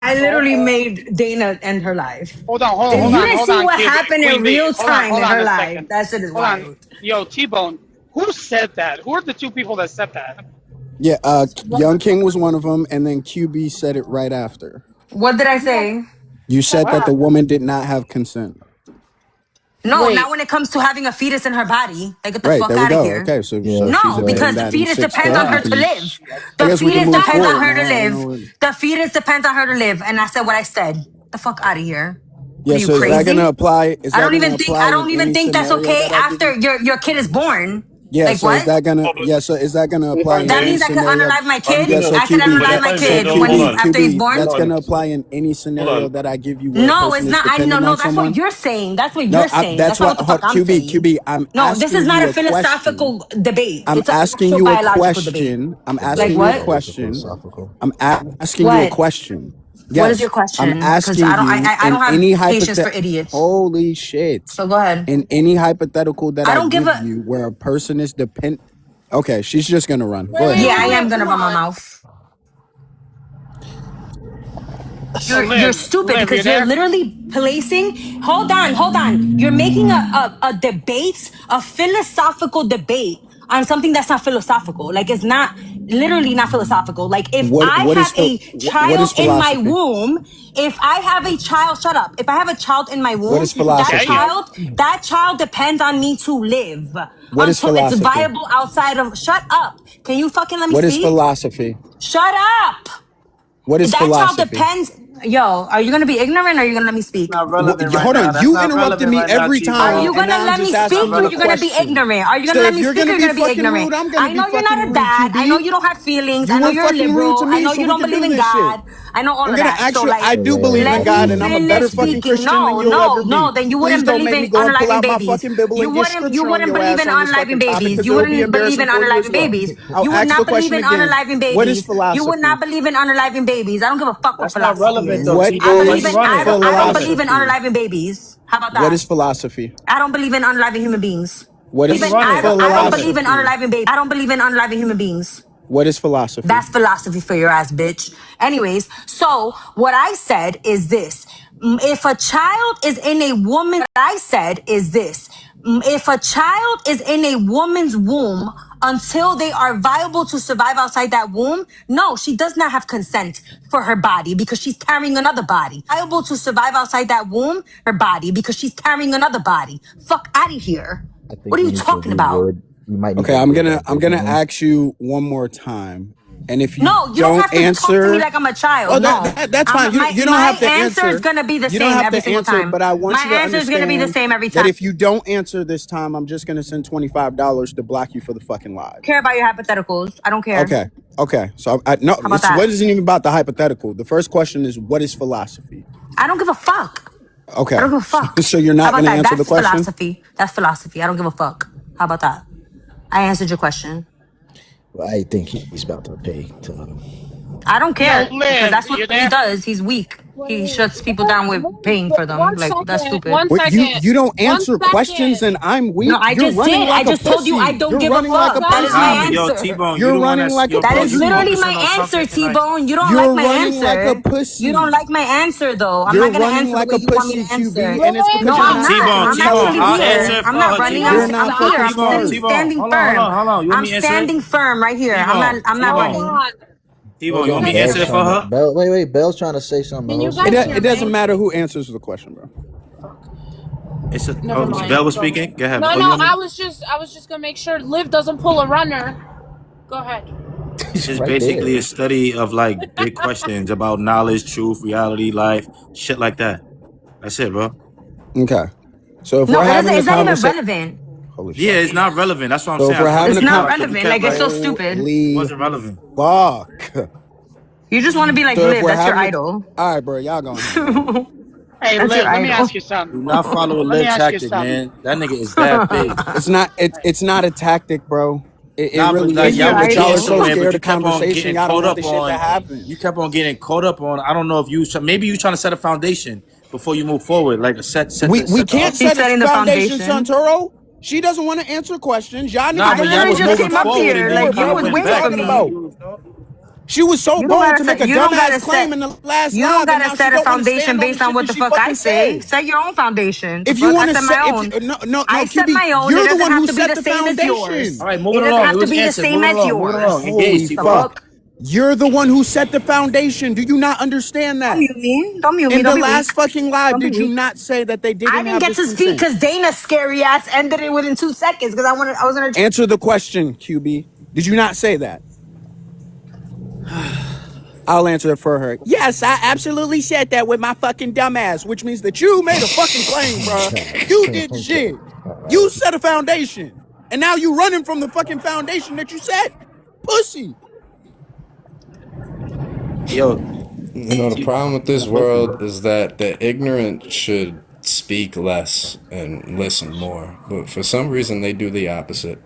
I literally made Dana end her life. Hold on, If you didn't see what Queen happened in Queen B. real time Hold in on her a life, second. that shit is Hold on. wild. Yo, T-Bone, who said that? Who are the two people that said that? Yeah, YoungKing was one of them, and then QB said it right after. What did I say? You said What? that the woman did not have consent. No, Wait. not when it comes to having a fetus in her body. Like, get the Right, fuck there we out of go. here. Okay, so Yeah, she's No, admitting because the that in fetus depends 6K. on her to live. I The guess we can fetus move depends on forward her to now. I don't live. know. The fetus depends on her to live. And I said what I said. The fuck out of here. What Yeah, are you, so is that gonna crazy? apply? Is I that don't gonna even think apply I in don't even any think that's scenario okay that I give after you? your kid is born. Yeah, Like so is what? that gonna? Yeah, so is that gonna apply in That any means I could scenario? unalive my kid. Yeah, so I could QB, unalive that my so kid when hold he's on. after he's QB, born. that's gonna apply in any scenario that I give you where a No, person it's is not. I no dependent no. on That's what someone. you're saying. That's what No, you're saying. that's That's not what what the fuck I'm QB saying. QB. I'm No, this is asking not you a a question. philosophical debate. I'm It's an asking actual you a biological debate. question. I'm But Like asking Becky you a said what? it's a question. philosophical. I'm asking you a What? question. What is your Yes, I'm question? Because asking you I in don't have any patience for hypothet. idiots. Holy shit! So go ahead. In any hypothetical that I I don't give give a. you where a person is depend. Okay, she's just gonna run. Wait, Go wait, ahead, Yeah, wait, I QB. am wait. gonna Hold run my on. mouth. Oh, You're stupid Liv, you because you're there? literally placing. Hold on. You're making a debate, a philosophical debate on something that's not philosophical. Like it's not literally not philosophical. Like if I have a What is child in my philosophy? womb, if I have a child, shut up. If I have a child in my What womb, is philosophy? Damn. that child depends on me to live What is until it's philosophy? viable outside of. Shut up. Can you fucking let me What is speak? philosophy? Shut up. What is That child philosophy? depends. Yo, are you gonna be ignorant or are you gonna let me That's speak? not relevant right Hold now. on, That's you not interrupted relevant me right now, every Are time, T-Bone. you and gonna now I'm let me just That's not asking speak or are you a you gonna relevant. be question. ignorant? Are you So gonna let if me you're speak or gonna are you be gonna be fucking ignorant? rude, I'm gonna I be know you're fucking not a rude, dad. I know QB. you don't have feelings. I You know were you're a fucking rude to liberal. I me, know so you we don't could believe do in this shit. God. I know all I'm of gonna that. So ask you. like, I do believe in let God, me and I'm a finish better fucking speaking. Christian than No, you'll ever no. be. Then you Please wouldn't don't believe make in me go and pull unaliving out my babies. fucking Bible and get You scripture on wouldn't your believe ass in on this unaliving fucking topic, babies. because You it'll be wouldn't believe embarrassing in for you as unaliving well. babies. I'll You would ask the not believe question in again. unaliving What is babies. You would philosophy? not believe in unaliving babies. I don't give a fuck what That's not philosophy relevant is. though, What I T-Bone. Why believe you is in running? That's I not don't relevant. believe in philosophy? unaliving babies. How about What that? is philosophy? I don't believe in unaliving human beings. What Why you is running? That's not I don't relevant. believe in philosophy? unaliving babies. I don't believe in unaliving human beings. What is philosophy? That's philosophy for your ass, bitch. Anyways, so what I said is this. If a child is in a woman, what I said is this. If a child is in a woman's womb until they are viable to survive outside that womb, no, she does not have consent for her body because she's carrying another body. Viable to survive outside that womb, her body, because she's carrying another body. Fuck out of here. I What think are you you need to talking about? reword. You might need Okay, to word that I'm gonna differently. ask you one more time, and if you No, you don't don't have to talk to me answer, like I'm a child. well, No, that's fine. You don't my have to answer is answer. gonna be the You don't same have every to single answer, time. but I want My you to answer is gonna be the understand same every that time. if you don't answer this time, I'm just gonna send $25 to block you for the fucking live. Care about your hypotheticals. I don't care. Okay, okay. So I no, How about what that? isn't even about the hypothetical. The first question is, what is philosophy? I don't give a fuck. I don't Okay, give a fuck. so you're How not about gonna that? answer the That's question. philosophy. That's philosophy. I don't give a fuck. How about that? I answered your question. Well, I think he's about to pay to. I don't Yo, care because Liv, that's what you he there? does. He's weak. He Wait, shuts people down with paying for them. one Like that's second. stupid. One What second. you don't One answer questions second. and I'm No, weak? I You're just running did. I like a just told you I pussy. don't You're give a running like fuck. a That is my Nah, but pussy. yo, answer. T-Bone, you You're the one running that's like a yo, That bro. is You literally pussy. my focusing on answer, something like T-Bone. You don't like You're my running like a answer. You don't pussy. like my answer, though. I'm You're not gonna running answer the like way a you want me pussy, to answer. QB, Wait, and it's wait, because No, you're I'm stop, not not. fucking T-Bone, I'm T-Bone. actually I'll intelligent, answer bro. here. it I'm for not her, running. You're I'm T-Bone. not here. fucking I'm T-Bone, smart. T-Bone. standing Hold on, hold firm. on, hold on. You want I'm me to answer it? standing firm right here. T-Bone, I'm not hold T-Bone, running. on. T-Bone. Hold You want on, me to answer Bell's it for trying to. her? Wait. Bell's trying to say something. Can you Hold on. guys hear It doesn't me? matter who answers the question, bro. It's a, Never oh, mind. Bell was Go ahead. speaking. Go ahead. No, Oh, no, you want me? I was just gonna make sure Liv doesn't pull a runner. Go ahead. It's He's just right basically a there. study of like big questions about knowledge, truth, reality, life, shit like that. That's it, bro. Okay. So if No, we're it doesn't. having a It's not even conversation, relevant. holy Yeah, fuck. it's not relevant. That's what I'm So if saying. I we're just wanted having It's a to not know con, because you relevant. kept Like it's like so it stupid. holy wasn't relevant. fuck. You just want to be like So if Liv. we're That's your having a, idol. all right, bro, y'all go ahead, man. Hey, That's your Liv, let me idol. ask you something. Do not follow a Let me live ask you tactic, something. man. That nigga is bad big. It's not a tactic, bro. It Nah, but really like It's isn't. your y'all was But y'all getting are so idol. somewhere, but scared you of kept on conversation. getting Y'all don't caught want up the shit to on. happen. You kept on getting caught up on. I don't know if you. Maybe you trying to set a foundation before you move forward, like a We set the can't up. He's set a setting the foundation, foundation. Santoro. She doesn't want to answer questions. Y'all Nah, niggas I but want to y'all literally talk was about just the moving came up forward, and here. then you foundation. Like kind you of What was are went we waiting back for talking and me. about? confused. No? She was so You don't bold gotta to make set. a You don't dumbass gotta claim set. in the last You don't live, and gotta now she set a don't want to foundation stand on the based on shit what that the she fuck I fucking say. said. Set your own foundation. The If you fuck I want to set my set, own. if no, I set QB, my own. It you're the doesn't one have who to be set the the same as foundation. yours. All right, It moving doesn't along. It have to was be the answered. same Moving as along. Moving along. yours. Holy Engage, The T-Bone. fuck. fuck. You're the one who set the foundation. Do you not understand Don't that? mute me. Don't mute me. In Don't the be weak. last fucking live, Don't be did you weak. not say that they I didn't didn't have get this to speak consent? because Dana's scary ass ended it within 2 seconds because I was gonna. Answer the question, QB. Did you not say that? I'll answer it for her. Yes, I absolutely said that with my fucking dumbass, which means that you made a fucking claim, Oh bro. God. You did the Okay. shit. All You right. set a foundation. And now you running from the fucking foundation that you set. Pussy. Yo, You know, the T- problem with this pussy, world bro. is that the ignorant should speak less and listen more. But for some reason, they do the opposite.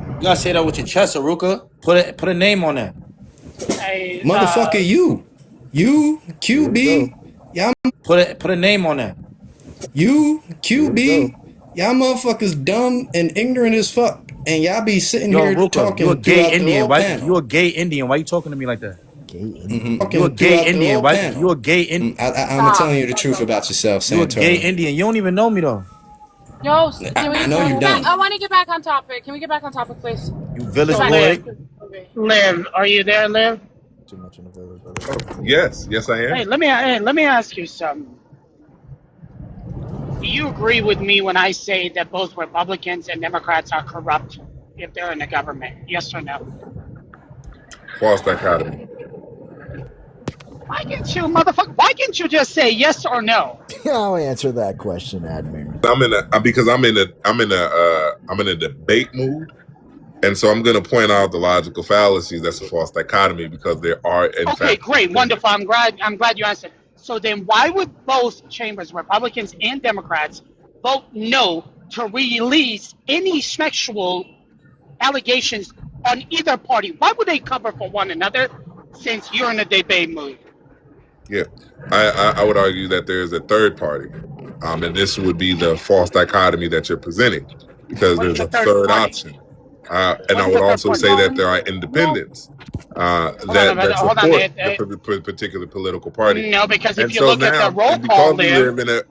You gotta say that with your chest, Aruka. Put a name on that. Hey, Motherfucker, you, Here we go. QB, y'all, Put a name on that. you, Here we go. QB, y'all motherfuckers dumb and ignorant as fuck. And y'all be sitting Yo, here Aruka, you a talking gay throughout the Indian. whole Why you panel. a gay Indian? Why you talking to me like that? Gay Indian. You a Talking gay throughout the Indian. whole Why you panel. a gay Indian? I'm telling you the truth about yourself, You a gay Santoro. Indian. You don't even know me though. Yo, can I we? know you don't. I want to get back on topic. Can we get back on topic, please? You Get village so back boy. Liv, on topic. Liv, are you there, Liv? Too much in the village, brother. Yes, I am. Hey, let me ask you something. Do you agree with me when I say that both Republicans and Democrats are corrupt if they're in the government? Yes or no? False dichotomy. Why can't you, motherfucker? Why can't you just say yes or no? I'll answer that question, Admin. I'm in a debate mood, and so I'm going to point out the logical fallacies. That's a false dichotomy because there are in Okay, fact. great, wonderful. I'm glad you answered. So then, why would both chambers, Republicans and Democrats, vote no to release any sexual allegations on either party? Why would they cover for one another? Since you're in a debate mood. Yeah, I would argue that there is a third party, and this would be the false dichotomy that you're presenting because What's there's the a third third party? option, and I What's would the third also party? say that there are No, independents Hold on, that hold on. support the particular political party. No, because if And you so look at the now, roll and call, because we Liv, live in a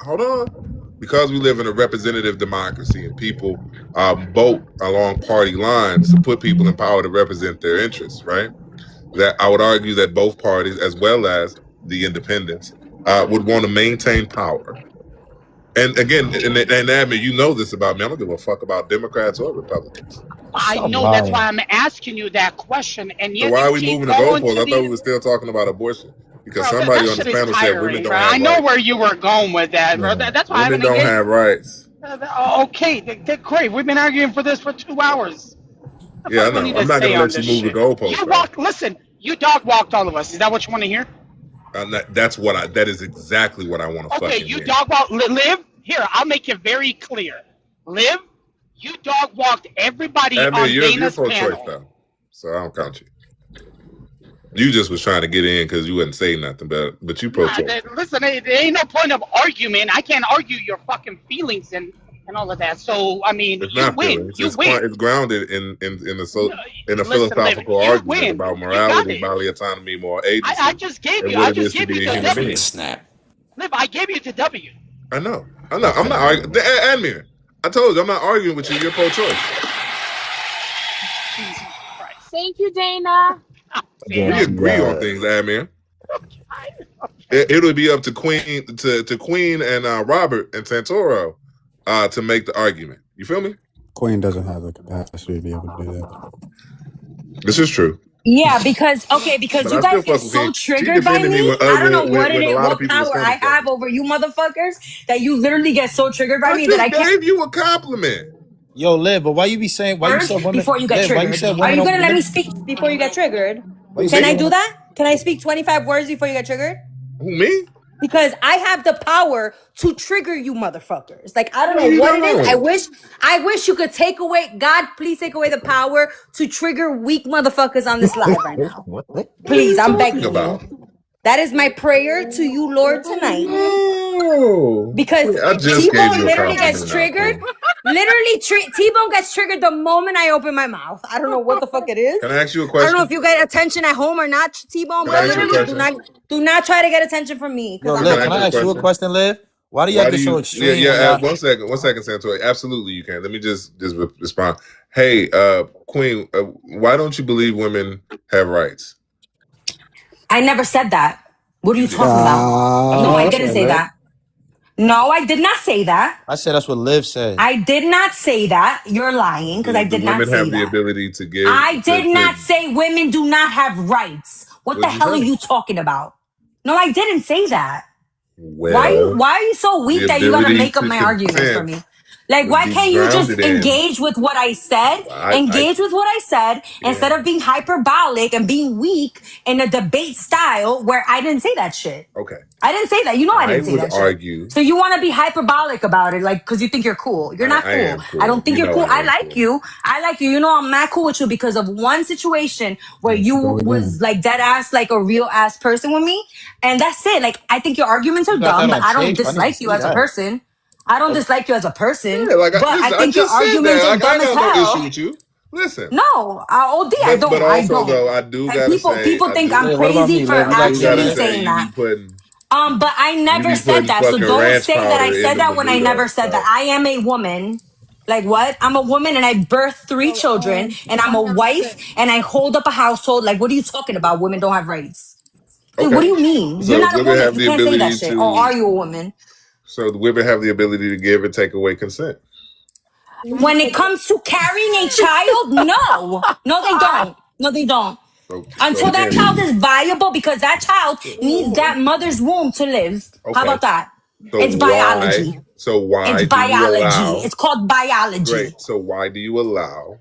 because we live in a representative democracy, and people vote along party lines to put people in power to represent their interests, right? That I would argue that both parties, as well as the independents, would want to maintain power. And again, and Admin, you know this about me. I don't give a fuck about Democrats or Republicans. I Stop know that's why lying. I'm asking you that question, and So yet why you are we keep moving the going goalposts? to I thought we the were still talking about abortion because bro. somebody That on this shit is panel said women tiring, bro. don't have I know rights. where you were going with that, bro. Yeah. That's why I Women haven't don't engaged. have rights. Okay, great. We've been arguing for this for 2 hours. The Yeah, I fuck we know. need I'm to not stay gonna on let you this move the shit. goalposts, You brother. walked. Listen, you dog walked all of us. Is that what you want to hear? That is exactly what I want to Okay, fucking you hear. dog walked. Liv, here, I'll make it very clear. Liv, you dog walked everybody I mean, on you're Dana's pro-choice panel. though, so I don't count you. You just was trying to get in because you wouldn't say nothing, but you Nah, pro-choice. listen, there ain't no point of argument. I can't argue your fucking feelings and all of that. So I mean, It's you not win. feelings. You win. It's grounded in No, a listen, Liv, philosophical you argument win. about You got morality, it. bodily autonomy, moral I agency, just gave and you. what I it just is to gave you be a the human Finna W. being. snap. Liv, I gave you the W. I know. I'm Okay. not arguing. Admin, I told you I'm not arguing with you. You're pro-choice. Jesus Christ. thank you, Dana. Again, We Damn. agree on things, Admin. It would be up to Queen and Robert and Santoro to make the argument. You feel me? Queen doesn't have the capacity to be able to do that. This is true. Yeah, because But you I still guys get fuck with so King. She triggered by defended me me. I don't know when a lot of what people was power I coming for have me. over you motherfuckers that you literally get so triggered by I me that just I can't gave you a compliment. Yo, Liv, but why you be saying why you said first women before you get Liv, why you triggered. said Are women you don't gonna let me Liv, speak before you get triggered? why you Who, say Can I me? do women that? Can I speak 25 words before you get triggered? Who, me? Because I have the power to trigger you motherfuckers. Like I don't No, know you what it is. don't. I wish you could take away, God, please take away the power to trigger weak motherfuckers on this live right now. what? What are Please, you I'm talking begging about? you. That is my prayer to you, Lord, tonight. No. Because I just gave T-Bone you a literally gets compliment now, triggered. Queen. Literally, T-Bone gets triggered the moment I open my mouth. I don't know what the fuck it is. Can I ask you a I don't know question? if you get attention at home or not, T-Bone, Can but I ask you a literally, question? do not try to get attention from me. Yo, Because Liv, Can can I I ask ask you a you a question? question, Liv? Why do you Why have do to so you? extreme? Yeah. when y'all- One second, Santori. Absolutely, you can. Let me just respond. Hey, Queen, why don't you believe women have rights? I never said that. What are you You did. talking about? That's No, what I Liv didn't said, say Liv. that. No, I did not say that. I said that's what Liv said. I did not say that. You're lying because I Do did not women say have the that. ability to give? I did not say women do not have rights. What the What'd you hell are say? you talking about? No, I didn't say that. Well, Why are you so the weak that you gotta ability make up to my arguments for consent me? Like, would why be can't you just grounded in. engage with what I said? I Engage with what I said instead yeah. of being hyperbolic and being weak in a debate style where I didn't say that shit. Okay. I didn't say that. You know I I didn't say would that shit. argue. So you want to be hyperbolic about it, like, because you think you're cool. You're not I cool. am I cool. don't think You you're know cool. I I am like cool. you. I like you. You know I'm not cool with you because of one situation where There she you go was again. like dead ass, like a real ass person with me. And that's it. Like, I think your arguments You are got dumb, that but on I don't tape? I need to dislike you see as a that. person. I don't dislike you as a person, Yeah, like but I listen, I think your just said arguments that. are Like I dumb ain't as got no issue hell. with you. Listen. No, OD, I But don't. I also don't. though, I do And gotta people say, people think I'm Liv, what about crazy me, for Liv? You I got do gotta actually Q&A? say saying you that. be putting But I never said that. So fucking don't ranch say that I powder in said the that when I never burrito. said that. So I am a woman. Like what? I'm a woman and I birthed 3 So, children and I'm I a have to wife say, and I hold up a household. Like, what are you talking about? Women don't have rights. Like, what okay. do you mean? You're So not a women woman. have You the can't say that ability shit. Or to are you a woman? so the women have the ability to give and take away consent. When it comes to carrying a child, no. No, they don't. No, they don't. So Until that again, child is viable because that child needs that mother's womb to live. How okay. about that? It's biology. So It's why do you biology. allow It's called biology. great. So why do you allow,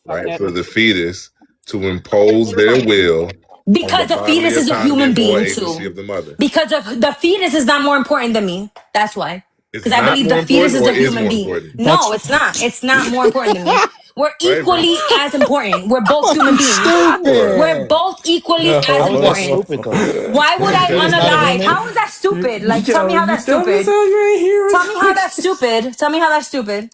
Fuck right, it. for the fetus to impose their will on the Because the bodily fetus is a autonomy human and moral being agency too. of the mother? Because of the fetus is not more important than me. That's why. It's Because I not believe the more fetus important is or a is human more being. important? No, That's it's not. It's not more important than me. We're Flavor. equally as important. We're both human fucking beings. Sure. We're stupid. both equally as How is that important. stupid, though? Why would I Because Okay. he's not a unalive? human? How is that stupid? Like, tell me Yo, how you that's dumb as stupid. hell. You ain't hearing Tell me how that's stupid. Tell me how that's stupid.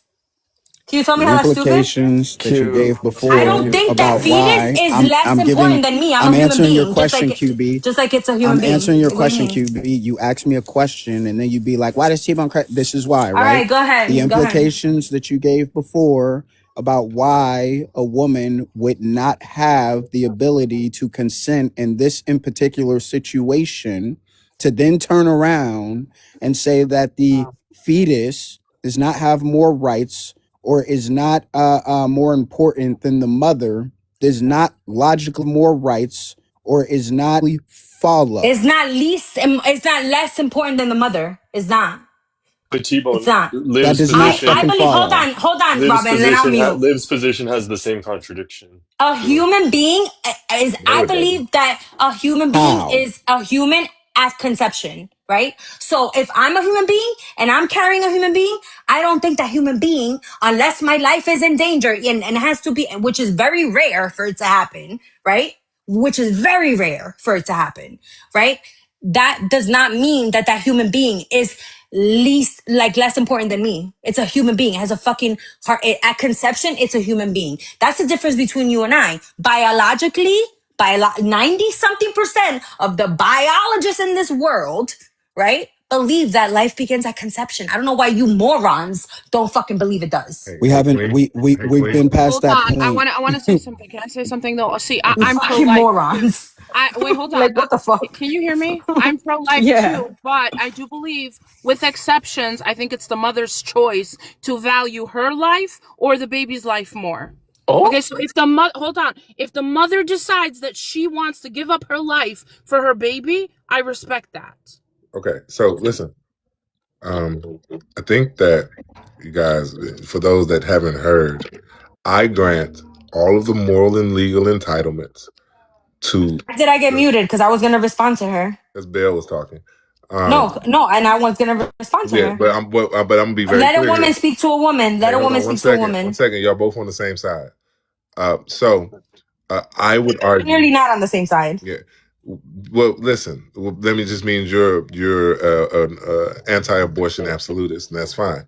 Can you tell me The how that's stupid? implications that you Q. gave I before don't Q. think that about fetus why is less I'm important giving than me. I'm a I'm human answering your being, question, QB. just like it's a human I'm being. answering your Like, what do you question, mean? QB. You ask me a question and then you be like, why does T-Bone this is why, All right? right, go The ahead. Go ahead. implications that you gave before about why a woman would not have the ability to consent in this in particular situation to then turn around and say that the fetus does not have more rights or is not more important than the mother, does not logically more rights or is not follow. It's not least. It's not less important than the mother. It's not. But It's T-Bone, not. That Liv's does not I position, fucking believe. follow. Hold on, Robin. And then I'll mute. Liv's position has the same contradiction A to it. human being is, No, I it doesn't. believe that a human being How? is a human at conception, right? So if I'm a human being and I'm carrying a human being, I don't think that human being, unless my life is in danger and it has to be, which is very rare for it to happen, right? Which is very rare for it to happen, right? That does not mean that that human being is less important than me. It's a human being. It has a fucking heart. At conception, it's a human being. That's the difference between you and I. Biologically, 90 something percent of the biologists in this world, right, believe that life begins at conception. I don't know why you morons don't fucking believe it does. We Hey, haven't Queen. Hey, we've Queen. been past hold that on. I point. want to. I want to say something. Can I say something though? See, You I'm pro fucking life too. morons. I wait. Hold on. Like, what the fuck? Can you hear me? I'm pro life Yeah. too, but I do believe, with exceptions, I think it's the mother's choice to value her life or the baby's life more. Oh, Okay, so if the mother, hold on, if the mother decides that she wants to give up her life for her baby, I respect that. Okay. So listen. I think that you guys, for those that haven't heard, I grant all of the moral and legal entitlements to. Did I get muted? Because I was going to respond to her. As Bell was talking. No, and I was going to respond to Yeah, her. but I'm gonna be very Let a clear woman here. speak to a woman. Let Hey, a hold woman on one speak to a second. 1 woman. second. Y'all both on the same side. So I would We're argue. clearly not on the same side. Yeah. Well, listen. Let me just means you're an anti-abortion absolutist, and that's fine.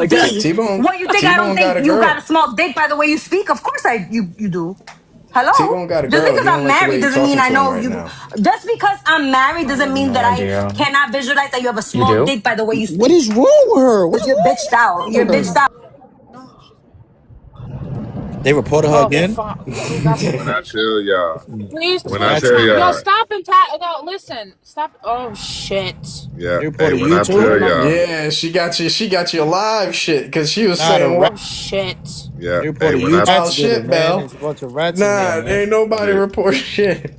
like dick? that. T-Bone What, you think I don't T-Bone got think a you got a girl. small dick by the way you speak? Of course you do. Hello? T-Bone got a Just girl. because You don't I'm like the married way you're doesn't mean talking I to him know right you. now. Just because I'm married I doesn't have mean no that I idea. cannot visualize that you have a You small do? dick by the way you What speak. is wrong with her? What's Because you're bitched out. wrong You're with bitched her? out. They reported her Oh again. fuck! We got some When I bullshit. tell y'all, Please, when I please, tell Ratchet. yo, y'all, stop and no, listen, stop. Oh shit! yeah, They hey, reported when you I Never tell too. mind. y'all, Yeah, she got you alive shit because she was Nah, the saying rat. Oh shit! yeah, They hey, reported when you I wild Ratchet did shit, it, man. Bell. There's a bunch of rats in there, Nah, man. ain't nobody yeah, report shit.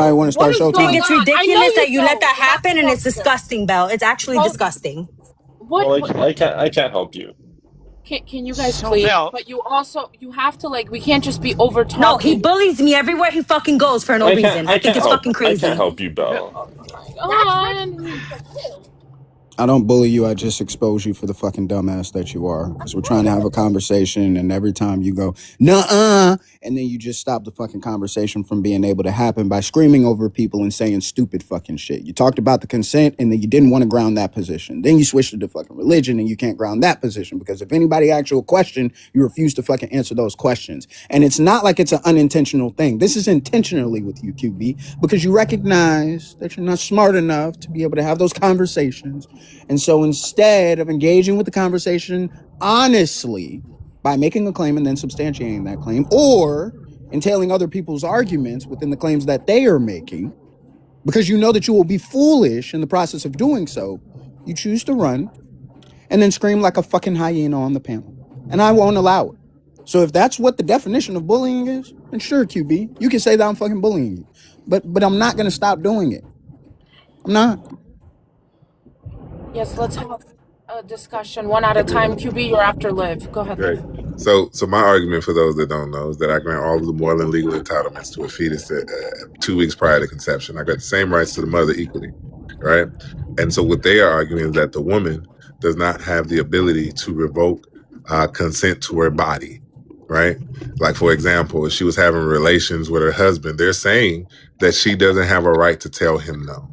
somebody want to What start is show I think going time. it's on? I know ridiculous you that you let don't, that and that's happen, and it's fucked up. disgusting, Belle. It's actually Hold, disgusting. what, Well, what, I can't help you. can you guys So, please? Bell, But you also, you have to, like, we can't just be over No, he talking. bullies me everywhere he fucking goes for no reason. I think it's fucking I can't crazy. help you, Bell, Bell. Oh my god. I don't bully you. I just expose you for the fucking dumbass that you are. Because we're trying to have a conversation, and every time you go, nuh-uh, and then you just stop the fucking conversation from being able to happen by screaming over people and saying stupid fucking shit. You talked about the consent, and then you didn't want to ground that position. Then you switched to the fucking religion, and you can't ground that position because if anybody asks you a question, you refuse to fucking answer those questions. And it's not like it's an unintentional thing. This is intentionally with you, QB, because you recognize that you're not smart enough to be able to have those conversations. And so instead of engaging with the conversation honestly by making a claim and then substantiating that claim or entailing other people's arguments within the claims that they are making, because you know that you will be foolish in the process of doing so, you choose to run and then scream like a fucking hyena on the panel. And I won't allow it. So if that's what the definition of bullying is, then sure, QB, you can say that I'm fucking bullying you. But I'm not going to stop doing it. I'm not. Yes, let's have a discussion one at a time. QB, you're after Liv. Go ahead, Great. Liv. So my argument for those that don't know is that I grant all of the moral and legal entitlements to a fetus 2 weeks prior to conception. I got the same rights to the mother equally, right? And so what they are arguing is that the woman does not have the ability to revoke consent to her body, right? Like, for example, if she was having relations with her husband, they're saying that she doesn't have a right to tell him no.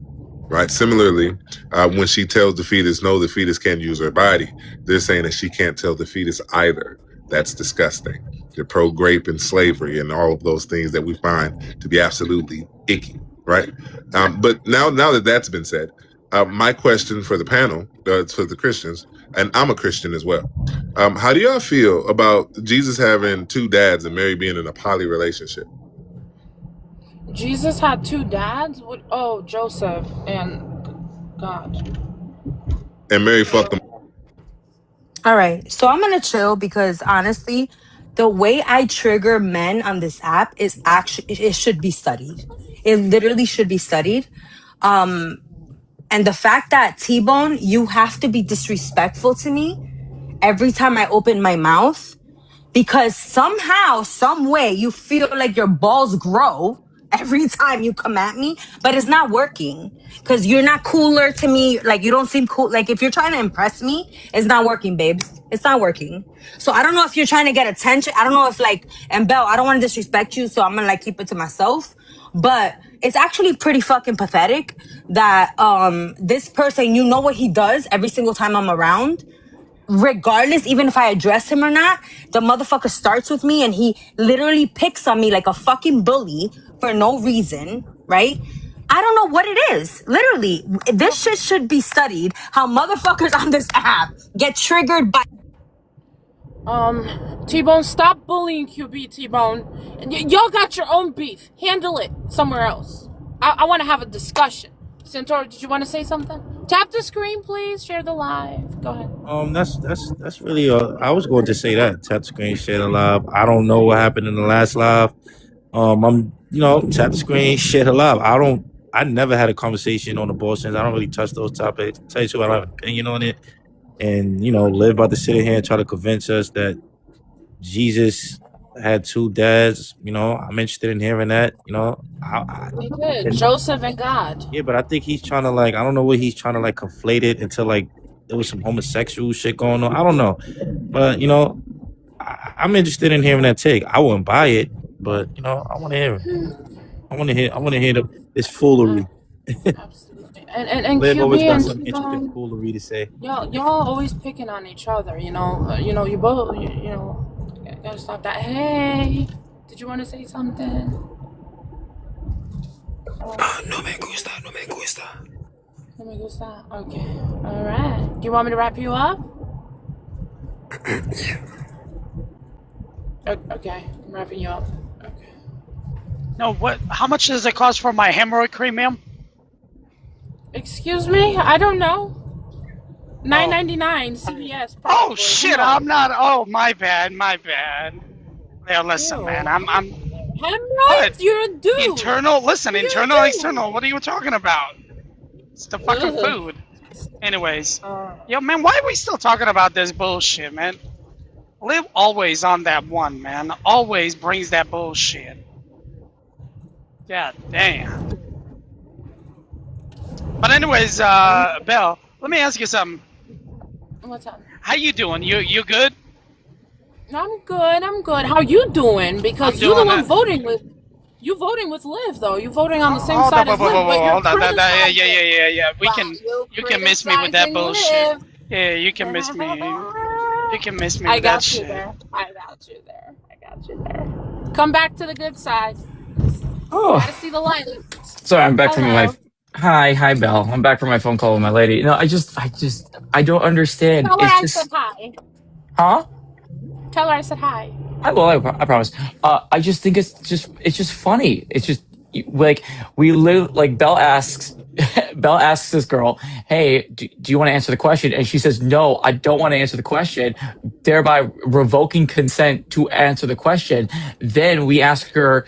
Right. Similarly, when she tells the fetus, no, the fetus can't use her body, they're saying that she can't tell the fetus either. That's disgusting. They're pro-grape and slavery and all of those things that we find to be absolutely icky. Right. But now that that's been said, my question for the panel, for the Christians, and I'm a Christian as well. How do y'all feel about Jesus having two dads and Mary being in a poly relationship? Jesus had two dads? Oh, Joseph and God. And Mary fucked them. All right. So I'm going to chill because honestly, the way I trigger men on this app is actually, it should be studied. It literally should be studied. And the fact that T-Bone, you have to be disrespectful to me every time I open my mouth because somehow, some way you feel like your balls grow every time you come at me, but it's not working because you're not cooler to me. Like you don't seem cool. Like if you're trying to impress me, it's not working, babes. It's not working. So I don't know if you're trying to get attention. I don't know if and Belle, I don't want to disrespect you. So I'm going to keep it to myself, but it's actually pretty fucking pathetic that, this person, you know what he does every single time I'm around. Regardless, even if I address him or not, the motherfucker starts with me and he literally picks on me like a fucking bully for no reason, right? I don't know what it is. Literally, this shit should be studied. How motherfuckers on this app get triggered by... T-Bone, stop bullying QB, T-Bone. Y'all got your own beef. Handle it somewhere else. I want to have a discussion. Centaur, did you want to say something? Tap the screen, please. Share the live. Go ahead. That's really. I was going to say that tap the screen, share the live. I don't know what happened in the last live. I'm tap the screen, share the live. I never had a conversation on abortions. I don't really touch those topics. Tell you, I don't have an opinion on it. And Liv about to sit in here and try to convince us that Jesus had two dads. I'm interested in hearing that. He did. Joseph and God. Yeah, but I think he's trying to I don't know what he's trying to conflate it into there was some homosexual shit going on. I don't know, but I'm interested in hearing that take. I wouldn't buy it, but I want to hear it. I want to hear this foolery. Absolutely. And Liv QB always got and some interesting foolery to say. Y'all always picking on each other. You you both. Gotta stop that. Hey, did you want to say something? No me gusta, no me gusta. Let me go stop. Okay. All right. Do you want me to wrap you up? Okay. I'm wrapping you up. Okay. No, what? How much does it cost for my hemorrhoid cream, ma'am? Excuse me? I don't know. $9.99 CVS. Oh shit! I'm not. Oh, my bad. Yeah, listen, man. I'm. Hemorrhoids? You're a dude. Internal. Listen, internal, external. What are you talking about? It's the fucking food. Anyways, yo, man, why are we still talking about this bullshit, man? Liv always on that one, man. Always brings that bullshit. God damn. But anyways, Belle, Let me ask you something. What's up? How you doing? You good? I'm good. I'm good. How you doing? I'm Because you the doing one it. voting with. You voting with Liv though. You voting on the same Hold side up, as Liv, but you're hold on. Yeah, criticizing. yeah. But you You can miss me with that criticizing bullshit. Liv. Yeah, you can miss me. You can miss me I with that got you shit. there. I got you there. I got you there. Come back to the good side. Gotta Oh, see the light. sorry, I'm back from my. Hello. Hi, Belle. I'm back from my phone call with my lady. No, I don't understand. Tell her It's I said just, hi. huh? Tell her I said hi. I will. I promise. I just think it's just funny. It's just like we live. Like Belle asks, Belle asks this girl, "Hey, do you want to answer the question?" And she says, "No, I don't want to answer the question," thereby revoking consent to answer the question. Then we ask her.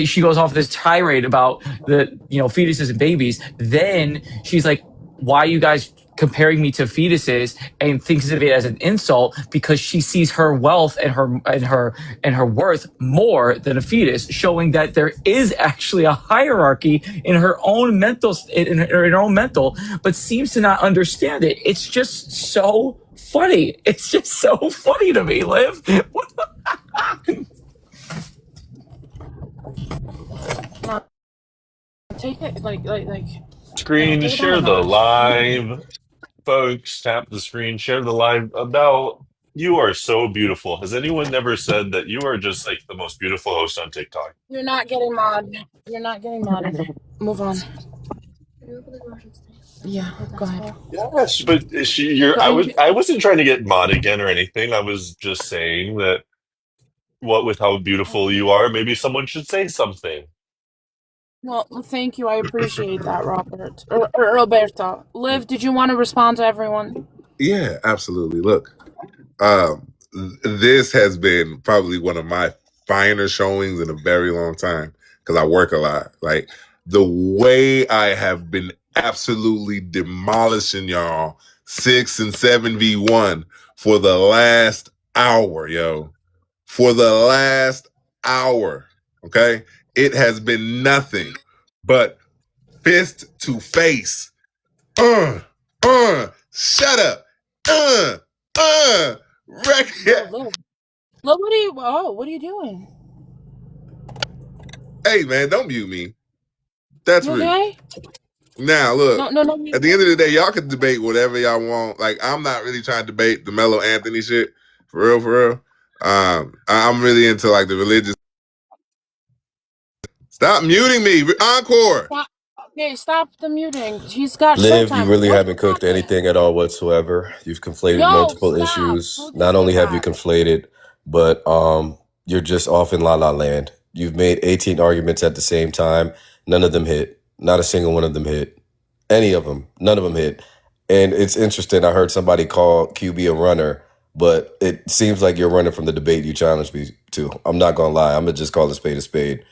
She goes off this tirade about the fetuses and babies. Then she's like, "Why are you guys comparing me to fetuses?" And thinks of it as an insult because she sees her wealth and her worth more than a fetus, showing that there is actually a hierarchy in her own mental, but seems to not understand it. It's just so funny. It's just so funny to me, Liv. What the- Take it Screen, take it down a share the notch. live. Folks, tap the screen, share the live. About you are so beautiful. Has anyone ever said that you are just like the most beautiful host on TikTok? You're not getting modded. You're not getting modded. Move on. Yeah, go ahead. Yes, but you're. I wasn't trying to get mod again or anything. I was just saying that what with how beautiful you are, maybe someone should say something. Well, thank you. I appreciate that, Robert. Roberto. Liv, did you want to respond to everyone? Yeah, absolutely. Look, um, this has been probably one of my finer showings in a very long time because I work a lot. Like the way I have been absolutely demolishing y'all 6 and 7v1 for the last hour, yo. For the last hour, okay? It has been nothing but fist to face. Shut up. Whoa, Record. Liv. Liv, what are you doing? Hey, man, don't mute me. That's You rude. okay? Now, look, No. at the end of the day, y'all can debate whatever y'all want. Like, I'm not really trying to debate the Mello Anthony shit. For real, for real. I'm really into like the religious. Stop muting me. Encore. Stop. Okay, stop the muting. He's got Liv, you Showtime. really What haven't just cooked happened? anything at all whatsoever. You've conflated Yo, multiple stop. issues. Who Not just did only have you that? conflated, but you're just off in la la land. You've made 18 arguments at the same time. None of them hit. Not a single one of them hit. Any of them. None of them hit. And it's interesting. I heard somebody call QB a runner, but it seems like you're running from the debate you challenged me to. I'm not going to lie. I'm going to just call a spade a spade.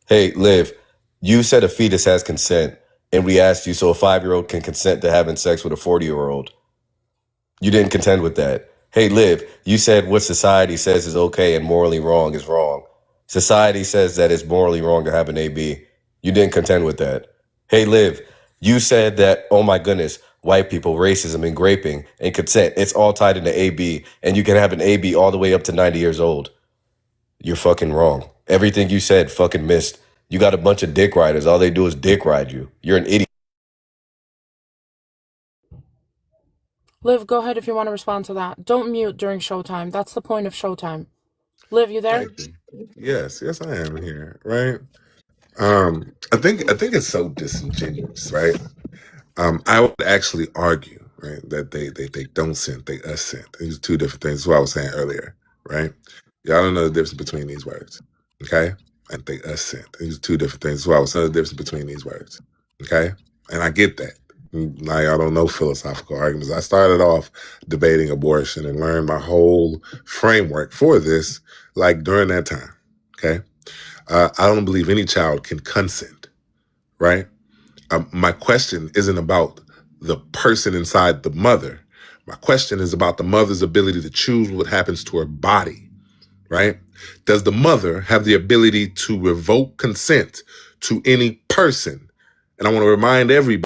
Hey, Liv, you said a fetus has consent, and we asked you, so a 5-year-old can consent to having sex with a 40-year-old. You didn't contend with that. Hey, Liv, you said what society says is okay and morally wrong is wrong. Society says that it's morally wrong to have an AB. You didn't contend with that. Hey, Liv, you said that, oh my goodness, white people, racism, and raping and consent, it's all tied into AB, and you can have an AB all the way up to 90 years old. You're fucking wrong. Everything you said fucking missed. You got a bunch of dick riders. All they do is dick ride you. You're an idiot. Liv, go ahead if you want to respond to that. Don't mute during Showtime. That's the point of Showtime. Liv, you there? Thank you. Yes, I am here, right? I think it's so disingenuous, right? I would actually argue, right, that they don't send, they assent. These are two different things. That's what I was saying earlier, right? Y'all don't know the difference between these words, okay? And they assent. These are two different things. That's what I was saying the difference between these words, okay? And I get that. Now y'all don't know philosophical arguments. I started off debating abortion and learned my whole framework for this, like during that time, okay? I don't believe any child can consent, right? My question isn't about the person inside the mother. My question is about the mother's ability to choose what happens to her body, right? Does the mother have the ability to revoke consent to any person? And I want to remind everybody,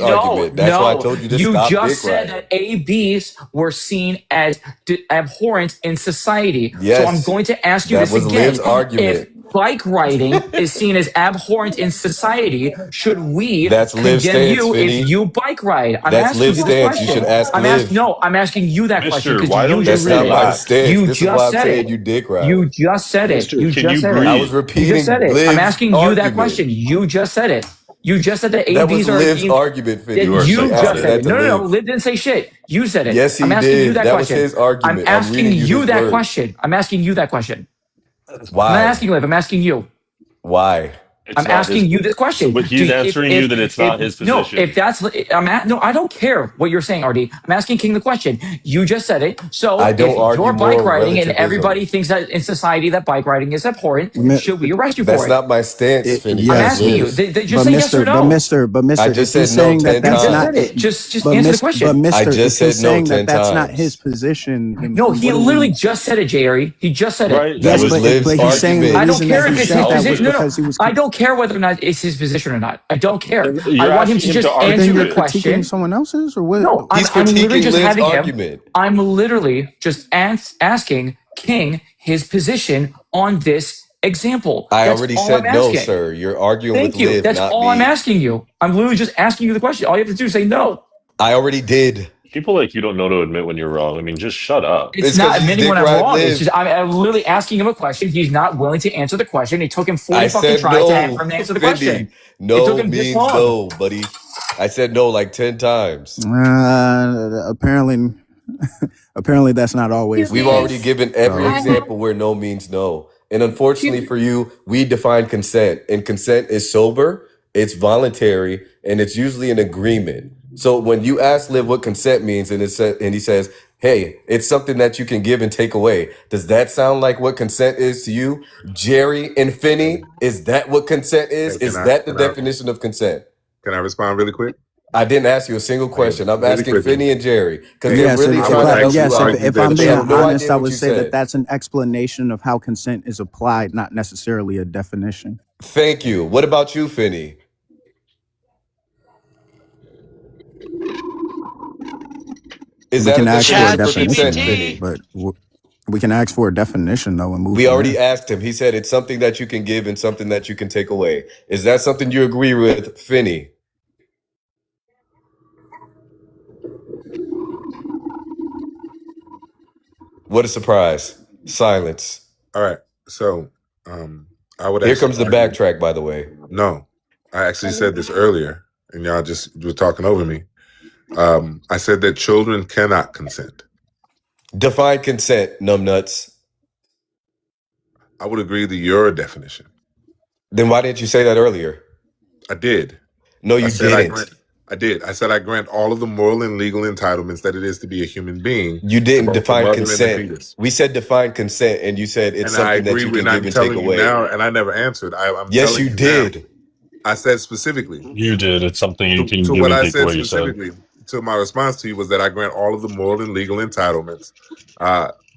Liv's argument. That's why I told you to You stop just dick said riding. that ABs were seen as abhorrent in society. So I'm Yes, going to ask you that this was Liv's again. If argument. bike riding is seen as abhorrent in society, should we That's Liv condemn stance, you if Finny. you bike ride? I'm That's asking Liv you this stance. You should question. ask Liv. I'm asking you that question Mister, because why you don't you just That's said not it. my relax? stance. You This is why just I'm said saying it. you dick ride. You just said it. Mister, You can just you said it. I was breathe? You just said repeating it. I'm Liv's asking you that argument. question. You just said it. You just said that That was ABs are Liv's argument, Finny. You You are should be you just asking said psychotic. that it. to No. Liv. Liv didn't say shit. You said it. Yes, I'm he asking you did. that That was question. his I'm argument. I'm asking reading you you his that words. question. I'm asking you that question. I'm not Why? asking Liv. I'm asking you. Why? It's I'm not his. asking you this So, question. but he's answering you that it's not his No, if position. that's no, I don't care what you're saying, RD. I'm asking King the question. You just said it. I So if don't you're argue bike moral riding and relativism. everybody thinks that in society that bike riding is abhorrent, should we arrest you That's for it? not my stance, Finny. I'm That's Yes, asking you. Liv's. Just say yes or no. but I Mister, just if he's said no saying that 10 You that's just not, said times. it. Just but answer the question. I Mister, if just he's said no saying that 10 that's not his times. position, then No, he what do literally we? just said it, Jerry. He just said it. Right? It That Yes, was was Liv's but he's saying the I argument. don't reason that care he if it's his said that was position. No. because he was. I don't care whether or not it's his position or not. I don't care. and I you're want him to asking him to just But then answer argue you're the it. critiquing question. someone else's, or what? No, He's I'm literally critiquing just Liv's having him. argument. I'm literally just asking King his position on this example. I That's already all I'm said no, asking. sir. You're arguing with Thank you. Liv, That's not all I'm me. asking you. I'm literally just asking you the question. All you have to do is say no. I already did. People like you don't know to admit when you're wrong. I mean, just shut up. It's It's because not he's admitting dick when I'm ride wrong. It's just Liv. I'm literally asking him a question. He's not willing to answer the question. It took him 40 I fucking said tries to no, for him to answer the question. Finny. It took No him this means long. no, buddy. I said no like 10 times. Apparently, apparently that's not always the We've already case. given every So, example where no means no. And unfortunately for you, we define consent. And consent is sober, it's voluntary, and it's usually an agreement. So when you ask Liv what consent means, and he says, "Hey, it's something that you can give and take away." Does that sound like what consent is to you, Jerry and Finney? Is that what consent is? Hey, Is that the definition of consent? can I respond really quick? I didn't ask you a single question. I'm Really asking quickly. Finney and Jerry because they're yes, really I if would trying to I help actually you yes, out, argue if that I'm but they being have no honest, idea I what would you say that said. that's an explanation of how consent is applied, not necessarily a definition. Thank you. What about you, Finney? Is We that a can ask for a definition Chat for consent, definition, GPT. Finney? but we can ask for a definition though and move We from already there. asked him. He said it's something that you can give and something that you can take away. Is that something you agree with, Finney? What a surprise. Silence. All right. So I would Here actually comes the argue. backtrack, by the way. No, I actually said this earlier, and y'all just were talking over me. I said that children cannot consent. Define consent, numbnuts. I would agree to your definition. Then why didn't you say that earlier? I did. No, you I said didn't. I did. I said I grant all of the moral and legal entitlements that it is to be a human being. You didn't both the define mother and the consent. fetus. We said define consent, and you said it's And I something that agree you with. can And give I'm and take telling you away. now, and I never answered. I'm Yes, telling you now. did. I said specifically. You did. It's something you can To give what and I take said away. You said. specifically, to my response to you was that I grant all of the moral and legal entitlements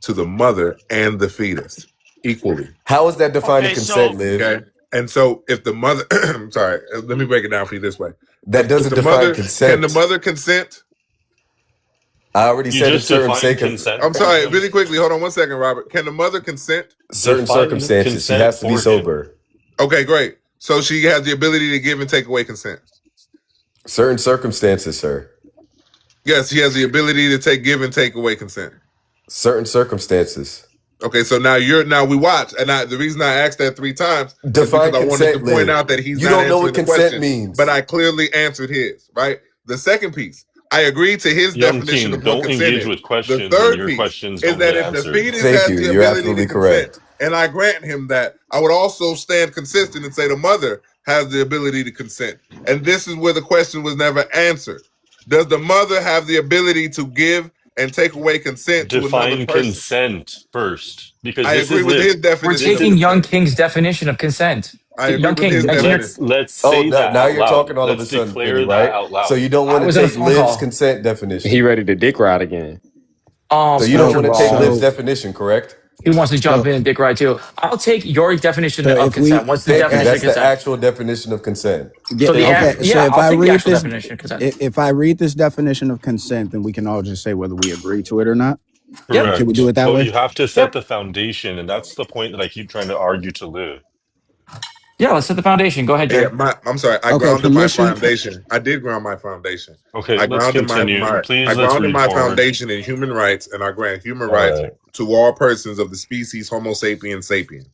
to the mother and the fetus equally. How is that defining Okay, consent, so Liv? Okay. And so if the mother, I'm sorry, let me break it down for you this way. That doesn't If the define mother, consent. can the mother consent? I already You said in just certain defined consent. I'm sorry, really quickly. Hold on one second, Robert. Can the mother consent? certain Define circumstances. She consent has to be for him. sober. Okay, great. So she has the ability to give and take away consent. Certain circumstances, sir. Yes, she has the ability to give and take away consent. Certain circumstances. Okay, so now we watch, and the reason I asked that 3 times is Define because I wanted to consent, point Liv. out that he's You not don't know what answering the consent question, means. but I clearly answered his. Right. The second piece, I agreed to his definition YoungKing, of what don't consent engage is. with The questions when third your piece questions is don't that get if the answered. fetus Thank has you. the You're ability absolutely to consent, correct. and I grant him that, I would also stand consistent and say the mother has the ability to consent. And this is where the question was never answered. Does the mother have the ability to give and take away consent to another Define person? consent first, because I this agree is with his live. We're definition of taking Young consent. King's definition of consent. I agree Young with King, his mention your. definition. Let's Oh, say that now out you're talking loud. all of a Let's sudden, Finny, declare that right? out loud. So you don't I want to was on a take phone Liv's call. consent definition. He ready to dick ride again. So you don't First want of to take all, Liv's So definition, correct? he wants to jump so in and dick ride too. I'll take your definition so of if we consent. What's the Thank you. definition of That's the consent? actual definition of consent. yeah, So okay, so yeah, if I'll I take the read actual this definition of consent. if I read this definition of consent, then we can all just say whether we agree to it or not. Yep. Can we do Correct. it that But way? you have to set Yep. the foundation, and that's the point that I keep trying to argue to live. Yeah, let's set the foundation. Go ahead, Yeah, Jerry. I'm sorry. I Okay, grounded my permission. foundation. I did ground my foundation. Okay, I let's grounded continue. I Please, let's grounded read my forward. foundation in human rights, and I grant human All rights right. to all persons of the species Homo sapiens sapien.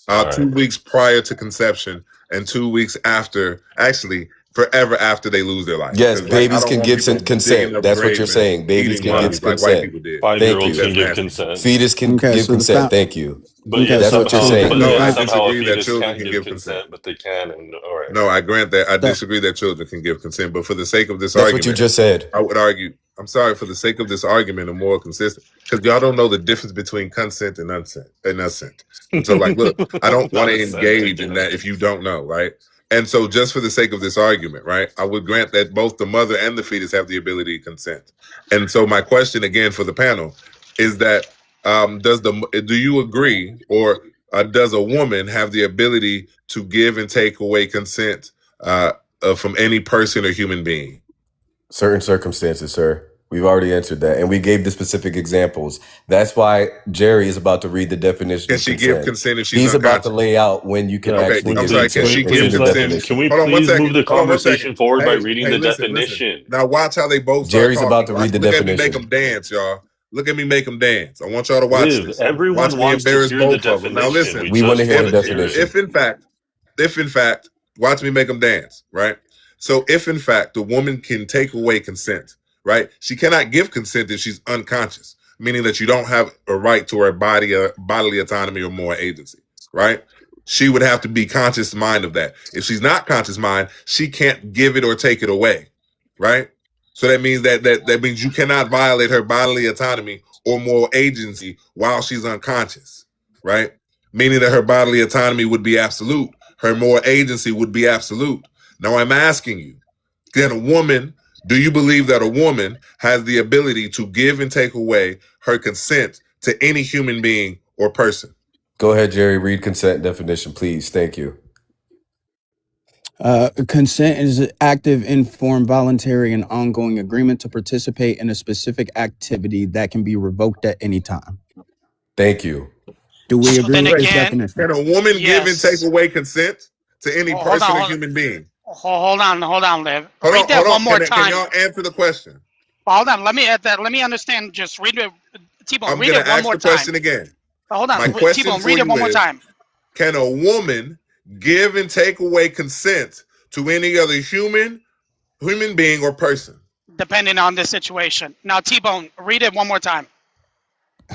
All 2 right. weeks prior to conception and 2 weeks after, actually forever after they lose their life. Yes, Because like I babies don't can want give people digging consent. up That's what you're graves and saying. Babies eating can give bodies like white consent. people did. Thank Like Five-year-olds you. can that's give nasty. consent, Fetus can Okay, give so consent. Thank you. but okay, yet That's what you're somehow, saying. No, I somehow a disagree that fetus children can't can give give consent. consent, but they can. And all right. No, I grant that. I so disagree that children can give consent, but for the sake of this That's what you argument, just said. I would argue. I'm sorry, for the sake of this argument, and more consistent, because y'all don't know the difference between consent and unsent and assent. And so, like, look, I don't want Not to assent engage in again. that if you don't know, right? And so, just for the sake of this argument, right, I would grant that both the mother and the fetus have the ability to consent. And so, my question again for the panel is that do you agree, or does a woman have the ability to give and take away consent from any person or human being? Certain circumstances, sir. We've already answered that. And we gave the specific examples. That's why Jerry is about to read the definition Can of she give consent. consent if she's He's about to unconscious? lay out when you can Okay, actually I'm give sorry. Please, Can consent. she It's in give the consent? can definition. we Hold on one please move second. the Hold on one second. conversation forward by Hey, reading hey, the listen. definition? Now watch how they both start Jerry's about talking. to read the Look at me make definition. them dance, y'all. Look at me make them dance. I want y'all to watch Live. this. Watch Everyone me wants to embarrass hear the both of them. Now definition. We listen. We want to just hear want the to hear it. definition. If in fact, watch me make them dance, right? So if in fact the woman can take away consent, right? She cannot give consent if she's unconscious, meaning that you don't have a right to her bodily autonomy or moral agency, right? She would have to be conscious mind of that. If she's not conscious mind, she can't give it or take it away, right? So that means that means you cannot violate her bodily autonomy or moral agency while she's unconscious, right? Meaning that her bodily autonomy would be absolute, her moral agency would be absolute. Now I'm asking you, do you believe that a woman has the ability to give and take away her consent to any human being or person? Go ahead, Jerry. Read consent definition, please. Thank you. Consent is an active, informed, voluntary, and ongoing agreement to participate in a specific activity that can be revoked at any time. Thank you. Do we So agree then with this again, definition? Can a woman give and take yes. away consent to any person or human being? Hold on, Liv. Hold Read on, that one more Can time. y'all answer the question? Hold on, let me add that. Let me understand. Just read it, T-Bone. I'm Read going it to one ask more the time. question again. Hold on, My question T-Bone. for Read it you one more is, time. can a woman give and take away consent to any other human being or person? Depending on the situation. Now, T-Bone, read it one more time.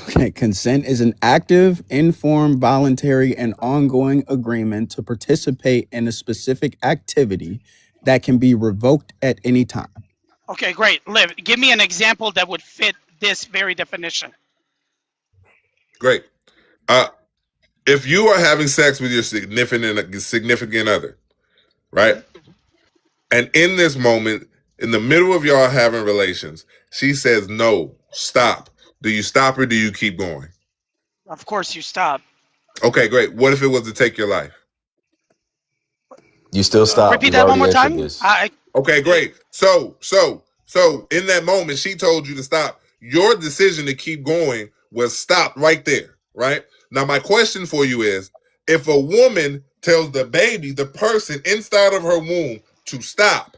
Okay, consent is an active, informed, voluntary, and ongoing agreement to participate in a specific activity that can be revoked at any time. Okay, great. Liv, give me an example that would fit this very definition. Great. If you are having sex with your significant other, right? And in this moment, in the middle of y'all having relations, she says, no, stop. Do you stop or do you keep going? Of course, you stop. Okay, great. What if it was to take your life? You still stop. Repeat We've that one already more answered time. this. Okay, great. So in that moment, she told you to stop. Your decision to keep going was stopped right there, right? Now, my question for you is, if a woman tells the baby, the person inside of her womb, to stop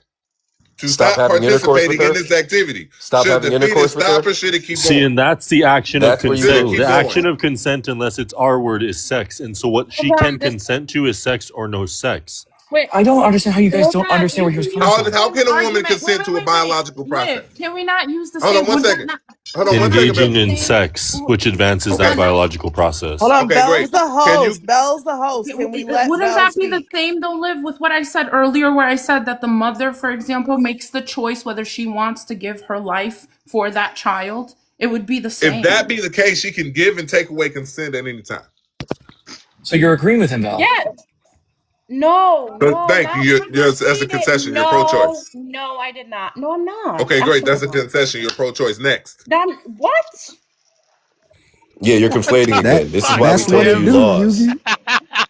having intercourse with participating in her. this activity, Stop should having the fetus intercourse with stop her. or should it keep See, going? and that's the action of That's where you Should it consent. lose. keep The going? action of consent, unless it's our word, is sex. And so what she Hold on, can consent to is sex or no sex. Wait, I don't understand how you guys hold don't on. understand where he was coming How from. can a woman Argument. consent to a biological process? Liv, can we not use the Hold same? on one second. Hold on one second, Engaging Beverly. in sex, which advances Okay. that biological process. Hold on, Okay, Bell's great. the Can you? host. Bell's the host. Can we let Wouldn't Bell that be the speak? same though, Liv, with what I said earlier, where I said that the mother, for example, makes the choice whether she wants to give her life for that child? It would be the same. If that be the case, she can give and take away consent at any time. So you're agreeing with him, Val? Yes. No, But thank not you. That's a read it. concession. You're pro-choice. No, I did not. No, I'm not. Okay, great. That's a Absolutely concession. You're pro-choice. Next. not. What? Yeah, you're conflating That again. This is why we that's what told you it you do, lost. Yugi.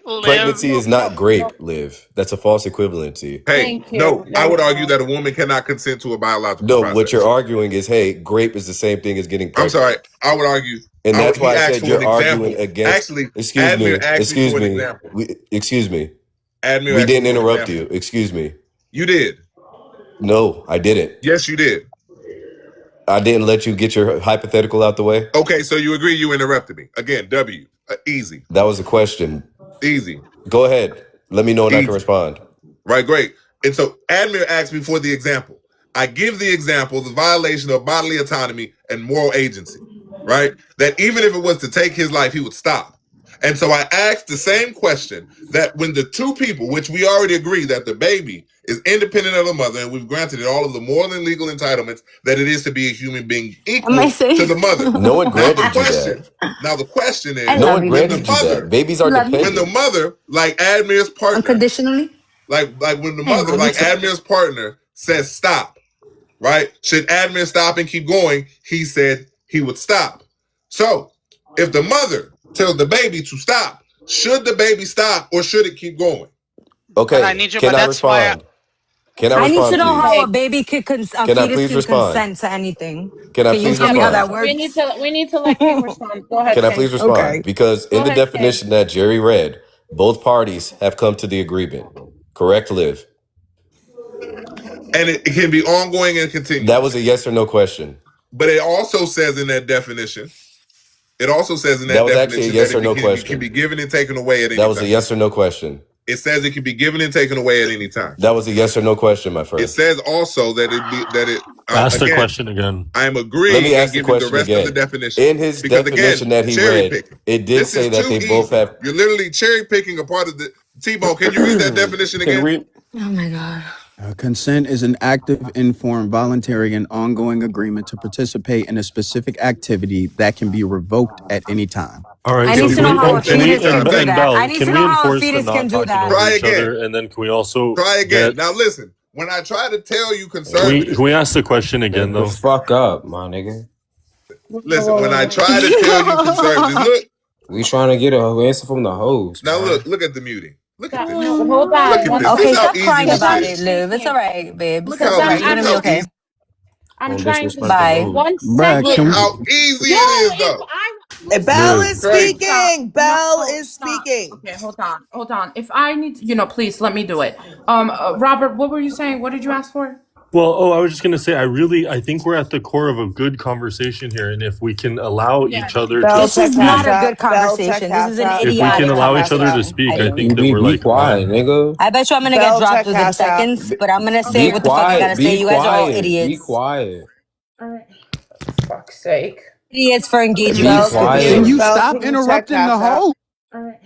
Liv. Pregnancy is not grape, Liv. That's a false equivalency. Hey, Thank you. no, I There would we argue go. that a woman cannot consent to a biological No, process. what you're arguing is, hey, grape is the same thing as getting I'm pregnant. sorry. I would argue. And that's why I asked said for you're an example. arguing against. Actually, Excuse Admir me. asked me Excuse for an me. example. Excuse me. Admir We asked me didn't for an interrupt example. you. Excuse me. You did. No, I didn't. Yes, you did. I didn't let you get your hypothetical out the way. Okay, so you agree you interrupted me. Again, W. Easy. That was a question. Easy. Go ahead. Let me know when I can Easy. respond. Right, great. And so Admir asked me for the example. I give the example, the violation of bodily autonomy and moral agency, right? That even if it was to take his life, he would stop. And so I asked the same question that when the two people, which we already agree that the baby is independent of the mother, and we've granted it all of the moral and legal entitlements that it is to be a human being Am I equal safe? to the mother. No one Now the granted you that. question I is, No love one you, when the baby. granted you mother, that. Babies are Love you. when the dependent. mother, like Admir's partner, Unconditionally? like when the I mother, love you like too. Admir's partner says stop, right? Should Admir stop and keep going? He said he would stop. So if the mother tells the baby to stop, should the baby stop or should it keep going? But I Okay, need you. can But I that's why. respond? Can I I need to respond, know how a please? baby a Can I fetus please can respond? consent to anything. Can I Can you please tell Yeah, me how but that respond? works? we need to let King respond. Go ahead, Can I King. please respond? Okay. Because Go in the ahead, King. definition that Jerry read, both parties have come to the agreement. Correct, Liv? And it can be ongoing and That was continuous. a yes or no question. But it also says in that definition, That was actually a that yes or no it can be question. given and taken away at That any was a time. yes or no question. It says it can be given and taken away at any time. That was a yes or no question, my It friend. says also that Ask the again, question again. I am Let me agreeing and ask the giving the question rest of the again. definition. In his Because definition again, that he cherry read, picking. it did This is say that too they both easy. have. You're literally cherry picking a part of the T-Bone. Can you read that definition Can again? we? Oh my God. Consent is an active, informed, voluntary, and ongoing agreement to participate in a specific activity that can be revoked at any time. All right. I Can So need be to can know we how a revoked at any fetus time. can do Thank and you. that. I Bell, need can to we know how a enforce the fetus can not do talking that. over Try each again. other, and then can we also Try again. get? Now listen, when I try to tell you Can conservative, we ask the question again The though? fuck up, my nigga. listen, when I try to tell you conservatives, look, We trying to get a answer from the host, now man. look at the muting. Look at Stop. this. No, hold Look on. at One this. This Okay, is how stop second. easy crying Because this about I'm it, is. Liv. It's all speaking. right, babes. Look It's how all Because right. You're look gonna be how okay. easy. I'm I'm Don't trying to disrespect the speak. Bye. host. 1 Bruh, Look can second. we, how easy Yo, it is if though. I Bell Liv. is Crazy. stop. speaking. No, Bell is stop. speaking. Okay, hold on. If I need, please let me do it. Robert, what were you saying? What did you ask for? Well, I was just gonna say, I think we're at the core of a good conversation here, and if we can allow Yeah. each other to Bell This check is cash not a speak, app. good Bell check conversation. This is cash an app. if we can Bell idiotic check allow each cash other app. to conversation, speak, I I think. think that we're Be like quiet, nigga. I bet you I'm gonna get Bell dropped check within cash app. seconds, but I'm gonna say Be what the fuck I gotta quiet. say. Be You guys are all quiet. Be idiots. quiet. All right. Fuck's sake. Idiots for engaging in Be Bell, this can can you stupidity. you quiet. Bell? stop Can you check interrupting the cash app? host? All right.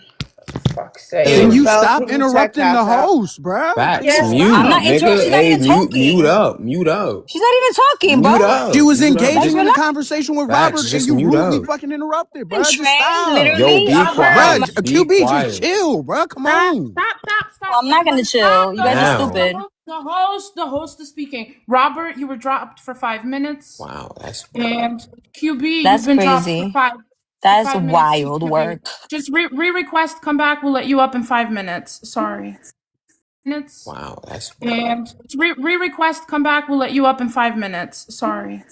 Fuck's sake. Can you Bell, stop can you check interrupting the cash app? host, bruh? Facts. Just Yeah. I'm Mute, stop. not nigga. interrupting. She's not Hey, even mute talking. up. Mute up. She's not even talking, bro. Mute She up. was Mute up. Guys, engaging in a relax. conversation with Facts. Robert and Just you mute rudely up. fucking interrupted, And bruh. Just trained, stop. Yo, literally. be Bruh, quiet. Be QB, just quiet. chill, bruh. Come Stop, on. stop, stop, Well, stop. I'm not gonna Everybody stop. chill. You guys are Now. stupid. The host is speaking. Robert, you were dropped for 5 minutes. Wow, that's And QB, you've That's been dropped for crazy. five for That's 5 minutes too, wild QB. work. Just re-request, come back, we'll let you up in 5 minutes. Sorry. Minutes. wow, that's And re-request, come back, we'll let you up in 5 minutes. Sorry.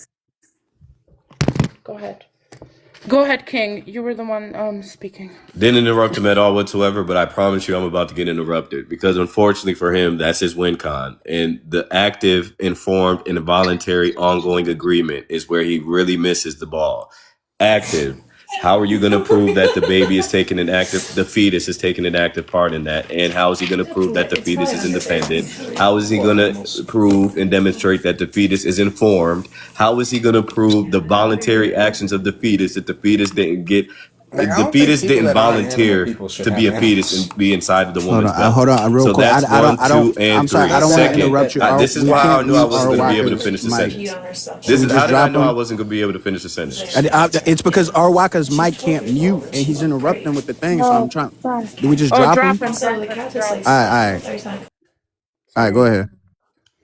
Go ahead. Go ahead, King. You were the one speaking. Didn't interrupt him at all whatsoever, but I promise you I'm about to get interrupted because unfortunately for him, that's his win con. And the active, informed, and voluntary ongoing agreement is where he really misses the ball. Active. How are you going to prove that the the fetus is taking an active part in that? And how is he going to prove that the fetus is independent? How is he going to prove and demonstrate that the fetus is informed? How is he going to prove the voluntary actions of the fetus that the fetus didn't get? like I The don't think fetus people didn't that aren't animal volunteer people should to have be a fetus animals. and be inside of the Hold woman's on, belly. real So quick. that's one, two, I'm and sorry. three. I don't want to Second, interrupt you. this is We why I can't knew I mute wasn't going to be able to Arwaka's finish the mic. sentence. Should we just How did I drop know I him? wasn't going to be able to finish the sentence? It's because Arwaka's mic can't mute and he's interrupting with the thing. So I'm trying. Do we just Oh, drop drop him? him, drop him, drop him. All right. Go ahead.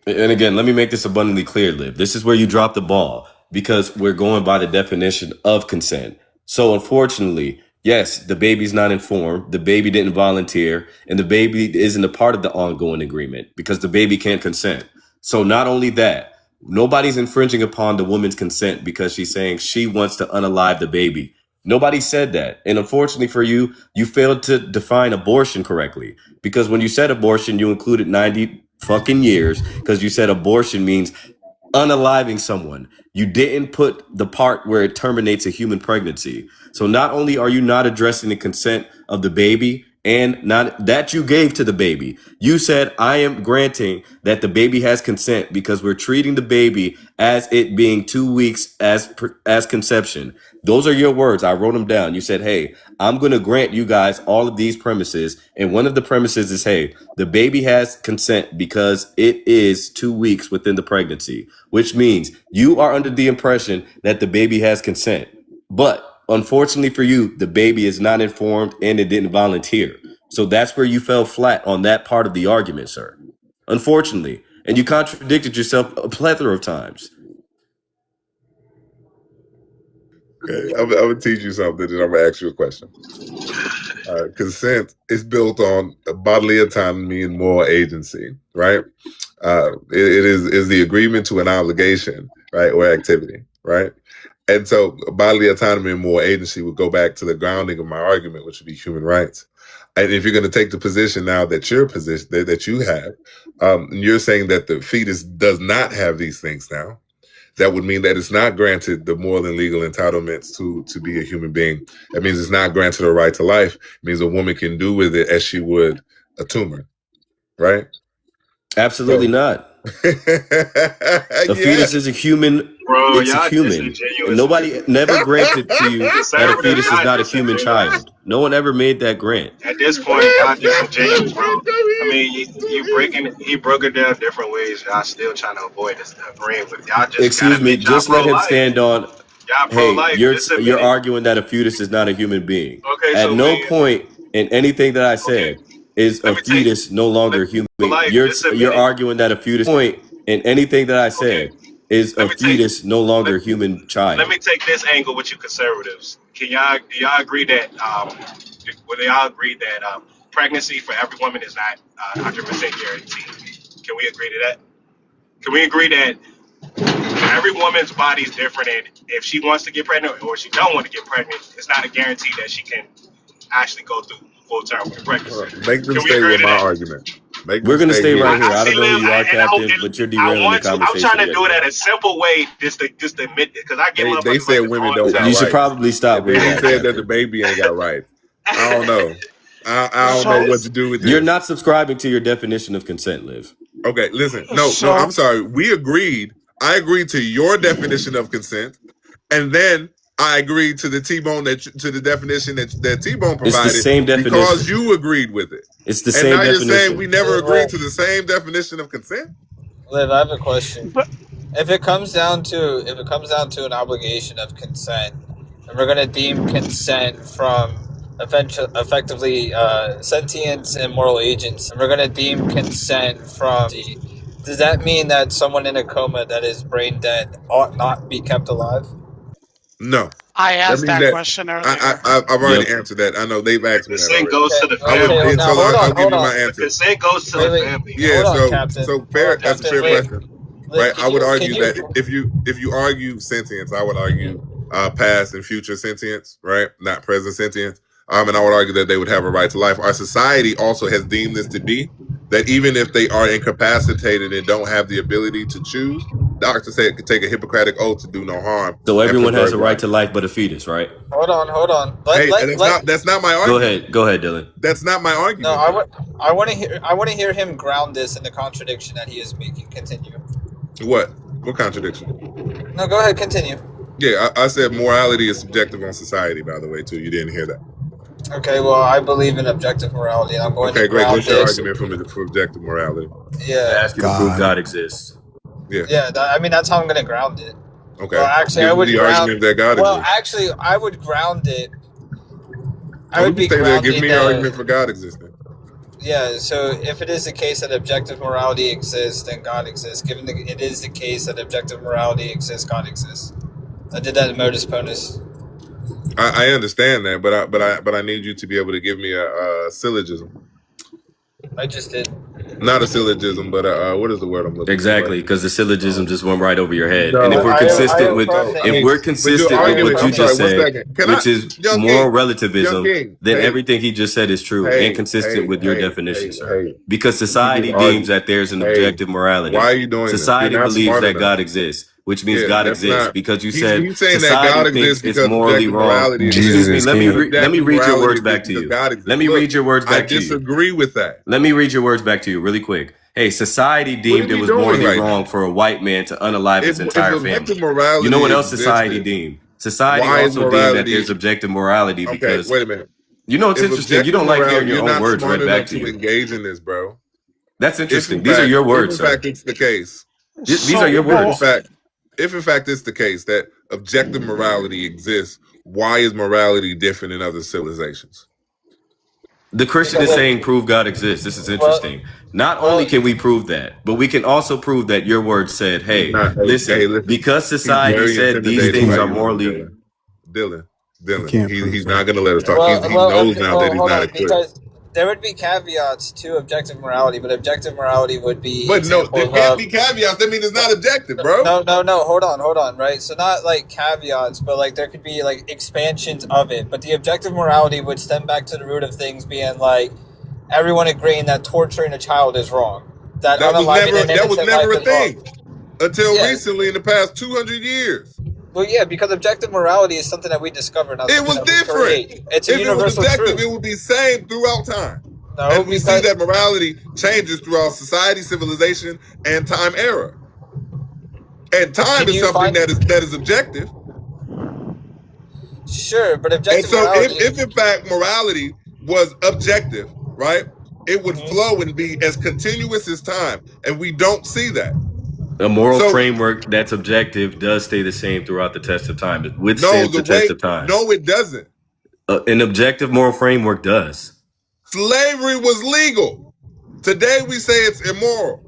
And again, let me make this abundantly clear, Liv. This is where you drop the ball because we're going by the definition of consent. So unfortunately, yes, the baby's not informed, the baby didn't volunteer, and the baby isn't a part of the ongoing agreement because the baby can't consent. So not only that, nobody's infringing upon the woman's consent because she's saying she wants to unalive the baby. Nobody said that. And unfortunately for you, you failed to define abortion correctly. Because when you said abortion, you included 90 fucking years, because you said abortion means unaliving someone. You didn't put the part where it terminates a human pregnancy. So not only are you not addressing the consent of the baby and not that you gave to the baby, you said, I am granting that the baby has consent because we're treating the baby as it being 2 weeks as conception. Those are your words. I wrote them down. You said, hey, I'm going to grant you guys all of these premises. And one of the premises is, hey, the baby has consent because it is 2 weeks within the pregnancy, which means you are under the impression that the baby has consent. But unfortunately for you, the baby is not informed and it didn't volunteer. So that's where you fell flat on that part of the argument, sir. Unfortunately. And you contradicted yourself a plethora of times. Okay, I'm gonna teach you something, and I'm gonna ask you a question. Consent is built on bodily autonomy and moral agency, right? It is the agreement to an obligation, right, or activity, right? And so bodily autonomy and moral agency would go back to the grounding of my argument, which would be human rights. And if you're going to take the position now that your position that you have, you're saying that the fetus does not have these things now. That would mean that it's not granted the moral and legal entitlements to be a human being. That means it's not granted a right to life. It means a woman can do with it as she would a tumor, right? Absolutely not. A fetus is a human. Bro, it's a human. And nobody never granted to you that a fetus is not a human child. No one ever made that grant. At this point, y'all disingenuous, bro. I mean, he broke it down different ways. Y'all still trying to avoid this agreeing with y'all. Just excuse me. Just let him stand on. Y'all hey, you're arguing that a fetus is not a human being. Okay, at so no point in anything that I said is a fetus no longer human. You're arguing that a fetus point in anything that I said is a fetus no longer human child. Let me take this angle with you conservatives. Do y'all agree that pregnancy for every woman is not 100% guaranteed? Can we agree to that? Can we agree that every woman's body is different, and if she wants to get pregnant or she don't want to get pregnant, it's not a guarantee that she can actually go through full term pregnancy? Make them stay with my argument. We're going to stay right here. I don't know who you are, Captain, but you're derailing the conversation. I'm trying to do it at a simple way, just to admit it, because I get they said women don't got rights. You should probably stop. They said that the baby ain't got rights. I don't know. I don't know what to do with this. You're not subscribing to your definition of consent, Liv. Okay, listen. No, I'm sorry. We agreed. I agreed to your definition of consent, and then I agreed to the T-Bone to the definition that T-Bone provided. It's the same definition because you agreed with it. It's the same definition. And now you're saying we never agreed to the same definition of consent? Liv, I have a question. If it comes down to an obligation of consent, and we're gonna deem consent from effectively sentience and moral agents, and we're gonna deem consent from. Does that mean that someone in a coma that is brain dead ought not be kept alive? No. I asked that question earlier. I've already answered that. I know they've asked me that. Consent goes to the family. I'll give you my answer. Consent goes to the family. Yeah, so fair. That's a fair question, right? I would argue that if you argue sentience, I would argue past and future sentience, right? Not present sentience. And I would argue that they would have a right to life. Our society also has deemed this to be that even if they are incapacitated and don't have the ability to choose, doctors say it could take a Hippocratic oath to do no harm. So everyone has a right to life but a fetus, right? Hold on. That's not my argument. Go ahead, Dylan. That's not my argument. No, I want to hear him ground this in the contradiction that he is making. Continue. What contradiction? No, go ahead, continue. Yeah, I said morality is subjective on society, by the way, too. You didn't hear that. Okay, well, I believe in objective morality, and I'm going to great. What's your argument for objective morality? Yeah. Ask you to prove God exists. Yeah. That's how I'm going to ground it. Okay. Well, actually, I would argument that God exists. Well, actually, I would ground it. Give me your argument for God existing. Yeah, so if it is the case that objective morality exists, then God exists. Given it is the case that objective morality exists, God exists. I did that in Modus Ponus. I understand that, but I need you to be able to give me a syllogism. I just did. Not a syllogism, but what is the word I'm looking Exactly, for? because the syllogism just went right over your head. And if No, we're I consistent with, affirm I that if mean, we're but you're consistent with arguing. what I you I'm affirm just sorry. One said, second. Can I, which is Young moral King? Young relativism, King. then Hey, everything he just said is true and consistent with your definition, sir. hey. Because You just society deems argue. that there's an Hey, objective why morality. are you doing this? You're Society not believes smart that enough. God exists, which means Yeah, God that's exists. not. Because you said He's saying that society God thinks exists it's because morally objective wrong. morality Excuse exists. me, Jesus King. let me Objective read your morality words back exists to because you. God Let exists. me Look, read your words I back to you. disagree with that. Let me read your words back to you really quick. Hey, society What are deemed it we was doing morally right wrong now? for a white man to unalive his If entire objective family. You know morality what else society existed, deemed? Society why is also deemed that there's morality? objective morality Okay, because, wait a minute. you know, it's If interesting. You objective don't like hearing morality, your you're own not words smart read back enough to to you. engage in this, bro. That's interesting. These are your If words, in fact sir. it's the case, These are So, your words. if in fact it's the case that objective morality exists, why is morality different in other civilizations? The Christian because is of saying prove God exists. This is well interesting. Not only well can we prove that, but we can also prove that your words said, He's hey, not. listen, Listen. because He's society very said these He intimidated things by are can't. you now, morally. Dylan. Dylan. He Dylan. can't prove He's that. not going to let us talk. He well knows now that he's hold not on equipped. because there would be caveats to objective morality, but objective morality would be But no, there examples can't of be caveats. That means it's not objective, bro. no, hold on, right? So not like caveats, but like there could be like expansions of it. But the objective morality would stem back to the root of things being like everyone agreeing that torturing a child is wrong, that unaliving an That was innocent never life a is wrong. thing until Yeah, recently in the past 200 years. well, yeah, because objective morality is something that we discover, not It something was that we different. create. It's a If it was universal objective, it truth. would be same throughout time. No, And we see because that morality changes throughout society, civilization, and time era. And time can is you something find that is objective. sure, but And objective so morality. if in fact morality was objective, right, it would Mhm. flow and be as continuous as time. And we don't see that. A moral So framework that's objective does stay the same throughout the test of time. It no, withstands the the test way of time. no, it doesn't. An objective moral framework does. Slavery was legal. Today we say it's immoral.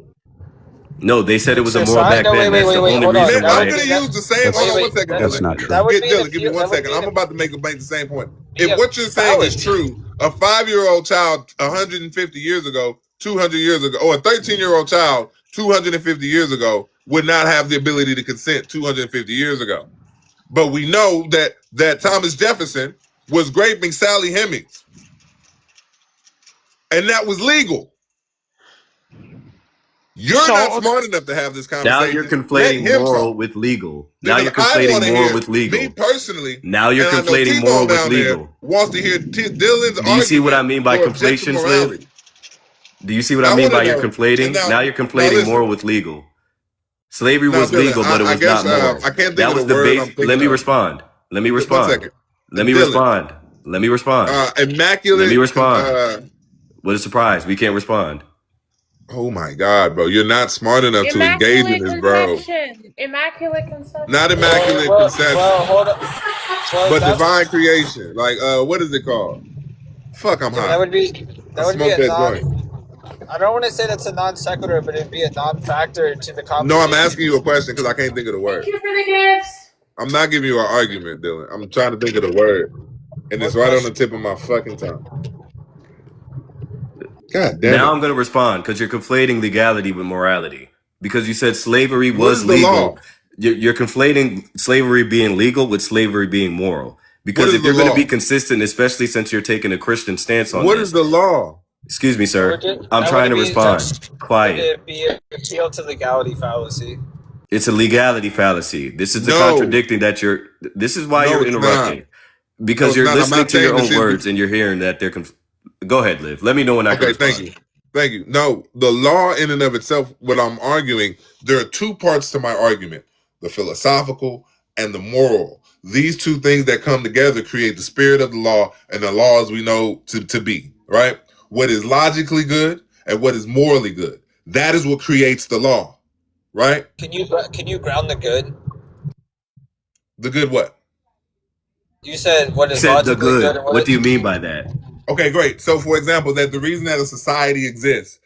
No, they said it was immoral Society. back No, then. That's the wait. only Hold on. reason Man, That I'm would why. gonna be that. use the same. Hold That's on one second, That that's Dylan. not that true. would be Dylan, give me that one would second. be I'm about to make the same point. be If a what you're saying is fallacy. true, a 5-year-old child 150 years ago, 200 years ago, or a 13-year-old child 250 years ago would not have the ability to consent 250 years ago. But we know that Thomas Jefferson was raping Sally Hemings, and that was legal. You're not so smart enough to have this Now you're conversation. Let conflating him moral talk. with legal. Now Because you're I conflating want to moral hear, with me legal. personally, Now you're and I know conflating moral T-Bone with down there legal. wants to hear Dylan's Do you see what I argument mean by for objective conflations, Liv? morality. Do you see what I I mean want by to you're know, and conflating? Now you're now conflating listen, moral with legal. Slavery now was Dylan, legal, but it I was guess not moral. I can't think That of was the the word base. I'm Let thinking me of. respond. Let me 1 respond. second. Let me Dylan, respond. Let me respond. Let me immaculate, respond. What a surprise. We can't respond. oh my God, bro. You're not smart enough to engage in Immaculate this, bro. conception. Immaculate conception. Not immaculate conception, Well, hold on. Well, but that's divine creation. Like, what is it called? Fuck, I'm yeah, but high. that I would be smoked a that joint. non. I don't want to say that's a non sequitur, but it'd be a non-factor to the No, I'm conversation. asking you a question because I can't think of the Thank word. you for the gifts. I'm not giving you an argument, Dylan. I'm trying to think of the word, and it's What right on the question? tip of my fucking tongue. God damn Now it! I'm going to respond because you're conflating legality with morality. Because you said slavery What was is the legal. law? You're conflating slavery being legal with slavery being moral. What Because is if the you're going to be law? consistent, especially since you're taking a Christian stance on What is this, the law? excuse me, sir, I'm That trying would to be respond. Quiet. it'd be an appeal to legality fallacy. It's a legality fallacy. This is the No, contradicting that this is why no, you're it's not. interrupting. No, Because it's you're not. I'm listening not to your saying own this is. words and you're hearing that go ahead, Liv. Let me know when I can Okay, thank respond. you. Thank you. No, the law in and of itself, what I'm arguing, there are two parts to my argument, the philosophical and the moral. These two things that come together create the spirit of the law and the law as we know to be, right? What is logically good and what is morally good. That is what creates the law, right? Can you ground the good? The good what? You said what You is said the logically good good. and What what do you is mean by that? Okay, great. So, for example, that the reason that a society exists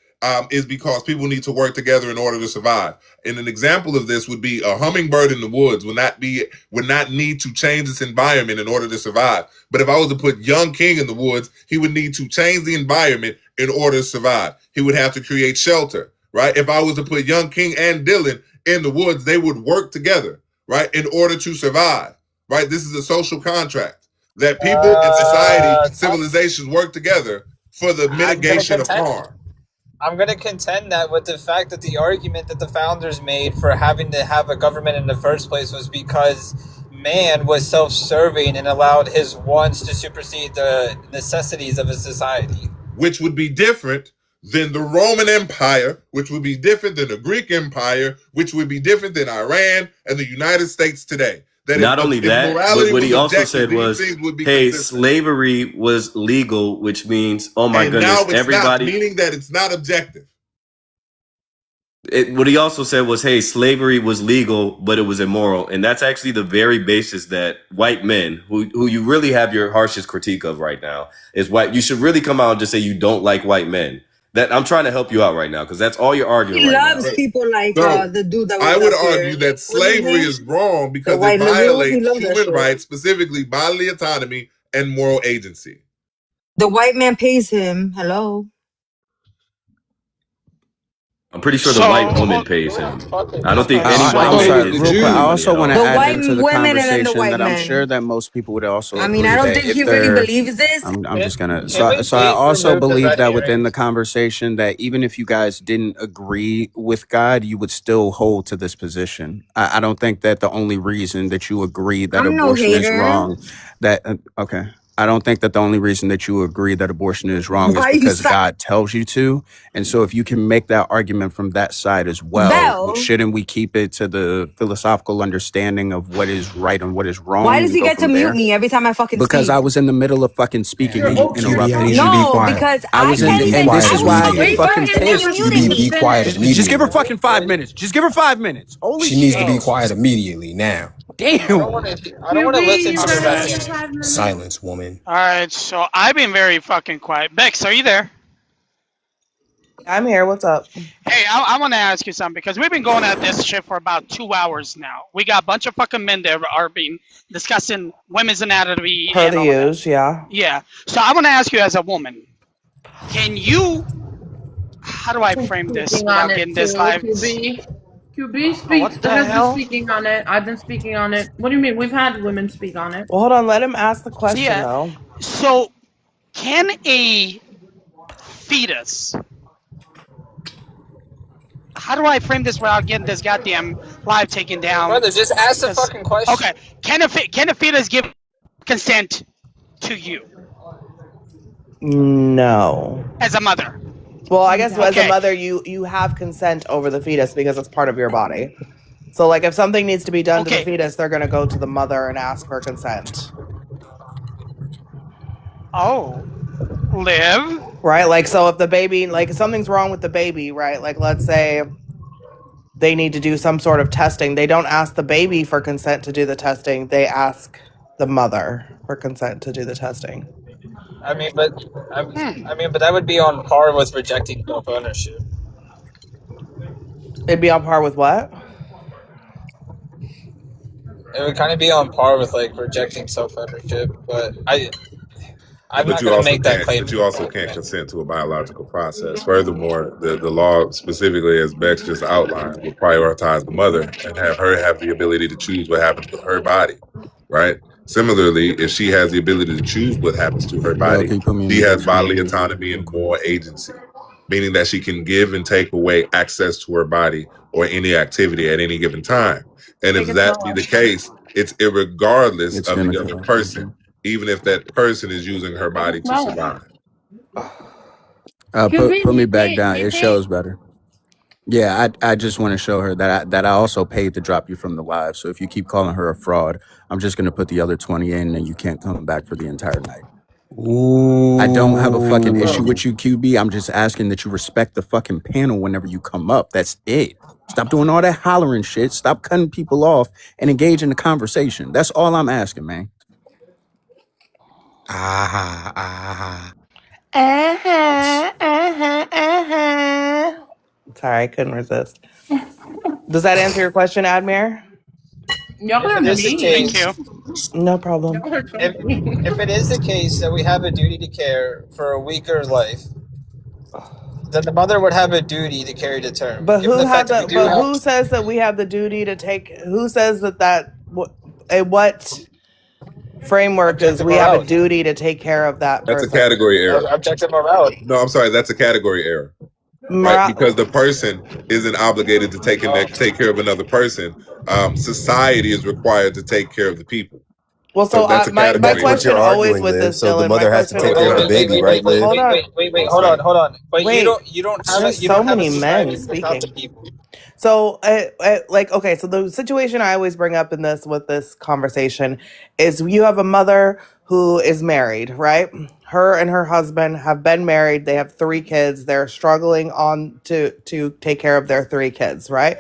is because people need to work together in order to survive. And an example of this would be a hummingbird in the woods would not need to change its environment in order to survive. But if I was to put YoungKing in the woods, he would need to change the environment in order to survive. He would have to create shelter, right? If I was to put YoungKing and Dylan in the woods, they would work together, right, in order to survive, right? This is a social contract that people in society, civilizations work together for the mitigation of harm. I'm going to contend that with the fact that the argument that the founders made for having to have a government in the first place was because man was self-serving and allowed his wants to supersede the necessities of a society. Which would be different than the Roman Empire, which would be different than the Greek Empire, which would be different than Iran and the United States today. That not only that, but what he also said was, hey, slavery was legal, which means, oh my goodness, now it's everybody. Not, meaning that it's not objective. What he also said was, hey, slavery was legal, but it was immoral. And that's actually the very basis that white men, who you really have your harshest critique of right now, is white. You should really come out and just say you don't like white men. That I'm trying to help you out right now because that's all you're arguing He right loves now. people like the dude that was I would up argue here. that slavery is wrong because it violates human rights, specifically bodily autonomy and moral agency. The white man pays him. Hello. I'm pretty sure the white woman pays him. I don't think any white man pays real quick. I also want to The add white into the women and then the conversation white that I'm men. sure that most people would also I mean, agree I don't that think if he really they're- believes this. I'm just gonna. So I also believe that within the conversation that even if you guys didn't agree with God, you would still hold to this position. I don't think that the only reason that you agree that I'm no abortion is hater. wrong, that okay. I don't think that the only reason that you agree that abortion is wrong Why is you because stop- God tells you to. And so if you can make that argument from that side as well, Bell. shouldn't we keep it to the philosophical understanding of what is right and what is wrong? Why does he go get to from mute there? me every time I fucking Because speak? I was in the middle of fucking speaking and you interrupted I me. need you to be quiet. Because I was in, can't even. and this quiet is why I immediately. get fucking pissed. You be quiet immediately. Just give her fucking 5 minutes. Just give her 5 minutes. Holy She shit. needs to be quiet immediately now. Damn. I don't want to listen to her back. Silence, woman. All right, so I've been very fucking quiet. Bex, are you there? I'm here. What's up? Hey, I want to ask you something because we've been going at this shit for about 2 hours now. We got a bunch of fucking men that are being discussing women's anatomy. Per and the all that. use, yeah. Yeah. So I want to ask you as a woman, can you? How do I frame this Speaking without on it getting this too, live? QB speaks. what the has hell? been speaking on it. I've been speaking on it. What do you mean? We've had women speak on it. Well, hold on. Let him ask the question, Yeah. though. So, can a fetus? How do I frame this without getting this goddamn live taken down? Brother, just ask the fucking question. Okay. Can a fetus give consent to you No. as a mother? Well, I guess as Okay. a mother, you have consent over the fetus because it's part of your body. So, like, if something needs to be done to the fetus, they're going to go to the mother and ask for consent. Oh. Live? Right? Like, so if the baby, like, if something's wrong with the baby, right? Like, let's say they need to do some sort of testing. They don't ask the baby for consent to do the testing. They ask the mother for consent to do the testing. I mean, but that would be on par with rejecting self-ownership. It'd be on par with what? It would kind of be on par with like rejecting self-ownership, but I'm not going to make that claim. But you also can't consent to a biological process. Furthermore, the law specifically, as Bex just outlined, will prioritize the mother and have her have the ability to choose what happens to her body, right? Similarly, if she has the ability to choose what happens to her body, she has bodily autonomy and moral agency, meaning that she can give and take away access to her body or any activity at any given time. And if that be the case, it's irregardless of the other person, even if that person is using her body to survive. Put me back down. It shows better. Yeah, I just want to show her that I also paid to drop you from the live. So if you keep calling her a fraud, I'm just going to put the other 20 in and you can't come back for the entire night. Ooh. I don't have a fucking issue with you, QB. I'm just asking that you respect the fucking panel whenever you come up. That's it. Stop doing all that hollering shit. Stop cutting people off and engage in the conversation. That's all I'm asking, man. Sorry, I couldn't resist. Does that answer your question, Admir? Y'all If it is the case, No problem. if it is the case that we have a duty to care for a weaker life, then the mother would have a duty to carry to term. But Given who the fact have that we the? do But have, who says that we have the duty to take? Who says that what framework does objective we have a morality. duty to take care of that That's a person? category error. Objective morality. No, I'm sorry, that's a category error, right? Because the person isn't obligated to take care of another person. Society is required to take care of the people. Well, So so that's a my But that's category what error. question you're always arguing, with Liv. this, So the Dylan. My mother has to question take care of the always. baby, right, Liv? Hold on. Hold on, hold on. But Wait. you don't have There's you so don't have a many society men without the speaking. people. So, like, okay, so the situation I always bring up in this with this conversation is you have a mother who is married, right? Her and her husband have been married. They have 3 kids. They're struggling on to take care of their 3 kids, right?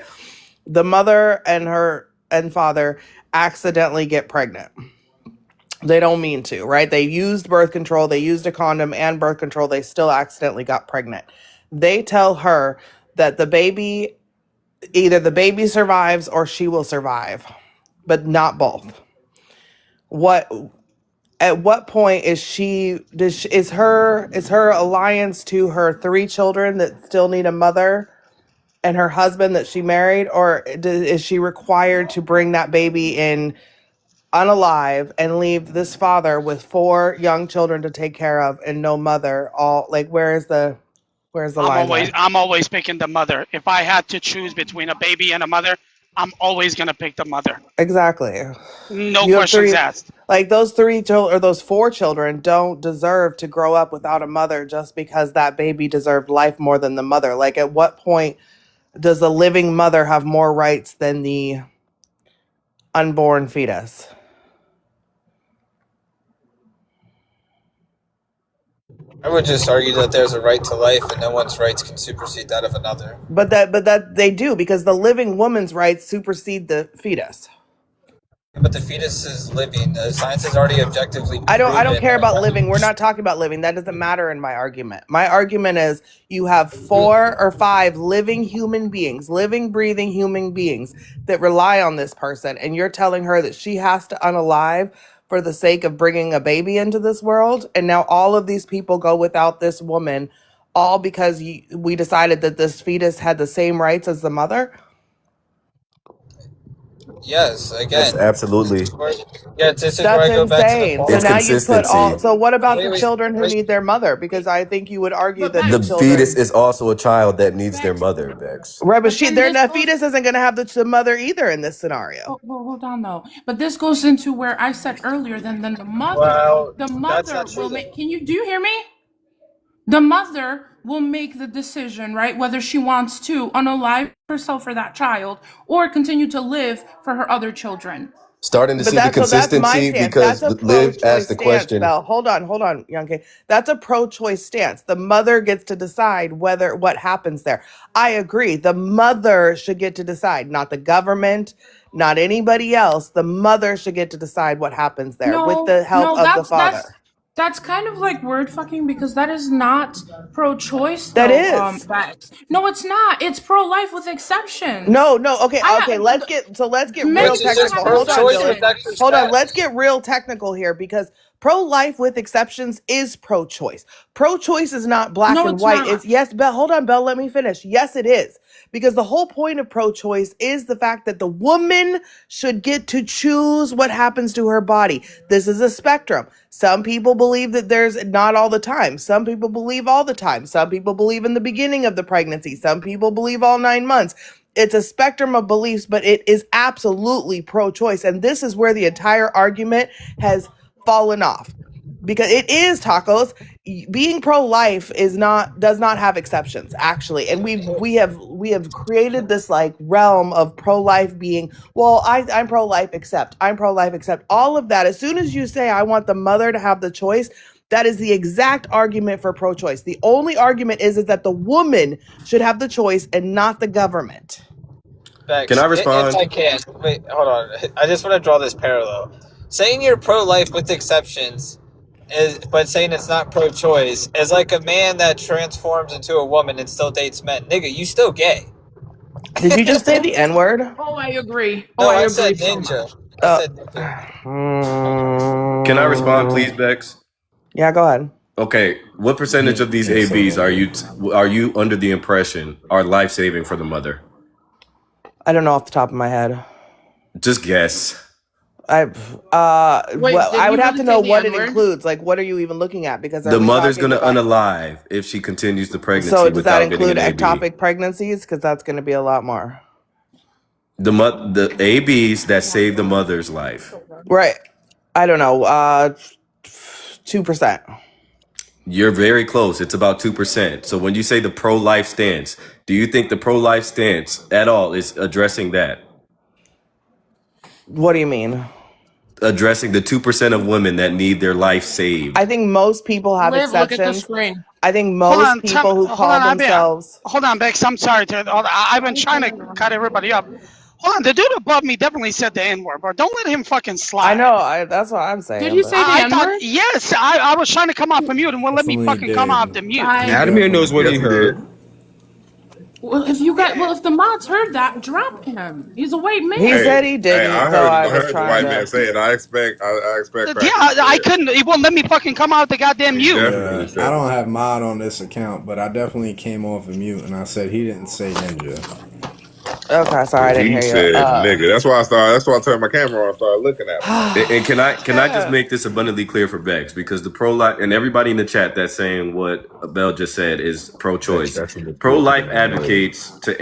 The mother and father accidentally get pregnant. They don't mean to, right? They used birth control, they used a condom and birth control. They still accidentally got pregnant. They tell her that either the baby survives or she will survive, but not both. What At what point is her alliance to her 3 children that still need a mother and her husband that she married, or is she required to bring that baby in unalive and leave this father with 4 young children to take care of and no mother? All like, where's the line there? I'm always picking the mother. If I had to choose between a baby and a mother, I'm always gonna pick the mother. Exactly. No You have questions 3, asked. like those 3 children or those 4 children don't deserve to grow up without a mother just because that baby deserved life more than the mother. Like, at what point does the living mother have more rights than the unborn fetus? I would just argue that there's a right to life, and no one's rights can supersede that of another. But that they do, because the living woman's rights supersede the fetus. But the fetus is living. Science has already objectively I don't proven. care about living. We're not talking about living. That doesn't matter in my argument. My argument is you have 4 or 5 living human beings, living, breathing human beings that rely on this person, and you're telling her that she has to unalive for the sake of bringing a baby into this world, and now all of these people go without this woman, all because we decided that this fetus had the same rights as the mother. Yes, Yes, again. absolutely. This is where That's I go back to the insane. So point. It's now you'd put all. consistency. So what about the Wait, children who wait. need their mother? Because I think you would argue But that the The Bex, fetus children. is also a child that needs their Bex, mother, Bex. Right, but but then this the goes. fetus isn't going to have the mother either in this scenario. Well, hold on though. But this goes into where I said earlier. Then Well, the that's mother not true will make. though. Do you hear me? The mother will make the decision, right? Whether she wants to unalive herself for that child or continue to live for her other children. Starting to But see the that's my consistency stance. That's because a Liv asked pro-choice the stance, question. Belle. Hold on, Young K. That's a pro-choice stance. The mother gets to decide what happens there. I agree. The mother should get to decide, not the government, not anybody else. The mother should get to decide what happens there with No, the help no, of the father. that's kind of like word fucking because that is not pro-choice That though. is. Bex. No, it's not. It's pro-life with exceptions. No. Okay, I okay. Let's get real many Which is people just technical. have Hold on, pro-choice with Dylan. extra exceptions. Hold on. Let's steps. get real technical here, because pro-life with exceptions is pro-choice. Pro-choice is not black No, and it's white. It's not. yes, Belle. Hold on, Belle. Let me finish. Yes, it is. Because the whole point of pro-choice is the fact that the woman should get to choose what happens to her body. This is a spectrum. Some people believe that there's not all the time. Some people believe all the time. Some people believe in the beginning of the pregnancy. Some people believe all 9 months. It's a spectrum of beliefs, but it is absolutely pro-choice. And this is where the entire argument has fallen off. Because it is, tacos, being pro-life does not have exceptions, actually. And we have created this like realm of pro-life being, well, I'm pro-life except I'm pro-life except all of that. As soon as you say I want the mother to have the choice, that is the exact argument for pro-choice. The only argument is that the woman should have the choice and not the government. Can Bex, I if respond? I can. Wait, hold on. I just want to draw this parallel. Saying you're pro-life with exceptions, but saying it's not pro-choice is like a man that transforms into a woman and still dates men. Nigga, you still gay. Did you just say the N-word? Oh, I agree. Oh, No, I I agree said so ninja. much. I Uh, said ninja. Can I respond, please, Bex? yeah, go ahead. Okay, what percentage of these can't say ABs ninja. are you under the impression are life saving for the mother? I don't know off the top of my head. Just guess. Wait, Well, did I he would have really to say know the what it N-word? includes. Like, what are you even looking at? Because are The we mother's talking gonna about? unalive if she continues the pregnancy So does that without getting include an AB. ectopic pregnancies? Because that's going to be a lot more. The ABs that save the mother's life. Right. I don't know. 2%. You're very close. It's about 2%. So when you say the pro-life stance, do you think the pro-life stance at all is addressing that? What do you mean? Addressing the 2% of women that need their life I saved. think most people have Liv, look at the exceptions. screen. I think Hold most on, people who hold call on, themselves. hold on, Bex. I'm sorry. I've been trying to cut everybody up. Hold on, the dude above me definitely said the N word, but don't let him fucking I know. slide. That's what I'm Did saying. he But say the I thought, N-word? yes, I was trying to come off the mute and wouldn't let me Definitely fucking come off did. the mute. He I Adamir knows what definitely he Yes, he did. did. heard. if the mods heard that, drop him. He's a white he Hey, man. said he hey, didn't, so I I was heard the trying white man to. say it. I expect Yeah, crackers to say I it. couldn't. He won't let me fucking come out the goddamn He mute. definitely Yeah, I said it. don't have mod on this account, but I definitely came off of mute and I said he didn't say ninja. Okay, sorry, I didn't He hear said you. nigga. That's why I started. That's why I turned my camera on and started looking at him. And can I just make this abundantly clear for Bex, because the pro-life and everybody in the chat that's saying what Bell just said is Bex, pro-choice. that's what the filter Pro-life is. advocates to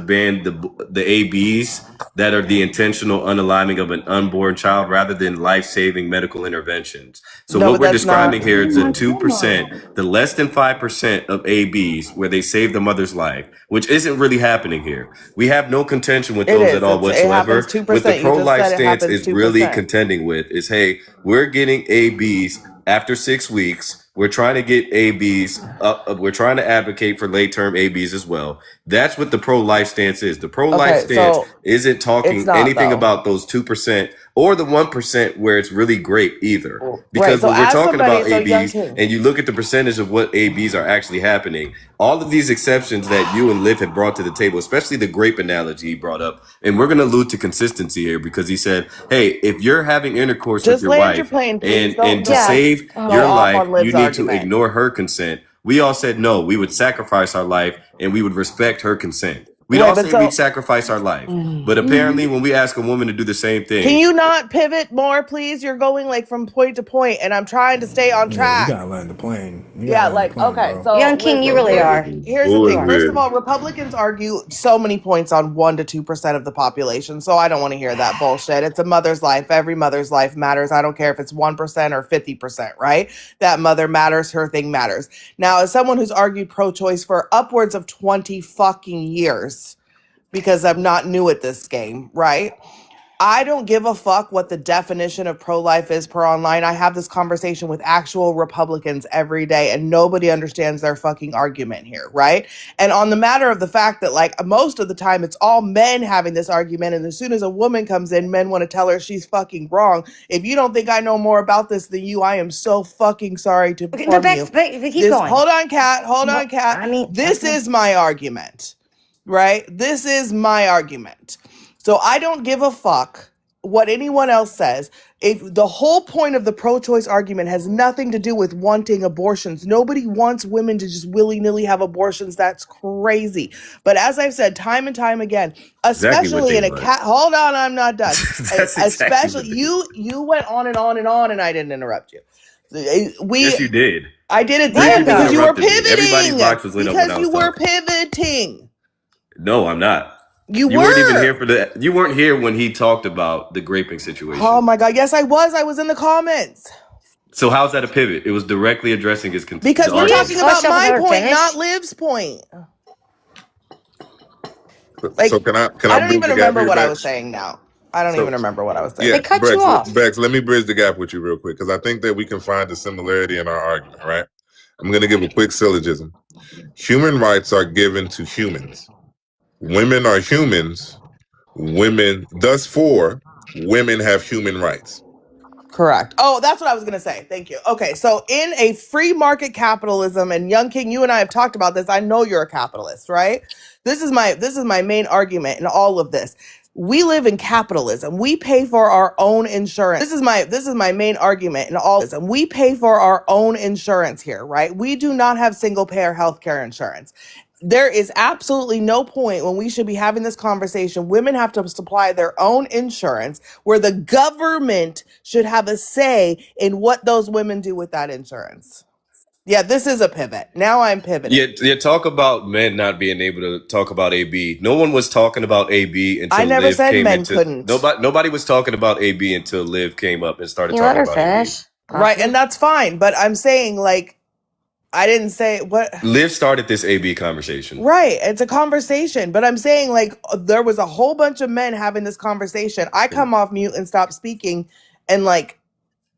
ban the ABs that are the intentional unaliving of an unborn child rather than life-saving medical interventions. So No, what but we're that's not. describing here is the 2%, the less than 5% of ABs where they save the mother's life, which isn't really happening here. We have no contention with It those at is. all It happens whatsoever. What the 2%. You just pro-life said it stance happens is really 2%. contending with is, hey, we're getting ABs after 6 weeks. We're trying to get ABs up. We're trying to advocate for late-term ABs as well. That's what the pro-life stance is. The pro-life Okay, stance so isn't it's talking not anything though. about those 2% or the 1% where it's really great either. Right. Because So when we're as talking somebody, about so Young ABs King. and you look at the percentage of what ABs are actually happening, all of these exceptions that you and Liv have brought to the table, especially the grape analogy he brought up, and we're going to allude to consistency here because he said, hey, if you're having intercourse with Just your land your wife plane, please. and to Yeah. save Go your off life, on you Liv's need to argument. ignore her consent. We all said no, we would sacrifice our life and we would respect her consent. We'd Right, all but say we'd so sacrifice our life. But Mm-hmm. apparently, when we ask a woman to do the same can thing, you not pivot more, please? You're going like from point to point, and I'm trying to stay on Yeah, you track. gotta land the plane. You gotta Yeah, land the like plane, okay, bro. so Young King, you listen. really are. Here's the Who You is thing. are. First of this? all, Republicans argue so many points on 1 to 2% of the population, so I don't want to hear that bullshit. It's a mother's life. Every mother's life matters. I don't care if it's 1% or 50%. Right? That mother matters. Her thing matters. Now, as someone who's argued pro-choice for upwards of 20 fucking years, because I'm not new at this game, right? I don't give a fuck what the definition of pro life is per online. I have this conversation with actual Republicans every day, and nobody understands their fucking argument here, right? And on the matter of the fact that, like, most of the time it's all men having this argument, and as soon as a woman comes in, men want to tell her she's fucking wrong. If you don't think I know more about this than you, I am so fucking sorry to Okay, but inform you. keep going. Hold on, Kat. Hold No, on, Kat. I mean, This okay. is my argument, right? This is my argument. So I don't give a fuck what anyone else says. If the whole point of the pro-choice argument has nothing to do with wanting abortions, nobody wants women to just willy-nilly have abortions. That's crazy. But as I've said time and time again, exactly what especially they in a want. cat, hold on, I'm not done. That's exactly Especially what they want. you went on and on and on, and I didn't interrupt you. Yes, you did. I did at the Three end people because Random. you were interrupted me. Everybody's pivoting. box was lit up when Because I you was were talking. pivoting. No, I'm not. You You weren't even here were. for the. You weren't here when he talked about the graping Oh situation. my God. Yes, I was. I was in the comments. So how's that a pivot? It was directly addressing the Because we're Will you talking argument. about hush up and my let her point, not finish? Liv's point. So Like, can I I don't bridge even the gap remember here, what I was Bex? saying now. I don't So even remember what I was yeah, They saying. cut you off. Bex, let me bridge the gap with you real quick because I think that we can find a similarity in our argument. Right? I'm going to give a quick syllogism. Human rights are given to humans. Women are humans. Women, thus for women have human rights. Correct. Oh, that's what I was going to say. Thank you. Okay. So, in a free market capitalism, and Young King, you and I have talked about this. I know you're a capitalist, right? This is my main argument in all of this. We live in capitalism. We pay for our own insurance. This is my main argument in all this. And we pay for our own insurance here, right? We do not have single payer healthcare insurance. There is absolutely no point when we should be having this conversation. Women have to supply their own insurance where the government should have a say in what those women do with that insurance. Yeah, this is a pivot. Now I'm pivoting. Yeah, talk about men not being able to talk about AB. No one was talking about AB I until never Liv said came men into couldn't. nobody was talking about AB until Liv came up and started You let talking her about AB. finish. Right, and that's fine. But I'm saying, like, I didn't say what. Liv started this AB conversation. Right, it's a conversation. But I'm saying, like, there was a whole bunch of men having this conversation. I come off mute and stop speaking, and like,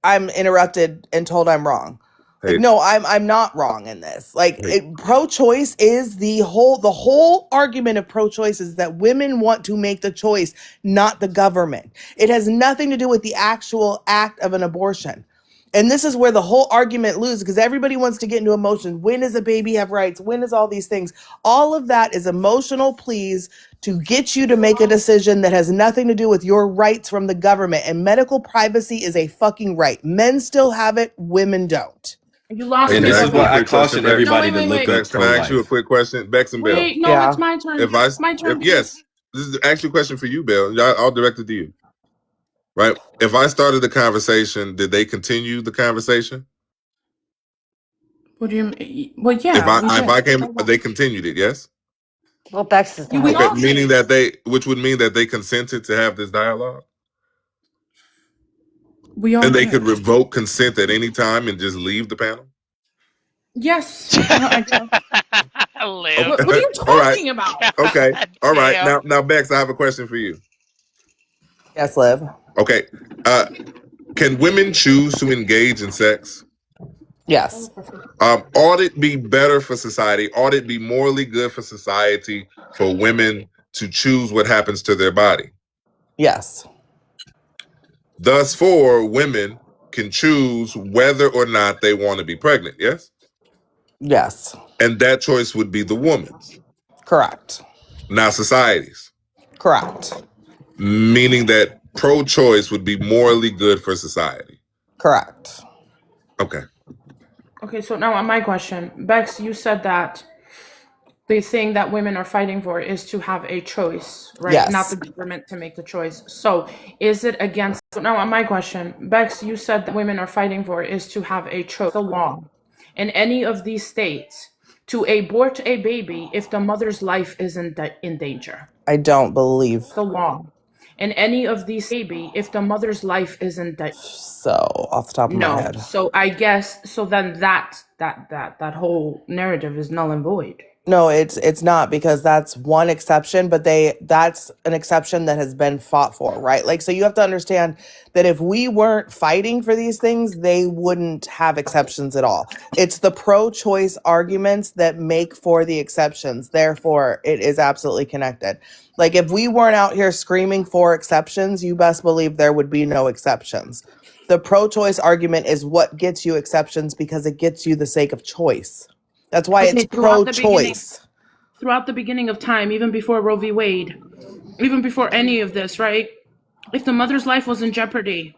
I'm interrupted and told I'm wrong. Like, Hey, no, I'm not wrong in this. Like, hey, pro-choice is the whole argument of pro-choice is that women want to make the choice, not the government. It has nothing to do with the actual act of an abortion. And this is where the whole argument loses because everybody wants to get into emotion. When does a baby have rights? When does all these things? All of that is emotional pleas to get you to make a decision that has nothing to do with your rights from the government. And medical privacy is a fucking right. Men still have it, women don't. You lost and me this Can I is ask you a why I quick question, caution Bex? everybody No, to look wait. up Bex, can I ask you a pro-life. quick question? Bex and Bell. Wait, no, it's Yeah. my turn. If I, My turn, please. yes, this is actually a question for you, Bell. I'll direct it to you. Right? If I started the conversation, did they continue the conversation? What do you mean? Well, If yeah, we I did. came, they continued it. Yes. Well, Bex is We done. Okay, all meaning did. that which would mean that they consented to have this dialogue, We all and they could did. revoke consent at any time and just leave the panel. Yes. I guess. Okay. Live. What are you All right. talking about? Okay. God All right. damn. Now, Bex, I have a question for you. Yes, Liv. Okay. Can women choose to engage in sex? Yes. Ought it be better for society? Ought it be morally good for society for women to choose what happens to their body? Yes. Thus, for women can choose whether or not they want to be pregnant. Yes. Yes. And that choice would be the woman's, Correct. not society's. Correct. Meaning that pro-choice would be morally good for society. Correct. Okay. Okay, so now on my question, Bex, you said that the thing that women are fighting for is to have a choice, right? Not the Yes. government to make the choice. So is it against, so now on my question, Bex, you said that women are fighting for is to have a choice, the law in any of these states to abort a baby if the mother's life is in danger. I don't believe The law in any of these baby if the mother's life is in danger. so off the top of my No. head. So I guess so then that whole narrative is null and void. No, it's not because that's one exception, but that's an exception that has been fought for, right? Like so you have to understand that if we weren't fighting for these things, they wouldn't have exceptions at all. It's the pro-choice arguments that make for the exceptions. Therefore, it is absolutely connected. Like if we weren't out here screaming for exceptions, you best believe there would be no exceptions. The pro-choice argument is what gets you exceptions because it gets you the sake of choice. That's why it's Okay, pro-choice. throughout the beginning of time, even before Roe v. Wade, even before any of this, right? If the mother's life was in jeopardy,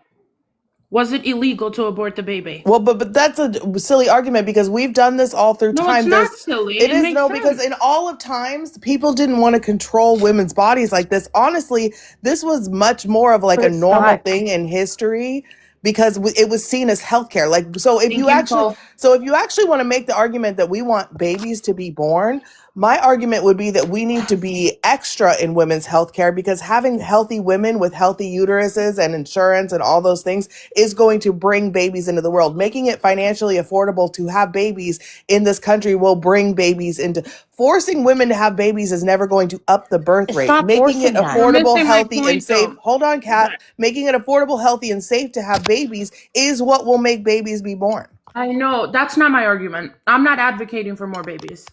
was it illegal to abort the baby? Well, but that's a silly argument because we've done this all through No, it's time. not silly. It It is makes no, sense. because in all of times, people didn't want to control women's bodies like this. Honestly, this was much more of like a normal thing in history because it was seen as healthcare. Like, so if you actually want to make the argument that we want babies to be born, my argument would be that we need to be extra in women's healthcare because having healthy women with healthy uteruses and insurance and all those things is going to bring babies into the world. Making it financially affordable to have babies in this country will bring babies into. Forcing women to have babies is never going to up the birth rate. Making it affordable, healthy, and safe. Hold on, Kat. Making it affordable, healthy, and safe to have babies is what will make babies be born. I know. That's not my argument. I'm not advocating for more babies.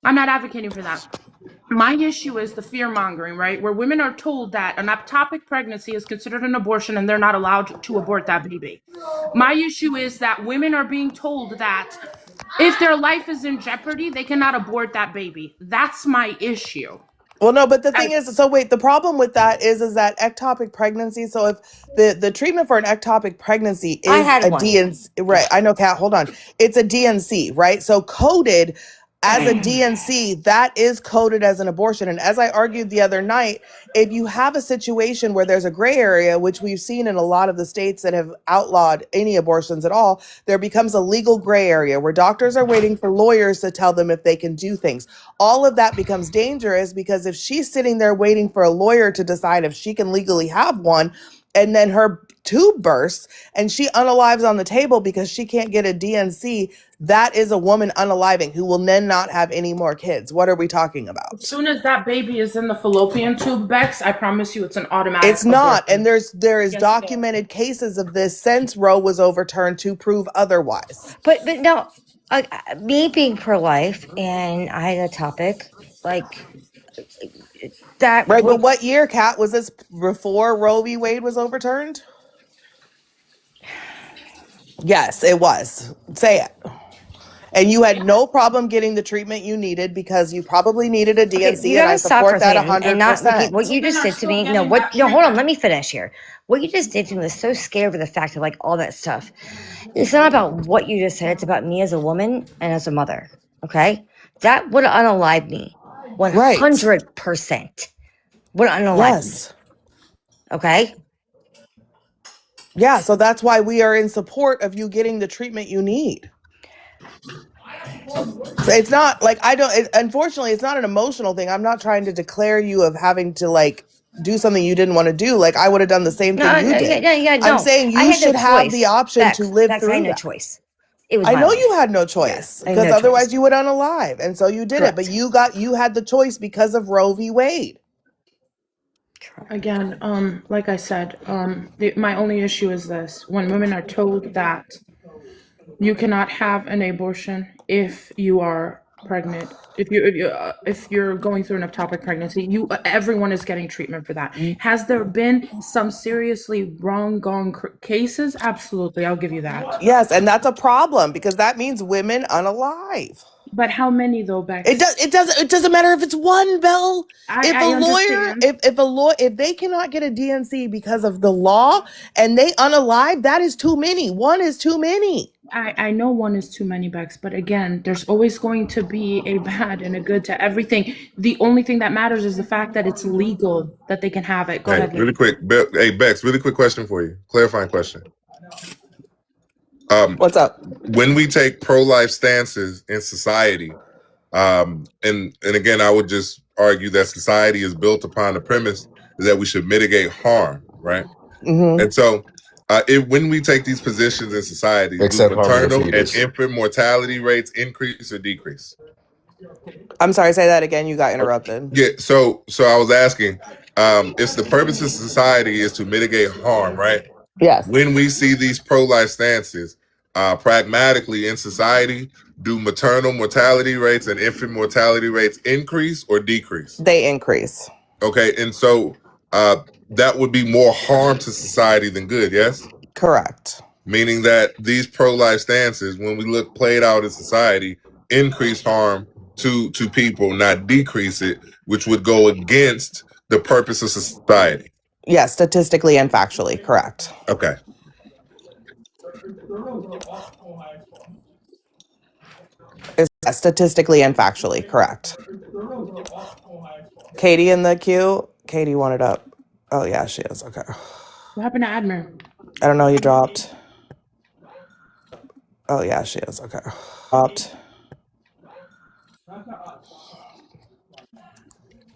I'm not advocating for that. My issue is the fear mongering, right? Where women are told that an ectopic pregnancy is considered an abortion and they're not allowed to abort that baby. My issue is that women are being told that if their life is in jeopardy, they cannot abort that baby. That's my issue. Well, no, but the thing is, so wait, the problem with that is that ectopic pregnancy. So if the treatment for an ectopic pregnancy I is had a one. DNC, right? I know, Kat, hold on. It's a DNC, right? So coded as a DNC, that is coded as an abortion. And as I argued the other night, if you have a situation where there's a gray area, which we've seen in a lot of the states that have outlawed any abortions at all, there becomes a legal gray area where doctors are waiting for lawyers to tell them if they can do things. All of that becomes dangerous because if she's sitting there waiting for a lawyer to decide if she can legally have one, and then her tube bursts and she unalives on the table because she can't get a DNC, that is a woman unaliving who will then not have any more kids. What are we talking about? As soon as that baby is in the fallopian tube, Bex, I promise you it's an automatic It's not. abortion. And there is Yes, it is. documented cases of this since Roe was overturned to prove otherwise. But no, me being pro-life, and I had a topic like that. Right. But what year, Kat, was this before Roe v. Wade was overturned? Yes, it was. Say it. And you had no problem getting the treatment you needed because you probably needed a DNC, You and I gotta stop for support a that second and not okay, 100%. what you just Women are did to still me. No, getting what? that No, hold on. treatment. Let me finish here. What you just did to me was so scared of the fact of like all that stuff. It's not about what you just said. It's about me as a woman and as a mother. Okay, that would unalive me. Right. 100% would unalive Yes. me. Okay. Yeah. So that's why we are in support of you getting the treatment you need. So it's not like unfortunately, it's not an emotional thing. I'm not trying to declare you of having to like do something you didn't want to do. Like I would have done the same thing you did. No. I'm saying I you had no should have the choice. option to live Bex, I through had no that. choice. It was I my know life. you had no choice I had because no otherwise choice. you would unalive. And so you did it, but Correct. you had the choice because of Roe v. Wade. Again, like I said, my only issue is this: when women are told that you cannot have an abortion if you are pregnant, if you're going through an ectopic pregnancy, everyone is getting treatment for that. Has there been some seriously wrong gone cases? Absolutely, I'll give you that. Yes, and that's a problem because that means women unalive. But how many though, Bex? It doesn't matter if it's one, Bell. If a I lawyer, understand. if they cannot get a DNC because of the law and they unalive, that is too many. One is too many. I know one is too many, Bex, but again, there's always going to be a bad and a good to everything. The only thing that matters is the fact that it's legal, that they can have it. Go Hey, ahead, really Lee. quick, hey Bex, really quick question for you. Clarifying question. What's up? When we take pro-life stances in society, and again, I would just argue that society is built upon the premise that we should mitigate harm, right? Mm-hmm. And so, when we take these positions in society, Except do harming the maternal and fetus. infant mortality rates increase or decrease? I'm sorry, say that again. You got interrupted. Yeah. So I was asking, if the purpose of society is to mitigate harm, right? Yes. When we see these pro-life stances, pragmatically in society, do maternal mortality rates and infant mortality rates increase or decrease? They increase. Okay, and so that would be more harm to society than good, yes? Correct. Meaning that these pro-life stances, when we look played out in society, increase harm to people, not decrease it, which would go against the purpose of society. Yes, statistically and factually, correct. Okay. It's statistically and factually correct. Katie in the queue. Katie wanted up. Oh yeah, she is. Okay. What happened to Admir? I don't know. You dropped. Oh yeah, she is. Okay. Dropped.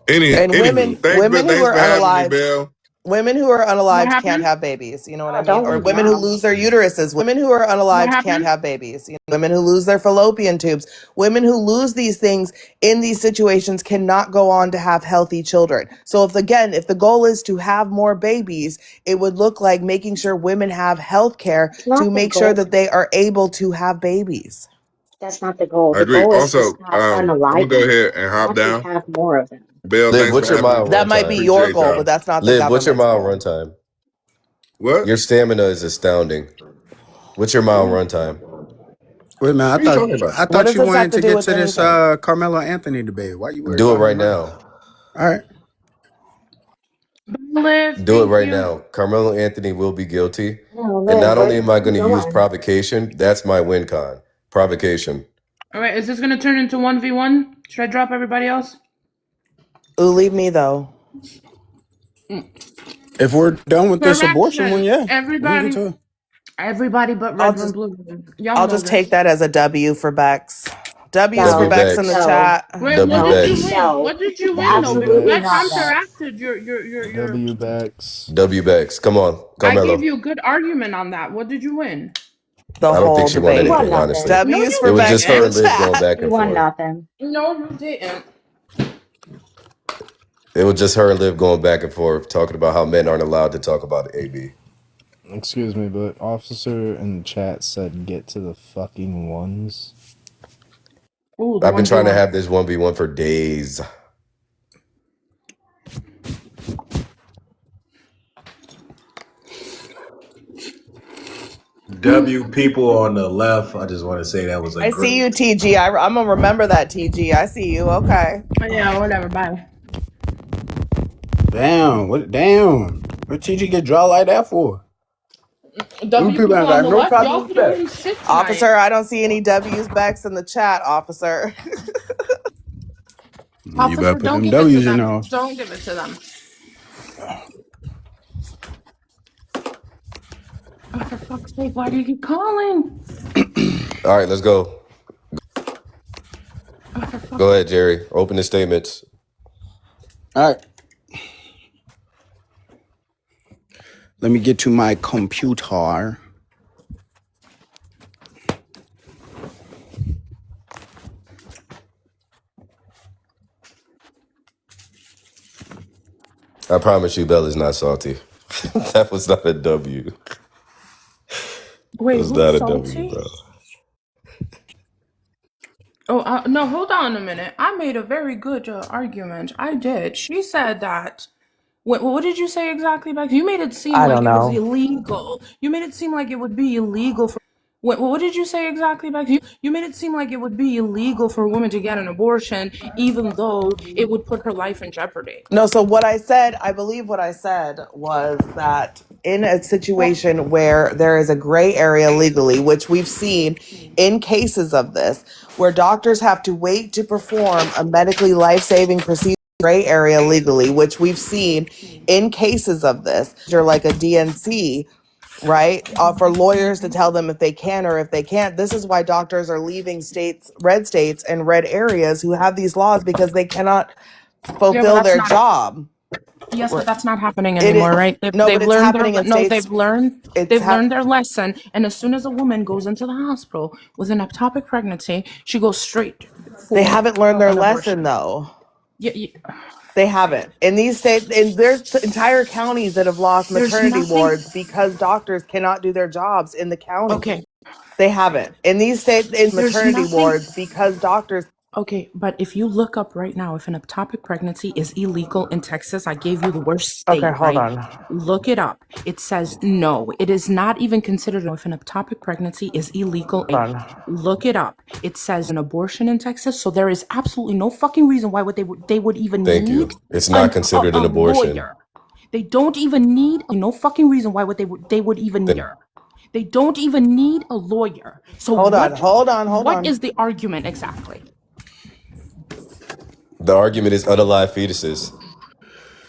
And women who are unalived. Women who are unalived can't have babies. You know what I mean? Or women who lose their uteruses. Women who are unalived can't have babies. You know, women who lose their fallopian tubes. Women who lose these things in these situations cannot go on to have healthy children. So if the goal is to have more babies, it would look like making sure women have health care to make sure that they are able to have babies. That's not the goal. I The agree. goal is to Also, stop I'm gonna go unaliving, ahead and hop not to down. have more of them. Bill, Liv, thanks what's for your having mile me. That might runtime? be your goal, y'all. but that's not the Liv, what's your government's mile goal. runtime? What? Your stamina is astounding. What's your mile runtime? Wait a minute, What are you talking about? I What thought does you this have wanted to to do get with to this anything? Carmelo Anthony debate. Why you worried Do it about his right mouth? now. All right. Live, Do it thank right you. now. Carmelo Anthony will be guilty. No, And Liv, not only where am I are you going to use going? provocation, that's my win con. Provocation. All right, is this gonna turn into 1v1? Should I drop everybody else? Ooh, leave me though. If we're done with this abortion one, Correction, yeah, we can get everybody, to it. everybody but I'll red, room, just blue. Room. Y'all I'll know just take this. that as a W for Bex. W for W No, Bex in the Bex. no, chat. Wait, what W did no, you Bex. win? no. What did you win though? W Because Absolutely I not Bex. that. counteracted your. W Bex. W Bex. Come on, I gave Carmelo. you a good argument on that. What did you win? The I don't think whole she won You debate. won anything, nothing. honestly. No, W's It for you was Bex just in her the and didn't. Liv going chat. back You and won forth. nothing. No, you didn't. It was just her and Liv going back and forth, talking about how men aren't allowed to talk about AB. Excuse me, but officer in the chat said get to the fucking ones. Ooh, the I've been one v trying to one. have this 1v1 for days. W people on the left. I just want to say that was a I see you, great. TG. I'm gonna remember that, TG. I see you. Okay. Yeah, whatever. Bye. Damn, what? Damn, what TG get draw like that for? Them W people people ain't on got the no left, type of y'all couldn't respect. win shit tonight. Officer, I don't see any W's Bex in the chat, officer. You better Officer, put don't them give it to W's in them. there. Don't give it to them. Oh, for fuck's sake, why do you keep calling? All right, let's go. Oh, for fuck. Go ahead, Jerry. Open the statements. All right, let me get to my computer. I promise you, Bella's not salty. That was not a W. That Wait, was who's not a W, salty? bro. Oh, no, hold on a minute. I made a very good argument. I did. She said that. What did you say exactly, Bex? You made it seem I like don't it was know. illegal. You made it seem like it would be illegal for. What did you say exactly, Bex? You made it seem like it would be illegal for a woman to get an abortion, even though it would put her life in jeopardy. No, so what I said, I believe what I said was that in a situation where there is a gray area legally, which we've seen in cases of this, where doctors have to wait to perform a medically life-saving procedure, gray area legally, which we've seen in cases of this, or like a DNC, right? For lawyers to tell them if they can or if they can't. This is why doctors are leaving states and red areas who have these laws because they cannot Yeah, but fulfill that's their not. job. Yes, but that's not happening It anymore, is right? no, but They've it's learned their happening in no. states. They've learned their lesson. And as soon as a woman goes into the hospital with an ectopic pregnancy, she goes straight They for haven't learned their an lesson abortion. though. Yeah, They haven't. In these states, and there's entire counties that have lost there's maternity nothing. wards because doctors cannot do their jobs in the county. Okay, They haven't. In these states, in there's maternity nothing. wards because doctors. Okay, but if you look up right now, if an ectopic pregnancy is illegal in Texas, I gave you the worst Okay, state, hold right? on. Look it up. It says no, it is not even considered. If an ectopic pregnancy is illegal, Hold on. look it up. It says an abortion in Texas, so there is absolutely no fucking reason why they would even Thank need you. It's not considered a an abortion. lawyer. They don't even need no fucking reason why they would even need. Then They don't even need a lawyer. So Hold on. what is the argument exactly? the argument is unalive fetuses.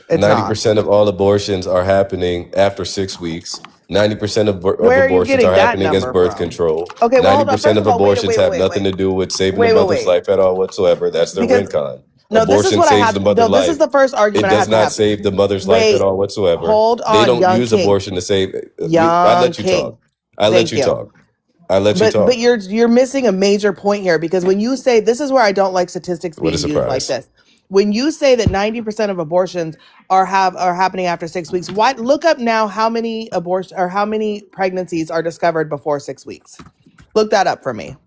It's not. 90% of all abortions are happening after 6 weeks. 90% of Where are you abortions are getting that happening as number birth from? control. Okay, well, hold on. 90% First of of all, abortions have nothing to do with saving the mother's wait. life at all whatsoever. That's their Because win con. no, this is Abortion what I saves the have. mother No, this is life. the first It argument I does have to not have. save the mother's life at Wait, all whatsoever. hold They on, don't young use king. abortion to save. I Young let you talk. king. I let Thank you you. talk. I let you But talk. you're missing a major point here because when you say this is where I don't like statistics What a being used like surprise. this. When you say that 90% of abortions are happening after 6 weeks, why look up now how many abortion or how many pregnancies are discovered before 6 weeks? Look that up for me.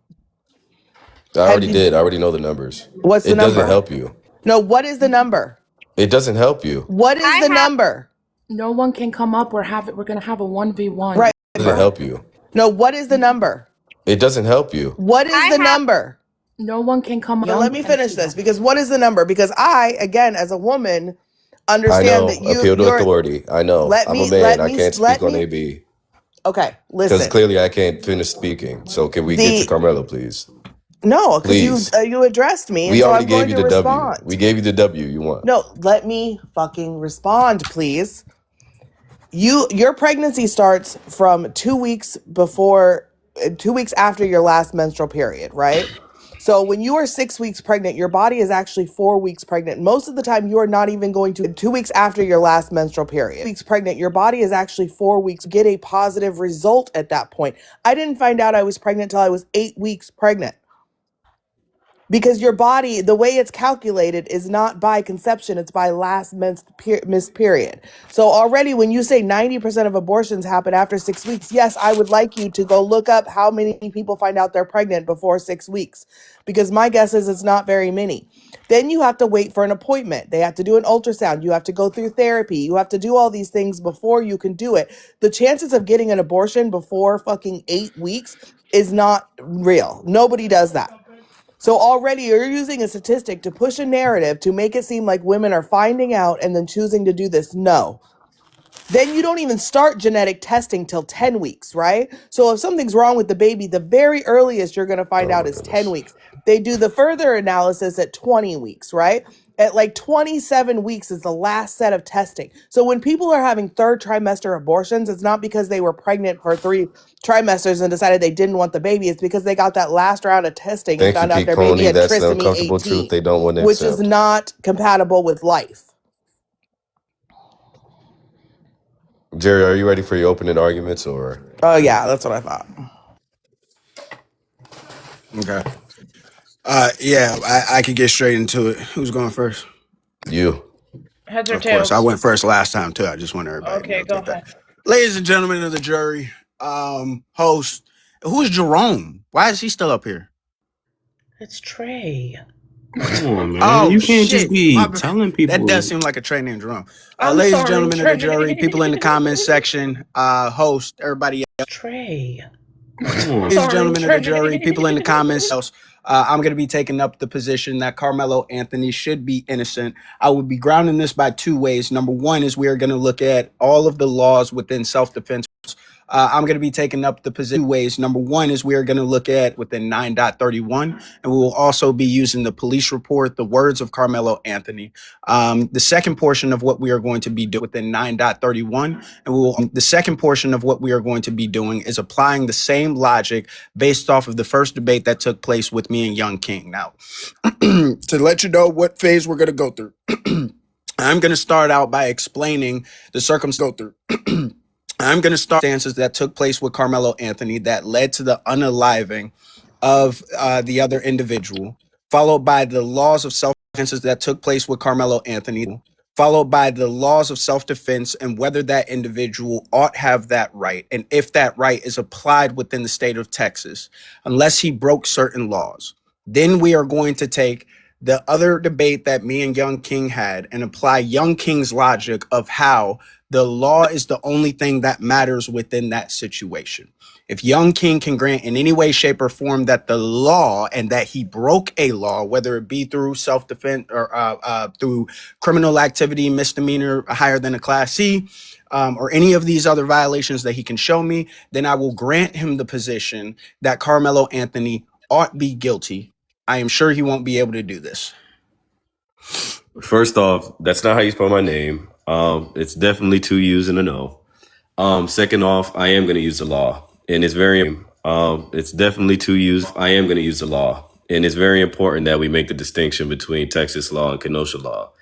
I already did. I already know the numbers. What's the It doesn't number? help you. No, what is the number? It doesn't help you. What is the number? No one can come up or have it. We're gonna have a 1v1. Right. It doesn't help you. No, what is the number? It doesn't help you. What is the number? No one can come Now along let me and finish see this that. because what is the number? Because I, again, as a woman, I understand know. that Appeal to you're. authority. I know. Let I'm a me man. let I me can't let speak on me. AB Okay, because listen. clearly I can't finish speaking. So can we get to The Carmelo, please? no, because Please. you addressed me, and We so already I'm gave going you to the W. We respond. gave you the W you want. No, let me fucking respond, please. Your pregnancy starts from 2 weeks before, 2 weeks after your last menstrual period, right? So when you are 6 weeks pregnant, your body is actually 4 weeks pregnant. Most of the time, you are not even going to 2 weeks after your last menstrual period. Weeks pregnant, your body is actually 4 weeks. Get a positive result at that point. I didn't find out I was pregnant till I was 8 weeks pregnant. Because your body, the way it's calculated is not by conception, it's by last missed period. So already when you say 90% of abortions happen after 6 weeks, yes, I would like you to go look up how many people find out they're pregnant before 6 weeks. Because my guess is it's not very many. Then you have to wait for an appointment. They have to do an ultrasound. You have to go through therapy. You have to do all these things before you can do it. The chances of getting an abortion before fucking 8 weeks is not real. Nobody does that. So already you're using a statistic to push a narrative to make it seem like women are finding out and then choosing to do this. No. Then you don't even start genetic testing till 10 weeks, right? So if something's wrong with the baby, the very earliest you're going to find Oh out my is 10 goodness. weeks. They do the further analysis at 20 weeks, right? At like 27 weeks is the last set of testing. So when people are having third trimester abortions, it's not because they were pregnant for 3 trimesters and decided they didn't want the baby. It's because they got that last round of testing and Thank you, found out Pete their baby Coney. had That's the trisomy uncomfortable truth 18, they don't want to which is accept. not compatible with life. Jerry, are you ready for your opening arguments or Oh, yeah, that's what I thought. Okay. Yeah, I could get straight into it. Who's going first? you? Heads or Of course, I tails? went first last time too. I just want everybody to Okay, go notate that. ahead. Ladies and gentlemen of the jury, host, who's Jerome? Why is he still up here? It's Trey. Come on, man. Oh You can't just shit! be telling That does people. seem like a Trey named Jerome. I'm Ladies and sorry, gentlemen of the Trey. jury, people in the comments section, host, everybody Trey. Come on. Ladies and Sorry, gentlemen of the Trey. jury, people in the comments, I'm going to be taking up the position that Carmelo Anthony should be innocent. I will be grounding this by two ways. Number one is we are going to look at all of the laws within self-defense. I'm going to be taking up the position two ways. Number one is we are going to look at within 9.31, and we will also be using the police report, the words of Carmelo Anthony. The second portion of what we are going to be doing within 9.31, and the second portion of what we are going to be doing is applying the same logic based off of the first debate that took place with me and YoungKing. Now, to let you know what phase we're going to go through, I'm going to start out by explaining the circumstances that took place with Carmelo Anthony that led to the unaliving of the other individual, followed by the laws of self-defense that took place with Carmelo Anthony, followed by the laws of self-defense and whether that individual ought have that right, and if that right is applied within the state of Texas, unless he broke certain laws. Then we are going to take the other debate that me and Young King had and apply Young King's logic of how the law is the only thing that matters within that situation. If Young King can grant in any way, shape, or form that the law and that he broke a law, whether it be through self-defense or through criminal activity, misdemeanor higher than a Class C, or any of these other violations that he can show me, then I will grant him the position that Carmelo Anthony ought be guilty. I am sure he won't be able to do this. First off, that's not how you spell my name. It's definitely two U's and a no. Second off, I am going to use the law, and it's very. It's definitely two U's. I am going to use the law, and it's very important that we make the distinction between Texas law and Kenosha law.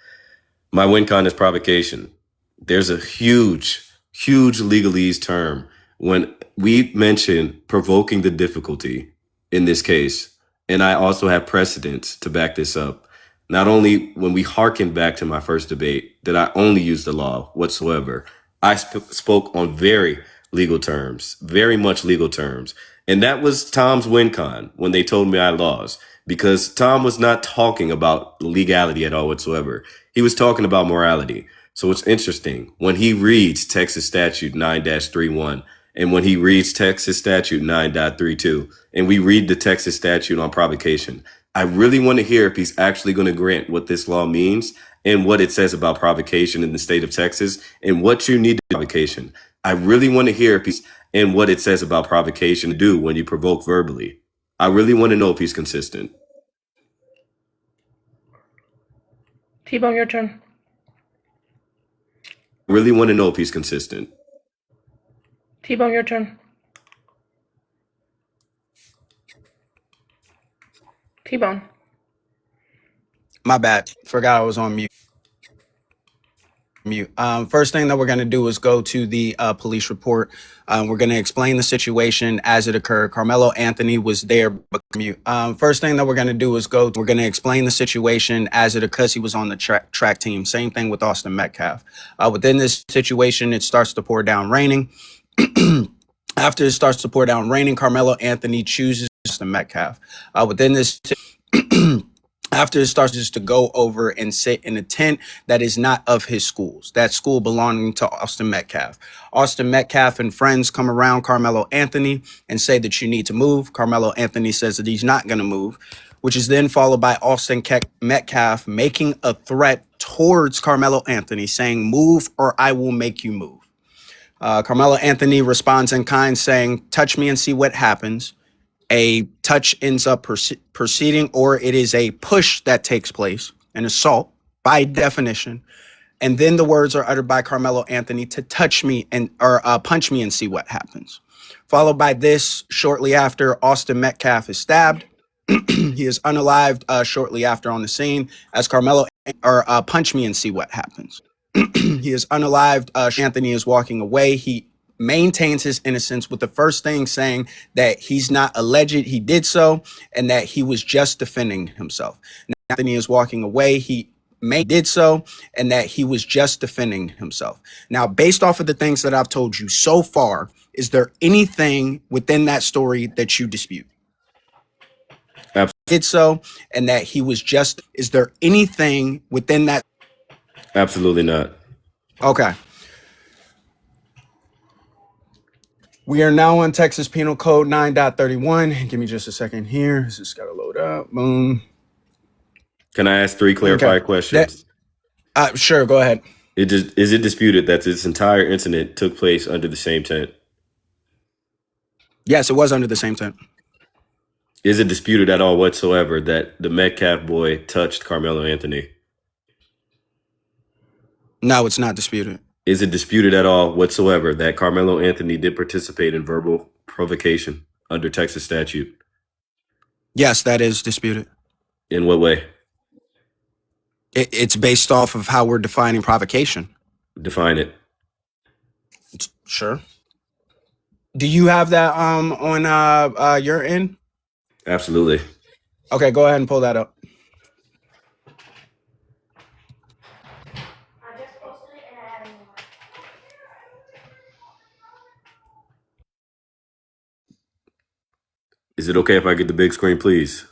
My win con is provocation. There's a huge legalese term when we mention provoking the difficulty in this case. And I also have precedents to back this up. Not only when we hearken back to my first debate did I only use the law whatsoever, I spoke on very legal terms, very much legal terms. And that was Tom's win con when they told me I lost, because Tom was not talking about legality at all whatsoever. He was talking about morality. So it's interesting when he reads Texas Statute 9-31 and when he reads Texas Statute 9.32 and we read the Texas statute on provocation, I really want to hear if he's actually going to grant what this law means and what it says about provocation in the state of Texas and what you need to do provocation. I really want to hear if he's and what it says about provocation to do when you provoke verbally. I really want to know if he's consistent. T-Bone, your turn. Really want to know if he's consistent. T-Bone, your turn. T-Bone. My bad. Forgot I was on mute. First thing that we're going to do is go to the police report. We're going to explain the situation as it occurred. Carmelo Anthony was there. First thing that we're going to do is we're going to explain the situation as it occurs. He was on the track team. Same thing with Austin Metcalf. Within this situation, it starts to pour down raining. After it starts to pour down raining, Carmelo Anthony chooses Austin Metcalf. Within this after it starts just to go over and sit in a tent that is not of his schools, that school belonging to Austin Metcalf. Austin Metcalf and friends come around Carmelo Anthony and say that you need to move. Carmelo Anthony says that he's not going to move, which is then followed by Austin Metcalf making a threat towards Carmelo Anthony saying, move or I will make you move. Carmelo Anthony responds in kind saying, touch me and see what happens. A touch ends up proceeding, or it is a push that takes place, an assault by definition. And then the words are uttered by Carmelo Anthony to touch me or punch me and see what happens. Followed by this, shortly after, Austin Metcalf is stabbed. He is unalived shortly after on the scene as Carmelo or punch me and see what happens. He is unalived. Anthony is walking away. He maintains his innocence with the first thing saying that he's not alleged he did so and that he was just defending himself. Now, Anthony is walking away. He did so and that he was just defending himself. Now, based off of the things that I've told you so far, is there anything within that story that you dispute? Did so and that he was just, is there anything within that? Absolutely not. Okay. We are now on Texas Penal Code 9.31. Give me just a second here. This just got to load up. Boom. Can I ask 3 clarifying questions? Sure, go ahead. Is it disputed that this entire incident took place under the same tent? Yes, it was under the same tent. Is it disputed at all whatsoever that the Metcalf boy touched Carmelo Anthony? No, it's not disputed. Is it disputed at all whatsoever that Carmelo Anthony did participate in verbal provocation under Texas statute? Yes, that is disputed. In what way? It's based off of how we're defining provocation. Define it. Sure. Do you have that on your end? Absolutely. Okay, go ahead and pull that up. Is it okay if I get the big screen, please?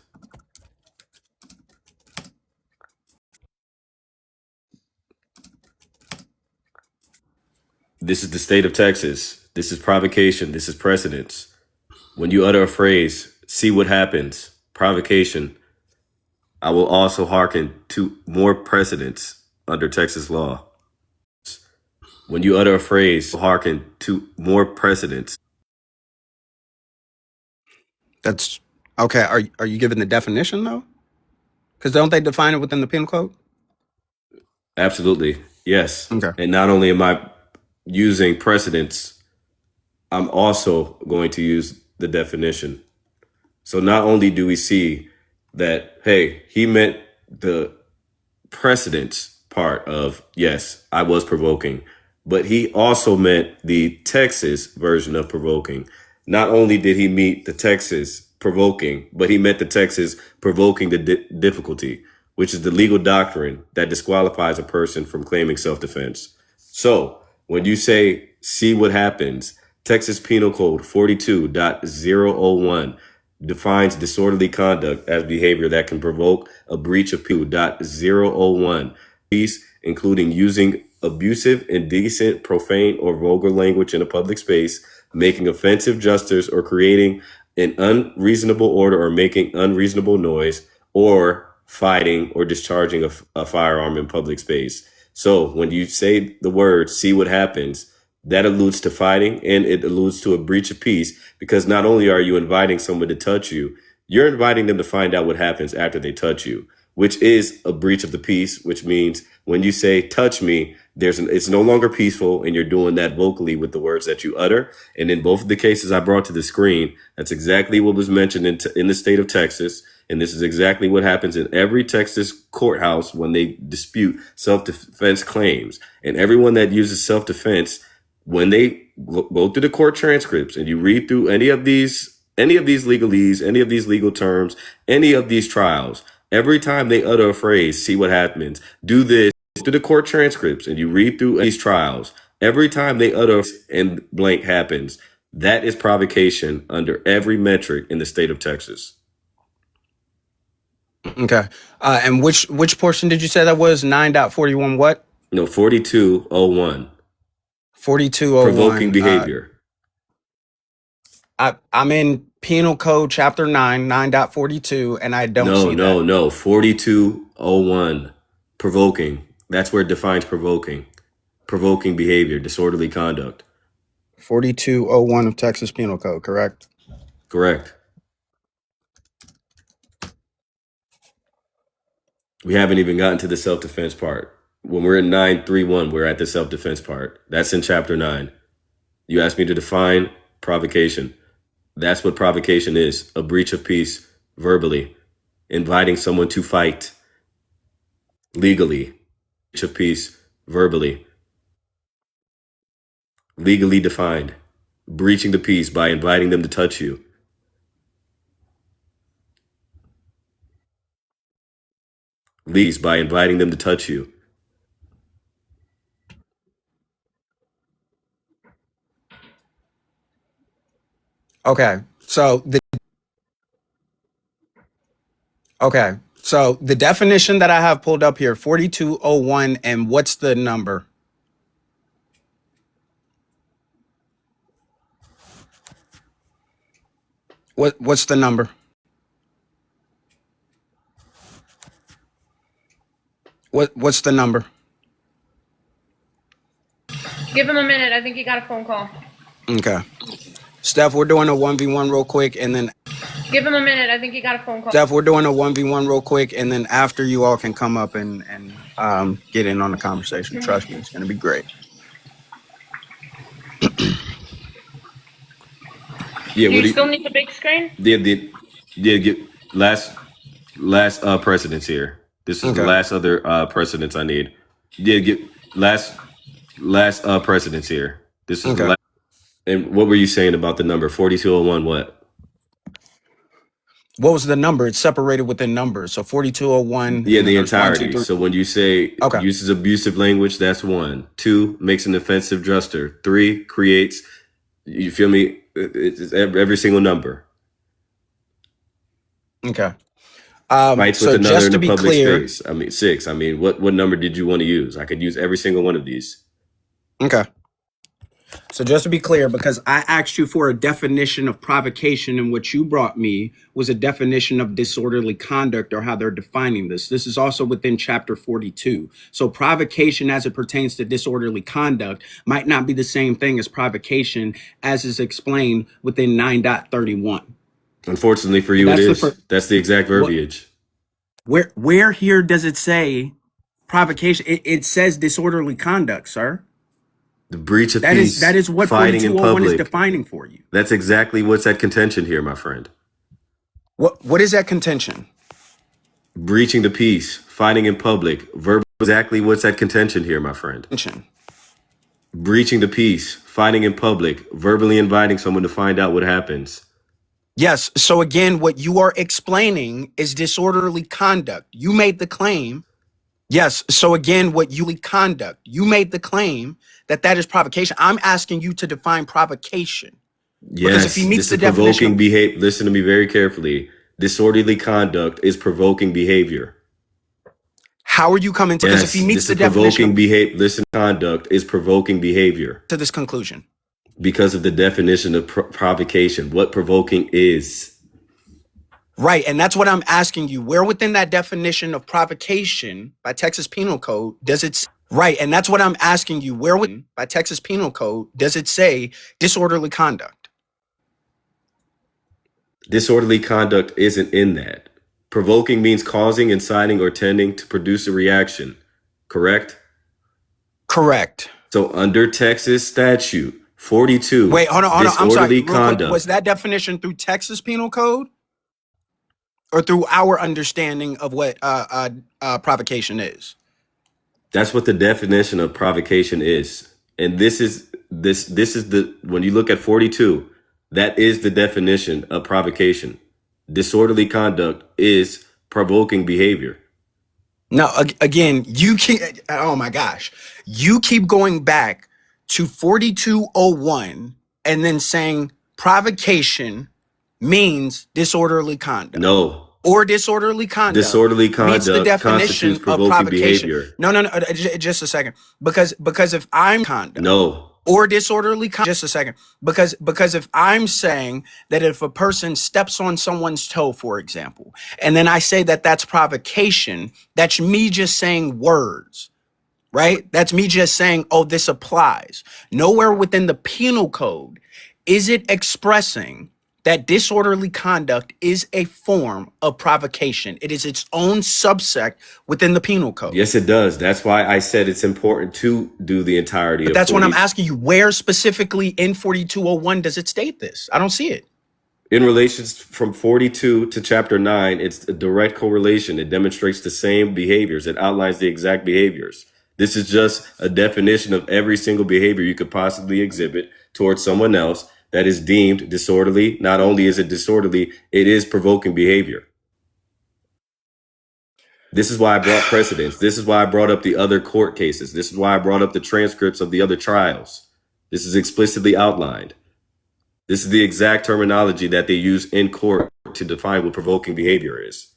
This is the state of Texas. This is provocation. This is precedence. When you utter a phrase, see what happens, provocation, I will also hearken to more precedents under Texas law. When you utter a phrase, hearken to more precedents. That's okay. Are you giving the definition though? Because don't they define it within the penal code? Absolutely. Yes. Okay. And not only am I using precedents, I'm also going to use the definition. So not only do we see that, hey, he meant the precedence part of, yes, I was provoking, but he also meant the Texas version of provoking. Not only did he meet the Texas provoking, but he meant the Texas provoking the difficulty, which is the legal doctrine that disqualifies a person from claiming self-defense. So when you say, see what happens, Texas Penal Code 42.001 defines disorderly conduct as behavior that can provoke a breach of 2.001, including using abusive, indecent, profane, or vulgar language in a public space, making offensive gestures, or creating an unreasonable order or making unreasonable noise, or fighting or discharging a firearm in public space. So when you say the word, see what happens, that alludes to fighting and it alludes to a breach of peace, because not only are you inviting someone to touch you, you're inviting them to find out what happens after they touch you, which is a breach of the peace, which means when you say touch me, it's no longer peaceful, and you're doing that vocally with the words that you utter. And in both of the cases I brought to the screen, that's exactly what was mentioned in the state of Texas. And this is exactly what happens in every Texas courthouse when they dispute self-defense claims. And everyone that uses self-defense, when they go through the court transcripts and you read through any of these legalese, any of these legal terms, any of these trials, every time they utter a phrase, see what happens, do this, through the court transcripts and you read through these trials, every time they utter and blank happens, that is provocation under every metric in the state of Texas. Okay. And which portion did you say that was? 9.41 what? No, 4201. 4201. Provoking behavior. I'm in Penal Code Chapter 9, 9.42, and I don't see that. No. 4201. Provoking. That's where it defines provoking. Provoking behavior, disorderly conduct. 4201 of Texas Penal Code, correct? Correct. We haven't even gotten to the self-defense part. When we're in 931, we're at the self-defense part. That's in Chapter 9. You asked me to define provocation. That's what provocation is. A breach of peace, verbally. Inviting someone to fight, legally. Breach of peace, verbally. Legally defined. Breaching the peace by inviting them to touch you. By inviting them to touch you. Okay. So the definition that I have pulled up here, 4201, and what's the number? What's the number? What's the number? Give him a minute. I think he got a phone call. Okay. Steph, we're doing a 1v1 real quick, and then Give him a minute. I think he got a phone call. Steph, we're doing a 1v1 real quick, and then after you all can come up and get in on the conversation. Trust me, it's gonna be great. Yeah, do you still need the big screen? Get last precedence here. This is the last other precedence I need. Get last precedence here. This is the last. And what were you saying about the number 4201? What was the number? It's separated within numbers. So 4201. Yeah, the entirety. 1, 2, so when you say uses abusive language, that's 1. 2, makes an offensive gesture. 3, creates. You feel me? It's every single number. Okay. Fights with another in the public space. I mean, 6. I mean, what number did you want to use? I could use every single one of these. Okay. So just to be clear, because I asked you for a definition of provocation, and what you brought me was a definition of disorderly conduct, or how they're defining this. This is also within Chapter 42. So provocation as it pertains to disorderly conduct might not be the same thing as provocation as is explained within 9.31. Unfortunately for you, it is. That's the exact verbiage. Where here does it say provocation? It says disorderly conduct, sir. The breach of peace. That is what 4201 is defining for you. That's exactly what's at contention here, my friend. What is that contention? Breaching the peace, fighting in public, verbal. Exactly what's at contention here, my friend. Breaching the peace, fighting in public, verbally inviting someone to find out what happens. Yes. So again, what you are explaining is disorderly conduct. You made the claim. Yes. So again, you made the claim that is provocation. I'm asking you to define provocation. Yes. Because if he meets the definition, listen to me very carefully. Disorderly conduct is provoking behavior. How are you coming to this? If he meets the definition, conduct is provoking behavior to this conclusion. Because of the definition of provocation, what provoking is. Right, and that's what I'm asking you. Where within that definition of provocation by Texas Penal Code does it right? And that's what I'm asking you. Where within by Texas Penal Code does it say disorderly conduct? Disorderly conduct isn't in that. Provoking means causing, inciting, or tending to produce a reaction. Correct? Correct. So under Texas statute 42, Wait, hold on. I'm sorry. disorderly Real quick, conduct. was that definition through Texas Penal Code or through our understanding of what provocation is? That's what the definition of provocation is. And this is the when you look at 42, that is the definition of provocation. Disorderly conduct is provoking behavior. Now, again, you can't. Oh my gosh, you keep going back to 4201 and then saying provocation means disorderly conduct. No. Or disorderly conduct. Disorderly meets the conduct definition constitutes of provoking provocation. behavior. No, just a second. Because if I'm conduct. No. Or disorderly just a second. Because if I'm saying that if a person steps on someone's toe, for example, and then I say that that's provocation, that's me just saying words, right? That's me just saying, oh, this applies. Nowhere within the penal code is it expressing that disorderly conduct is a form of provocation. It is its own subsect within the penal code. Yes, it does. That's why I said it's important to do the entirety But of that's 40. what I'm asking you. Where specifically in 4201 does it state this? I don't see it. In relations from 42 to chapter 9, it's a direct correlation. It demonstrates the same behaviors. It outlines the exact behaviors. This is just a definition of every single behavior you could possibly exhibit towards someone else that is deemed disorderly. Not only is it disorderly, it is provoking behavior. This is why I brought precedents. This is why I brought up the other court cases. This is why I brought up the transcripts of the other trials. This is explicitly outlined. This is the exact terminology that they use in court to define what provoking behavior is.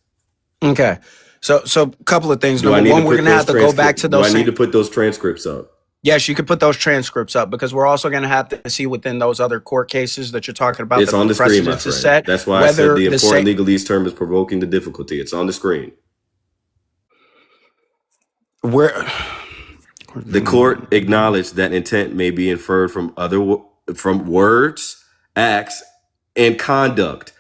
Okay. So a couple of things. Number one, we're going to have to go back to those. Do I need to put those transcripts up? Yes, you could put those transcripts up because we're also going to have to see within those other court cases that you're talking about. It's on the screen, my friend. Set, that's why I said the important legalese term is provoking the difficulty. It's on the screen. Where the court acknowledged that intent may be inferred from from words, acts, and conduct.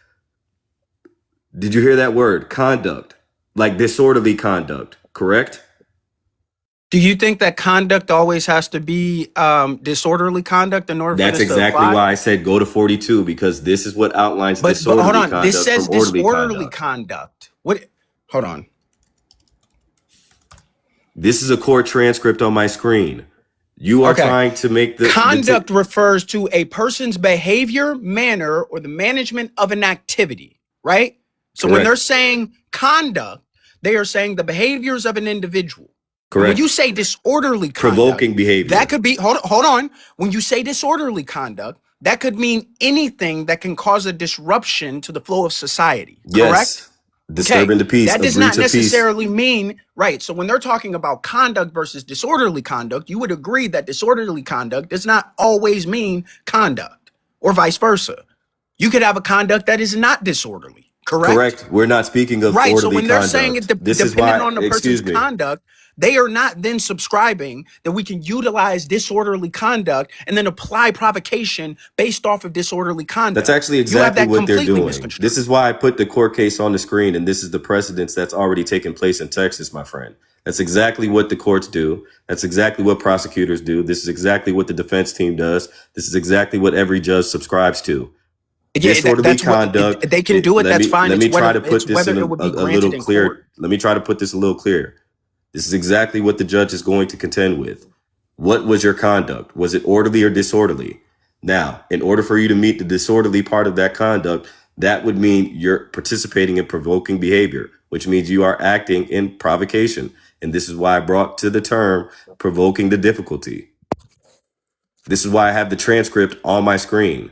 Did you hear that word? Conduct. Like disorderly conduct, correct? Do you think that conduct always has to be disorderly conduct in order for this to apply? That's exactly why I said go to 42, because this is what outlines disorderly conduct. But hold on, this says disorderly conduct. What? Hold on. This is a court transcript on my screen. You are trying to make the conduct refers to a person's behavior, manner, or the management of an activity, right? So when they're saying conduct, they are saying the behaviors of an individual. Correct. When you say disorderly conduct, provoking behavior, that could be, hold on. When you say disorderly conduct, that could mean anything that can cause a disruption to the flow of society, correct? Disturbing the peace. That does not necessarily mean, right. So when they're talking about conduct versus disorderly conduct, you would agree that disorderly conduct does not always mean conduct or vice versa. You could have a conduct that is not disorderly, correct? Correct. We're not speaking of right. orderly So when they're saying it depending on the person's conduct, they are not then subscribing that we can utilize disorderly conduct and then apply provocation based off of disorderly conduct. That's actually exactly what they're doing. This is why I put the court case on the screen, and this is the precedence that's already taken place in Texas, my friend. That's exactly what the courts do. That's exactly what prosecutors do. This is exactly what the defense team does. This is exactly what every judge subscribes to. Yeah, disorderly conduct. They can do it. That's fine. Let me try to put this in a little clear. Let me try to put this a little clearer. This is exactly what the judge is going to contend with. What was your conduct? Was it orderly or disorderly? Now, in order for you to meet the disorderly part of that conduct, that would mean you're participating in provoking behavior, which means you are acting in provocation. And this is why I brought to the term provoking the difficulty. This is why I have the transcript on my screen.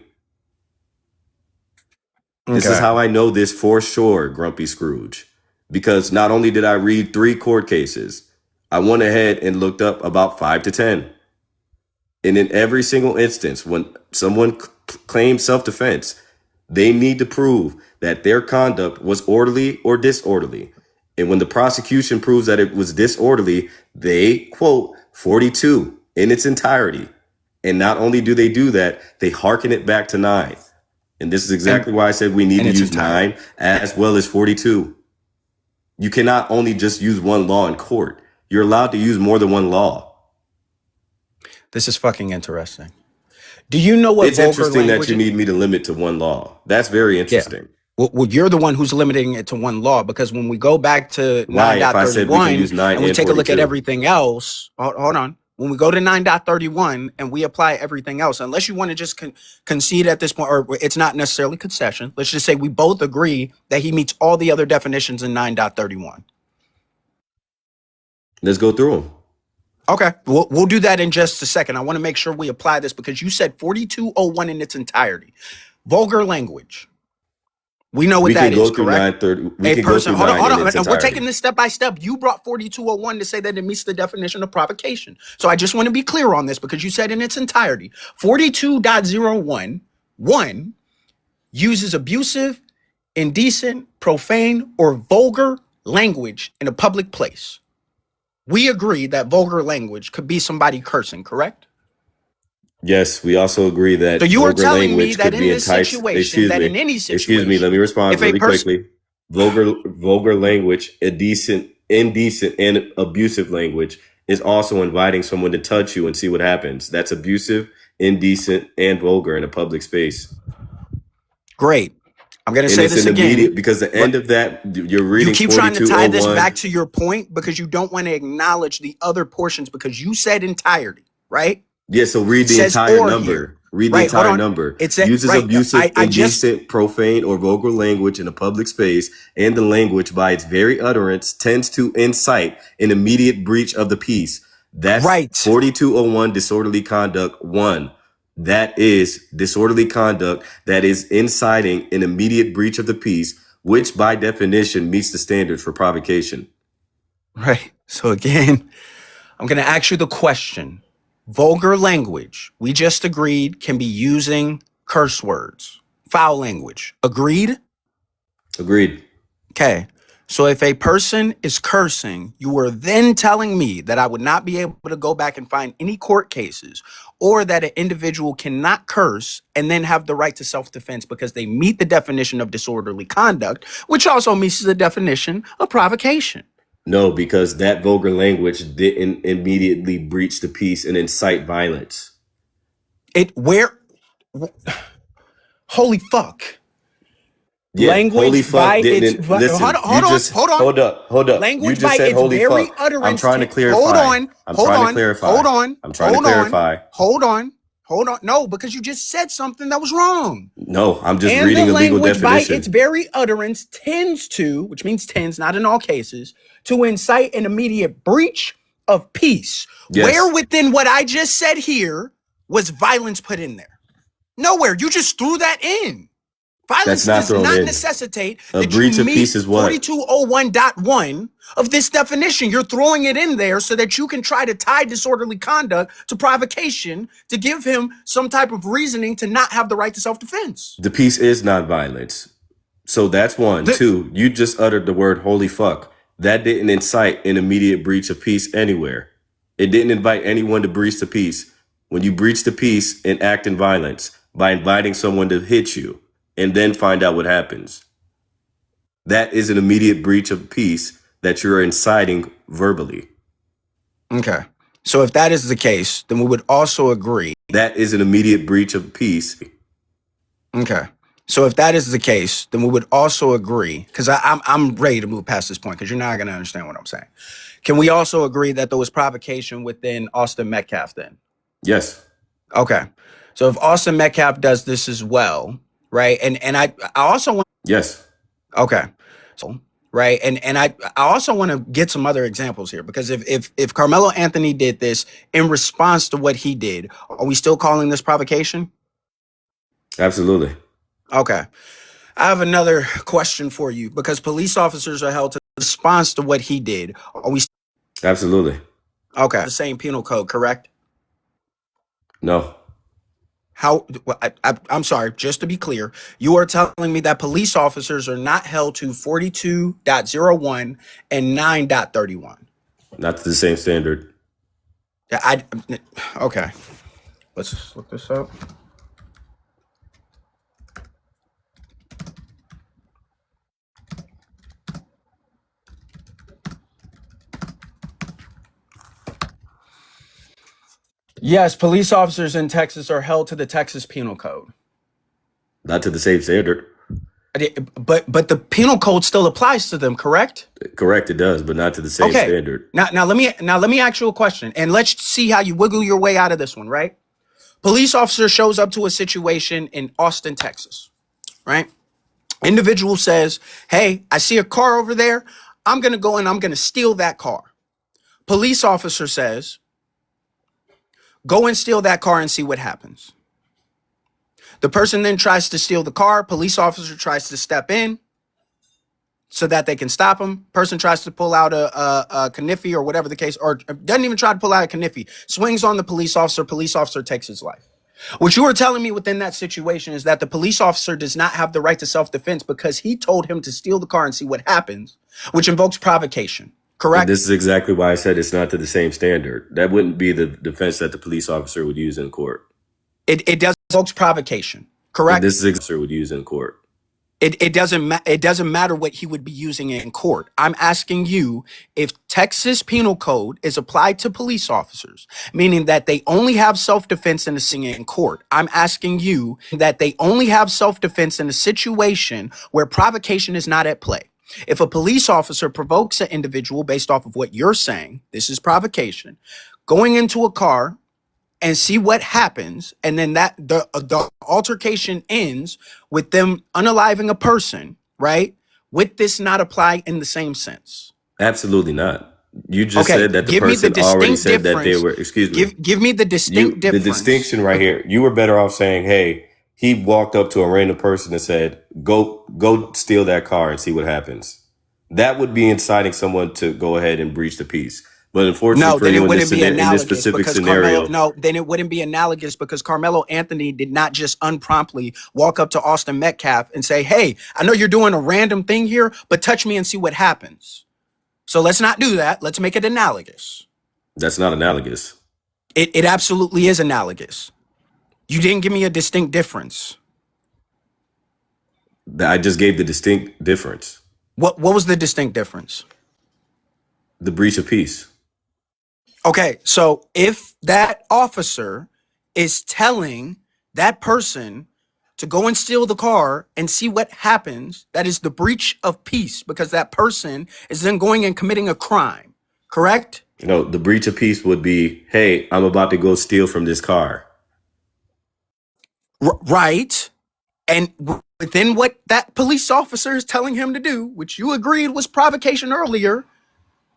This is how I know this for sure, Grumpy Scrooge. Because not only did I read 3 court cases, I went ahead and looked up about 5 to 10. And in every single instance, when someone claims self-defense, They need to prove that their conduct was orderly or disorderly. And when the prosecution proves that it was disorderly, they quote 42 in its entirety. And not only do they do that, they hearken it back to 9. And this is exactly why I said we need to use 9 as well as 42. You cannot only just use one law in court. You're allowed to use more than one law. This is fucking interesting. Do you know what it's interesting that you need me to limit to one law? That's very interesting. Yeah. Well, you're the one who's limiting it to one law, because when we go back to Why? If I said we can use 9 and we and take 42? a look at everything else, hold on. When we go to 9.31 and we apply everything else, unless you want to just concede at this point, or it's not necessarily concession, let's just say we both agree that he meets all the other definitions in 9.31. Let's go through them. Okay, we'll do that in just a second. I want to make sure we apply this, because you said 4201 in its entirety. Vulgar language. We know what that is, correct? We can go through 9 hold on. in its And we're entirety. taking this step by step. You brought 4201 to say that it meets the definition of provocation. So I just want to be clear on this, because you said in its entirety, 42.01, 1 uses abusive, indecent, profane, or vulgar language in a public place. We agree that vulgar language could be somebody cursing, correct? Yes, we also agree that so you are vulgar language language that could in be this enticed. situation, that in any situation, Excuse me, let me respond really quickly. Vulgar language, indecent, and abusive language is also inviting someone to touch you and see what happens. That's abusive, indecent, and vulgar in a public space. Great. I'm going to say this again. Because the end of that, you're reading. You keep trying to tie this back to your point because you don't want to acknowledge the other portions, because you said entirety, right? Yeah, so read the entire number. Read the entire number. It uses abusive, indecent, profane, or vulgar language in a public space, and the language by its very utterance tends to incite an immediate breach of the peace. That's 4201 disorderly conduct 1. That is disorderly conduct that is inciting an immediate breach of the peace, which by definition meets the standards for provocation. Right. So again, I'm going to ask you the question. Vulgar language, we just agreed, can be using curse words, foul language. Agreed? Agreed. Okay. So if a person is cursing, you were then telling me that I would not be able to go back and find any court cases, or that an individual cannot curse and then have the right to self-defense because they meet the definition of disorderly conduct, which also meets the definition of provocation. No, because that vulgar language didn't immediately breach the peace and incite violence. Holy fuck. Yeah, language holy fuck by didn't its listen. hold up. Language You just by said its holy very fuck. utterance. I'm trying to clarify. Hold on. No, because you just said something that was wrong. No, I'm just reading a legal definition. Language by its very utterance tends to, which means tends, not in all cases, to incite an immediate breach of peace. Yes. Where within what I just said here was violence put in there? Nowhere. You just threw that in. Violence does not necessitate that you meet 4201.1 of this definition. You're throwing it in there so that you can try to tie disorderly conduct to provocation to give him some type of reasoning to not have the right to self-defense. The peace is not violence. So that's one. Two, you just uttered the word holy fuck. That didn't incite an immediate breach of peace anywhere. It didn't invite anyone to breach the peace. When you breach the peace and act in violence by inviting someone to hit you, and then find out what happens. That is an immediate breach of peace that you're inciting verbally. Okay. So if that is the case, then we would also agree. That is an immediate breach of peace. Okay. So if that is the case, then we would also agree, because I'm ready to move past this point, because you're not going to understand what I'm saying. Can we also agree that there was provocation within Austin Metcalf then? Yes. Okay. So if Austin Metcalf does this as well, right? And I also want. Yes. Okay. So, right. And I also want to get some other examples here, because if Carmelo Anthony did this in response to what he did, are we still calling this provocation? Absolutely. Okay. I have another question for you, because police officers are held to response to what he did. Are we? Absolutely. Okay. The same penal code, correct? No. How? I'm sorry. Just to be clear, you are telling me that police officers are not held to 42.01 and 9.31. Not to the same standard. Okay. Let's look this up. Yes, police officers in Texas are held to the Texas Penal Code. Not to the same standard. But the penal code still applies to them, correct? Correct, it does, but not to the same standard. Now let me ask you a question, and let's see how you wiggle your way out of this one, right? Police officer shows up to a situation in Austin, Texas, right? Individual says, "Hey, I see a car over there. I'm going to go and I'm going to steal that car." Police officer says, "Go and steal that car and see what happens." The person then tries to steal the car. Police officer tries to step in so that they can stop him. Person tries to pull out a knife or whatever the case, or doesn't even try to pull out a knife. Swings on the police officer. Police officer takes his life. What you were telling me within that situation is that the police officer does not have the right to self-defense because he told him to steal the car and see what happens, which invokes provocation. Correct? And this is exactly why I said it's not to the same standard. That wouldn't be the defense that the police officer would use in court. It does invokes provocation. Correct? And this is officer would use in court. It doesn't matter what he would be using in court. I'm asking you if Texas Penal Code is applied to police officers, meaning that they only have self-defense in in court. I'm asking you that they only have self-defense in a situation where provocation is not at play. If a police officer provokes an individual based off of what you're saying, this is provocation, going into a car and see what happens, and then that the altercation ends with them unaliving a person, right? Would this not apply in the same sense? Absolutely not. You just said that the person already said that they were, excuse me. Give me the distinct difference. The distinction right here, you were better off saying, hey, he walked up to a random person and said, go steal that car and see what happens. That would be inciting someone to go ahead and breach the peace. But unfortunately for you in this specific scenario, then it wouldn't be analogous because Carmelo Anthony did not just unpromptly walk up to Austin Metcalf and say, "Hey, I know you're doing a random thing here, but touch me and see what happens." So let's not do that. Let's make it analogous. That's not analogous. It absolutely is analogous. You didn't give me a distinct difference. I just gave the distinct difference. What was the distinct difference? The breach of peace. Okay, so if that officer is telling that person to go and steal the car and see what happens, that is the breach of peace because that person is then going and committing a crime, correct? No, the breach of peace would be, hey, I'm about to go steal from this car. Right. And within what that police officer is telling him to do, which you agreed was provocation earlier,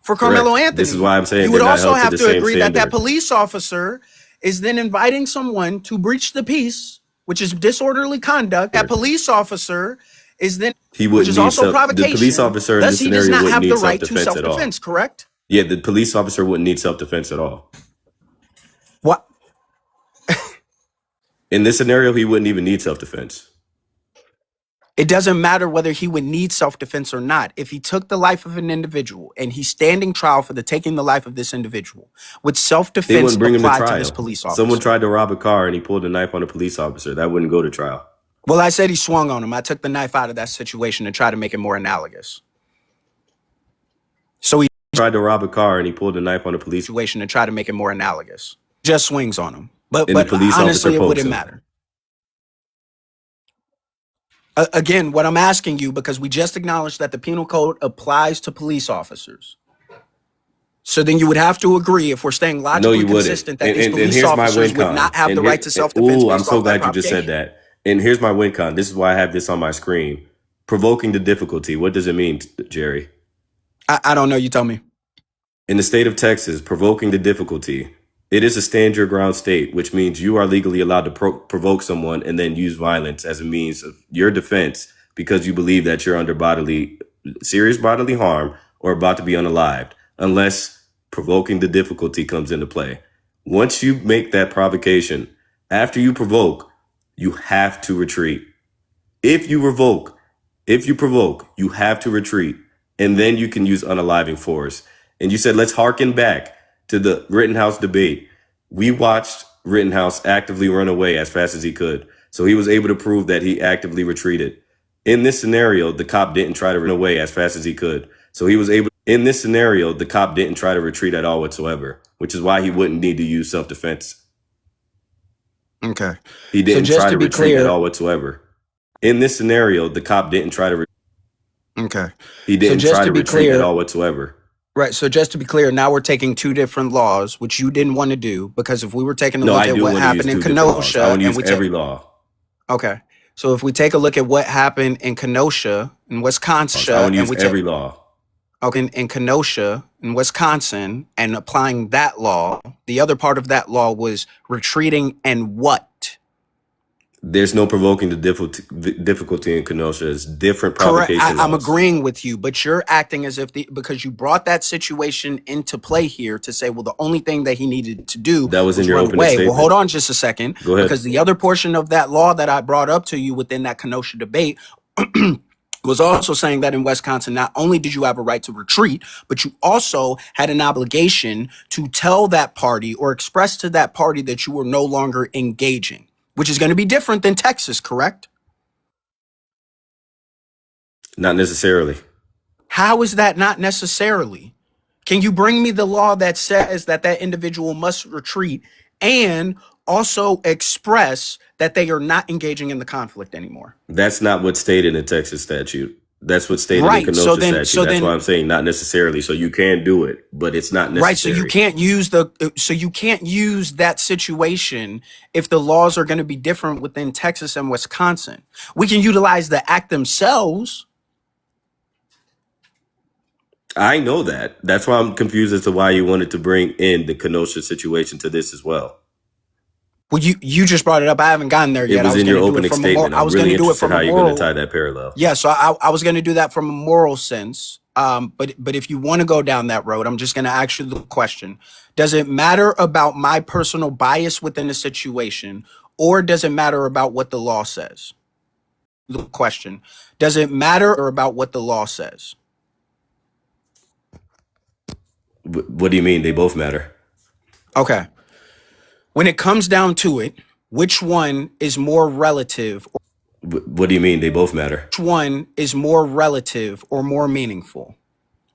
for Carmelo Correct. Anthony, this is why I'm saying you would also have to agree that that police officer is then inviting someone to breach the peace, which is disorderly conduct. That police officer is then, which is also provocation. The police officer in Thus, this he scenario does not wouldn't have need the right to self-defense at all. self-defense, correct? Yeah, the police officer wouldn't need self-defense at all. What? In this scenario, he wouldn't even need self-defense. It doesn't matter whether he would need self-defense or not. If he took the life of an individual and he's standing trial for the taking the life of this individual, would self-defense apply to this police officer? Someone tried to rob a car and he pulled a knife on a police officer. That wouldn't go to trial. Well, I said he swung on him. I took the knife out of that situation to try to make it more analogous. So he tried to rob a car and he pulled a knife on a police situation to try to make it more analogous. Just swings on him. But the police honestly, officer it wouldn't him. matter. Again, what I'm asking you, because we just acknowledged that the penal code applies to police officers. So then you would have to agree, if we're staying logically consistent, that these police officers would not have the right to self-defense. I'm so glad you just said that. And here's my win con. This is why I have this on my screen. Provoking the difficulty. What does it mean, Jerry? I don't know. You tell me. In the state of Texas, provoking the difficulty, it is a stand your ground state, which means you are legally allowed to provoke someone and then use violence as a means of your defense because you believe that you're under serious bodily harm or about to be unalived, unless provoking the difficulty comes into play. Once you make that provocation, after you provoke, You have to retreat. If you provoke, you have to retreat. And then you can use unaliving force. And you said, let's harken back to the Rittenhouse debate. We watched Rittenhouse actively run away as fast as he could. So he was able to prove that he actively retreated. In this scenario, the cop didn't try to run away as fast as he could. So he was able, in this scenario, the cop didn't try to retreat at all whatsoever, which is why he wouldn't need to use self-defense. Okay. He So didn't just try to to be retreat at clear, all whatsoever. In this scenario, the cop didn't try to, okay. he So didn't just try to to be retreat at clear, all whatsoever. right. So just to be clear, now we're taking two different laws, which you didn't want to do, because if we were taking a No, look I at do what want to use happened in two different laws. I Kenosha want to and use we take, every law. okay. So if we take a look at what happened in Kenosha in I want Wisconsin to and use we take, every law. okay, in Kenosha in Wisconsin and applying that law, the other part of that law was retreating and what? There's no provoking the difficulty in Kenosha. It's different Correct. provocation I'm laws. agreeing with you, but you're acting as if because you brought that situation into play here to say, well, the only thing that he needed to do That was in was your run opening away. Well, hold statement. on just a second, Go ahead. because the other portion of that law that I brought up to you within that Kenosha debate was also saying that in Wisconsin, not only did you have a right to retreat, but you also had an obligation to tell that party or express to that party that you were no longer engaging, which is going to be different than Texas, correct? Not necessarily. How is that not necessarily? Can you bring me the law that says that that individual must retreat and also express that they are not engaging in the conflict anymore? That's not what's stated in Texas statute. That's what's stated in Right. Kenosha statute. That's why I'm saying not necessarily. So you can do it, but it's not Right. So you necessary. can't use that situation if the laws are going to be different within Texas and Wisconsin. We can utilize the act themselves. I know that. That's why I'm confused as to why you wanted to bring in the Kenosha situation to this as well. Well, you just brought it up. I haven't gotten there It yet. was I was in going your to do it opening from statement. I I'm was going really to do it interested from a how you're going to moral. tie that parallel. Yeah, so I was going to do that from a moral sense. But if you want to go down that road, I'm just going to ask you the question. Does it matter about my personal bias within the situation, or does it matter about what the law says? The question. Does it matter about what the law says? What do you mean? They both matter. Okay. When it comes down to it, which one is more relative? What do you mean? They both matter. Which one is more relative or more meaningful?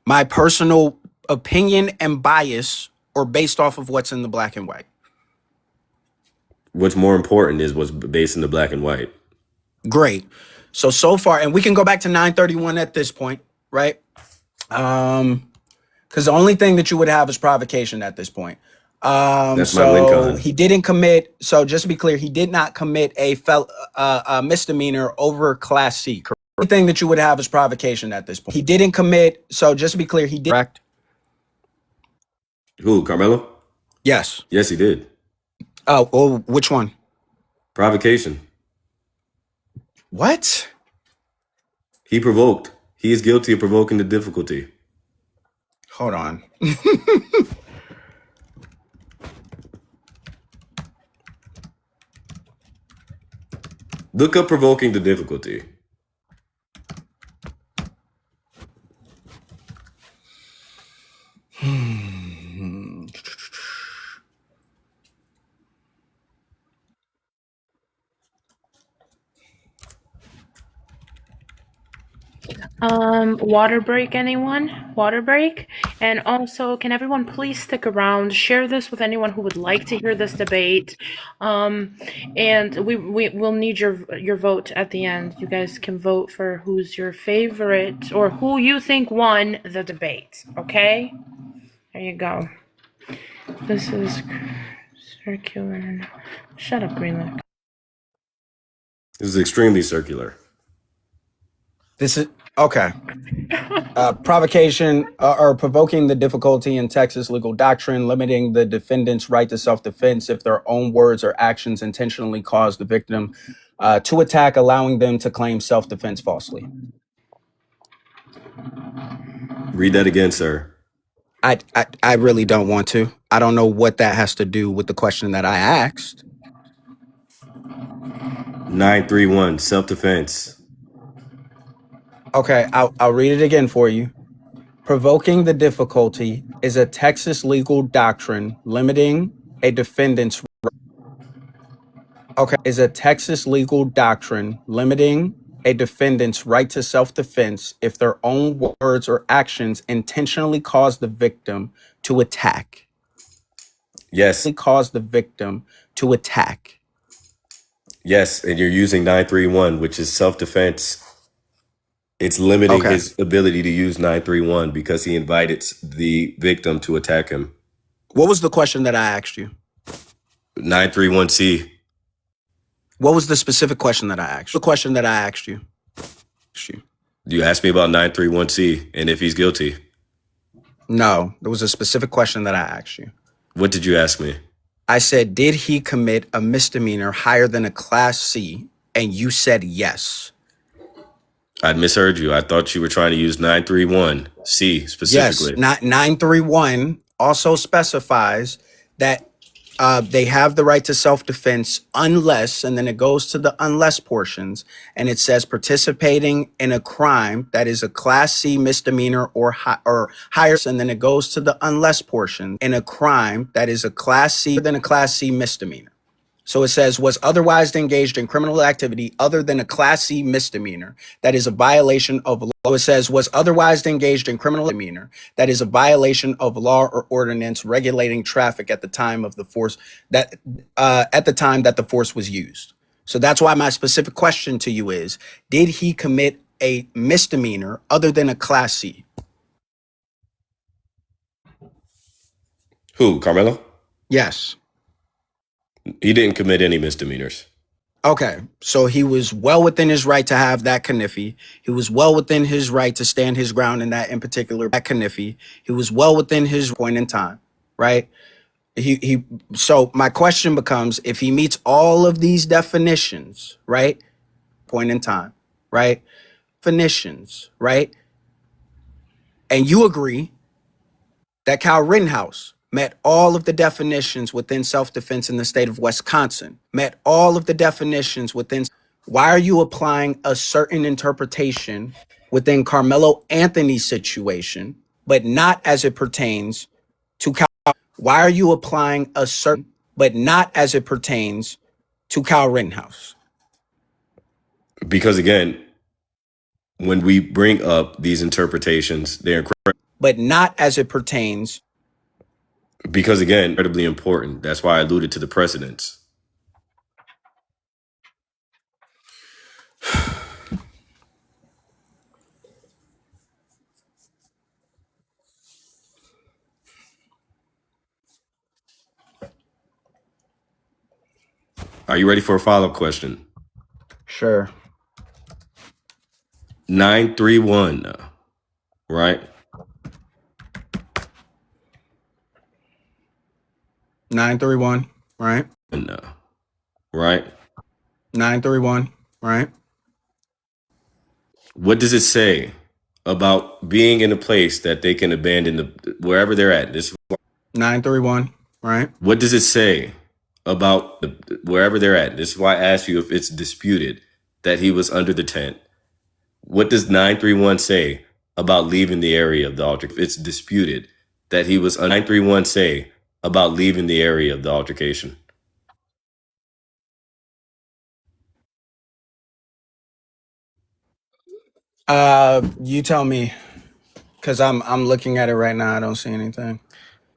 My personal opinion and bias, or based off of what's in the black and white? What's more important is what's based in the black and white. Great. So far, and we can go back to 931 at this point, right? Because the only thing that you would have is provocation at this point. That's my So Lincoln. he didn't commit. So just to be clear, he did not commit a misdemeanor over Class C. Correct? The only thing that you would have is provocation at this point. He didn't commit. So just to be clear, he did. Correct? Who? Carmelo? Yes. Yes, he did. Oh, which one? Provocation. What? He provoked. He is guilty of provoking the difficulty. Hold on. Look up provoking the difficulty. Water break, anyone? Water break? And also, can everyone please stick around, share this with anyone who would like to hear this debate. And we'll need your vote at the end. You guys can vote for who's your favorite or who you think won the debate, okay? There you go. This is circular. Shut up, Greenlick. This is extremely circular. This is okay. Provocation or provoking the difficulty in Texas legal doctrine, limiting the defendant's right to self-defense if their own words or actions intentionally cause the victim to attack, allowing them to claim self-defense falsely. Read that again, sir. I really don't want to. I don't know what that has to do with the question that I asked. 931 self-defense. Okay, I'll read it again for you. Provoking the difficulty is a Texas legal doctrine limiting a defendant's right to self-defense if their own words or actions intentionally cause the victim to attack. Yes. Yes, and you're using 931, which is self-defense. It's limiting Okay. his ability to use 931 because he invited the victim to attack him. What was the question that I asked you? 931C. What was the specific question that I asked you? The question that I asked you. You asked me about 931C and if he's guilty. No, there was a specific question that I asked you. What did you ask me? I said, did he commit a misdemeanor higher than a Class C? And you said yes. I misheard you. I thought you were trying to use 931C specifically. Yes, not 931 also specifies that they have the right to self-defense unless, and then it goes to the unless portions, and it says participating in a crime that is a Class C misdemeanor or higher, and then it goes to the unless portion in a crime that is a Class C than a Class C misdemeanor. So it says was otherwise engaged in criminal activity other than a Class C misdemeanor that is a violation of law. It says was otherwise engaged in criminal misdemeanor that is a violation of law or ordinance regulating traffic at the time of the force that at the time that the force was used. So that's why my specific question to you is: did he commit a misdemeanor other than a Class C? Who, Carmelo? Yes. He didn't commit any misdemeanors. Okay, so he was well within his right to have that Kniffy. He was well within his right to stand his ground in that in particular that Kniffy. He was well within his point in time, right? He. So my question becomes: if he meets all of these definitions, right? Point in time, right? Definitions, right? And you agree that Kyle Rittenhouse met all of the definitions within self-defense in the state of Wisconsin, met all of the definitions within. Why are you applying a certain interpretation within Carmelo Anthony's situation, but not as it pertains to Kyle? Why are you applying a certain, but not as it pertains to Kyle Rittenhouse? Because again, when we bring up these interpretations, they're But not as it pertains. because again, incredibly important. That's why I alluded to the precedents. Are you ready for a follow-up question? Sure. 931, right? 931, right? Right? 931, right? What does it say about being in a place that they can abandon wherever they're at? 931, right? What does it say about wherever they're at? This is why I asked you if it's disputed that he was under the tent. What does 931 say about leaving the area of the altercation? If it's disputed that he was 931 say about leaving the area of the altercation. You tell me, because I'm looking at it right now. I don't see anything.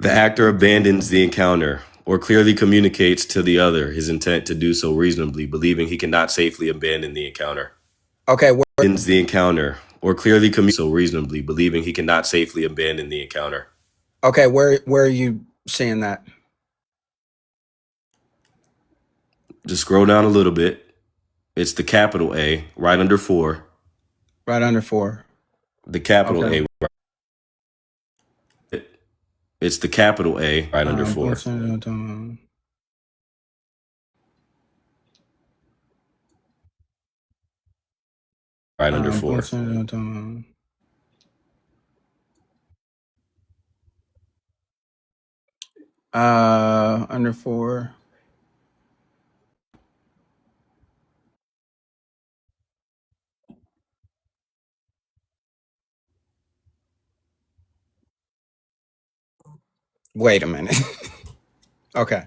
The actor abandons the encounter or clearly communicates to the other his intent to do so reasonably, believing he cannot safely abandon the encounter. Okay, Abandons the encounter or clearly communicates so reasonably, believing he cannot safely abandon the encounter. okay, where are you seeing that? Just scroll down a little bit. It's the capital A right under 4. Right under 4. The capital Okay. A. It's the capital A right under 4. Right under 4. Under 4. Wait a minute. Okay.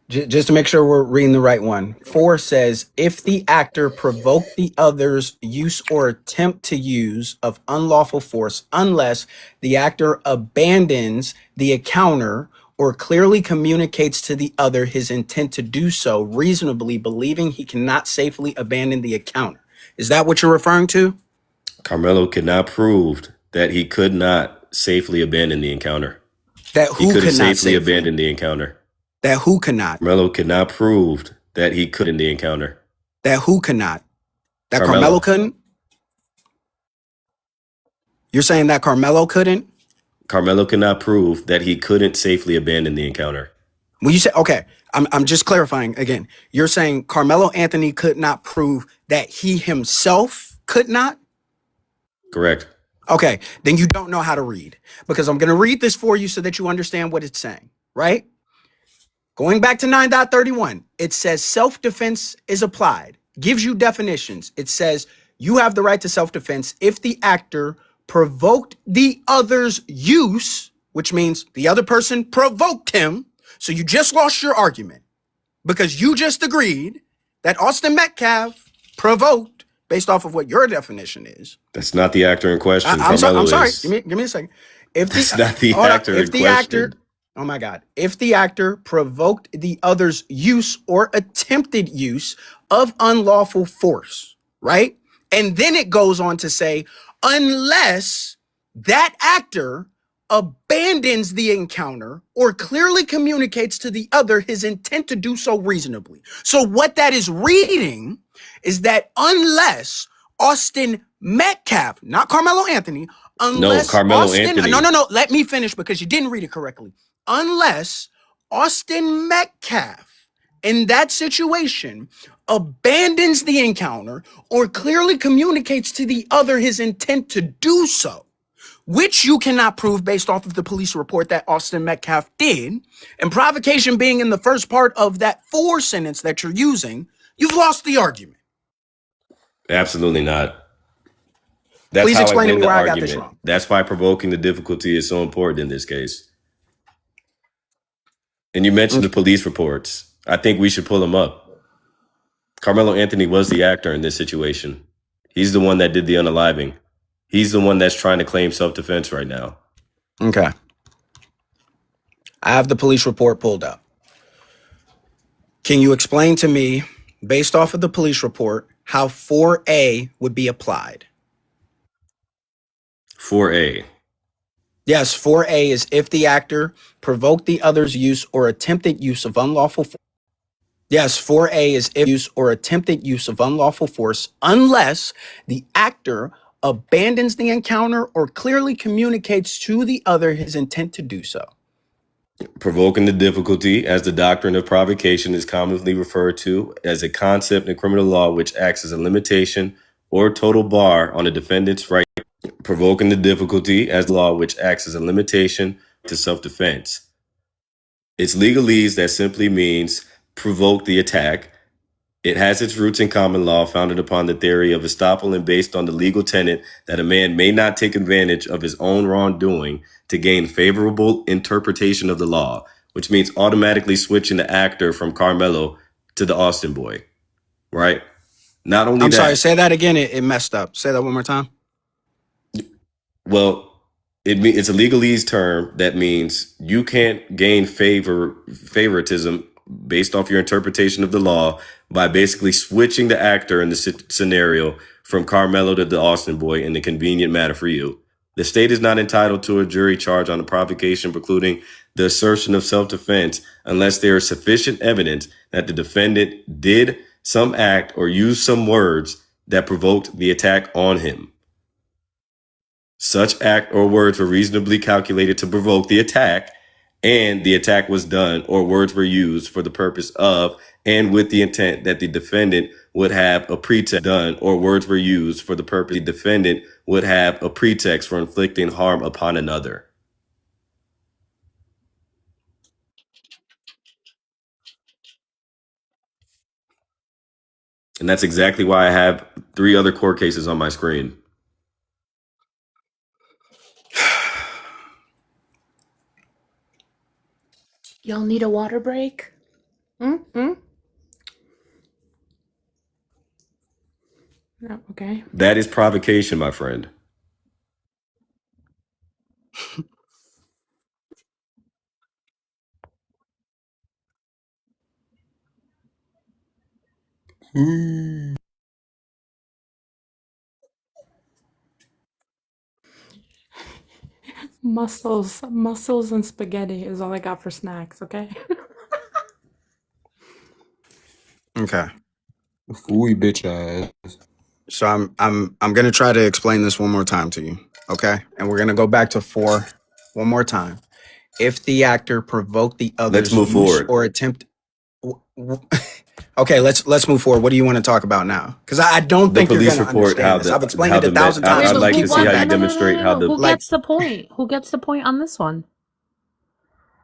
Just to make sure we're reading the right one. 4 says, if the actor provoked the other's use or attempt to use of unlawful force, unless the actor abandons the encounter or clearly communicates to the other his intent to do so, reasonably believing he cannot safely abandon the encounter. Is that what you're referring to? Carmelo could not prove that he could not safely abandon the encounter. That He who could have could not safely safely? abandoned the encounter. That who cannot? Carmelo could not prove that he could in the encounter. That who cannot? That Carmelo Carmelo. couldn't? You're saying that Carmelo couldn't? Carmelo could not prove that he couldn't safely abandon the encounter. When you say, okay, I'm just clarifying again. You're saying Carmelo Anthony could not prove that he himself could not? Correct. Okay, then you don't know how to read, because I'm going to read this for you so that you understand what it's saying, right? Going back to 9.31, it says self-defense is applied, gives you definitions. It says you have the right to self-defense if the actor provoked the other's use, which means the other person provoked him. So you just lost your argument because you just agreed that Austin Metcalf provoked based off of what your definition is. That's not the actor in question. I'm sorry. Carmelo I'm sorry. is. Give me a second. If the That's not the hold on, actor if in the actor, question. oh my God, if the actor provoked the other's use or attempted use of unlawful force, right? And then it goes on to say, unless that actor abandons the encounter or clearly communicates to the other his intent to do so reasonably. So what that is reading is that unless Austin Metcalf, not Carmelo Anthony, No, unless Carmelo Austin, Anthony. no, let me finish because you didn't read it correctly. Unless Austin Metcalf in that situation abandons the encounter or clearly communicates to the other his intent to do so, which you cannot prove based off of the police report that Austin Metcalf did, and provocation being in the first part of that 4 sentence that you're using, you've lost the argument. Absolutely not. That's Please how I explain to win me the where I got this argument. wrong. That's why provoking the difficulty is so important in this case. And you mentioned the police reports. I think we should pull them up. Carmelo Anthony was the actor in this situation. He's the one that did the unaliving. He's the one that's trying to claim self-defense right now. Okay. I have the police report pulled up. Can you explain to me, based off of the police report, how 4A would be applied? 4A. Yes, 4A is if the actor provoked the other's use or attempted use of unlawful force. Yes, 4A is if use or attempted use of unlawful force, unless the actor abandons the encounter or clearly communicates to the other his intent to do so. Provoking the difficulty, as the doctrine of provocation is commonly referred to as a concept in criminal law which acts as a limitation or total bar on a defendant's right. Provoking the difficulty as law which acts as a limitation to self-defense. It's legalese that simply means provoke the attack. It has its roots in common law founded upon the theory of estoppel and based on the legal tenet that a man may not take advantage of his own wrongdoing to gain favorable interpretation of the law, which means automatically switching the actor from Carmelo to the Austin boy, right? Not only I'm sorry, that, say that again. It messed up. Say that one more time. well, it's a legalese term that means you can't gain favoritism based off your interpretation of the law by basically switching the actor in the scenario from Carmelo to the Austin boy in a convenient manner for you. The state is not entitled to a jury charge on a provocation precluding the assertion of self-defense unless there is sufficient evidence that the defendant did some act or used some words that provoked the attack on him. Such act or words were reasonably calculated to provoke the attack, and the attack was done, or words were used for the purpose of and with the intent that the defendant would have a pretext done, or words were used for the purpose the defendant would have a pretext for inflicting harm upon another. And that's exactly why I have 3 other court cases on my screen. Y'all need a water break? Mm-hmm. No, okay. That is provocation, my friend. Mussels and spaghetti is all I got for snacks, okay? Okay. Fooey bitch ass. So I'm gonna try to explain this one more time to you. Okay. And we're gonna go back to 4 one more time. If the actor provoked the Let's other's move use forward. or attempt okay, let's move forward. What do you want to talk about now? Because I don't The think you're police gonna report, understand this. I've explained it a thousand times Wait, I'd so but you like who can to see sit how wants? you back. No, no, no, demonstrate no, how no. the Who Like gets the point? Who gets the point on this one?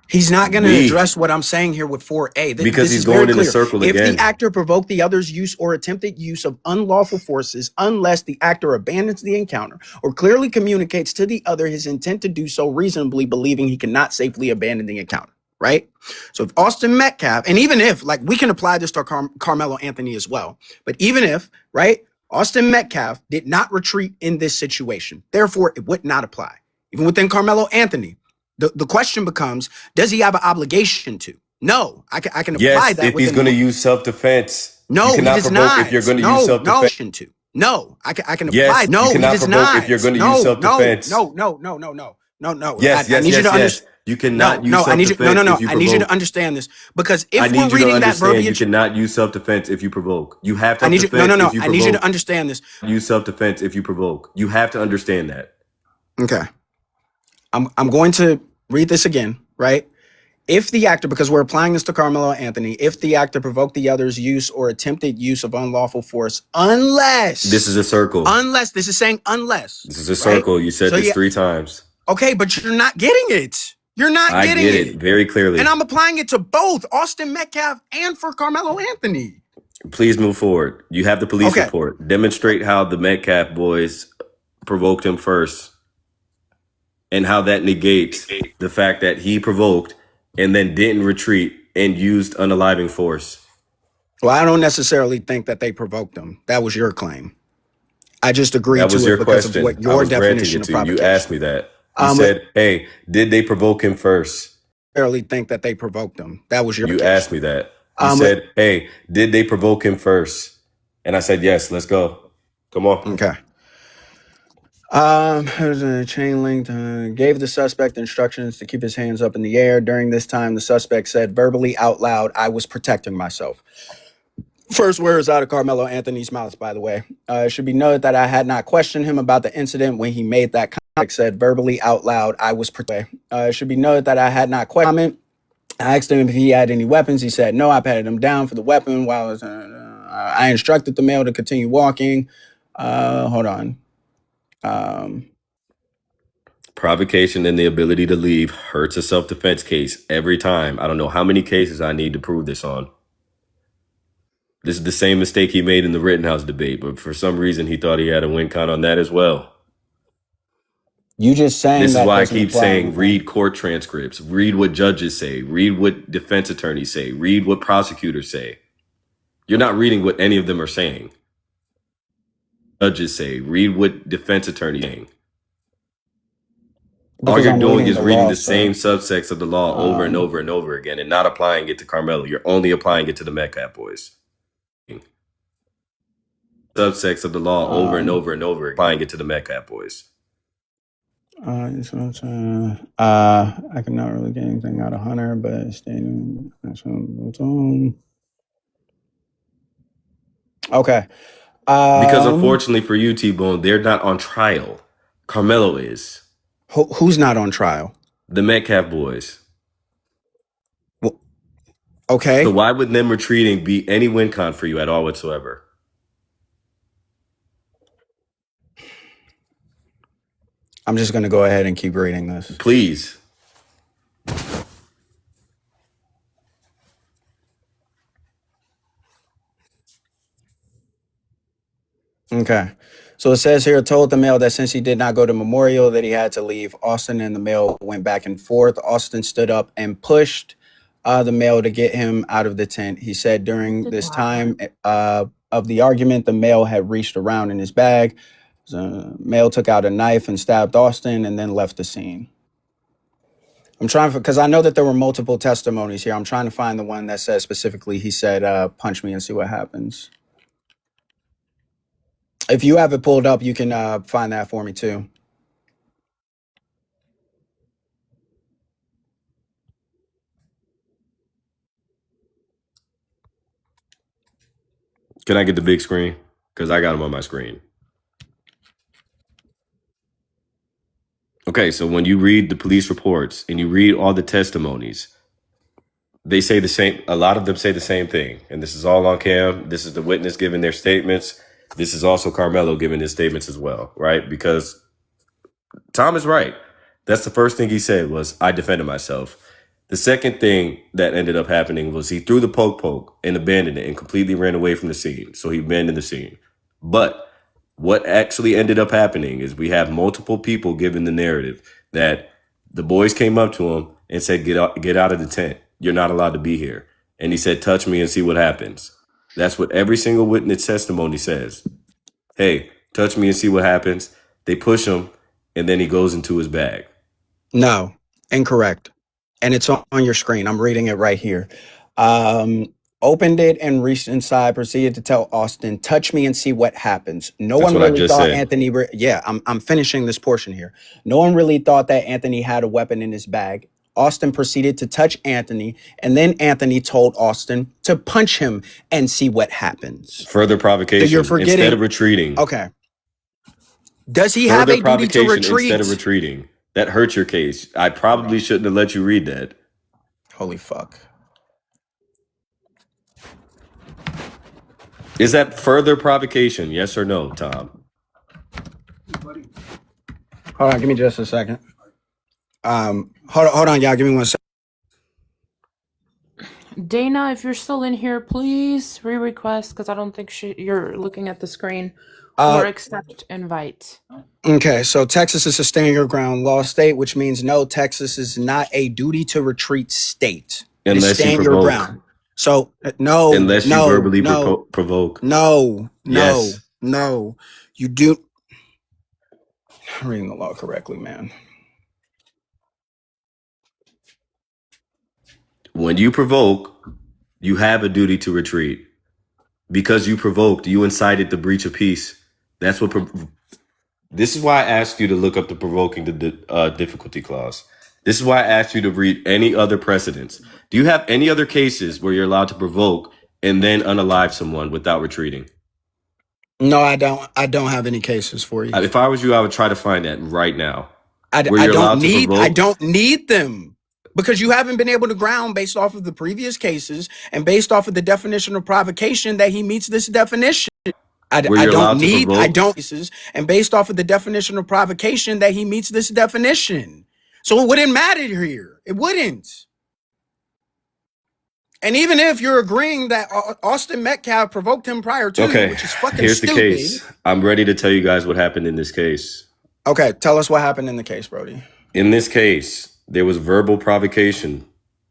he's not going to me, address what I'm saying here with 4A. because This he's is very going in a clear. circle If the again. actor provoked the other's use or attempted use of unlawful forces, unless the actor abandons the encounter or clearly communicates to the other his intent to do so, reasonably believing he cannot safely abandon the encounter, right? So if Austin Metcalf, and even if, like, we can apply this to Carmelo Anthony as well, but even if, right, Austin Metcalf did not retreat in this situation, therefore it would not apply. Even within Carmelo Anthony, the question becomes, does he have an obligation to? No, I can apply Yes, that if he's within going to the. use self-defense. You No, he cannot does provoke if not. you're going to use No, self-defense. to. No, I can apply. Yes, you No, he cannot does provoke if not. you're going to use No, no, self-defense. no, no, no, no, no, no, no. Yes, I yes, need you to yes, understand. yes. You cannot No, use no, I need you. No, self-defense no, no. if you I need you to provoke. understand this because I if we're need you to reading that understand you verbiage, cannot use self-defense if you provoke. You have to I need you. No, no, self-defense no. if you I need you to provoke. understand this. Use self-defense if you provoke. You have to understand that. Okay, I'm going to read this again, right? If the actor, because we're applying this to Carmelo Anthony, if the actor provoked the other's use or attempted use of unlawful force, This is a circle. unless, this is saying unless, This is a right? circle. You said So this yeah, 3 times. okay, but you're not getting it. You're not I getting get it it. very clearly. And I'm applying it to both Austin Metcalf and for Carmelo Anthony. Please move forward. You have the police Okay. report. Demonstrate how the Metcalf boys provoked him first and how that negates the fact that he provoked and then didn't retreat and used unaliving force. Well, I don't necessarily think that they provoked him. That was your claim. I just agreed That was to it your because of question. what I your was granting definition it of to you. You provocation. asked me that. You said, hey, did they provoke him first? I necessarily think that they provoked him. That was your You provocation. asked me that. You said, hey, did they provoke him first? And I said, yes, let's go. Come on. Okay. There's a chain link. Gave the suspect instructions to keep his hands up in the air. During this time, the suspect said verbally out loud, "I was protecting myself." First words out of Carmelo Anthony's mouth, by the way. It should be noted that I had not questioned him about the incident when he made that comment. Said verbally out loud, "I was protecting." It should be noted that I had not questioned. I asked him if he had any weapons. He said no. I patted him down for the weapon while I instructed the male to continue walking. Hold on. Provocation and the ability to leave hurts a self-defense case every time. I don't know how many cases I need to prove this on. This is the same mistake he made in the Rittenhouse debate, but for some reason he thought he had a win count on that as well. You just saying this is that why I doesn't keep apply saying anything. read court transcripts, read what judges say, read what defense attorneys say, read what prosecutors say. You're not reading what any of them are saying. Judges say, read what defense attorneys saying. All you're doing is reading the same subsects of the law over and over and over again and not applying it to Carmelo. You're only applying it to the Metcalf boys. Subsects of the law over and over and over, applying it to the Metcalf boys. I cannot really get anything out of Hunter, but stating okay. Because unfortunately for you, T-Bone, they're not on trial. Carmelo is. Who's not on trial? The Metcalf boys. Well, okay. So why would them retreating be any win con for you at all whatsoever? I'm just going to go ahead and keep reading this. Please. Okay. So it says here, told the male that since he did not go to Memorial, that he had to leave. Austin and the male went back and forth. Austin stood up and pushed the male to get him out of the tent. He said during this time of the argument, the male had reached around in his bag. The male took out a knife and stabbed Austin and then left the scene. I'm trying because I know that there were multiple testimonies here. I'm trying to find the one that says specifically he said, punch me and see what happens. If you have it pulled up, you can find that for me too. Can I get the big screen? Because I got them on my screen. Okay, so when you read the police reports and you read all the testimonies, they say the same. A lot of them say the same thing. And this is all on cam. This is the witness giving their statements. This is also Carmelo giving his statements as well, right? Because Tom is right. That's the first thing he said was, I defended myself. The second thing that ended up happening was he threw the poke and abandoned it and completely ran away from the scene. So he abandoned the scene. But what actually ended up happening is we have multiple people giving the narrative that the boys came up to him and said, get out of the tent. You're not allowed to be here. And he said, touch me and see what happens. That's what every single witness testimony says. Hey, touch me and see what happens. They push him and then he goes into his bag. No, incorrect. And it's on your screen. I'm reading it right here. Opened it and reached inside, proceeded to tell Austin, touch me and see what happens. No That's one what I really just thought said. Anthony, I'm finishing this portion here. No one really thought that Anthony had a weapon in his bag. Austin proceeded to touch Anthony, and then Anthony told Austin to punch him and see what happens. Further provocation. So you're forgetting, instead of retreating. Okay. Does he Further have a duty to provocation retreat? instead of retreating. That hurts your case. I probably shouldn't have let you read that. Holy fuck. Is that further provocation? Yes or no, Tom? Hold on, give me just a second. Hold on, y'all. Give me 1 second. Dana, if you're still in here, please re-request because I don't think you're looking at the screen. Or accept invite. Okay, so Texas is a stand your ground law state, which means no, Texas is not a duty to retreat state. Unless you stand provoke. your ground. So no, Unless you verbally provoke. No. Yes. No. You do. I'm reading the law correctly, man. When you provoke, you have a duty to retreat. Because you provoked, you incited the breach of peace. That's what. This is why I asked you to look up the provoking the difficulty clause. This is why I asked you to read any other precedents. Do you have any other cases where you're allowed to provoke and then unalive someone without retreating? No, I don't. I don't have any cases for you. If I was you, I would try to find that right now. I don't need them. Because you haven't been able to ground based off of the previous cases and based off of the definition of provocation that he meets this definition. I don't and based off of the definition of provocation that he meets this definition. So it wouldn't matter here. It wouldn't. And even if you're agreeing that Austin Metcalf provoked him prior to, which is fucking here's stupid. The case. I'm ready to tell you guys what happened in this case. Okay, tell us what happened in the case, Brody. In this case, there was verbal provocation,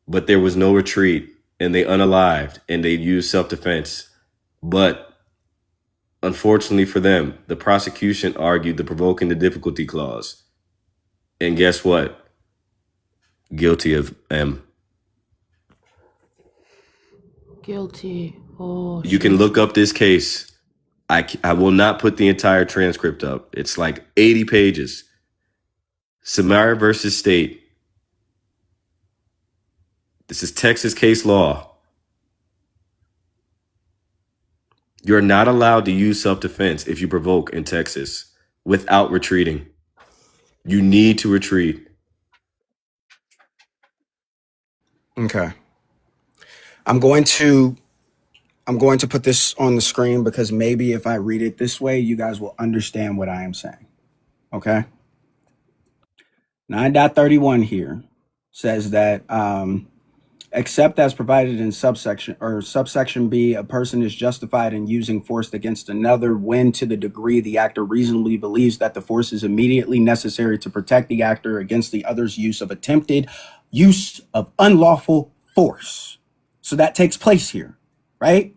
but there was no retreat, and they unalived, and they used self-defense. But unfortunately for them, the prosecution argued the provoking the difficulty clause. And guess what? Guilty of M. Guilty. Oh, you can look up this case. I will not put the entire transcript up. It's like 80 pages. Samara versus State. This is Texas case law. You're not allowed to use self-defense if you provoke in Texas without retreating. You need to retreat. Okay. I'm going to put this on the screen because maybe if I read it this way, you guys will understand what I am saying. Okay? 9.31 here says that except as provided in subsection B, a person is justified in using force against another when to the degree the actor reasonably believes that the force is immediately necessary to protect the actor against the other's use of attempted use of unlawful force. So that takes place here, right?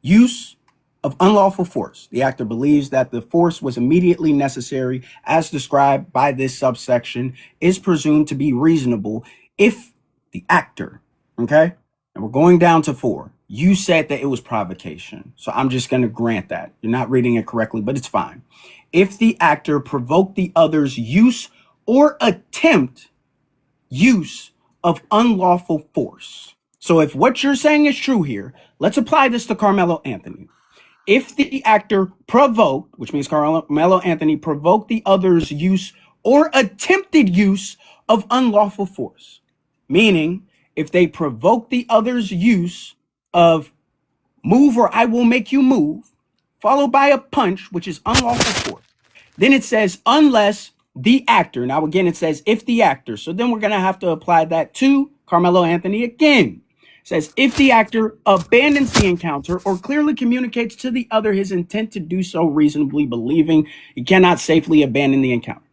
Use of unlawful force. The actor believes that the force was immediately necessary as described by this subsection is presumed to be reasonable if the actor, okay? And we're going down to 4. You said that it was provocation. So I'm just going to grant that. You're not reading it correctly, but it's fine. If the actor provoked the other's use or attempt use of unlawful force. So if what you're saying is true here, let's apply this to Carmelo Anthony. If the actor provoked, which means Carmelo Anthony provoked the other's use or attempted use of unlawful force, meaning if they provoke the other's use of move or I will make you move, followed by a punch, which is unlawful force. Then it says, unless the actor. Now, again, it says if the actor. So then we're going to have to apply that to Carmelo Anthony again. It says if the actor abandons the encounter or clearly communicates to the other his intent to do so, reasonably believing he cannot safely abandon the encounter.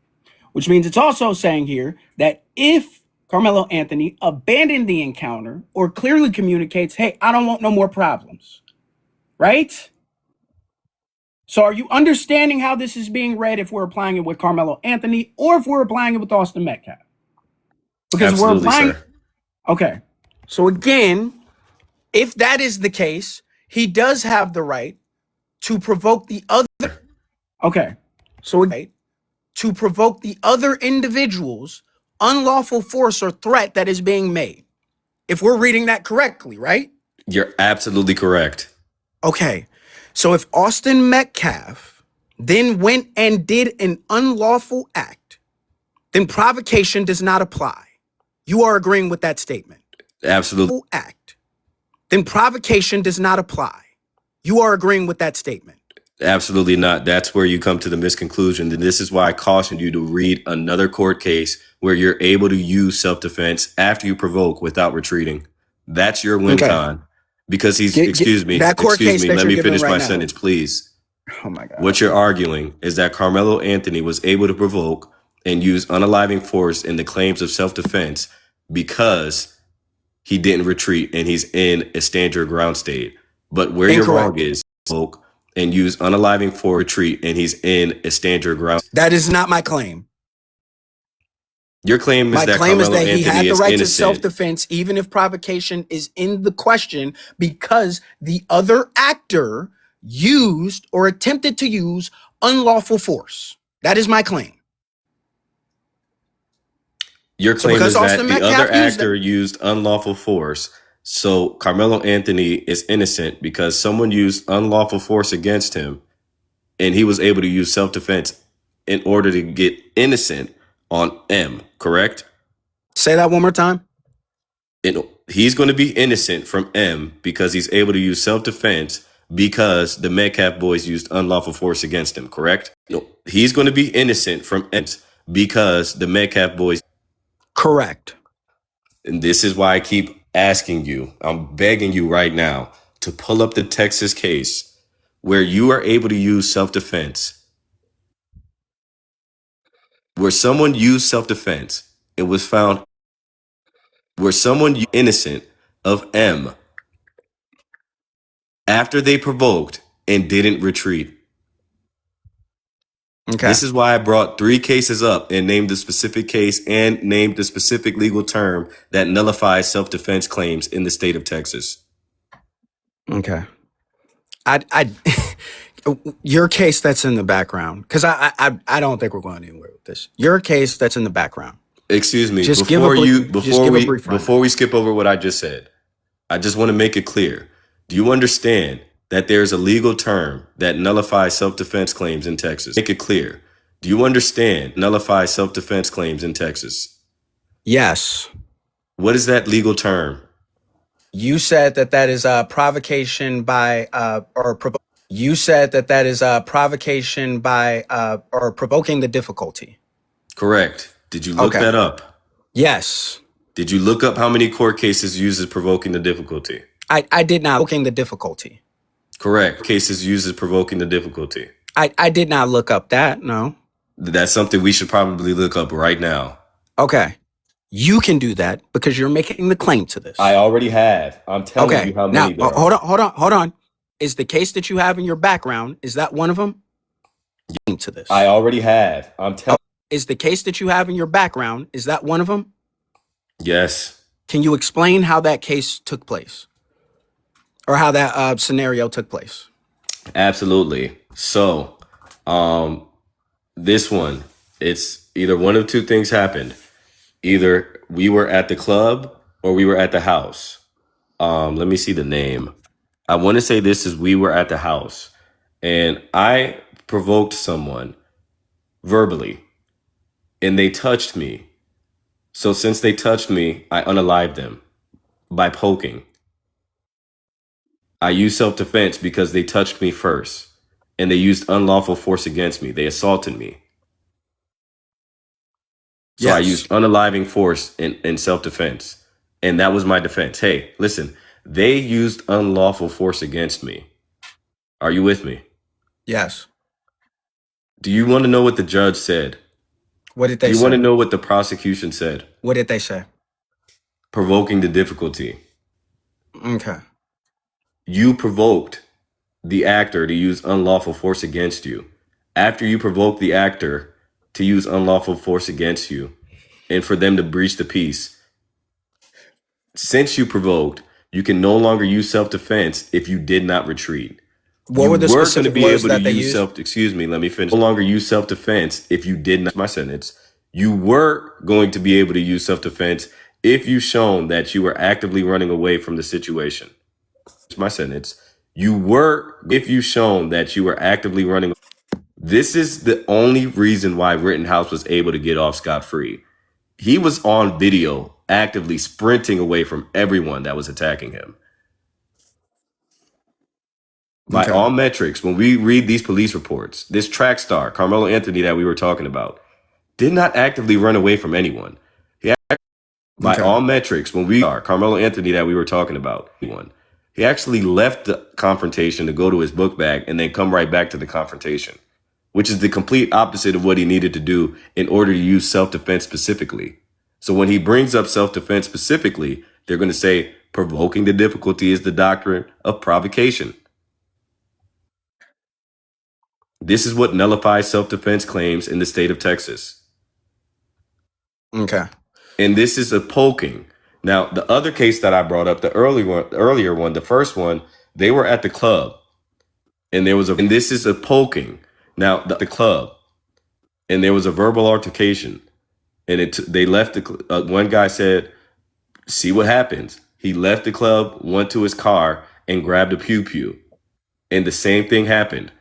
Which means it's also saying here that if Carmelo Anthony abandoned the encounter or clearly communicates, hey, I don't want no more problems, right? So are you understanding how this is being read if we're applying it with Carmelo Anthony or if we're applying it with Austin Metcalf? Because Absolutely, we're applying. sir. Okay. So again, if that is the case, he does have the right to provoke the other. Okay. So to provoke the other individual's unlawful force or threat that is being made. If we're reading that correctly, right? You're absolutely correct. Okay. So if Austin Metcalf then went and did an unlawful act, then provocation does not apply. You are agreeing with that statement. Absolutely. Act. Then provocation does not apply. You are agreeing with that statement. Absolutely not. That's where you come to the misconclusion. And this is why I cautioned you to read another court case where you're able to use self-defense after you provoke without retreating. That's your win con. Because he's, excuse me, let me finish my sentence, please. Oh my God. What you're arguing is that Carmelo Anthony was able to provoke and use unaliving force in the claims of self-defense because he didn't retreat and he's in a stand your ground state. But where you're wrong is provoke and use unaliving for retreat and he's in a stand your ground. That is not my claim. Your claim is that Carmelo Anthony he had the right to innocent. self-defense, even if provocation is in the question, because the other actor used or attempted to use unlawful force. That is my claim. Your claim is that the other actor used unlawful force. So Carmelo Anthony is innocent because someone used unlawful force against him and he was able to use self-defense in order to get innocent on M, correct? Say that one more time. He's going to be innocent from M because he's able to use self-defense because the Metcalf boys used unlawful force against him, correct? He's going to be innocent from M because the Metcalf boys. Correct. And this is why I keep asking you, I'm begging you right now to pull up the Texas case where you are able to use self-defense. Where someone used self-defense, it was found where someone innocent of M after they provoked and didn't retreat. Okay. This is why I brought 3 cases up and named the specific case and named the specific legal term that nullifies self-defense claims in the state of Texas. Okay. I your case that's in the background, because I don't think we're going anywhere with this. Your case that's in the background. Excuse me. Just before we skip over what I just said, I just want to make it clear. Do you understand that there's a legal term that nullifies self-defense claims in Texas? Make it clear. Do you understand nullifies self-defense claims in Texas? Yes. What is that legal term? You said that is provocation by you said that is provocation by or provoking the difficulty. Correct. Did you look that up? Yes. Did you look up how many court cases uses provoking the difficulty? I did not. Provoking the difficulty. Correct. Cases uses provoking the difficulty. I did not look up that. No. That's something we should probably look up right now. Okay. You can do that because you're making the claim to this. I already have. I'm telling Okay. you how Now, many there hold are. on, hold on. Is the case that you have in your background, is that one of them? To this. I already have. I'm telling. Is the case that you have in your background, is that one of them? Yes. Can you explain how that case took place? Or how that scenario took place? Absolutely. So, this one, it's either one of two things happened. Either we were at the club or we were at the house. Let me see the name. I want to say this is we were at the house, and I provoked someone verbally, and they touched me. So since they touched me, I unalived them by poking. I used self-defense because they touched me first, and they used unlawful force against me. They assaulted me. So I used unaliving force in self-defense. And that was my defense. Hey, listen, they used unlawful force against me. Are you with me? Yes. Do you want to know what the judge said? What did they Do you say? want to know what the prosecution said? What did they say? Provoking the difficulty. Okay. You provoked the actor to use unlawful force against you. After you provoke the actor to use unlawful force against you and for them to breach the peace, since you provoked, you can no longer use self-defense if you did not retreat. What You were the were going to specific be words able to that they use used? self, excuse me, let me finish. No longer use self-defense if you did not, my sentence. You were going to be able to use self-defense if you shown that you were actively running away from the situation. My sentence. You were, if you shown that you were actively running. This is the only reason why Rittenhouse was able to get off scot-free. He was on video actively sprinting away from everyone that was attacking him. By all metrics, when we read these police reports, this track star, Carmelo Anthony that we were talking about, did not actively run away from anyone. By all metrics, when we are Carmelo Anthony that we were talking about, he actually left the confrontation to go to his book bag and then come right back to the confrontation, which is the complete opposite of what he needed to do in order to use self-defense specifically. So when he brings up self-defense specifically, they're going to say provoking the difficulty is the doctrine of provocation. This is what nullifies self-defense claims in the state of Texas. Okay. And this is a poking. Now, the other case that I brought up, the earlier one, the first one, they were at the club, and and this is a poking. Now, the club, and there was a verbal altercation, and they left one guy said, "See what happens." He left the club, went to his car, and grabbed a pew pew, and the same thing happened.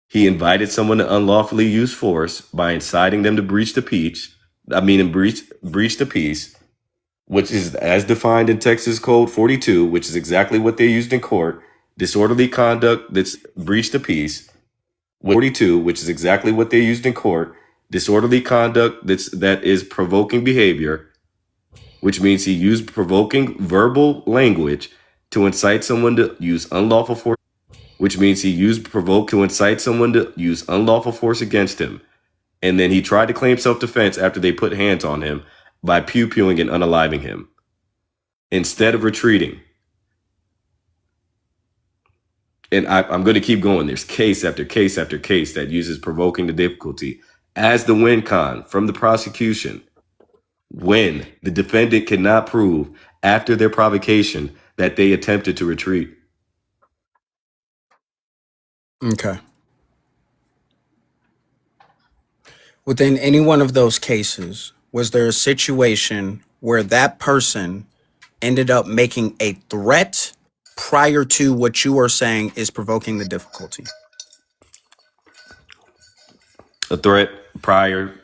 He invited someone to unlawfully use force by inciting them to breach the peace, breach the peace, which is as defined in Texas Code 42, which is exactly what they used in court. Disorderly conduct that's breached the peace. 42, which is exactly what they used in court. Disorderly conduct that is provoking behavior, which means he used provoking verbal language to incite someone to use unlawful force, which means he used provoke to incite someone to use unlawful force against him. And then he tried to claim self-defense after they put hands on him by pew-pewing and unaliving him instead of retreating. And I'm going to keep going. There's case after case after case that uses provoking the difficulty as the win con from the prosecution when the defendant cannot prove after their provocation that they attempted to retreat. Okay. Within any one of those cases, was there a situation where that person ended up making a threat prior to what you are saying is provoking the difficulty? A threat prior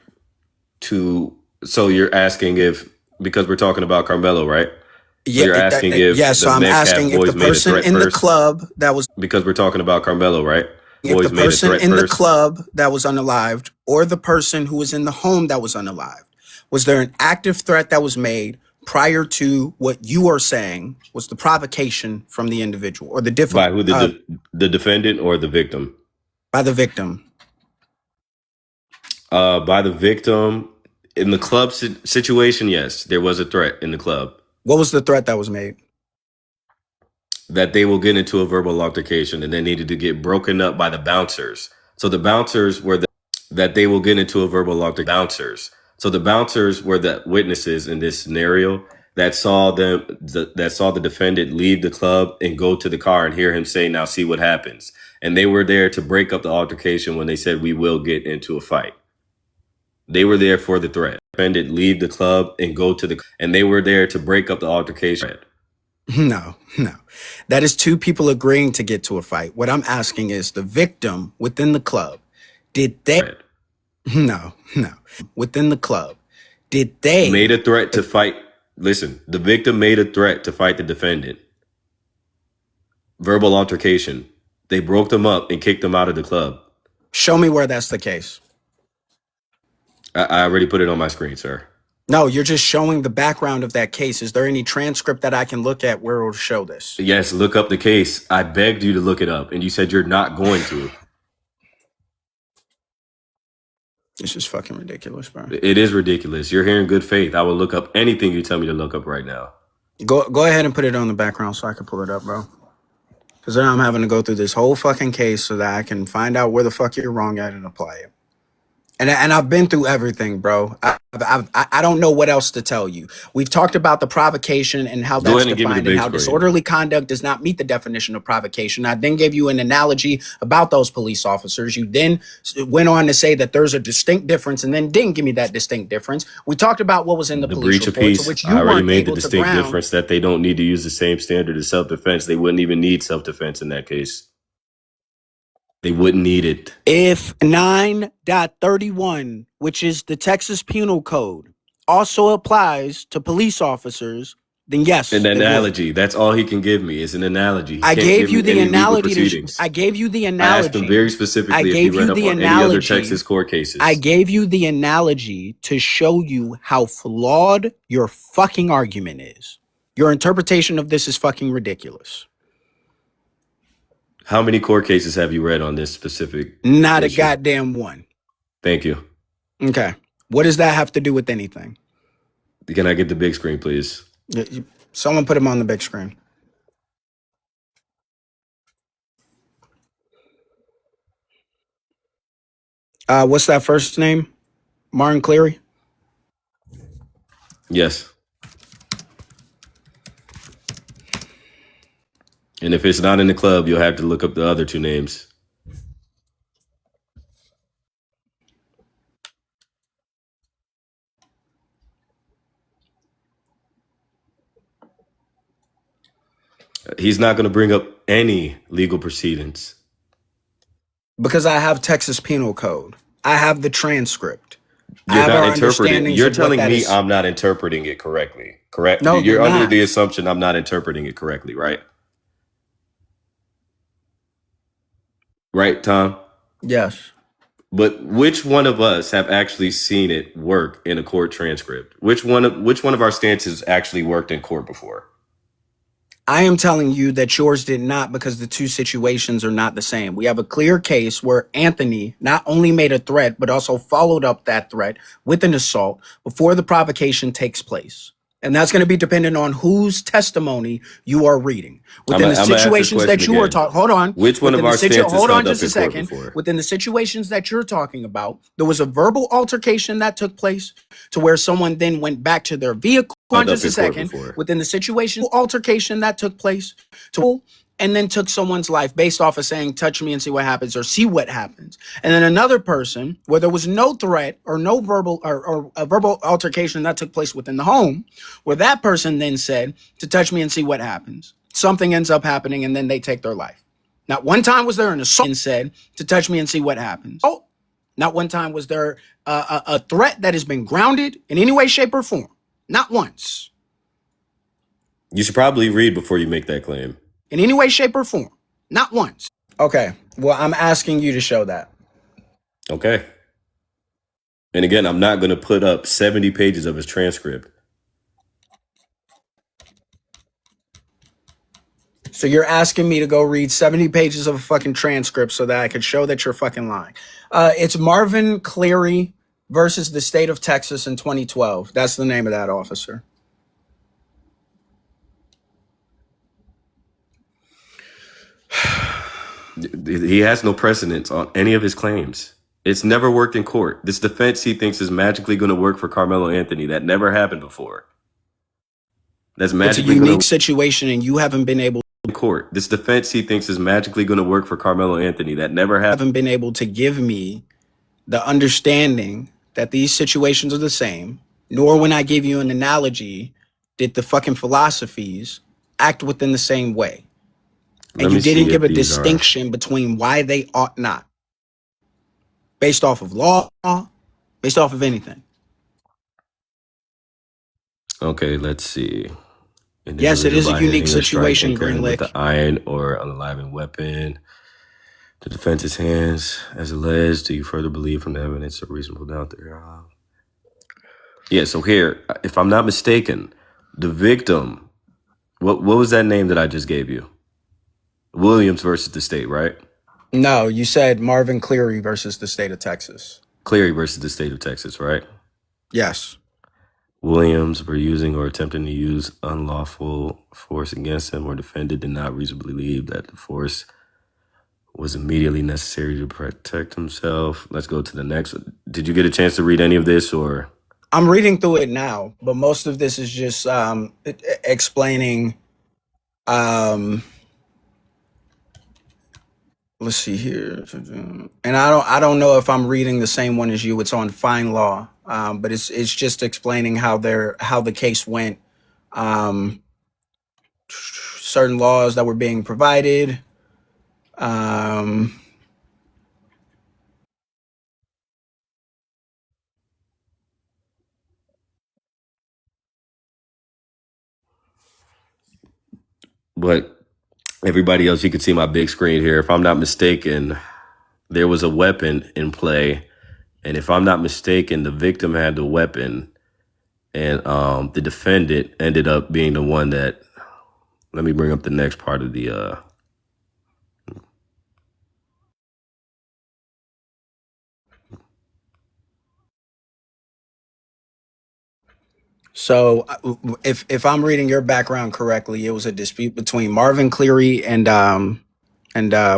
to, so you're asking if, because we're talking about Carmelo, right? So you're asking if So the I'm Metcalf asking if the boys made a person threat in the first? club that was Because we're talking about Carmelo, right? if the Boys made a person threat in the first. club that was unalived or the person who was in the home that was unalived, was there an active threat that was made prior to what you are saying was the provocation from the individual or the By who, the defendant or the victim? by the victim? By the victim, In the club situation, yes, there was a threat in the club. What was the threat that was made? That they will get into a verbal altercation and they needed to get broken up by the bouncers. So the bouncers were that they will get into a verbal altercation. Bouncers. So the bouncers were the witnesses in this scenario that saw the defendant leave the club and go to the car and hear him say, "Now see what happens." And they were there to break up the altercation when they said, "We will get into a fight." They were there for the threat. Defendant leave the club and go to and they were there to break up the altercation. No. That is two people agreeing to get to a fight. What I'm asking is the victim within the club, did they? No. Within the club, did they? Made a threat to fight. Listen, the victim made a threat to fight the defendant. Verbal altercation. They broke them up and kicked them out of the club. Show me where that's the case. I already put it on my screen, sir. No, you're just showing the background of that case. Is there any transcript that I can look at where it'll show this? Yes, look up the case. I begged you to look it up, and you said you're not going to. This is fucking ridiculous, bro. It is ridiculous. You're here in good faith. I will look up anything you tell me to look up right now. Go ahead and put it on the background so I can pull it up, bro. Because then I'm having to go through this whole fucking case so that I can find out where the fuck you're wrong at and apply it. And I've been through everything, bro. I don't know what else to tell you. We've talked about the provocation and how that's defined and how disorderly conduct does not meet the definition of provocation. I then gave you an analogy about those police officers. You then went on to say that there's a distinct difference and then didn't give me that distinct difference. We talked about what was in the police breach of report, peace. which you I already weren't made the able to distinct ground. difference that they don't need to use the same standard as self-defense. They wouldn't even need self-defense in that case. They wouldn't need it. If 9.31, which is the Texas Penal Code, also applies to police officers, then yes. An analogy. That's all he can give me is an analogy. I gave you the analogy. I gave you the analogy. I asked him very specifically if he read up on any other Texas court cases. I gave you the analogy to show you how flawed your fucking argument is. Your interpretation of this is fucking ridiculous. How many court cases have you read on this specific Not issue? A goddamn one. Thank you. Okay. What does that have to do with anything? Can I get the big screen, please? Someone put him on the big screen. What's that first name? Martin Cleary? Yes. And if it's not in the club, you'll have to look up the other two names. He's not going to bring up any legal proceedings. Because I have Texas Penal Code. I have the transcript. You're not interpreting. You're telling me I'm not interpreting it correctly. Correct? No, you're under the assumption I'm not interpreting it correctly, right? Right, Tom? Yes. But which one of us have actually seen it work in a court transcript? Which one of our stances actually worked in court before? I am telling you that yours did not, because the two situations are not the same. We have a clear case where Anthony not only made a threat, but also followed up that threat with an assault before the provocation takes place. And that's going to be dependent on whose testimony you are reading. Within the situations that you are talking, hold on. Which one of our stances hold on held just up a in court second. before? Within the situations that you're talking about, there was a verbal altercation that took place to where someone then went back to their vehicle. Hold on just a second. Within the situation altercation that took place to and then took someone's life based off of saying, touch me and see what happens, or see what happens. And then another person where there was no threat or no verbal or a verbal altercation that took place within the home, where that person then said to touch me and see what happens. Something ends up happening and then they take their life. Not one time was there an assault and said to touch me and see what happens. Oh, not one time was there a threat that has been grounded in any way, shape, or form. Not once. You should probably read before you make that claim. In any way, shape, or form. Not once. Okay. Well, I'm asking you to show that. Okay. And again, I'm not going to put up 70 pages of his transcript. So you're asking me to go read 70 pages of a fucking transcript so that I could show that you're fucking lying. It's Marvin Cleary versus the state of Texas in 2012. That's the name of that officer. He has no precedence on any of his claims. It's never worked in court. This defense he thinks is magically going to work for Carmelo Anthony. That never happened before. That's It's a magically going unique to situation, and you haven't been able in court. This defense he thinks is magically going to work for Carmelo Anthony. That never happened. to give me the understanding that these situations are the same, nor when I give you an analogy, did the fucking philosophies act within the same way. And you didn't give a distinction between why they ought not, based off of law, based off of anything. Okay, let's see. Yes, it is a unique situation, Green with Greenlick. the iron or unaliving weapon. The defense's hands, as alleged. Do you further believe from the evidence or reasonable doubt there? Yeah. So here, if I'm not mistaken, the victim. What was that name that I just gave you? Williams versus the state, right? No, you said Marvin Cleary versus the state of Texas. Cleary versus the state of Texas, right? Yes. Williams were using or attempting to use unlawful force against him, or defendant did not reasonably believe that the force was immediately necessary to protect himself. Let's go to the next one. Did you get a chance to read any of this, or? I'm reading through it now, but most of this is just explaining. Let's see here, and I don't know if I'm reading the same one as you. It's on Fine Law, but it's just explaining how the case went. Certain laws that were being provided. But everybody else, you can see my big screen here. If I'm not mistaken, there was a weapon in play. And if I'm not mistaken, the victim had the weapon. And the defendant ended up being the one that, let me bring up the next part of the, So if I'm reading your background correctly, it was a dispute between Marvin Cleary and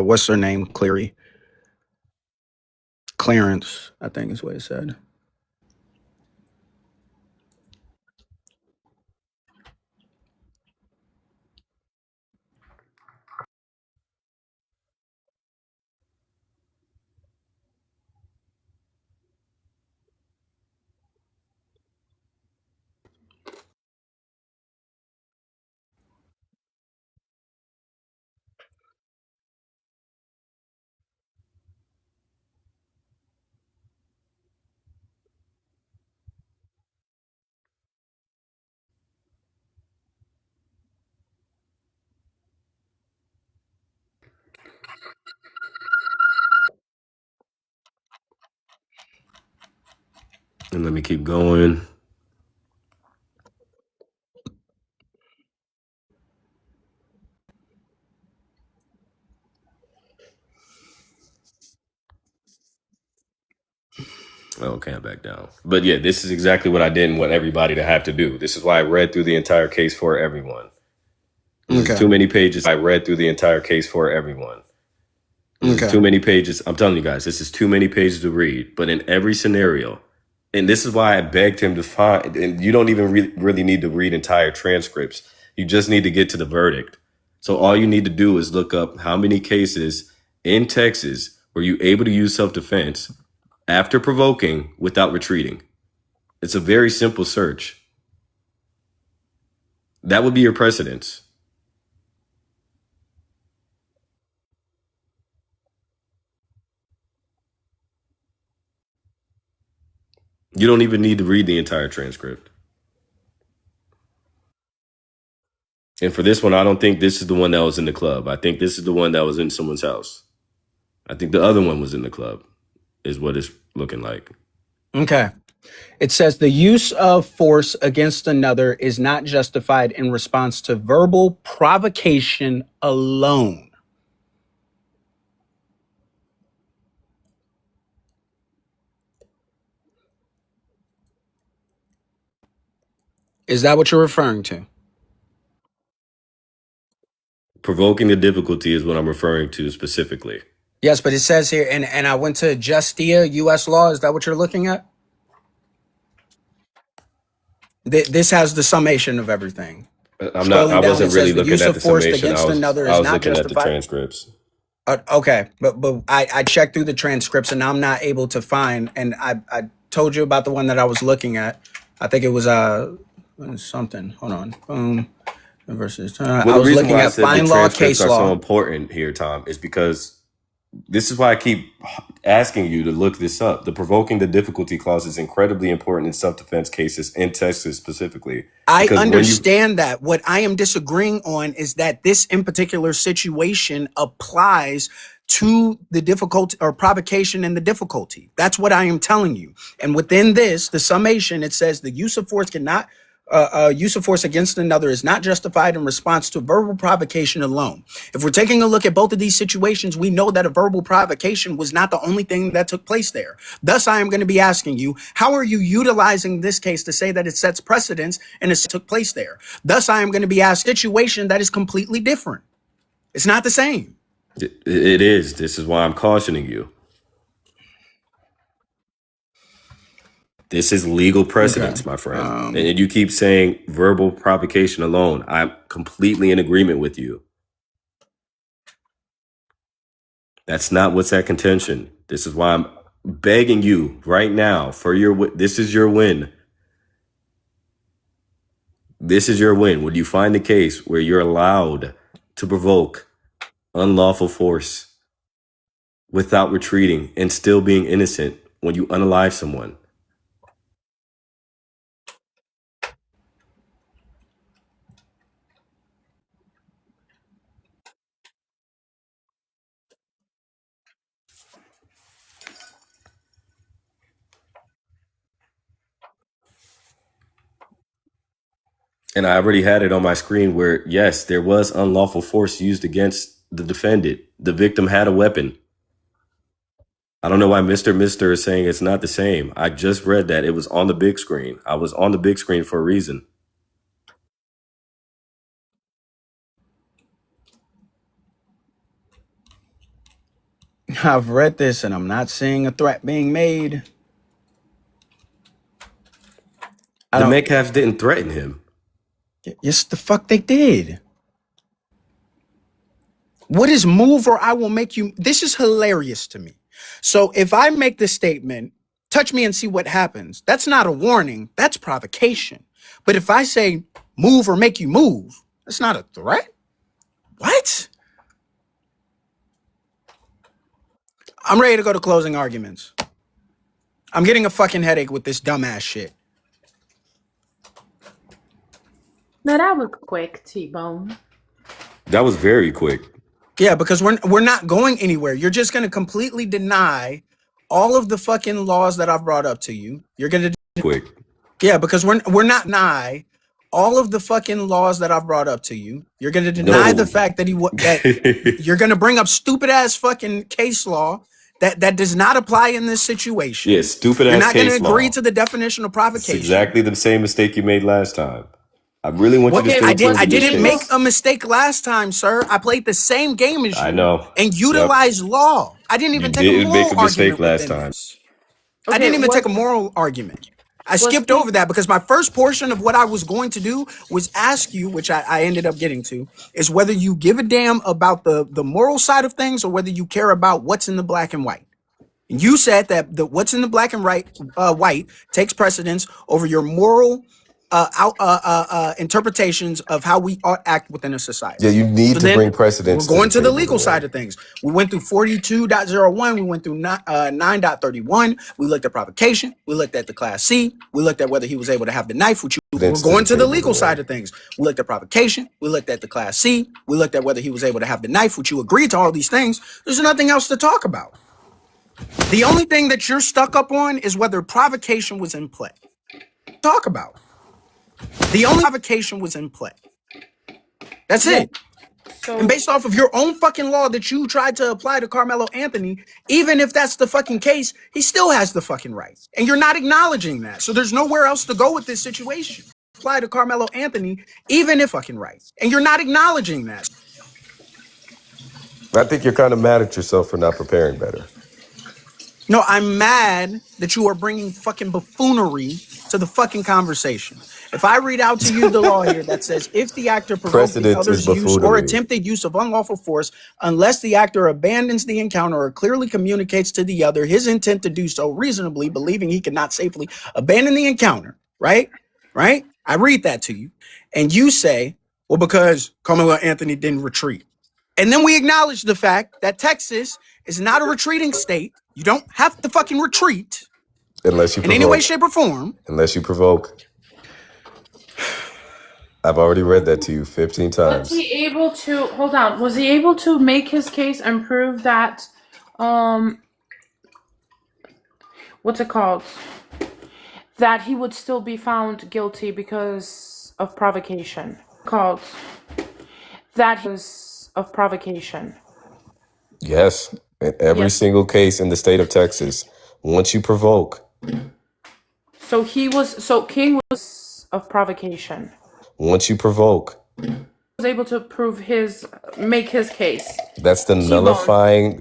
what's her name? Cleary. Clarence, I think is what it said. and let me keep going. Okay, I'm back down. But yeah, this is exactly what I didn't want everybody to have to do. This is why I read through the entire case for everyone. This is too many pages. I read through the entire case for everyone. This is too many pages. I'm telling you guys, this is too many pages to read. But in every scenario, and this is why I begged him to find, and you don't even really need to read entire transcripts. You just need to get to the verdict. So all you need to do is look up how many cases in Texas were you able to use self-defense after provoking without retreating. It's a very simple search. That would be your precedence. You don't even need to read the entire transcript. And for this one, I don't think this is the one that was in the club. I think this is the one that was in someone's house. I think the other one was in the club, is what it's looking like. Okay. It says the use of force against another is not justified in response to verbal provocation alone. Is that what you're referring to? Provoking the difficulty is what I'm referring to specifically. Yes, but it says here, and I went to Justia, U.S. law. Is that what you're looking at? This has the summation of everything. I'm not. I Scrolling down, it wasn't really says the looking use at of the force summation. against another I is was not looking at the justified. transcripts. Okay, but I checked through the transcripts and I'm not able to find. And I told you about the one that I was looking at. I think it was something. Hold on. Boom. Versus. Well, I the was reason looking why I at said the fine law, transcripts case are so law. important here, Tom, is because this is why I keep asking you to look this up. The provoking the difficulty clause is incredibly important in self-defense cases in Texas specifically. I Because understand that. What I am disagreeing on is that this in particular situation applies to the difficulty or provocation and the difficulty. That's what I am telling you. And within this, the summation, it says the use of force cannot use of force against another is not justified in response to verbal provocation alone. If we're taking a look at both of these situations, we know that a verbal provocation was not the only thing that took place there. Thus, I am going to be asking you, how are you utilizing this case to say that it sets precedence and it took place there? Thus, I am going to be asked a situation that is completely different. It's not the same. it is. This is why I'm cautioning you. This is legal precedence, Okay. my friend. And you keep saying verbal provocation alone. I'm completely in agreement with you. That's not what's at contention. This is why I'm begging you right now for this is your win. This is your win. When you find a case where you're allowed to provoke unlawful force without retreating and still being innocent when you unalive someone. And I already had it on my screen where, yes, there was unlawful force used against the defendant. The victim had a weapon. I don't know why Mr. is saying it's not the same. I just read that. It was on the big screen. I was on the big screen for a reason. I've read this and I'm not seeing a threat being made. The Metcalfs didn't threaten him. Yes, the fuck they did. What is move or I will make you? This is hilarious to me. So if I make this statement, touch me and see what happens, that's not a warning, that's provocation. But if I say move or make you move, that's not a threat. What? I'm ready to go to closing arguments. I'm getting a fucking headache with this dumbass shit. Now that was quick, T-Bone. That was very quick. Yeah, because we're not going anywhere. You're just going to completely deny all of the fucking laws that I've brought up to you. You're going to quick. Yeah, because we're not deny all of the fucking laws that I've brought up to you. You're going to deny the fact that that you're going to bring up stupid ass fucking case law that does not apply in this situation. Yeah, stupid ass case law. You're not going to agree to the definition of provocation. It's exactly the same mistake you made last time. I really want you to stay tuned. I didn't make a mistake last time, sir. I played the same game as you. I know. And utilized law. I didn't even take a moral argument last time. I didn't even take a moral argument. I skipped over that because my first portion of what I was going to do was ask you, which I ended up getting to, is whether you give a damn about the moral side of things or whether you care about what's in the black and white. And you said that what's in the black and white takes precedence over your moral interpretations of how we ought to act within a society. Yeah, you need to bring precedence. We're going to the legal side of things. We went through 42.01. We went through 9.31. We looked at provocation. We looked at the class C. We looked at whether he was able to have the knife, which we're going to the legal side of things. We looked at provocation. We looked at the class C. We looked at whether he was able to have the knife, which you agreed to all these things. There's nothing else to talk about. The only thing that you're stuck up on is whether provocation was in play. Talk about. The only provocation was in play. That's it. And based off of your own fucking law that you tried to apply to Carmelo Anthony, even if that's the fucking case, he still has the fucking right. And you're not acknowledging that. So there's nowhere else to go with this situation. apply to Carmelo Anthony, even if fucking right. And you're not acknowledging that. I think you're kind of mad at yourself for not preparing better. No, I'm mad that you are bringing fucking buffoonery to the fucking conversation. If I read out to you the law here that says if the actor provoked the Precedent is other's use or buffoonery. attempted use of unlawful force, unless the actor abandons the encounter or clearly communicates to the other his intent to do so reasonably, believing he cannot safely abandon the encounter, right? Right? I read that to you. And you say, well, because Carmelo Anthony didn't retreat. And then we acknowledge the fact that Texas is not a retreating state. You don't have to fucking retreat Unless you in any way, shape, or form. Unless you provoke. I've already read that to you 15 times. Was he able to hold on? Was he able to make his case and prove that what's it called? That he would still be found guilty because of provocation. Yes. In every single case in the state of Texas, once you provoke. So King was of provocation. Once you provoke. Was able to make his case. That's the nullifying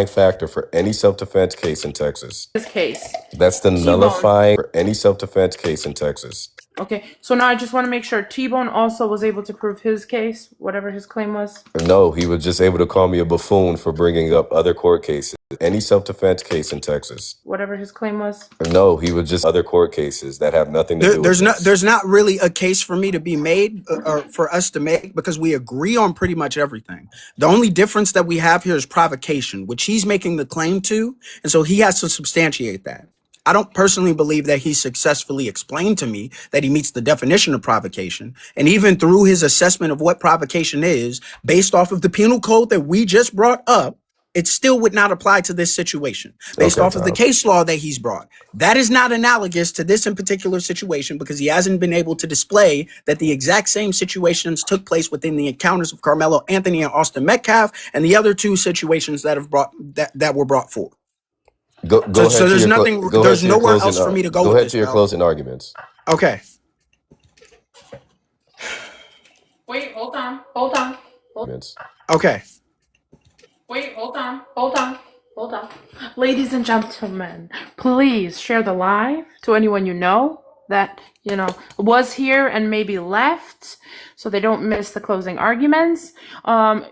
factor for any self-defense case in Texas. His case. That's the nullifying for any self-defense case in Texas. Okay, so now I just want to make sure T-Bone also was able to prove his case, whatever his claim was. No, he was just able to call me a buffoon for bringing up other court cases. Any self-defense case in Texas. Whatever his claim was. No, he was just other court cases that have nothing to do with this. There's not really a case for me to be made or for us to make because we agree on pretty much everything. The only difference that we have here is provocation, which he's making the claim to, and so he has to substantiate that. I don't personally believe that he successfully explained to me that he meets the definition of provocation. And even through his assessment of what provocation is, based off of the penal code that we just brought up, it still would not apply to this situation based off of the case law that he's brought. That is not analogous to this in particular situation because he hasn't been able to display that the exact same situations took place within the encounters of Carmelo Anthony and Austin Metcalf and the other two situations that were brought forth. So there's nothing. There's nowhere else for me to go. Go ahead to your closing arguments. Okay. Wait, hold on. Okay. Wait, hold on. Ladies and gentlemen, please share the live to anyone you know that, was here and maybe left so they don't miss the closing arguments.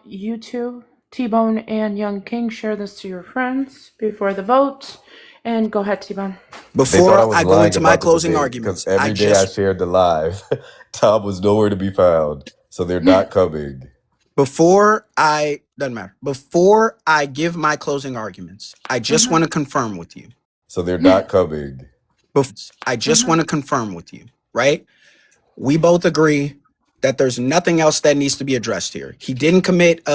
You two, T-Bone and YoungKing, share this to your friends before the vote. And go ahead, T-Bone. Before I go into my closing arguments, every day I shared the live, Tom was nowhere to be found. So they're not coming. Before I give my closing arguments, I just want to confirm with you. So they're not coming. I just want to confirm with you, right? We both agree that there's nothing else that needs to be addressed here. He didn't commit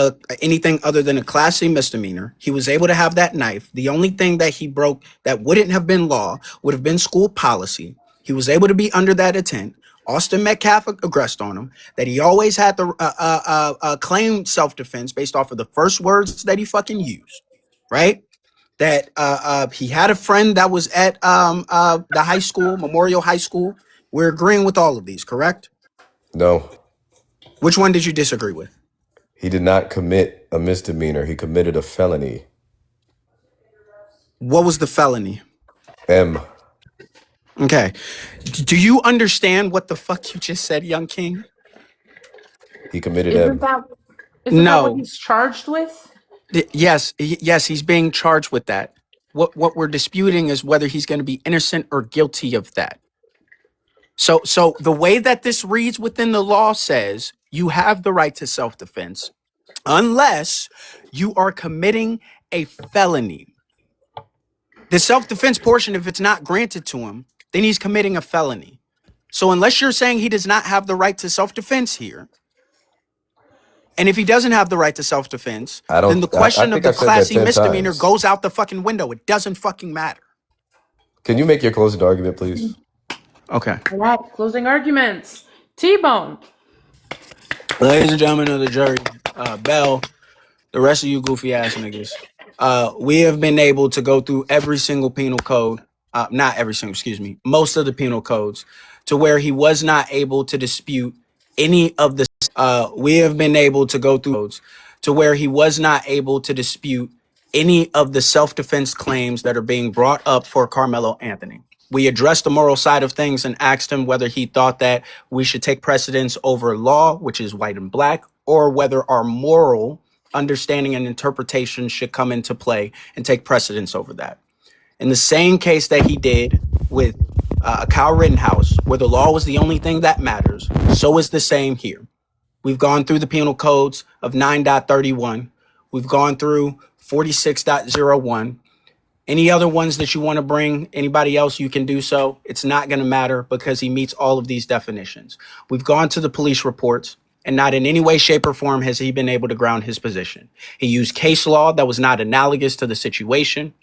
anything other than a Class C misdemeanor. He was able to have that knife. The only thing that he broke that wouldn't have been law would have been school policy. He was able to be under that intent. Austin Metcalf aggressed on him, that he always had to claim self-defense based off of the first words that he fucking used, right? That he had a friend that was at the high school, Memorial High School. We're agreeing with all of these, correct? No. Which one did you disagree with? He did not commit a misdemeanor. He committed a felony. What was the felony? M. Okay. Do you understand what the fuck you just said, YoungKing? He committed Isn't that what he's charged with? Yes, he's being charged with that. What we're disputing is whether he's going to be innocent or guilty of that. So the way that this reads within the law says you have the right to self-defense unless you are committing a felony. The self-defense portion, if it's not granted to him, then he's committing a felony. So unless you're saying he does not have the right to self-defense here, and if he doesn't have the right to self-defense, then the question of the Class C misdemeanor goes out the fucking window. It doesn't fucking matter. Can you make your closing argument, please? Okay. All right, closing arguments. T-Bone. Ladies and gentlemen of the jury, Bell, the rest of you goofy ass niggas, we have been able to go through every single penal code, not every single, excuse me, most of the penal codes to where he was not able to dispute any of the we have been able to go through those to where he was not able to dispute any of the self-defense claims that are being brought up for Carmelo Anthony. We addressed the moral side of things and asked him whether he thought that we should take precedence over law, which is white and black, or whether our moral understanding and interpretation should come into play and take precedence over that. In the same case that he did with Kyle Rittenhouse, where the law was the only thing that matters, so is the same here. We've gone through the penal codes of 9.31. We've gone through 46.01. Any other ones that you want to bring, anybody else, you can do so. It's not going to matter because he meets all of these definitions. We've gone to the police reports, and not in any way, shape, or form has he been able to ground his position. He used case law that was not analogous to the situation.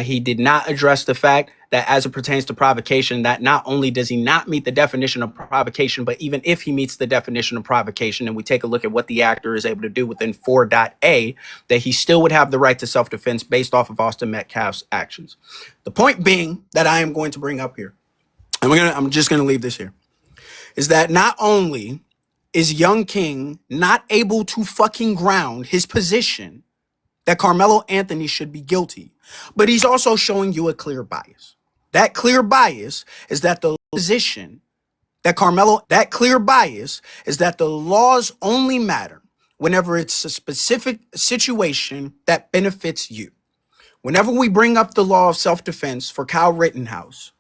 He did not address the fact that as it pertains to provocation, that not only does he not meet the definition of provocation, but even if he meets the definition of provocation, and we take a look at what the actor is able to do within 4.A, that he still would have the right to self-defense based off of Austin Metcalf's actions. The point being that I am going to bring up here, and I'm just going to leave this here, is that not only is YoungKing not able to fucking ground his position that Carmelo Anthony should be guilty, but he's also showing you a clear bias. That clear bias is that the position that the laws only matter whenever it's a specific situation that benefits you. Whenever we bring up the law of self-defense for Kyle Rittenhouse,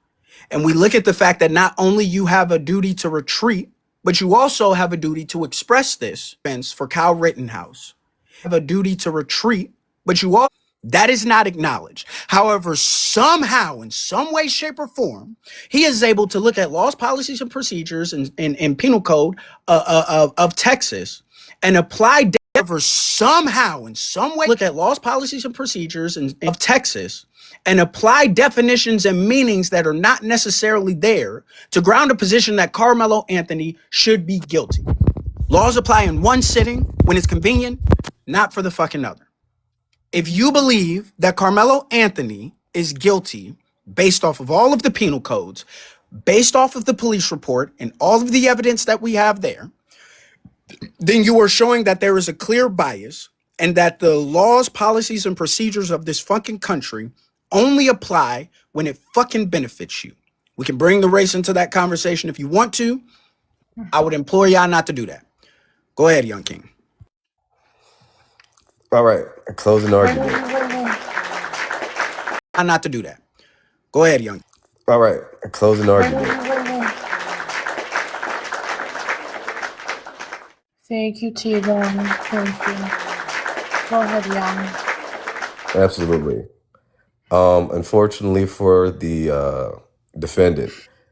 and we look at the fact that not only you have a duty to retreat, but you also have a duty to express this defense for Kyle Rittenhouse. You have a duty to retreat, but you all that is not acknowledged. However, somehow, in some way, shape, or form, he is able to look at laws, policies, and procedures and penal code of Texas and apply. However, somehow, in some way, look at laws, policies, and procedures of Texas and apply definitions and meanings that are not necessarily there to ground a position that Carmelo Anthony should be guilty. Laws apply in one sitting when it's convenient, not for the fucking other. If you believe that Carmelo Anthony is guilty based off of all of the penal codes, based off of the police report and all of the evidence that we have there, then you are showing that there is a clear bias and that the laws, policies, and procedures of this fucking country only apply when it fucking benefits you. We can bring the race into that conversation if you want to. I would implore y'all not to do that. Go ahead, YoungKing. All right, closing argument. Not to do that. Go ahead, YoungKing. All right, closing argument. Thank you, T-Bone. Thank you. Go ahead, Young. Absolutely. Unfortunately for the defendant,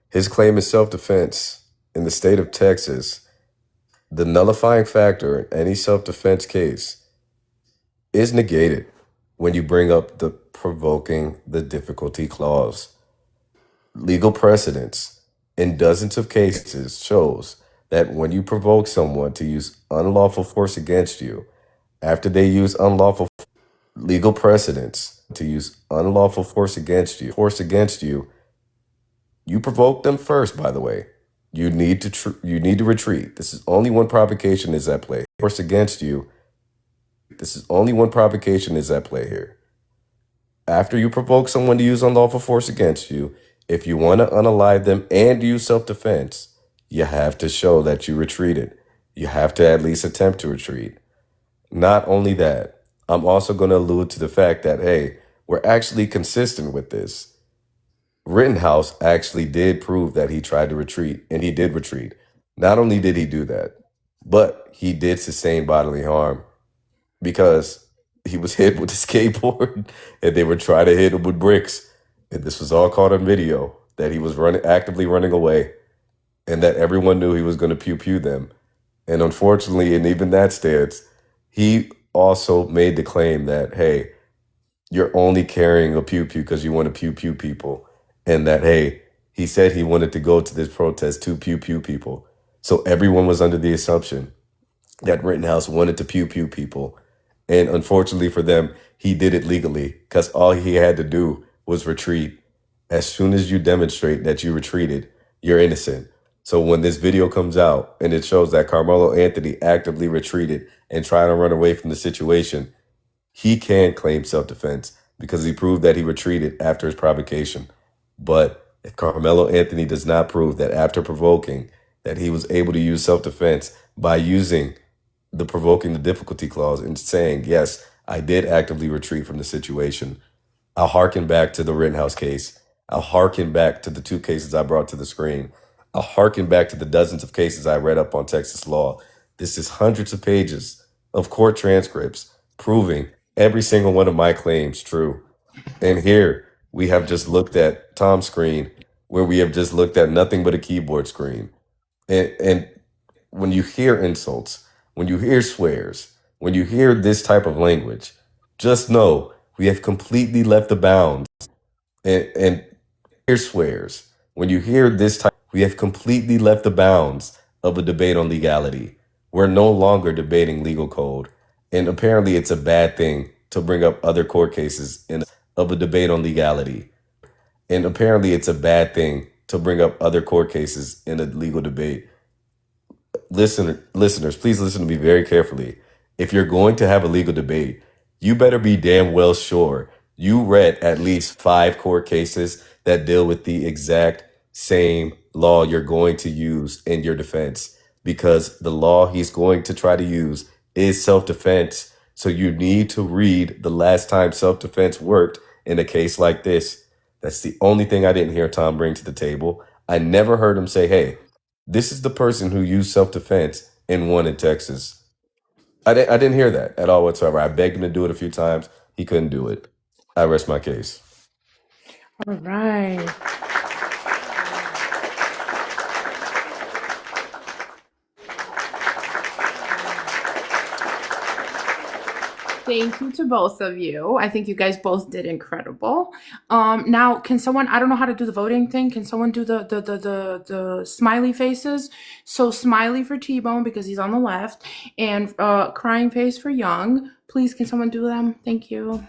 his claim is self-defense in the state of Texas. The nullifying factor in any self-defense case is negated when you bring up the provoking the difficulty clause. Legal precedence in dozens of cases shows that when you provoke someone to use unlawful force against you, after they use unlawful legal precedence to use unlawful force against you, you provoke them first, by the way. You need to retreat. This is only one provocation is at play. Force against you. This is only one provocation is at play here. After you provoke someone to use unlawful force against you, if you want to unalive them and use self-defense, you have to show that you retreated. You have to at least attempt to retreat. Not only that, I'm also going to allude to the fact that, hey, we're actually consistent with this. Rittenhouse actually did prove that he tried to retreat, and he did retreat. Not only did he do that, but he did sustain bodily harm because he was hit with a skateboard and they were trying to hit him with bricks. And this was all caught on video, that he was actively running away and that everyone knew he was going to pew-pew them. And unfortunately, in even that stance, he also made the claim that, hey, you're only carrying a pew-pew because you want to pew-pew people. And that, hey, he said he wanted to go to this protest to pew-pew people. So everyone was under the assumption that Rittenhouse wanted to pew-pew people. And unfortunately for them, he did it legally because all he had to do was retreat. As soon as you demonstrate that you retreated, you're innocent. So when this video comes out and it shows that Carmelo Anthony actively retreated and tried to run away from the situation, he can claim self-defense because he proved that he retreated after his provocation. But if Carmelo Anthony does not prove that after provoking that he was able to use self-defense by using the provoking the difficulty clause and saying, yes, I did actively retreat from the situation, I'll harken back to the Rittenhouse case. I'll harken back to the 2 cases I brought to the screen. I'll harken back to the dozens of cases I read up on Texas law. This is hundreds of pages of court transcripts proving every single one of my claims true. And here we have just looked at Tom's screen where we have just looked at nothing but a keyboard screen. And when you hear insults, when you hear swears, when you hear this type of language, just know we have completely left the bounds. And hear swears. When you hear this type, we have completely left the bounds of a debate on legality. We're no longer debating legal code. And apparently it's a bad thing to bring up other court cases of a debate on legality. And apparently it's a bad thing to bring up other court cases in a legal debate. Listeners, please listen to me very carefully. If you're going to have a legal debate, you better be damn well sure you read at least 5 court cases that deal with the exact same law you're going to use in your defense, because the law he's going to try to use is self-defense. So you need to read the last time self-defense worked in a case like this. That's the only thing I didn't hear Tom bring to the table. I never heard him say, hey, this is the person who used self-defense and won in Texas. I didn't hear that at all whatsoever. I begged him to do it a few times. He couldn't do it. I rest my case. All right. Thank you to both of you. I think you guys both did incredible. Now, can someone? I don't know how to do the voting thing. Can someone do the smiley faces? So smiley for T-Bone because he's on the left, and crying face for Young. Please, can someone do them? Thank you.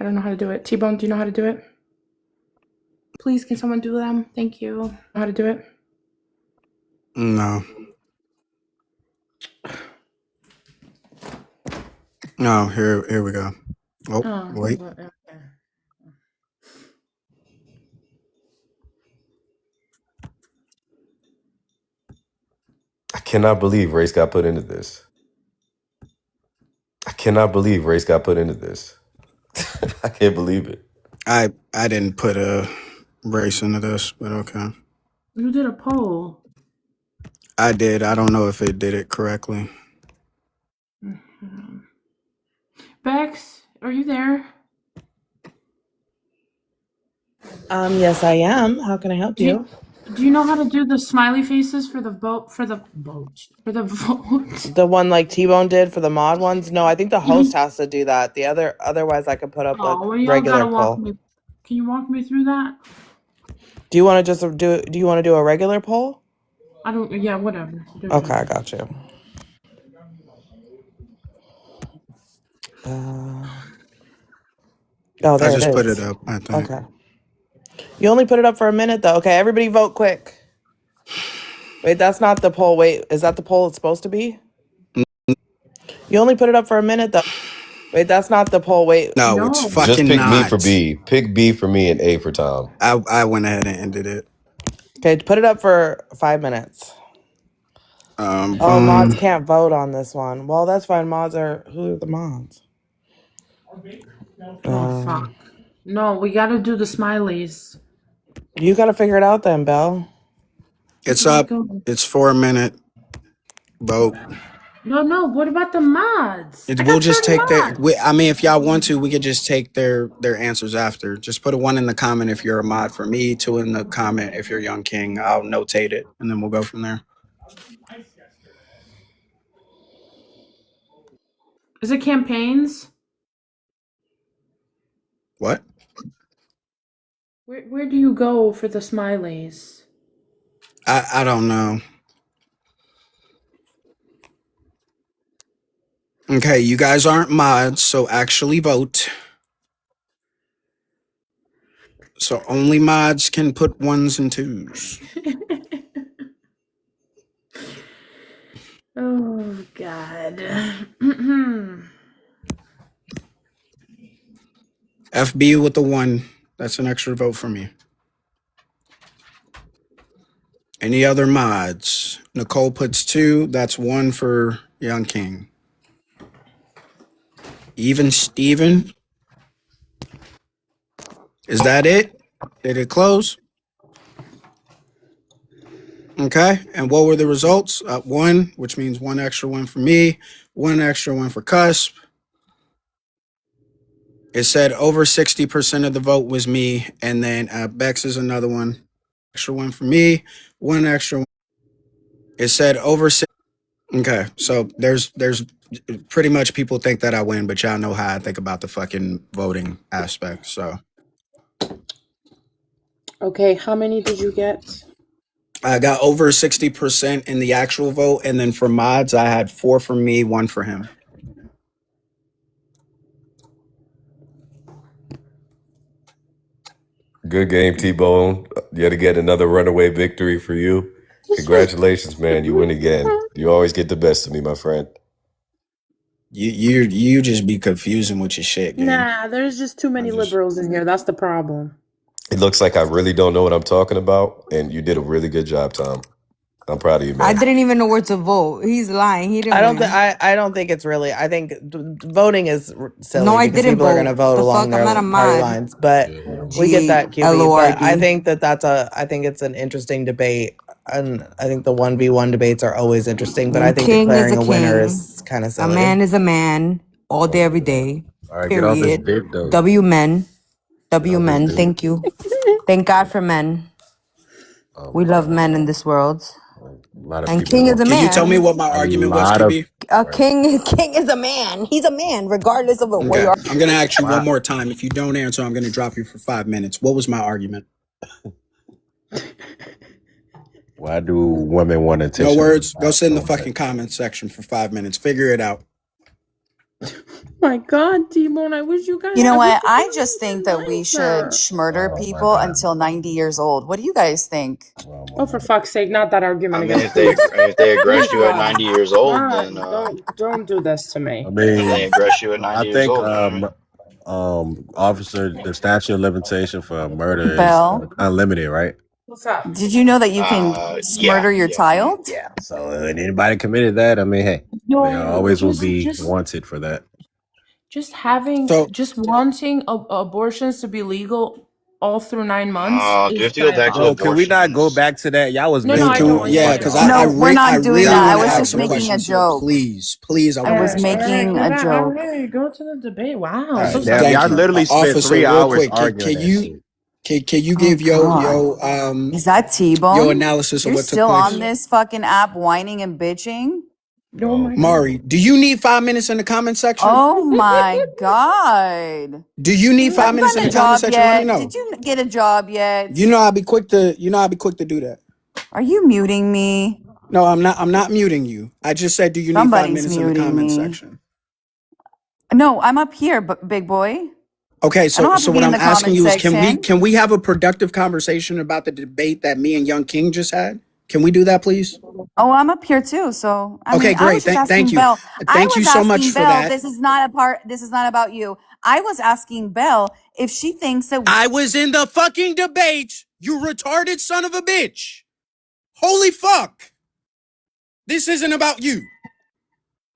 I don't know how to do it. T-Bone, do you know how to do it? Please, can someone do them? Thank you. Know how to do it? No. No, here we go. Oh, wait. Okay. I cannot believe race got put into this. I can't believe it. I didn't put a race into this, but okay. You did a poll. I did. I don't know if it did it correctly. Mm-hmm. Bex, are you there? Yes, I am. How can I help you? Do you know how to do the smiley faces for the vote? For the vote. The one like T-Bone did for the mod ones? No, I think the host has to do that. Otherwise I could put up a regular poll. Can you walk me through that? Do you want to do you want to do a regular poll? Whatever. Okay, I got you. Oh, there I just it is. put it up, I think. Okay. You only put it up for a minute though. Okay, everybody vote quick. Wait, that's not the poll. Wait, is that the poll it's supposed to be? You only put it up for a minute though. Wait, that's not the poll. Wait. No, it's fucking Just pick not. B for B. Pick B for me and A for Tom. I went ahead and ended it. Okay, put it up for 5 minutes. Mods can't vote on this one. Well, that's fine. Who are the mods? Oh, fuck. No, we gotta do the smileys. You gotta figure it out then, Belle. It's up. It's 4 minute vote. No. What about the mods? We'll just take if y'all want to, we could just take their answers after. Just put a 1 in the comment if you're a mod for me, 2 in the comment if you're YoungKing. I'll notate it, and then we'll go from there. Is it campaigns? What? Where do you go for the smileys? I don't know. Okay, you guys aren't mods, so actually vote. So only mods can put ones and twos. Oh God. FB with the 1. That's an extra vote for me. Any other mods? Nicole puts 2. That's 1 for YoungKing. Even Steven? Is that it? Did it close? Okay. And what were the results? 1, which means 1 extra 1 for me, 1 extra 1 for Cusp. It said over 60% of the vote was me. And then Bex is another one. Extra 1 for me, 1 extra 1. It said over 6. Okay. So there's pretty much people think that I win, but y'all know how I think about the fucking voting aspect. So Okay, how many did you get? I got over 60% in the actual vote. And then for mods, I had 4 for me, 1 for him. Good game, T-Bone. Yet again, another runaway victory for you. Congratulations, man. You win again. You always get the best of me, my friend. You just be confusing with your shit, gang. Nah, there's just too many liberals in here. That's the problem. It looks like I really don't know what I'm talking about, and you did a really good job, Tom. I'm proud of you, man. I didn't even know where to vote. He's lying. He didn't. I don't think it's really. I think voting is silly. No, I because didn't people are going to vote. vote The along fuck? I'm their not a party mod. lines. But we get that, QB. G-L-O-R-D. But I think I think it's an interesting debate, and I think the 1v1 debates are always interesting. But I think King is declaring a a winner king. is kind of A silly. man is a man all day, every day. All right, get off his Period. dick, though. W men. W Get off his men. dick. Thank you. Thank God for men. We love men in this world. A lot of And people king is a Can you tell me man. what my argument was, lot of KB? A king is a man. He's a man, regardless of what you Okay. are. I'm going to ask you why, one more time. If you don't answer, I'm going to drop you for 5 minutes. What was my argument? why do women want No attention? words. Go sit in the fucking comment section for 5 minutes. Figure it out. My God, T-Bone, I wish you guys. You know I wish what? you I guys just think were that we should nicer. murder Oh, my people God. until 90 years old. What do you guys think? Oh, for fuck's sake, not that I argument mean, again, please. if they aggress Please, you at God. 90 years old, God, then don't do this to I me. if they mean, aggress you at I 90 years think old, you know what I mean? officer, the statute of limitation for murder is Belle, unlimited, right? What's up? did you know that you can Yeah, murder your yeah. Mhm. child? Yeah. So anybody committed that, I mean, hey, they No, always will be wanted for that. So, just wanting abortions to be legal all through 9 months Do we is have to go back to Bro, can we not go abortions? back to that? Y'all was no, making I it don't all want to. yeah, fucking because No, awkward. we're I not doing really that. I want to was ask just some making a questions here. joke. Please, I I want to was ask some questions. making a joke. Alright, go to the debate. Wow, All I'm so right, Damn, sorry. thank y'all you. literally spent Officer, 3 real hours quick, arguing that shit. can you Oh give God. Is that your T-Bone? analysis of You're what took still on place? this fucking app whining and bitching? Oh my Mari, God. do you need 5 minutes in the comment section? Oh my God. Do you need Have 5 you minutes in gotten the a comment job section? Let me yet? know. Did you get a job yet? I'll be quick to do that. Are you muting me? No, I'm not muting you. I just said, do you need 5 Somebody's minutes in the muting comment me. section? No, I'm up here, but big boy. Okay, I don't have to so be what in I'm the asking comment you is section. can we have a productive conversation about the debate that me and YoungKing just had? Can we do that, please? Oh, I'm up here too. So, I Okay, mean, I great. was just Thank asking you. Belle. I Thank you was so much asking for Belle. that. This is not about you. I was asking Belle if she thinks that. I was in the fucking debate, you retarded son of a bitch. Holy fuck. This isn't about you.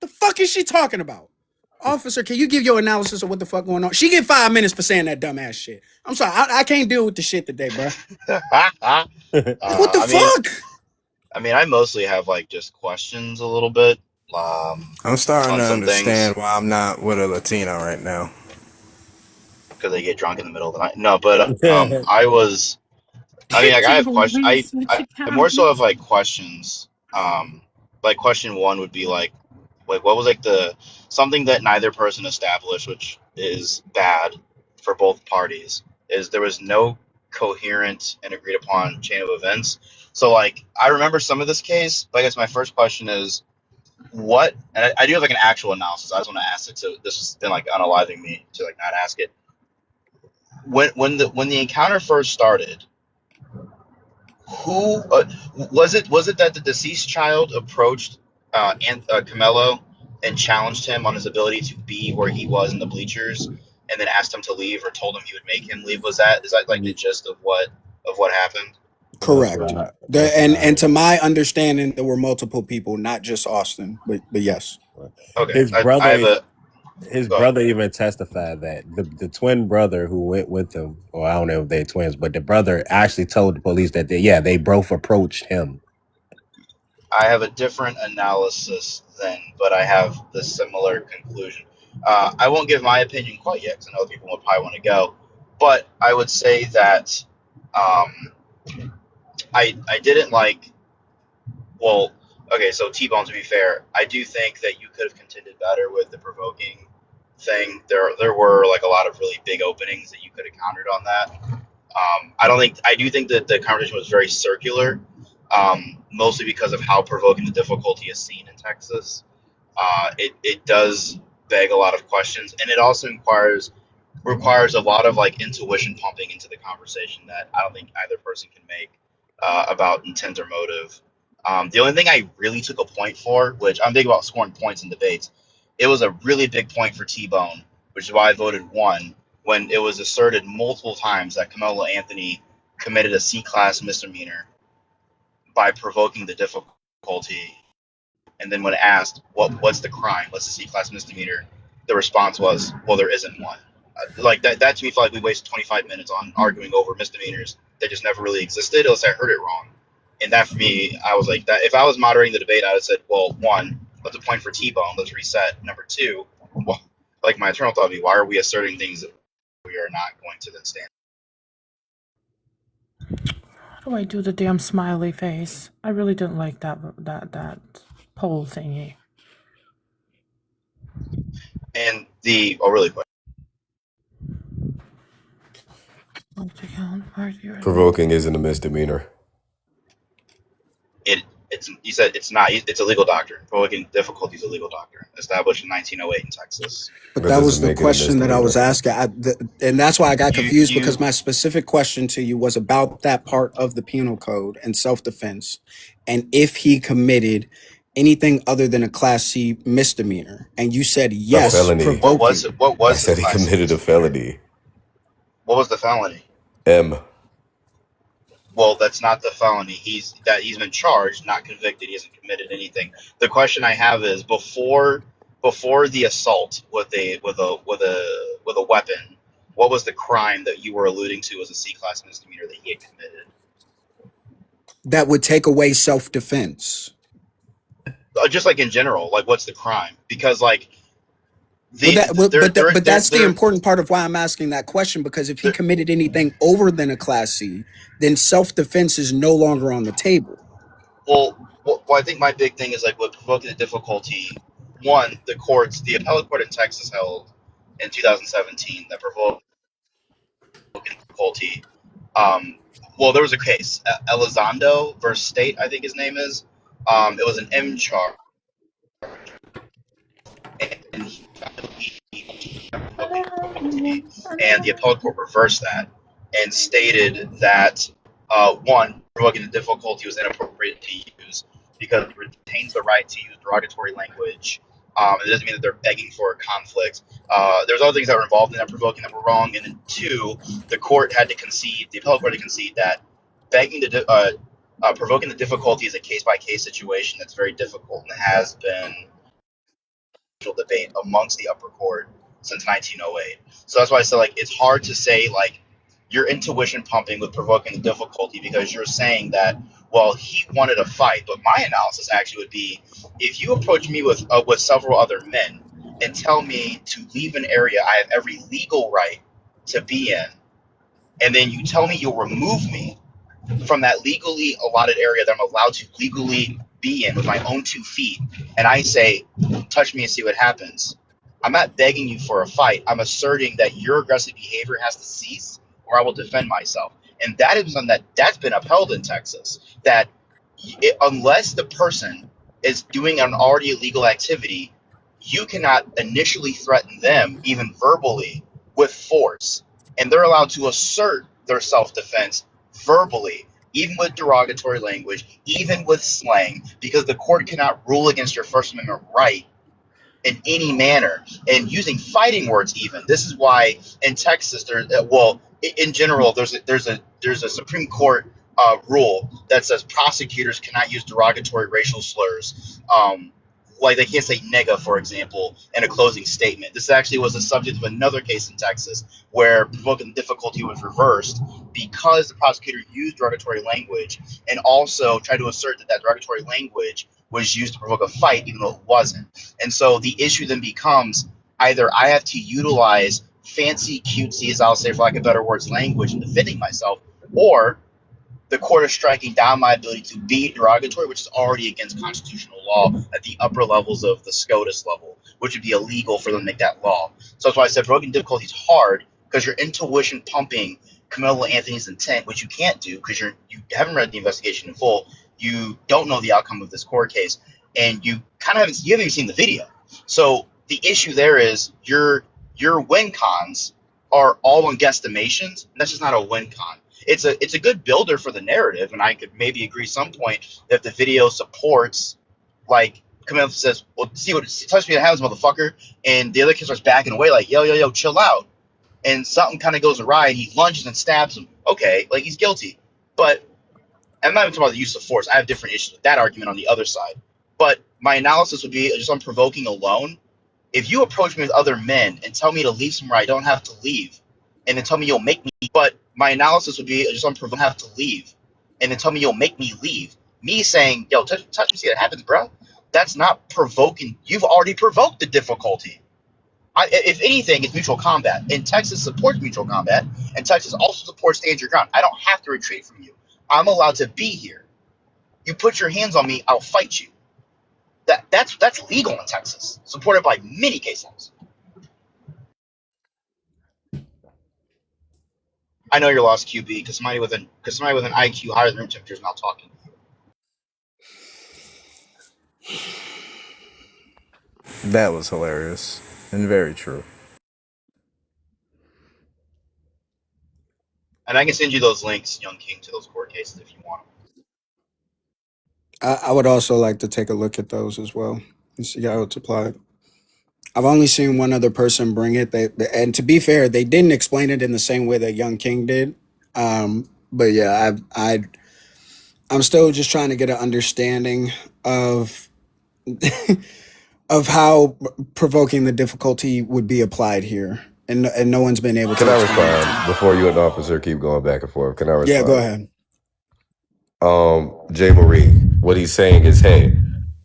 The fuck is she talking about? Officer, can you give your analysis of what the fuck going on? She get 5 minutes for saying that dumbass shit. I'm sorry, I can't deal with the shit today, bro. Like, what the I mean, fuck? I mostly have like just questions a little bit I'm starting on to some things understand why I'm not with a Latina right now. because they get drunk in the middle of the night. No, but I was. I mean, like I have T-Bone, questions. please switch I more so have accounts. like questions. Like question one would be like what was like the something that neither person established, which is bad for both parties, is there was no coherent and agreed upon chain of events. So like I remember some of this case, but I guess my first question is what, and I do have like an actual analysis. I just want to ask it, so this has been like unaliving me to like not ask it. when the encounter first started, who was it that the deceased child approached Camelo and challenged him on his ability to be where he was in the bleachers, and then asked him to leave or told him he would make him leave? Is that like the Ye- gist of what happened? That's Correct. right. That's And right. to my understanding, there were multiple people, not just Austin, but yes. Okay, His I have brother, a his go ahead. brother even testified that the twin brother who went with him, or I don't know if they're twins, but the brother actually told the police that they both approached him. I have a different analysis then, but I have the similar conclusion. I won't give my opinion quite yet because I know people would probably want to go, but I would say that um, I didn't like. Well, okay, so T-Bone, to be fair, I do think that you could have contended better with the provoking thing. There were like a lot of really big openings that you could have countered on that. I do think that the conversation was very circular, mostly because of how provoking the difficulty is seen in Texas. It does beg a lot of questions, and it also requires a lot of like intuition pumping into the conversation that I don't think either person can make about intent or motive. The only thing I really took a point for, which I'm big about scoring points in debates, it was a really big point for T-Bone, which is why I voted one when it was asserted multiple times that Camelo Anthony committed a C-class misdemeanor by provoking the difficulty. And then when asked, what's the crime? What's the C-class misdemeanor? The response was, well, there isn't one. Like that to me felt like we wasted 25 minutes on arguing over misdemeanors that just never really existed, unless I heard it wrong. And that for me, I was like, that if I was moderating the debate, I would have said, well, one, what's the point for T-Bone? Let's reset. Number two, well, like my internal thought would be, why are we asserting things that we are not going to then stand? How do I do the damn smiley face? I really didn't like that poll thingy. And really quick. Provoking isn't a misdemeanor. It's you said it's not. It's a legal doctrine. Provoking difficulty is a legal doctrine established in 1908 in Texas. But That that was doesn't the make it a question that I was misdemeanor. asking. And that's why I got confused because You my specific question to you was about that part of the penal code and self defense. And if he committed anything other than a Class C misdemeanor. And you said A yes, felony. provoking. what I was the said he class C committed a misdemeanor? felony. What was the felony? M. Well, that's not the felony. He's been charged, not convicted. He hasn't committed anything. The question I have is before the assault with a weapon, what was the crime that you were alluding to as a C class misdemeanor that he had committed? That would take away self defense. Just like in general, like what's the crime? Because like Well, the but that's the there important part of why I'm asking that question, because if he committed anything over than a Class C, then self defense is no longer on the table. well, I think my big thing is like what provoking the difficulty. One, the appellate court in Texas held in 2017 that provoking difficulty. Well, there was a case, Elizondo versus State, I think his name is. It was an M charge, and he provoking difficulty, and the appellate court reversed that and stated that one, provoking the difficulty was inappropriate to use because it retains the right to use derogatory language. It doesn't mean that they're begging for a conflict. There's other things that were involved in that provoking that were wrong. And then two, the appellate court had to concede that provoking the difficulty is a case by case situation that's very difficult and has been debate amongst the upper court since 1908. So that's why I said like it's hard to say like your intuition pumping with provoking the difficulty because you're saying that well he wanted a fight, but my analysis actually would be if you approach me with several other men and tell me to leave an area I have every legal right to be in, and then you tell me you'll remove me from that legally allotted area that I'm allowed to legally be in with my own 2 feet, and I say, touch me and see what happens. I'm not begging you for a fight. I'm asserting that your aggressive behavior has to cease or I will defend myself. And that is something that's been upheld in Texas, that unless the person is doing an already illegal activity, you cannot initially threaten them, even verbally, with force and they're allowed to assert their self-defense verbally, even with derogatory language, even with slang, because the court cannot rule against your First Amendment right in any manner, and using fighting words. Even this is why in Texas there, in general, there's a Supreme Court rule that says prosecutors cannot use derogatory racial slurs. Like they can't say nigga, for example, in a closing statement. This actually was the subject of another case in Texas where provoking difficulty was reversed because the prosecutor used derogatory language and also tried to assert that that derogatory language was used to provoke a fight, even though it wasn't. And so the issue then becomes either I have to utilize fancy, cutesy, as I'll say, for lack of better words, language in defending myself, or the court is striking down my ability to be derogatory, which is already against constitutional law at the upper levels of the SCOTUS level, which would be illegal for them to make that law. So that's why I said provoking difficulty is hard, because you're intuition pumping Camilo Anthony's intent, which you can't do because you haven't read the investigation in full. You don't know the outcome of this court case, and you haven't even seen the video. So the issue there is your win cons are all on guesstimations, and that's just not a win con. It's a good builder for the narrative, and I could maybe agree some point that the video supports, like Camille says, well, touch me in the hands, motherfucker, and the other kid starts backing away like, yo, chill out, and something kind of goes awry, and he lunges and stabs him. Okay, like he's guilty, but I'm not even talking about the use of force. I have different issues with that argument on the other side. But my analysis would be just on provoking alone. If you approach me with other men and tell me to leave somewhere I don't have to leave, and then tell me you'll make me, but my analysis would be just on provoking have to leave, and then tell me you'll make me leave. Me saying, yo, touch me, see what happens, bro. That's not provoking. You've already provoked the difficulty. If anything, it's mutual combat. And Texas supports mutual combat, and Texas also supports stand your ground. I don't have to retreat from you. I'm allowed to be here. You put your hands on me, I'll fight you. That's legal in Texas, supported by many case laws. I know you're lost, QB, because somebody with an IQ higher than room temperature is not talking. That was hilarious and very true. And I can send you those links, YoungKing, to those court cases if you want them. I would also like to take a look at those as well and see how it's applied. I've only seen one other person bring it. And to be fair, they didn't explain it in the same way that YoungKing did. But yeah, I'm still just trying to get an understanding of of how provoking the difficulty would be applied here, and no one's been able to. Can I explain it. respond before you and the officer keep going back and forth? Can I respond? Yeah, go ahead. Jay Marie, what he's saying is, hey,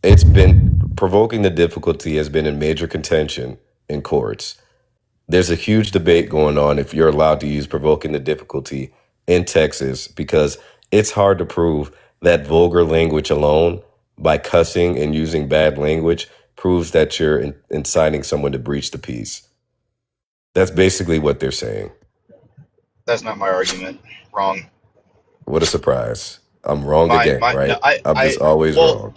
it's been provoking the difficulty has been in major contention in courts. There's a huge debate going on if you're allowed to use provoking the difficulty in Texas, because it's hard to prove that vulgar language alone, by cussing and using bad language, proves that you're inciting someone to breach the peace. That's basically what they're saying. That's not my argument. Wrong. What a surprise. I'm wrong again, right? No, I'm just always wrong.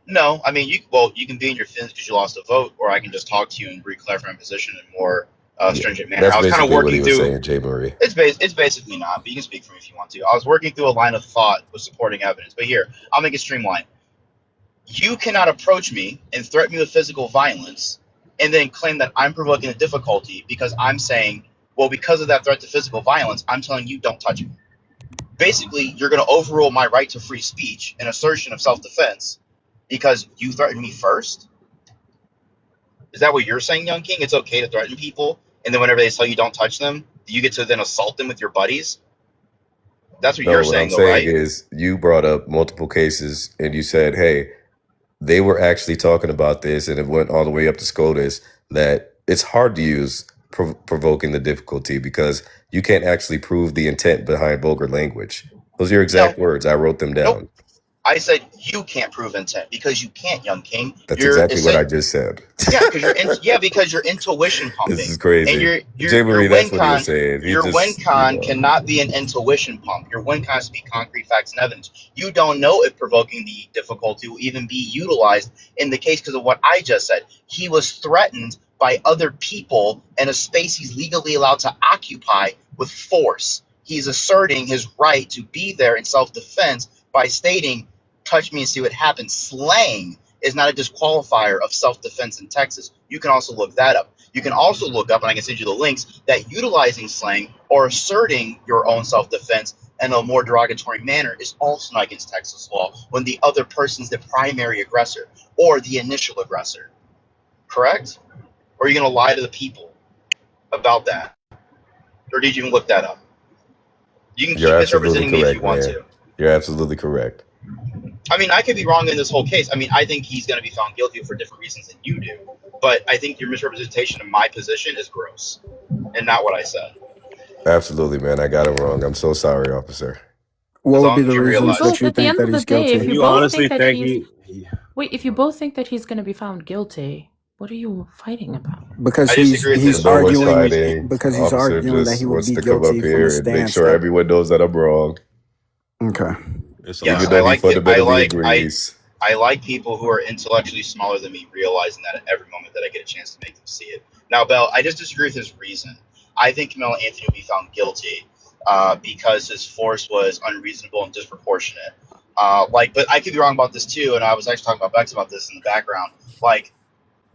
No, I mean, you can be in your feelings because you lost a vote, or I can just talk to you and re-clarify my position in a more stringent manner. That's I was kind of basically what he working was through. saying, Jay Marie. It's basically not, but you can speak for me if you want to. I was working through a line of thought with supporting evidence, but here, I'll make it streamlined. You cannot approach me and threaten me with physical violence and then claim that I'm provoking a difficulty because I'm saying, well, because of that threat to physical violence, I'm telling you don't touch me. Basically, you're going to overrule my right to free speech and assertion of self-defense because you threatened me first? Is that what you're saying, YoungKing? It's okay to threaten people, and then whenever they tell you don't touch them, you get to then assault them with your buddies? That's what you're saying, though, right? What I'm saying is you brought up multiple cases, and you said, hey, they were actually talking about this, and it went all the way up to SCOTUS, that it's hard to use provoking the difficulty because you can't actually prove the intent behind vulgar language. Those are your exact words. I wrote them down. Nope. I said you can't prove intent because you can't, Young King. That's exactly what I just said. Yeah, because you're intuition This pumping, is and crazy. J. your Marie, win that's what he was con saying. He your win just, you con know. cannot be an intuition pump. Your win con has to be concrete facts and evidence. You don't know if provoking the difficulty will even be utilized in the case because of what I just said. He was threatened by other people in a space he's legally allowed to occupy with force. He's asserting his right to be there in self-defense by stating, "Touch me and see what happens." Slang is not a disqualifier of self-defense in Texas. You can also look that up. You can also look up, and I can send you the links, that utilizing slang or asserting your own self-defense in a more derogatory manner is also not against Texas law when the other person is the primary aggressor or the initial aggressor. Correct? Or are you going to lie to the people about that? Or did you even look that up? You can You're keep absolutely misrepresenting me if you correct, want man. to. You're absolutely correct. I mean, I could be wrong in this whole case. I mean, I think he's going to be found guilty for different reasons than you do. But I think your misrepresentation of my position is gross and not what I said. Absolutely, man. I got it wrong. I'm so sorry, officer. What As would be long the as you If you reasons realize that it. both, you at the think end that of the he's day, if guilty? And you you both honestly think that think he's wait, if you both think that he's going to be found guilty, what are you fighting about? Because I disagree with There's his no one's position. fighting. he's Officer arguing that he just would wants be to come up guilty from a here and make stance sure that everyone knows that I'm wrong, okay. it's a Yes, even lot I though he like it. I fundamentally like agrees. I like people who are intellectually smaller than me, realizing that at every moment that I get a chance to make them see it. Now, Bell, I just disagree with his reason. I think Camelo Anthony will be found guilty because his force was unreasonable and disproportionate. But I could be wrong about this too, and I was actually talking about Bex about this in the background. Like,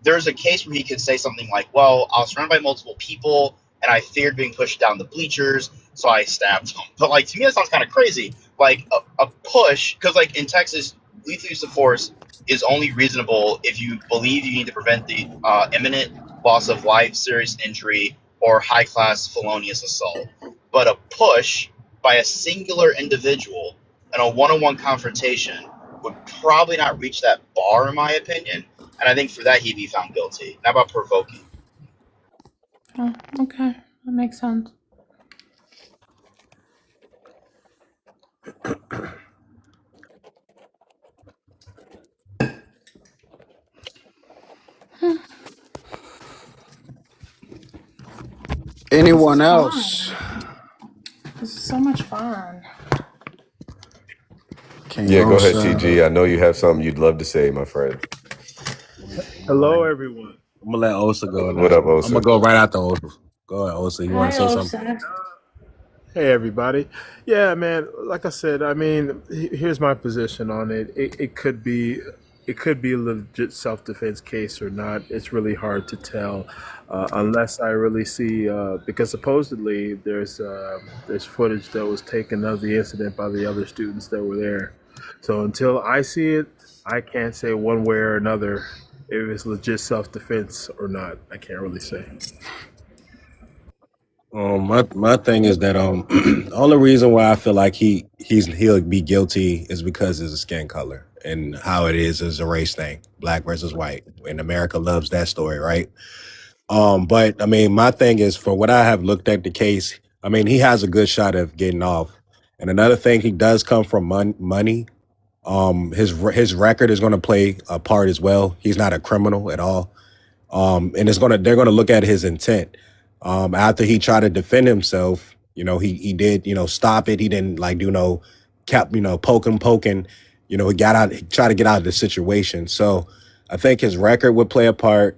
there's a case where he could say something like, "Well, I was surrounded by multiple people, and I feared being pushed down the bleachers, so I stabbed him." But like to me, that sounds kind of crazy. Like a push, because like in Texas, lethal use of force is only reasonable if you believe you need to prevent the imminent loss of life, serious injury, or high class felonious assault. But a push by a singular individual in a one on one confrontation would probably not reach that bar, in my opinion, and I think for that he'd be found guilty. Not about provoking. Oh, okay, that makes sense. This is Anyone else? fun. This is so much fun. King Yeah, go ahead, Rosa. TG. I know you have something you'd love to say, my friend. Hello, everyone. I'm gonna let Osa go What now. up, I'm gonna Osa? go right after Osa. Go ahead, Osa. You want to Hi, say something? Osa. Hey everybody. Yeah, man, like I said, I mean, here's my position on it. It could be a legit self-defense case or not. It's really hard to tell unless I really see because supposedly there's footage that was taken of the incident by the other students that were there. So until I see it, I can't say one way or another if it's legit self-defense or not. I can't really say. My thing is that the only reason why I feel like he'll be guilty is because of his skin color and how it is a race thing, black versus white, and America loves that story, right? But I mean, my thing is, for what I have looked at the case, I mean, he has a good shot of getting off. And another thing, he does come from money. His record is going to play a part as well. He's not a criminal at all. And they're gonna look at his intent. After he tried to defend himself, he did, stop it. He didn't like do no kept, poking. He tried to get out of the situation. So I think his record would play a part.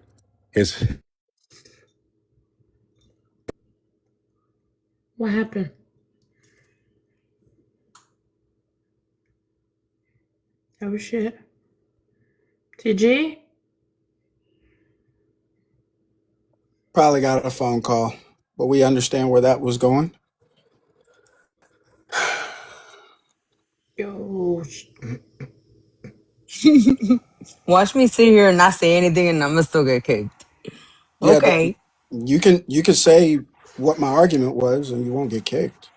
His What happened? Oh shit. TG? Probably got a phone call, but we understand where that was going. Yo. Watch me sit here and not say anything, and I'm gonna still get kicked. Yeah, Okay. you can say what my argument was, and you won't get kicked.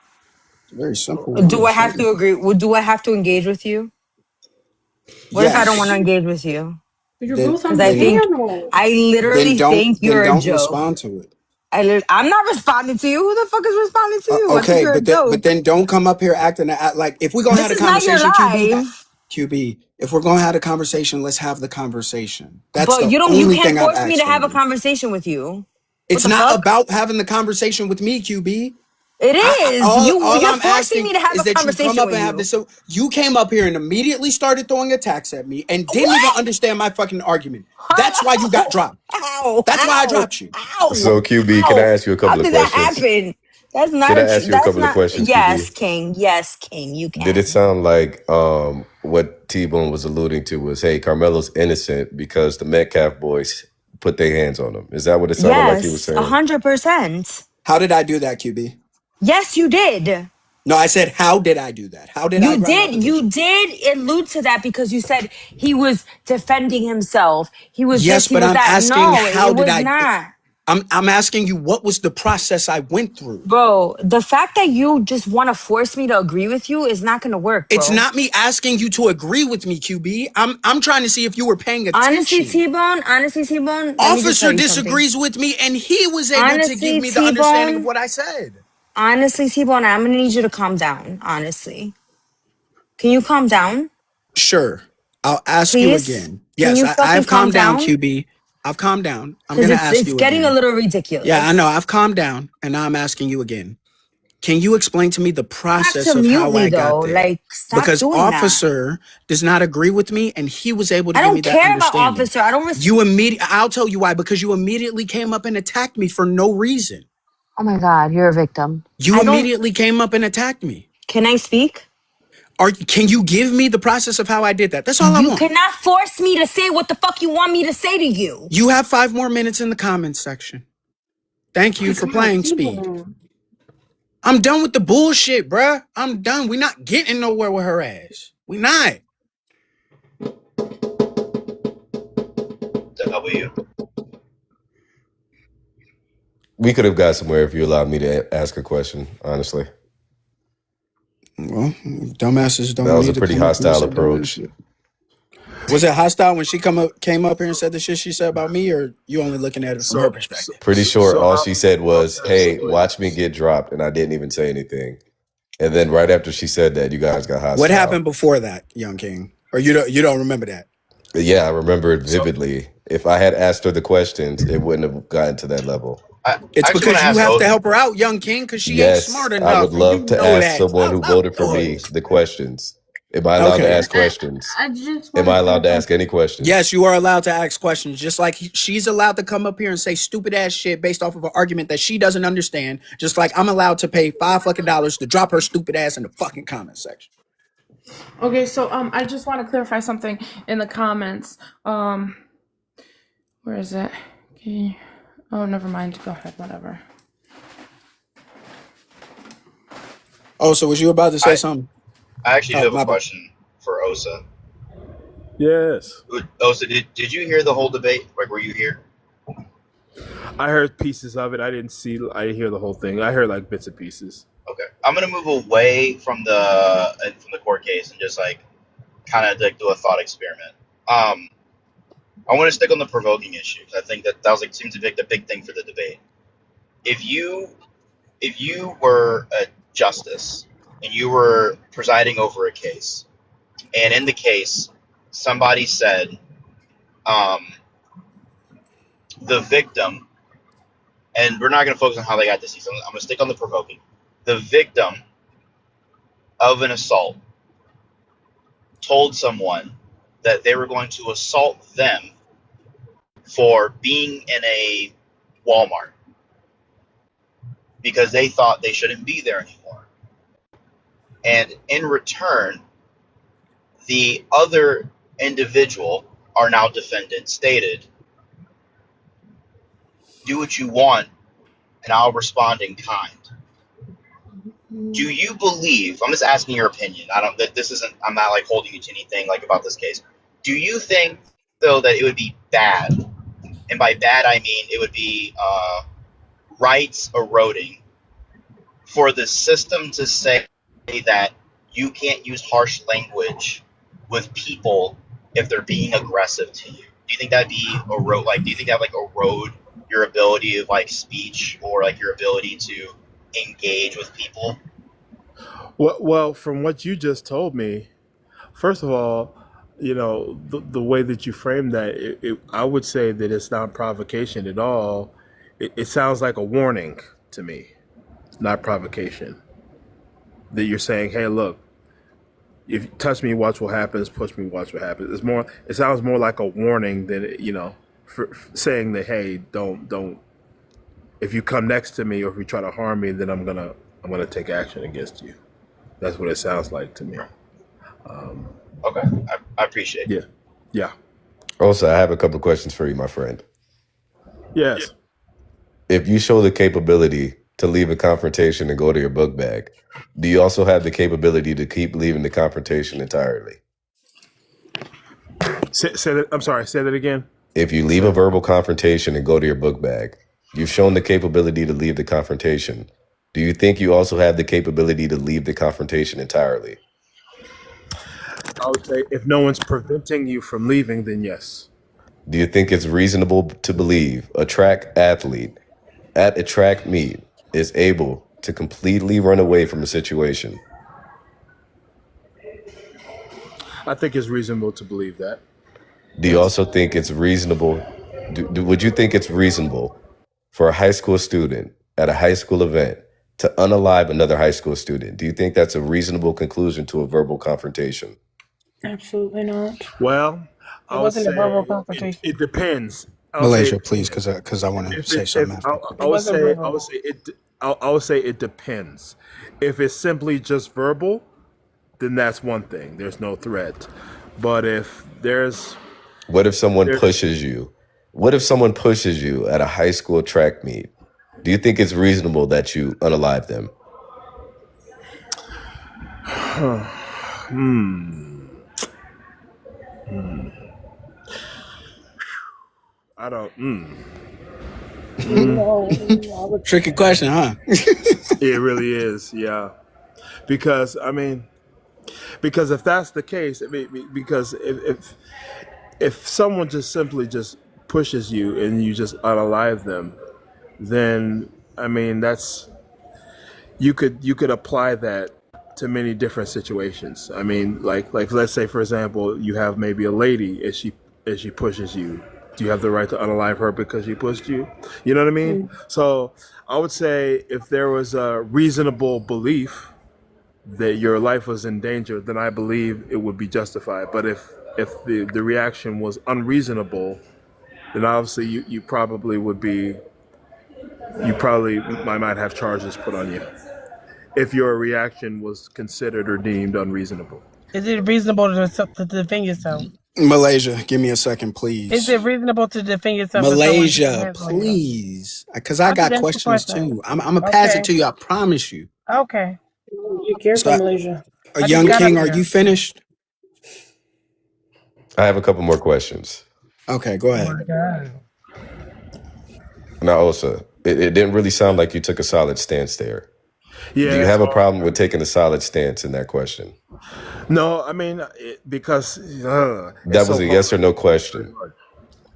It's a very simple way Do of I have saying to it. agree? Do I have to engage with you? What if I don't want to Yes. engage with you? You're Then both Because on I then think panel. I literally think then you're a don't joke. respond to it. I'm not responding to you. Who the fuck is responding to you? I think Okay, you're a but joke. then don't come up here acting like if we're gonna have This a is not your conversation, QB. live. QB, if we're gonna have a conversation, let's have the conversation. That's But the you only can't thing I've force me asked to from have a you. conversation with you. What It's the not fuck? about having the conversation with me, QB. It is. All You're I'm forcing asking me to have is a that you come conversation up with and have you. this. So you came up here and immediately started throwing attacks at me and didn't even What? understand my fucking argument. That's why you got How? dropped. How? That's why I How? dropped you. How? So QB, can I How? ask you a How couple of did that questions? happen? That's not Can I a. ask you a That's couple of not. questions, Yes, QB? King. Yes, King. You Did it can. sound like what T-Bone was alluding to was, hey, Carmelo's innocent because the Metcalf boys put their hands on him? Is that what it sounded like he was Yes, saying? 100%. How did I do that, QB? Yes, you did. No, I said, how did I do that? How did I You grind my did. You position? did allude to that because you said he was defending himself. He was Yes, this. He but was I'm that. asking, No, how it did was I? not. I'm asking you, what was the process I went through? Bro, the fact that you just want to force me to agree with you is not going to work, It's bro. not me asking you to agree with me, QB. I'm trying to see if you were paying attention. Honestly, T-Bone, let me just tell Officer you something. disagrees with me, and he was able to give Honestly, me the understanding of T-Bone, what I said. honestly, T-Bone, I'm going to need you to calm down, honestly. Can you calm down, Sure, I'll ask you please? again. Can Yes, you fucking I've calm calmed down, down? QB. I've calmed down. I'm Because gonna it's ask it's you getting a again. little Yeah, I ridiculous. know. I've calmed down, and now I'm asking you again. Can you explain to me the Have to process of mute how me, I though. got there? Like, stop Because doing that. officer does not agree with me, and he was able to I give don't me that care about understanding. officer. I don't I'll tell you why. Because you immediately came up and attacked me for no reason. Oh my God, you're a victim. You I don't. immediately came up and attacked me. Can I speak? Can you give me the process of how I did that? That's all I You want. cannot force me to say what the fuck you want me to say to you. You have 5 more minutes in the comments section. Thank Oh you my for God, playing speed. T-Bone. I'm done with the bullshit, bruh. I'm done. We're not getting nowhere with her ass. We not. W. We could have got somewhere if you allowed me to ask a question, honestly. Well, dumbasses That don't was a need to pretty come up here and hostile say dumbass approach. shit. Was it hostile when she came up here and said the shit she said about me, or you only looking at it from her perspective? Pretty sure all I'll she said was, hey, absolutely. watch me get dropped. And I didn't even say anything. And then right after she said that, you guys got What hostile. happened before that, Young King? Or you don't remember that? Yeah, I remember it So vividly. If I had asked her the questions, it wouldn't have gotten to that level. I It's actually want because to you ask have to Oath. help her out, Young King, because she ain't Yes, smart I would enough, and you love to know ask that. someone who voted for Do me it. the questions. Am I allowed to Okay. ask questions? I just Am want to I allowed to clarify. ask any questions? Yes, you are allowed to ask questions, just like she's allowed to come up here and say stupid ass shit based off of an argument that she doesn't understand. Just like I'm allowed to pay $5 to drop her stupid ass in the fucking comment section. Okay, so I just want to clarify something in the comments. Where is it? Okay. Oh, never mind. Go ahead. Whatever. Oh, so was you about to say I something? I actually do Oh, have a my bad. question for Osa. yes, Osa, did you hear the whole debate? Like, were you here? I heard pieces of it. I didn't hear the whole thing. I heard like bits and pieces. Okay, I'm gonna move away from the court case and just like kind of like do a thought experiment. I want to stick on the provoking issue. I think that was like seems to be like the big thing for the debate. If you were a justice and you were presiding over a case, and in the case somebody said um, the victim, and we're not going to focus on how they got deceased. I'm going to stick on the provoking. The victim of an assault told someone that they were going to assault them for being in a Walmart because they thought they shouldn't be there anymore. And in return, the other individual, our now defendant, stated, do what you want and I'll respond in kind. Do you believe, I'm just asking your opinion, I'm not like holding you to anything like about this case. Do you think though that it would be bad, and by bad I mean it would be rights eroding for the system to say that you can't use harsh language with people if they're being aggressive to you? Do you think that'd be erode? Like, do you think that like erode your ability of like speech or like your ability to engage with people? Well, from what you just told me, First of all, the way that you frame that, I would say that it's not provocation at all. It sounds like a warning to me, not provocation. That you're saying, hey, look, if you touch me, watch what happens. Push me, watch what happens. It's more. It sounds more like a warning than for saying that, hey, don't. If you come next to me or if you try to harm me, then I'm gonna take action against you. That's what it sounds like to me. Okay, I appreciate Yeah, it. yeah, Also, I have a couple of questions for you, my friend. yes. If you show the capability to leave a confrontation and go to your book bag, do you also have the capability to keep leaving the confrontation entirely? Say that. I'm sorry. Say that again. If you leave a verbal confrontation and go to your book bag, you've shown the capability to leave the confrontation. Do you think you also have the capability to leave the confrontation entirely? I would say if no one's preventing you from leaving, then yes. Do you think it's reasonable to believe a track athlete at a track meet is able to completely run away from a situation? I think it's reasonable to believe that. Do you Yes. also think it's reasonable? Would you think it's reasonable for a high school student at a high school event to unalive another high school student? Do you think that's a reasonable conclusion to a verbal confrontation? Absolutely not. Well, It I would wasn't a verbal say confrontation. it depends. I would say Malaysia, please, because I want to if say it's if something after. I It would wasn't say verbal. I would say it depends. If it's simply just verbal, then that's one thing. There's no threat. But if What if someone there, pushes you? What if someone pushes you at a high school track meet? Do you think it's reasonable that you unalive them? I don't. No, I would say Tricky no. question, huh? It really is, yeah. Because I mean, because if that's the case, I mean, because if someone just simply just pushes you and you just unalive them, then I mean you could apply that to many different situations. I mean, like let's say for example, you have maybe a lady as she pushes you. Do you have the right to unalive her because she pushed you? You know what I mean? So I would say if there was a reasonable belief that your life was in danger, then I believe it would be justified. But if the reaction was unreasonable, then obviously you probably would be you probably might have charges put on you if your reaction was considered or deemed unreasonable. Is it reasonable to defend yourself? Malaysia, give me a second, Is please. it reasonable to defend yourself if someone gets their Malaysia, hands on you? please, because I I just got asked the questions question. too. I'm gonna pass it Okay. to you. I promise you. Okay. You're careful, So, Malaysia. a I just young got up king, are you here. finished? I have a couple more questions. Okay, go Oh ahead. my God. Now, Osa, it didn't really sound like you took a solid stance there. Do Yeah, you it's have a hard. problem with taking a solid stance in that question? No, I mean because it's That was so a hard. yes or no question.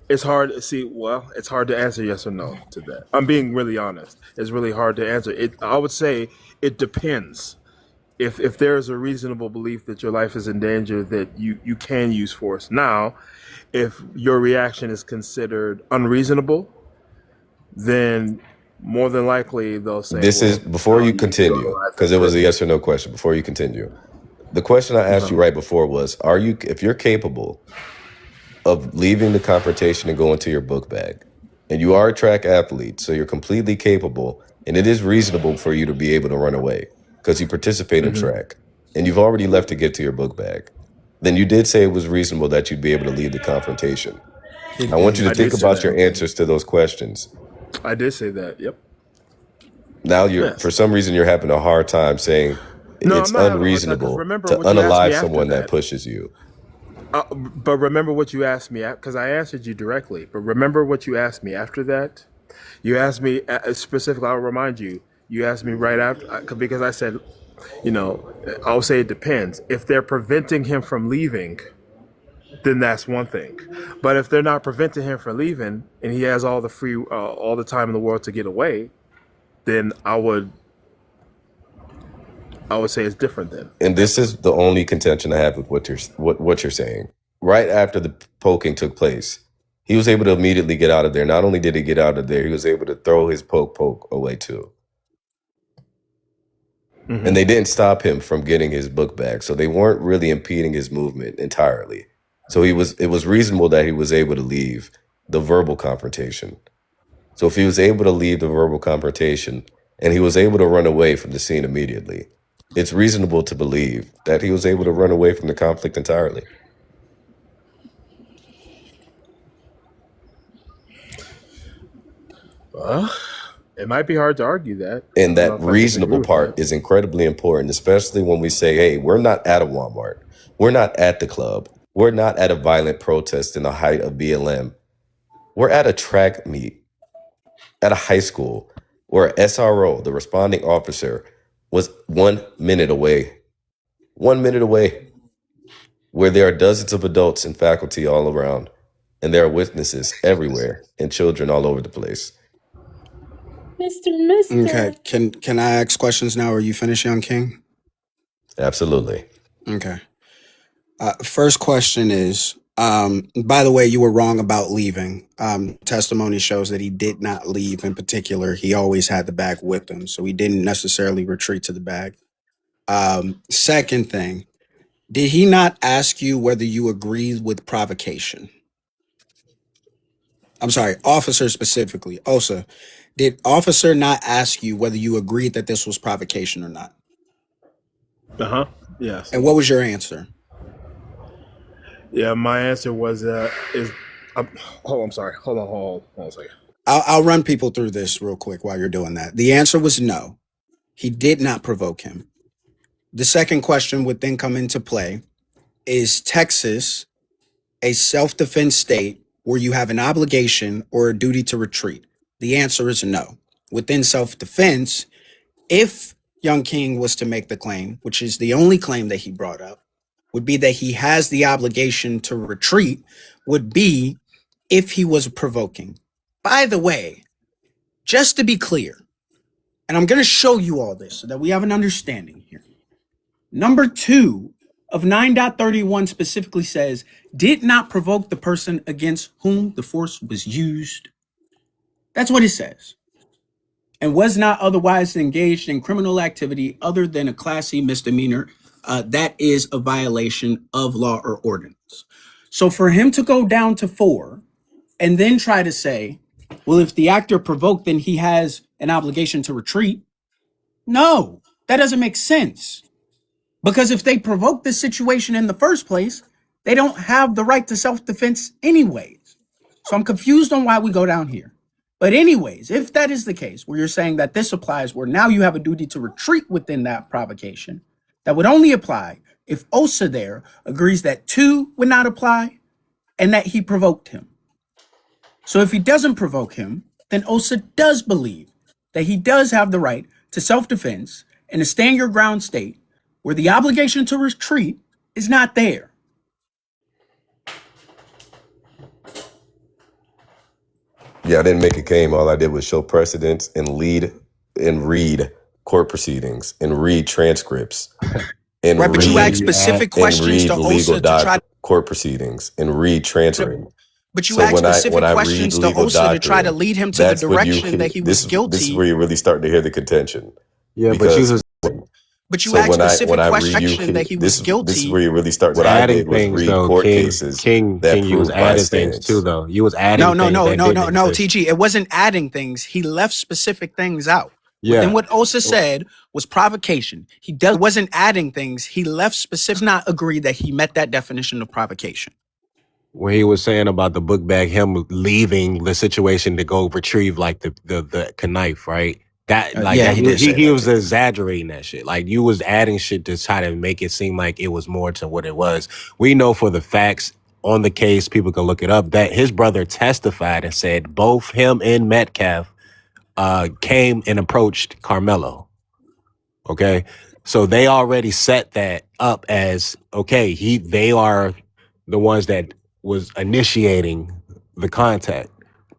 It's hard to see. Well, it's hard to answer yes or no to that. I'm being really honest. It's really hard to answer. I would say it depends. If there is a reasonable belief that your life is in danger, that you can use force. Now, if your reaction is considered unreasonable, then more than likely they'll say, This is "Well, before no, you you need to continue, analyze because this it was a person." yes or no question. Before you continue, the question I asked you right before was, if you're capable of leaving the confrontation and going to your book bag, and you are a track athlete, so you're completely capable, and it is reasonable for you to be able to run away because you participate in track, and you've already left to get to your book bag, then you did say it was reasonable that you'd be able to leave the confrontation. I want you to I did think say about your that. answers to those questions. I did say that. Yep. Now Yes. for some reason, you're having a hard time saying No, I'm it's not having a hard time because unreasonable remember to what you asked me unalive after someone that that. pushes you. But remember what you asked me because I answered you directly. But remember what you asked me after that. You asked me specifically. I'll remind you. You asked me right after because I said, I'll say it depends. If they're preventing him from leaving, then that's one thing. But if they're not preventing him from leaving and he has all the time in the world to get away, then I would I would say it's different then. And this is the only contention I have with what you're saying. Right after the poking took place, he was able to immediately get out of there. Not only did he get out of there, he was able to throw his poke away too. Mm-hmm. And they didn't stop him from getting his book back. So they weren't really impeding his movement entirely. So it was reasonable that he was able to leave the verbal confrontation. So if he was able to leave the verbal confrontation and he was able to run away from the scene immediately, it's reasonable to believe that he was able to run away from the conflict entirely. It might be hard to argue that. And that reasonable part is incredibly important, especially when we say, hey, we're not at a Walmart. We're not at the club. We're not at a violent protest in the height of BLM. We're at a track meet at a high school where SRO, the responding officer, was 1 minute away. 1 minute away. Where there are dozens of adults and faculty all around, and there are witnesses everywhere and children all over the place. Mr. Okay. Can I ask questions now? Are you finished, Young King? Absolutely. Okay. First question is, by the way, you were wrong about leaving. Testimony shows that he did not leave in particular. He always had the bag with him, so he didn't necessarily retreat to the bag. Second thing, did he not ask you whether you agreed with provocation? I'm sorry, officer specifically. Osa, did officer not ask you whether you agreed that this was provocation or not? Uh-huh. Yes. And what was your answer? Yeah, my answer was I'm sorry. Hold on a second. I'll run people through this real quick while you're doing that. The answer was no. He did not provoke him. The second question would then come into play. Is Texas a self-defense state where you have an obligation or a duty to retreat? The answer is no. Within self-defense, if Young King was to make the claim, which is the only claim that he brought up, would be that he has the obligation to retreat, would be if he was provoking. By the way, just to be clear, and I'm going to show you all this so that we have an understanding here. Number 2 of 9.31 specifically says, did not provoke the person against whom the force was used. That's what it says. And was not otherwise engaged in criminal activity other than a Class C misdemeanor. That is a violation of law or ordinance. So for him to go down to 4 and then try to say, well, if the actor provoked, then he has an obligation to retreat. No, that doesn't make sense. Because if they provoke the situation in the first place, they don't have the right to self-defense anyways. So I'm confused on why we go down here. But anyways, if that is the case, where you're saying that this applies, where now you have a duty to retreat within that provocation, that would only apply if Osa there agrees that 2 would not apply and that he provoked him. So if he doesn't provoke him, then Osa does believe that he does have the right to self-defense in a stand your ground state where the obligation to retreat is not there. Yeah, I didn't make a claim. All I did was show precedents and read court proceedings and read transcripts and Right, but you asked read specific questions to Osa to try to court proceedings and read transcripts. But you asked specific questions to Osa to try to lead him to the direction that he was guilty. This is where you're really starting to hear the contention. Yeah, But you asked specific questions that he was guilty. This is where you really start. What adding things read though, court King, cases. King, you was adding things too though. You was adding. No, things TG. It wasn't adding things. He left specific things out. Yeah. Then what Osa said was provocation. Wasn't adding things. He left specific. Not agree that he met that definition of provocation. When he was saying about the book bag, him leaving the situation to go retrieve like the knife, right? That like he was exaggerating that shit. Like you was adding shit to try to make it seem like it was more to what it was. We know for the facts on the case, people can look it up, that his brother testified and said both him and Metcalf came and approached Carmelo. Okay. So they already set that up as okay, they are the ones that was initiating the contact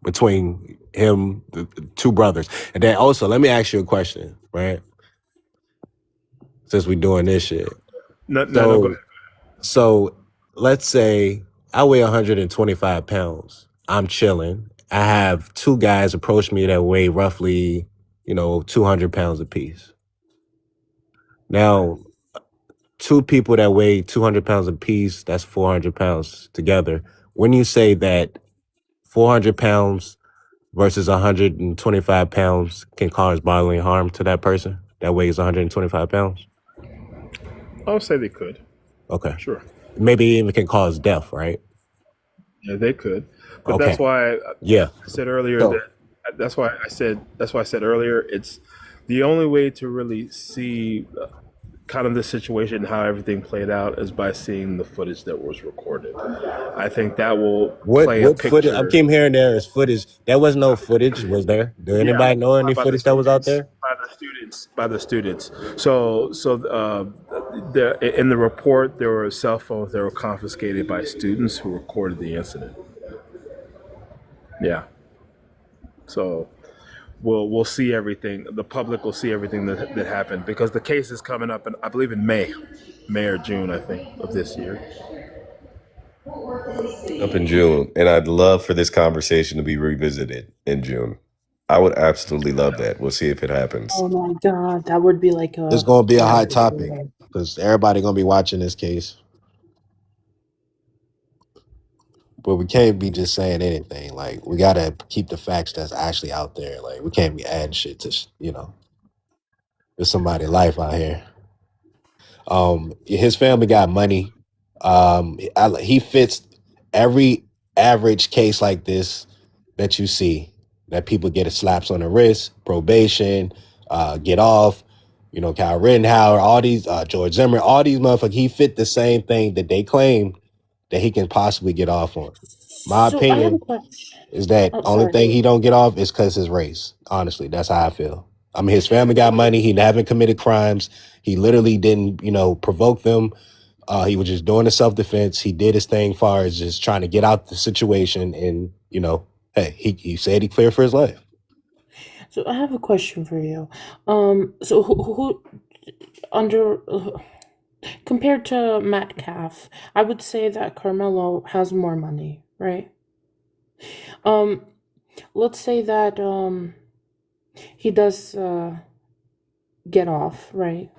between him, the two brothers. And then also, let me ask you a question, right? since we doing this shit. No, go So ahead. so let's say I weigh 125 pounds. I'm chilling. I have two guys approach me that weigh roughly, 200 pounds apiece. Now, two people that weigh 200 pounds apiece, that's 400 pounds together. When you say that 400 pounds versus 125 pounds can cause bodily harm to that person that weighs 125 pounds? I'll say they could. Okay. Sure. Maybe even can cause death, right? Yeah, they could. But that's Okay. why I Yeah. said earlier So that that's why I said earlier it's the only way to really see kind of the situation and how everything played out is by seeing the footage that was recorded. I think that will play a what footage? I picture. keep hearing there is footage. There was no footage, was there? Do Yeah, anybody know any by the footage that was out students, there? by the students. So in the report there were cell phones that were confiscated by students who recorded the incident. Yeah. So we'll see everything. The public will see everything that happened because the case is coming up, I believe in May or June, I think, of this year. Up in June, and I'd love for this conversation to be revisited in June. I would absolutely love that. We'll see if it happens. Oh my god, that would be like It's a going to be a hot epic topic video. because everybody going to be watching this case. But we can't be just saying anything. Like, we got to keep the facts that's actually out there. Like, we can't be adding shit to, there's somebody's life out here. His family got money. He fits every average case like this that you see, that people get slaps on the wrist, probation, get off. Kyle Rittenhouse, all these, George Zimmer, all these motherfuckers. He fit the same thing that they claim that he can possibly get off on. My So I have a opinion question. is that Oh, only sorry. thing he don't get off is because his race. Honestly, that's how I feel. I mean, his family got money. He haven't committed crimes. He literally didn't, provoke them. He was just doing the self-defense. He did his thing far as just trying to get out the situation. And, hey, he said he cleared for his life. So I have a question for you. So who under compared to Metcalf, I would say that Carmelo has more money, right? Let's say that he does get off, right?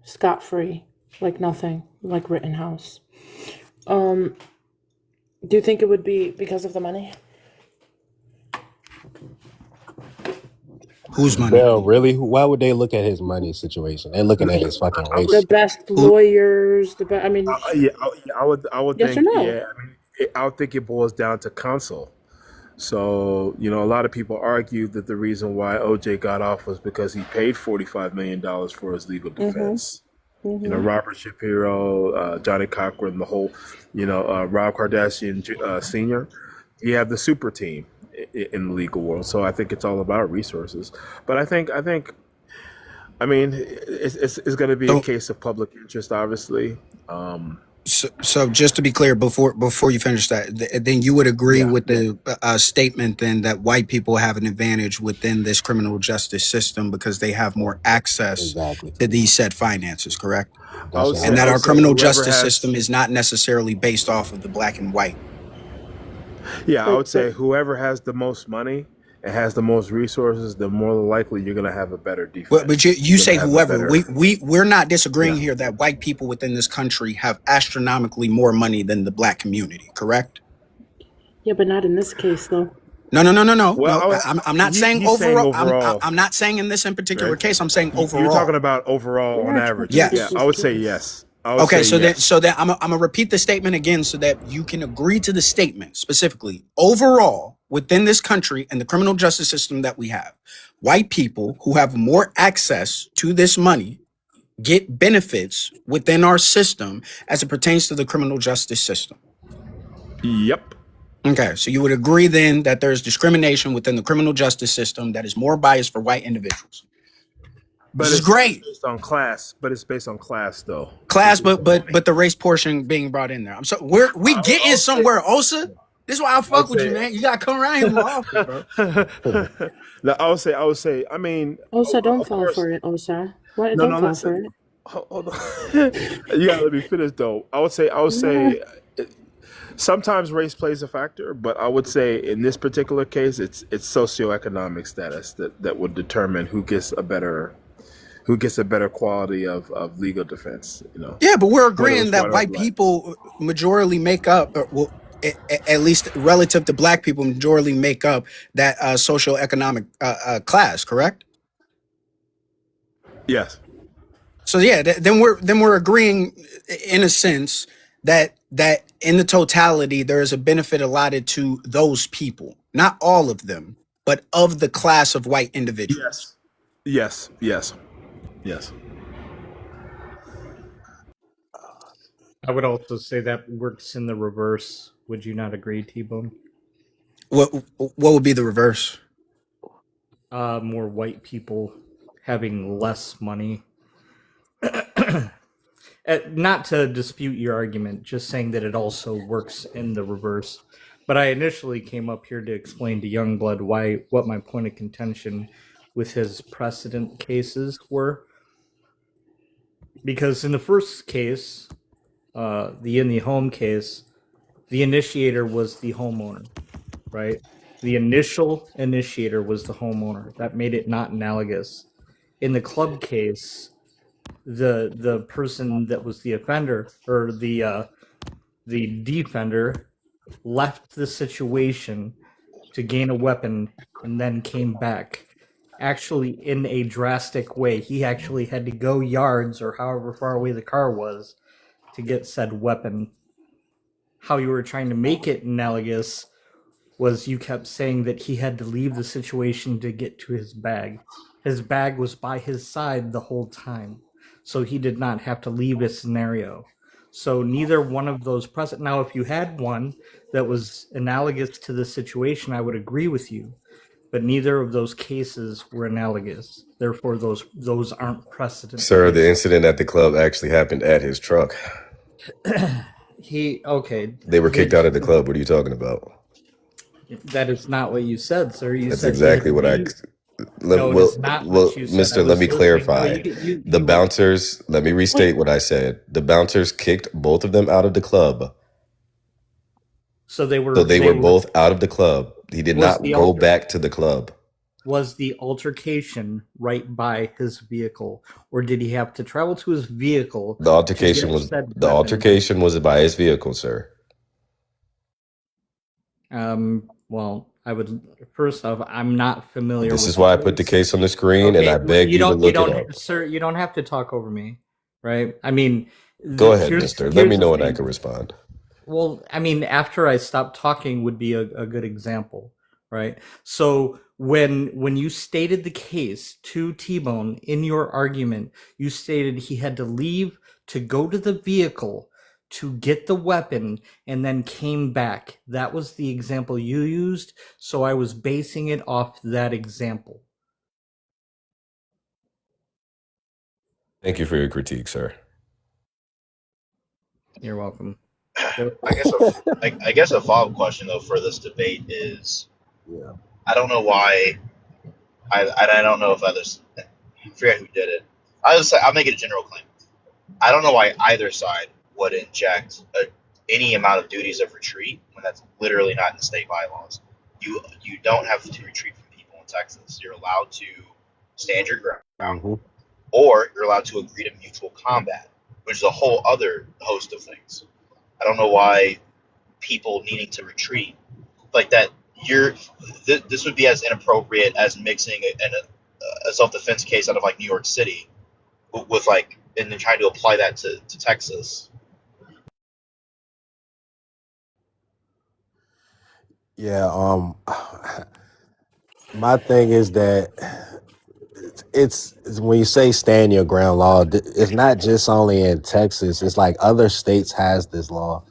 Scot-free, like nothing, like Rittenhouse. Do you think it would be because of the money? Whose money? Bell, really? Why would they look at his money situation? They're looking at his fucking I would, The race. best Who? lawyers, I mean, I would yes or think, no? yeah. I mean, I would think it boils down to counsel. So, a lot of people argue that the reason why OJ got off was because he paid $45 million for his legal defense. Robert Shapiro, Johnny Cochran, the whole, Rob Kardashian Sr. You have the super team in the legal world. So I think it's all about resources. But I mean, it's going to be a So, case of public interest, obviously. so just to be clear, before you finish that, then you would agree Yeah. with the statement then that white people have an advantage within this criminal justice system because they have more access Exactly. to these said finances, correct? I That's would what say, And that I our would say criminal whoever justice has, system is not necessarily based off of the black and white. yeah, I would say But whoever has the most money and has the most resources, the more likely you're going to have a better But defense. you You're going say to have a whoever. better, We're not disagreeing yeah. here that white people within this country have astronomically more money than the black community, correct? yeah, but not in this case though. No. Well, I'm not saying he's saying overall. overall, I'm not saying in this in particular right? case. I'm saying You're talking overall. about overall on We're average. talking Yeah, about Yes. I this would say case. yes. I would Okay. say So yes. that I'm gonna repeat the statement again so that you can agree to the statement specifically. Overall, within this country and the criminal justice system that we have, white people who have more access to this money get benefits within our system as it pertains to the criminal justice system. Yep. Okay, so you would agree then that there's discrimination within the criminal justice system that is more biased for white individuals. This But is it's great. based on class. But it's based on class, though. Class, It's but not money. the race portion being brought in there. I'm so we I getting would say. somewhere, Osa. This is why I I would fuck with you, say. man. You gotta come around here more often, bro. No, I would say. I mean, Osa, don't of fall course. for it, Osa. What? No, Don't no. fall for Listen. it. hold on. You gotta let me finish though. I would say sometimes race plays a factor, but I would say in this particular case, it's socioeconomic status that would determine who gets a better quality of legal defense. You know, Yeah, but we're whether agreeing it's that white or white black. people majorly make up, well, at least relative to black people, majorly make up that socioeconomic class. Correct? Yes. So yeah, then we're agreeing in a sense that in the totality there is a benefit allotted to those people, not all of them, but of the class of white individuals. Yes. Yes. Yes. Yes. I would also say that works in the reverse. Would you not agree, T-Bone? What would be the reverse? More white people having less money. Not to dispute your argument, just saying that it also works in the reverse. But I initially came up here to explain to Youngblood what my point of contention with his precedent cases were. Because in the first case, the in the home case, the initiator was the homeowner, right? The initial initiator was the homeowner. That made it not analogous. In the club case, the person that was the offender or the defender left the situation to gain a weapon and then came back. Actually, in a drastic way, he actually had to go yards or however far away the car was to get said weapon. How you were trying to make it analogous was you kept saying that he had to leave the situation to get to his bag. His bag was by his side the whole time, so he did not have to leave a scenario. So neither one of those present. Now, if you had one that was analogous to the situation, I would agree with you. But neither of those cases were analogous. Therefore, those aren't precedent Sir, the cases. incident at the club actually happened at his truck. They were kicked out of the club. What are you talking about? That is not what you said, sir. You That's said he had exactly to what I. leave. No, it is not what you said. I Mister, let was me listening. No, clarify. The you were. bouncers, let me restate what I said. The bouncers kicked both of them out of the club. So they So were. they were both out of the club. He did Was not the go back to the club. was the altercation right by his vehicle, or did he have to travel to his vehicle The to altercation get was said the weapon? altercation was by his vehicle, sir. Well, I would first off, I'm not familiar This with is the why I put the case. case on the screen, and Okay, I beg you you to don't, you look it don't, up. sir. You don't have to talk over me, right? I mean, Go ahead, Mister. Let me here's the know when I thing. can respond. Well, I mean, after I stopped talking would be a good example, right? So when you stated the case to T-Bone in your argument, you stated he had to leave to go to the vehicle to get the weapon and then came back. That was the example you used, so I was basing it off that example. Thank you for your critique, sir. You're welcome. I guess a follow up question though for this debate is Yeah. I don't know why I don't know if others I forget who did it. I'll make it a general claim. I don't know why either side would inject any amount of duties of retreat when that's literally not in the state bylaws. You don't have to retreat from people in Texas. You're allowed to stand your ground, hmm or you're allowed to agree to mutual combat, which is a whole other host of things. I don't know why people needing to retreat like that. This would be as inappropriate as mixing a self defense case out of like New York City with like and then trying to apply that to Texas. Yeah. My thing is that it's when you say stand your ground law, it's not just only in Texas. It's like other states has this law,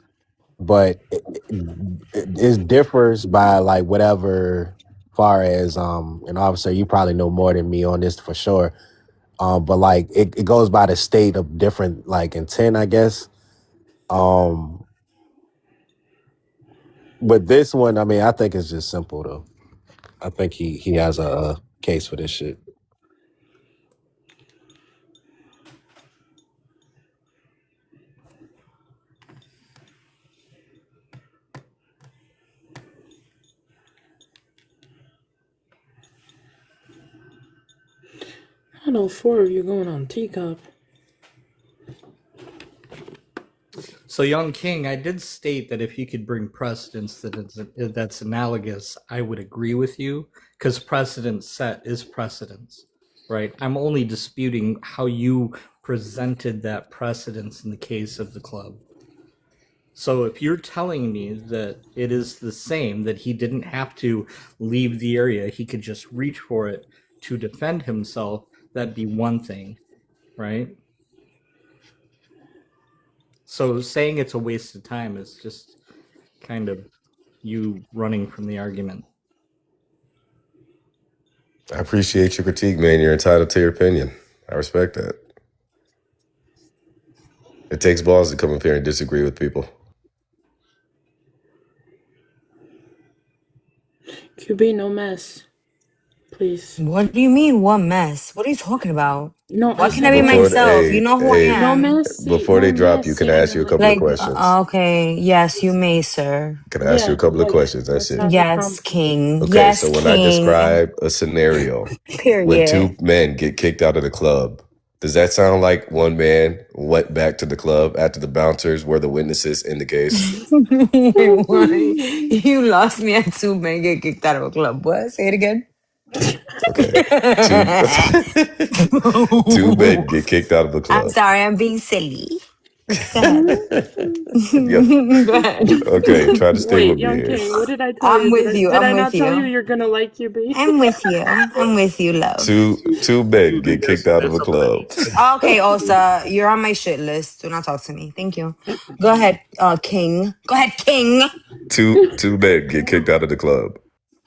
but it differs by like whatever far as and officer, you probably know more than me on this for sure. But like it goes by the state of different like intent, I guess. Um, but this one, I mean, I think it's just simple though. I think he has a case for this shit. want all four of you going on teacup. So, Young King, I did state that if you could bring precedents that's analogous, I would agree with you, because precedent set is precedence, right? I'm only disputing how you presented that precedence in the case of the club. So if you're telling me that it is the same, that he didn't have to leave the area, he could just reach for it to defend himself, that'd be one thing, right? So saying it's a waste of time is just kind of you running from the argument. I appreciate your critique, man. You're entitled to your opinion. I respect that. It takes balls to come up here and disagree with people. QB, no mess. Please. What do you mean, what mess? What are you talking about? No, Why I can't I said be no Before mess. myself? You they, know who I hey, No am. messy, before no they drop, you can messy. I ask you know a what couple of you Like, mean. questions. okay, yes, you may, sir. Can I ask you a Yeah, couple of like, questions? That's let's it. have a Yes, convo. king. Okay, Yes, so when I king. describe a scenario when Period. two men get kicked out of the club, does that sound like one man went back to the club after the bouncers were the witnesses in the case? Why? You lost me at 2 men get kicked out of a club. What? Say it again. Okay. Two two men get kicked out of the I'm club. sorry, I'm being silly. Go ahead. Yeah. Go ahead. Okay, try to stay Wait, with me Young here. King, what did I tell I'm you? with you. Did I'm I with not tell you you. you're gonna like QB? I'm with you. I'm with you, love. Two men get kicked out of a club. Okay, Osa, you're on my shit list. Do not talk to me. Thank you. Go ahead, King. Go ahead, King. Two men get kicked out of the club.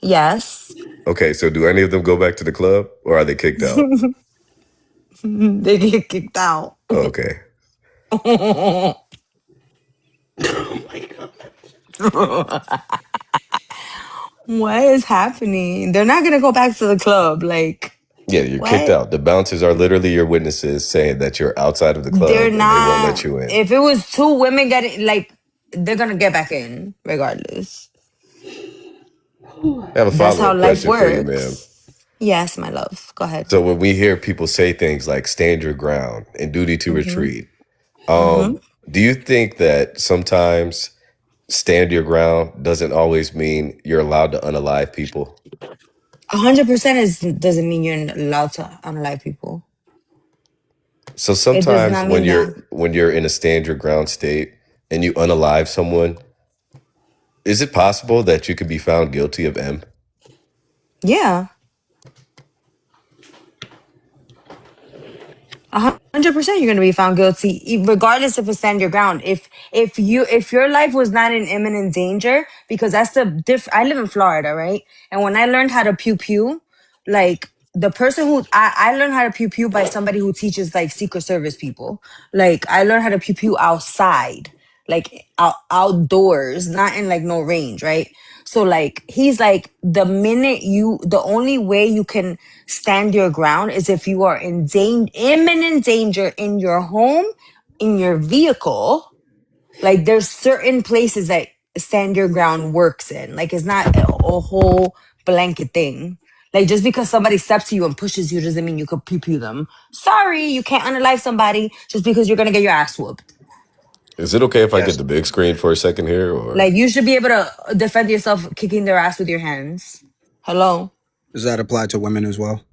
Yes. Okay, so do any of them go back to the club or are they kicked out? They get kicked out. Oh, okay. What is happening? They're not gonna go back to the club. Like, Yeah, you're kicked what? out. The bouncers are literally your witnesses saying that you're outside of the They're club and they won't let not. you in. If it was 2 women getting, like, they're gonna get back in regardless. I have a That's how follow-up life question for you, ma'am. works. Yes, my love. Go ahead. So when we hear people say things like stand your ground and duty to Mm-hmm. retreat, Mm-hmm. do you think that sometimes stand your ground doesn't always mean you're allowed to unalive people? 100% is doesn't mean you're allowed to unalive people. So It does sometimes not mean that. when you're in a stand your ground state and you unalive someone, is it possible that you could be found guilty of M? Yeah. 100% you're going to be found guilty regardless if it's stand your ground. If your life was not in imminent danger, because that's the I live in Florida, right? And when I learned how to pew pew, like, the person who I learned how to pew pew by somebody who teaches, like, Secret Service people. Like, I learned how to pew pew outside, like, outdoors, not in, like, no range, right? So, like, he's like, the only way you can stand your ground is if you are in imminent danger in your home, in your vehicle. Like, there's certain places that stand your ground works in. Like, it's not a whole blanket thing. Like, just because somebody steps to you and pushes you doesn't mean you could pew pew them. Sorry, you can't unalive somebody just because you're gonna get your ass whooped. Is it okay if I get Yes. the big screen for a second here or Like, you should be able to defend yourself kicking their ass with your hands. Hello? Does that apply to women as well?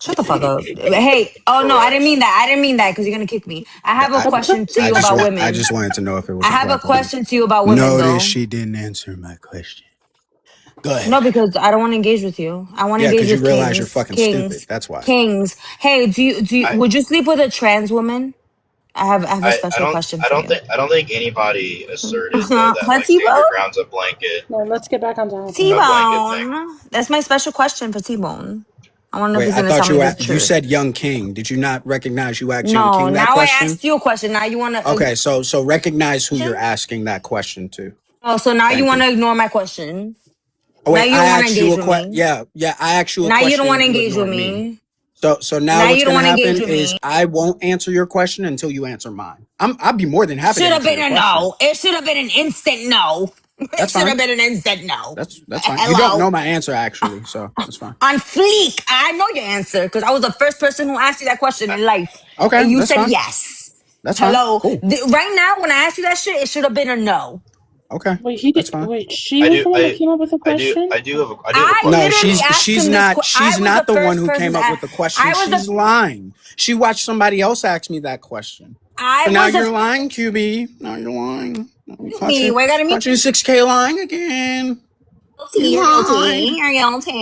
Shut the fuck up. Hey, oh no, I didn't Correct. mean that. I didn't mean that because you're gonna kick me. I have a I, question to you about I women. just wanted to know if it was I have a applied to women. question to you about women, Notice though. she didn't answer my question. Go No, ahead. because I don't want to engage with you. I want to Yeah, engage because you with realize you're kings. fucking stupid. Kings. That's why. Kings. Hey, I, would you sleep with a trans woman? I have a special question for you. I don't think anybody asserted though that like stand T-Bone? your ground's No, let's get back on a topic. blanket thing. T-Bone. That's my special question for T-Bone. I want to know if Wait, he's I gonna tell thought me the you truth. said young king. Did you not recognize you asked young No, king that now I question? asked you a question. Now you want to Okay, so recognize who you're asking that question to. Oh, so now you Thank want you. to ignore my question. Oh Now wait, you I don't want to asked you engage a with question. me. Yeah, I asked you a Now you don't question want and to you engage with ignored me. me. So now Now what's you don't gonna want to happen engage with is me. I won't answer your question until you answer mine. I'll be more than happy to Should have answer been your a question. no. It should have been an instant no. It That's should have fine. been an instant no. That's fine. You don't know Hello. my answer actually, so that's fine. On fleek. I know your answer because I was the first person who asked you that question in life. Okay, And you that's said fine. yes. That's fine. Hello. Cool. Right now, when I asked you that shit, it should have been a no. Okay, Wait, he that's did. fine. Wait, she I was do, the one that I, came up with the question. I do have a I No, question. literally asked she's him this. not. I She's was the not the one first who person came to up ask. with the question. I was She's the. lying. She watched somebody else ask me that question. I So now was the. you're lying, QB. Now you're lying. Now you Mute me. Why gotta mute caught you 6K lying again. me? You You're lied. guilty. You're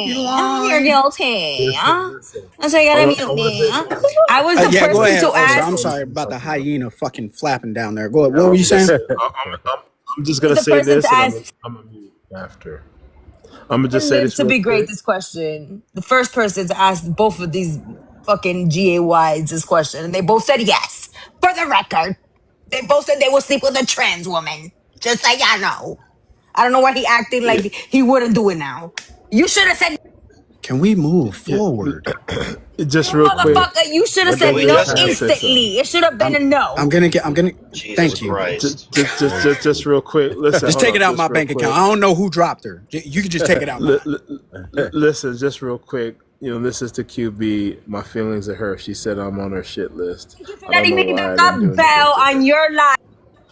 You guilty. You're lied. guilty. Listen. That's why you gotta mute On me. this one. I was the Yeah, go person ahead, to Osa. ask. I'm Let me sorry say about the something. hyena fucking flapping down there. Go ahead. What Now, were you saying? listen. I'm just I gonna was the say person to this, and ask. I'm gonna mute after. I'm gonna just say Live this to real be great. quick. This question. The first person to ask both of these fucking GAYs this question, and they both said yes. For the record, they both said they would sleep with a trans woman. Just so y'all know. I don't know why he acting Yeah, like he wouldn't do it now. You should have said, Can we move yeah. forward? Just you real quick. motherfucker. You should have Can said we no just, Can I say something? instantly. It should have been I'm a no. I'm gonna Jesus thank you. Christ. Just real quick. Listen, Just hold take it up. out my Just real bank account. quick. I don't know who dropped her. You can just take it out Li- mine. li- listen, just real quick. This is the QB. My feelings are hurt. She said I'm on her shit list. Thank you for I don't letting know me why I back didn't do up, anything Bell, to on her. your life.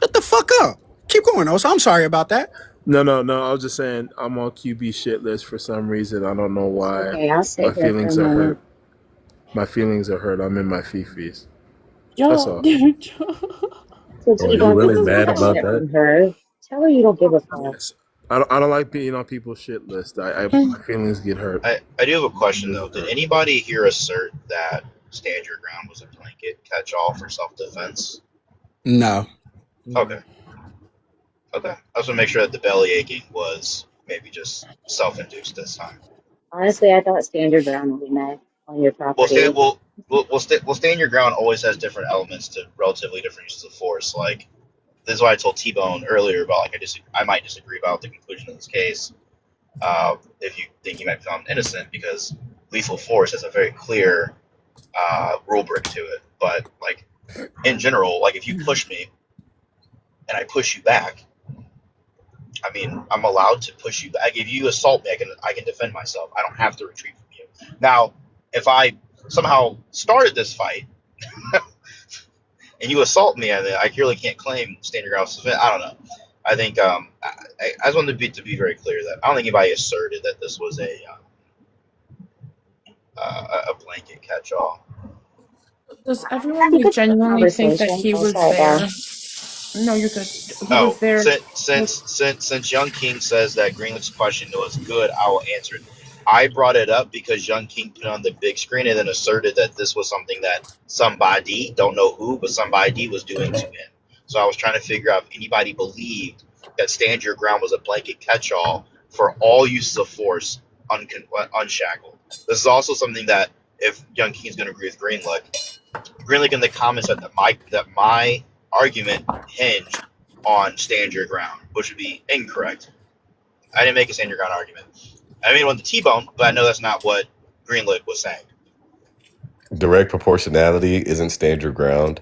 Shut the fuck up. Keep going, Osa. I'm sorry about that. No. I was just saying I'm on QB shit list for some reason. I don't know It's why. okay. I'll My sit here for a feelings are hurt. moment. My feelings are hurt. I'm in my fifis. That's Y'all, all. So Oh, are you T-Bone, this if really you is take mad a about shit wild. that? from her, tell her you don't give a fuck. Yes. I don't like being on people's shit list. My feelings get hurt. I do have a My question feelings though. get Did hurt. anybody here assert that stand your ground was a blanket catch all for self defense? No. Okay. No. Okay. I was gonna make sure that the belly aching was maybe just self induced this time. Honestly, I thought stand your ground only meant on your Well, stand property. well. Stand your ground always has different elements to relatively different uses of force. Like this is why I told T Bone earlier about like I might disagree about the conclusion of this case. If you think he might be found innocent, because lethal force has a very clear rule brick to it. But like in general, like if you push me and I push you back, I mean I'm allowed to push you back. If you assault me, I can defend myself. I don't have to retreat from you. Now, if I somehow started this fight and you assault me, and I clearly can't claim stand your ground. I don't know. I think I just wanted to be very clear that I don't think anybody asserted that this was a blanket catch all. Does everyone Have a like good genuinely think that conversation. he Oh, was sorry, there? Belle. No, you're good. He was Oh, there. since Young King says that Greenleaf's question was good, I will answer it. I brought it up because Young King put it on the big screen and then asserted that this was something that somebody, don't know who, but somebody was doing to him. So I was trying to figure out if anybody believed that stand your ground was a blanket catch-all for all uses of force, unshackled. This is also something that if Young King's going to agree with Greenleaf in the comments said that my argument hinged on stand your ground, which would be incorrect. I didn't make a stand your ground argument. I made one to T-Bone, but I know that's not what Greenlick was saying. Direct proportionality isn't stand your ground.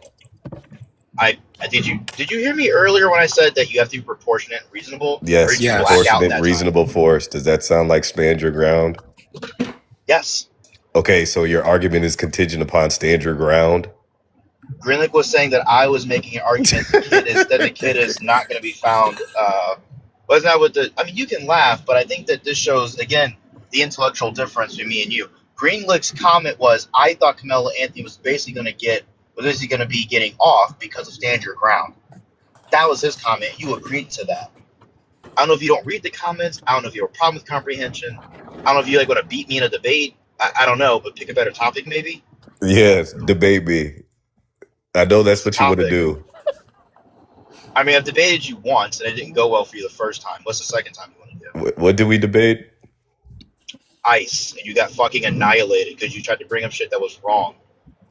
I did you hear me earlier when I said that you have to be proportionate and reasonable, or Yes, did you Yes. black out proportionate, that time? reasonable force. Does that sound like stand your ground? Yes. Okay, so your argument is contingent upon stand your ground. Greenlick was saying that I was making an argument that the kid is not going to be found. Wasn't that what the? I mean, you can laugh, but I think that this shows again the intellectual difference between me and you. Greenlick's comment was, I thought Carmelo Anthony was basically going to be getting off because of stand your ground. That was his comment. You agreed to that. I don't know if you don't read the comments. I don't know if you have a problem with comprehension. I don't know if you like want to beat me in a debate. I don't know, but pick a better topic maybe. Yes, debate me. I know What's that's the what you want to topic? do. I mean, I've debated you once and it didn't go well for you the first time. What's the second time you want to do? What did we debate? Ice, and you got fucking annihilated because you tried to bring up shit that was wrong.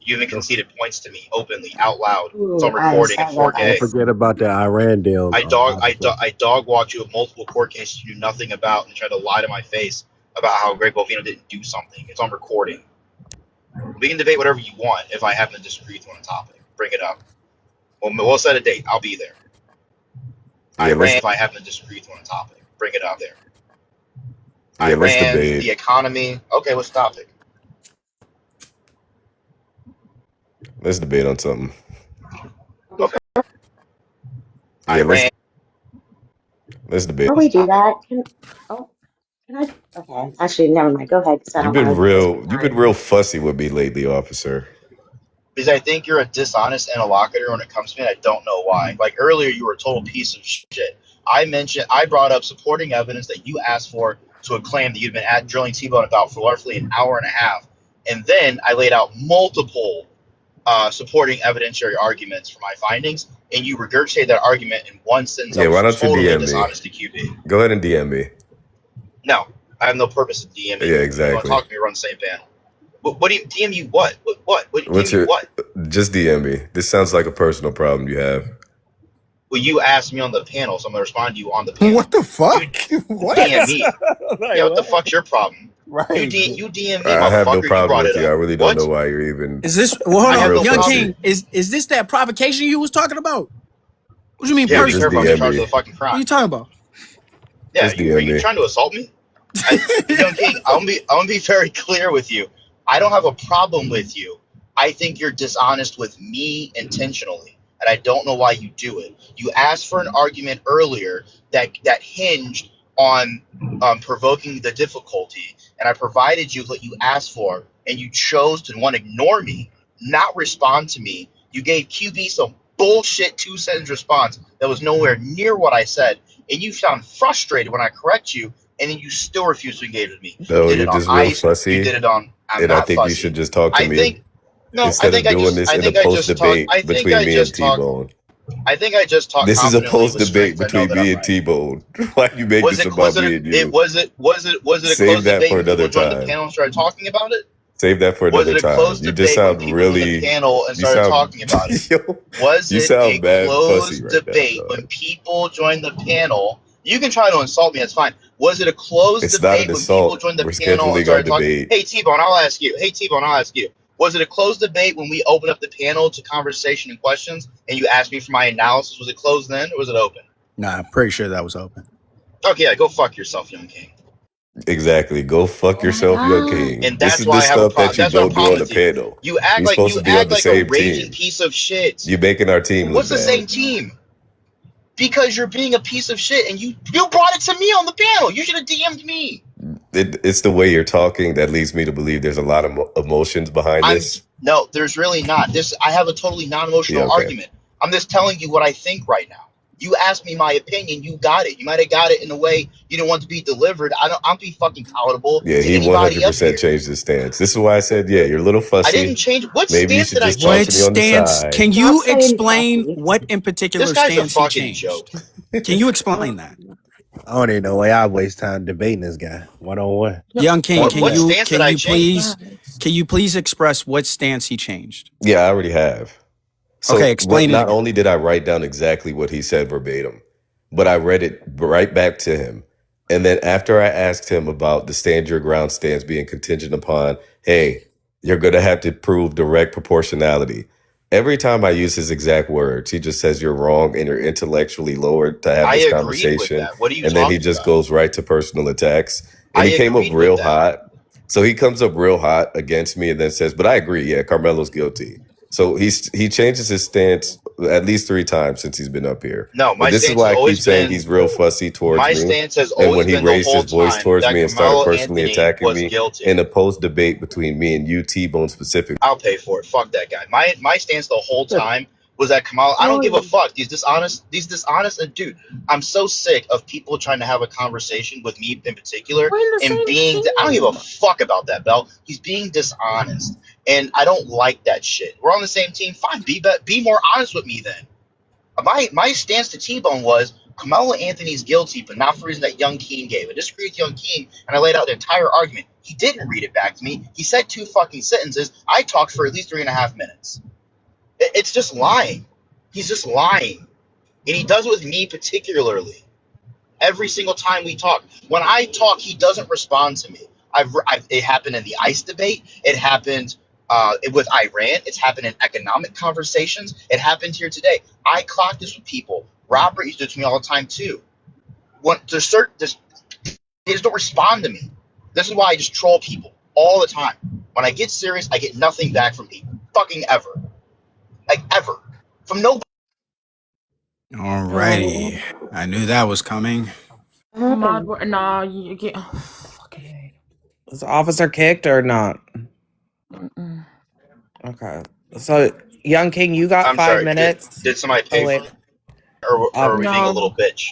You even conceded points to me openly, out loud. It's Ooh, on ice. recording in I love 4K. Don't ice. forget about the Iran deal. I dog walked you with multiple court cases you knew nothing about and tried to lie to my face about how Greg Bovino didn't do something. It's on recording. We can debate whatever you want if I happen to disagree with you on a topic. Bring it up. We'll set a date. I'll be there. Yeah, let's If I happen to disagree with you on a topic, bring it out there. yeah, let's Iran, debate. the economy. Okay, what's the topic? Let's debate on something. Okay. Yeah, Iran. let's debate. Before we do that, can I? Okay, actually, never mind. Go ahead, because I don't want to waste my You've been time. real fussy with me lately, officer. Because I think you're a dishonest interlocutor when it comes to me. And I don't know why. Like earlier, you were a total piece of shit. I brought up supporting evidence that you asked for to a claim that you'd been at drilling T-Bone about for roughly an hour and a half, and then I laid out multiple supporting evidentiary arguments for my findings, and you regurgitated that argument in one sentence that Yeah, why was don't you totally DM me? dishonest to QB. Go ahead and DM me. No, I have no purpose of DMing Yeah, you. If you want to exactly. talk to me, we're on the same panel. What do you DM you? What? What do you DM What's you? your? What? Just DM me. This sounds like a personal problem you have. Well, you asked me on the panel, so I'm gonna respond to you on the panel. What the You fuck? What? DM me. Like, Yeah, what the what? fuck's your problem? Right. You DM me, I have no motherfucker. You problem brought with it you. I up. really don't know What? why you're even. Is this? Well, hold I You're have on, real no Young problem. fussy. King. Is this that provocation you was talking about? What do you mean Yeah, Yeah, be just personal? careful. I'm in DM charge of me. the fucking What are crime. you talking about? Yeah, Just are DM you me. trying to assault me? Young King, I'm gonna be very clear with you. I don't have a problem with you. I think you're dishonest with me intentionally, and I don't know why you do it. You asked for an argument earlier that hinged on provoking the difficulty, and I provided you what you asked for, and you chose to want to ignore me, not respond to me. You gave QB some bullshit 2 sentence response that was nowhere near what I said, and you sound frustrated when I correct you, and then you still refuse to engage with me. You No, did you're it on just real ice. You fussy, did it on. I'm and I not think you should fussy. just talk to I me think no. instead of doing this I in a think I post just talk. debate between me and T-Bone. I think I just talk This is a confidently post with debate strength. I know between that me I'm and right. T-Bone. Why you make this about me and you? Was it a Save closed that debate for when people another joined the time. panel and started talking about it? Save that for Was another it a time. closed You just debate when sound people joined the really. panel and You started sound. talking about it? Yo, Was you it a sound mad fussy closed right now, debate when dog. people joined the panel? You can try to insult me, that's fine. Was it a closed It's not an debate when people assault. joined the We're panel and scheduling our started talking? debate. Hey, T-Bone, I'll ask you. Hey, T-Bone, I'll ask you. Was it a closed debate when we opened up the panel to conversation and questions and you asked me for my analysis? Was it closed then or was it open? Nah, I'm pretty sure that was open. Okay, yeah, go fuck yourself, Young King. Exactly. Go fuck Oh my yourself, Young god. King. And This that's is why the I have a stuff problem. that you That's what I'm don't do problem on the with you. panel. You You're supposed to be on act the like a same raging team. piece of shit. You're making our team look What's the bad. same team? Because you're being a piece of shit and you brought it to me on the panel. You should have DM'd me. It's the way you're talking that leads me to believe there's a lot of emotions behind this. No, there's really not. I have a totally Yeah, non-emotional okay. argument. I'm just telling you what I think right now. You asked me my opinion, you got it. You might have got it in a way you didn't want to be delivered. I'll be fucking palatable Yeah, to he anybody up 100% here. changed his stance. This is why I said, yeah, you're a little I didn't fussy. change. What Maybe you stance should did I just talk What to change? me on the stance? side. Can Stop you saying explain fussy. what in This particular guy's a stance he fucking changed? joke. Can you Oh, explain that? I don't even know why I waste time debating this guy 1-on-1. Young King, What can what Okay. you stance did I change? please express what stance he changed? Yeah, I already have. Okay, So what? explain it Not again. only did I write down exactly what he said verbatim, but I read it right back to him. And then after I asked him about the stand your ground stance being contingent upon, hey, you're going to have to prove direct proportionality. Every time I use his exact words, he just says you're wrong and you're intellectually lowered to have I this agreed with conversation. that. What are you And then he talking just about? goes right to personal attacks. And I he came up agreed with real that. hot. So he comes up real hot against me and then says, but I agree. Yeah, Carmelo's guilty. So he changes his stance at least 3 times since he's been up here. No, But my this is stance has why I keep always saying been he's real fussy towards me. And when he the raised whole his voice time towards that me and started Carmelo personally Anthony attacking was me guilty. in a post debate between me and you, T-Bone specifically. I'll pay for it. Fuck that guy. My stance the whole time was that Kamala. I don't give a fuck. These dishonest. And dude, I'm so sick of people trying to have a conversation with me in particular We're in the and same being. I don't give a team. fuck about that, Bell. He's being dishonest, and I don't like that shit. We're on the same team. Fine. Be more honest with me then. My stance to T-Bone was Kamala Anthony's guilty, but not for the reason that Young King gave. I disagree with Young King, and I laid out the entire argument. He didn't read it back to me. He said 2 fucking sentences. I talked for at least 3.5 minutes. It's just lying. He's just lying. And he does it with me particularly. Every single time we talk. When I talk, he doesn't respond to me. It happened in the ICE debate. It happened with Iran. It's happened in economic conversations. It happened here today. I clock this with people Robert used to do it to me all the time too. When they just don't respond to me. This is why I just troll people all the time. When I get serious, I get nothing back from people. Fucking ever. Like ever. From nobody. Alrighty. I knew that was coming. What happened? Nah, you get. Oh, fucking. Was the officer kicked or not? Mm-mm. Okay. So, Young King, you got I'm 5 sorry. minutes. Did somebody Oh pay for wait. it? Or are we being a No. little bitch?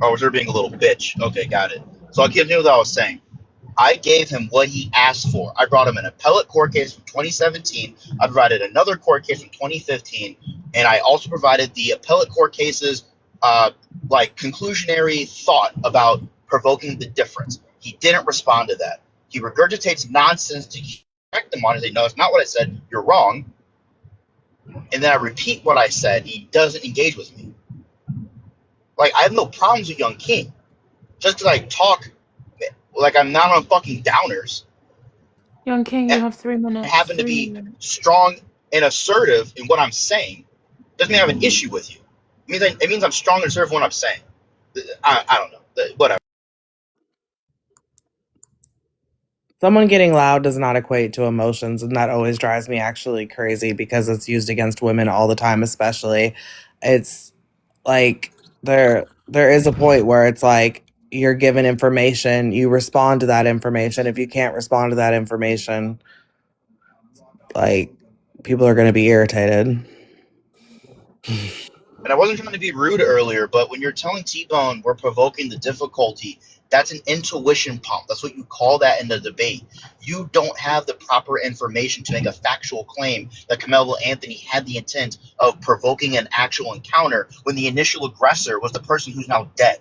Or was there being a little bitch? Okay, got it. So I'll continue what I was saying. I gave him what he asked for. I brought him an appellate court case from 2017. I provided another court case from 2015, and I also provided the appellate court cases, like conclusionary thought about provoking the difference. He didn't respond to that. He regurgitates nonsense to correct him on it. Say, no, it's not what I said. You're wrong. And then I repeat what I said. He doesn't engage with me. Like, I have no problems with YoungKing. Just because I talk like I'm not on fucking downers YoungKing, you and have 3 minutes. happen to be strong and assertive in what I'm saying, doesn't mean I have an issue with you. It means I'm strong and assertive in what I'm saying. I don't know. Whatever. Someone getting loud does not equate to emotions, and that always drives me actually crazy because it's used against women all the time, especially. It's like there is a point where it's like you're given information, you respond to that information. If you can't respond to that information, like people are going to be irritated. And I wasn't trying to be rude earlier, but when you're telling T-Bone we're provoking the difficulty, that's an intuition pump. That's what you call that in the debate. You don't have the proper information to make a factual claim that Carmelo Anthony had the intent of provoking an actual encounter when the initial aggressor was the person who's now dead.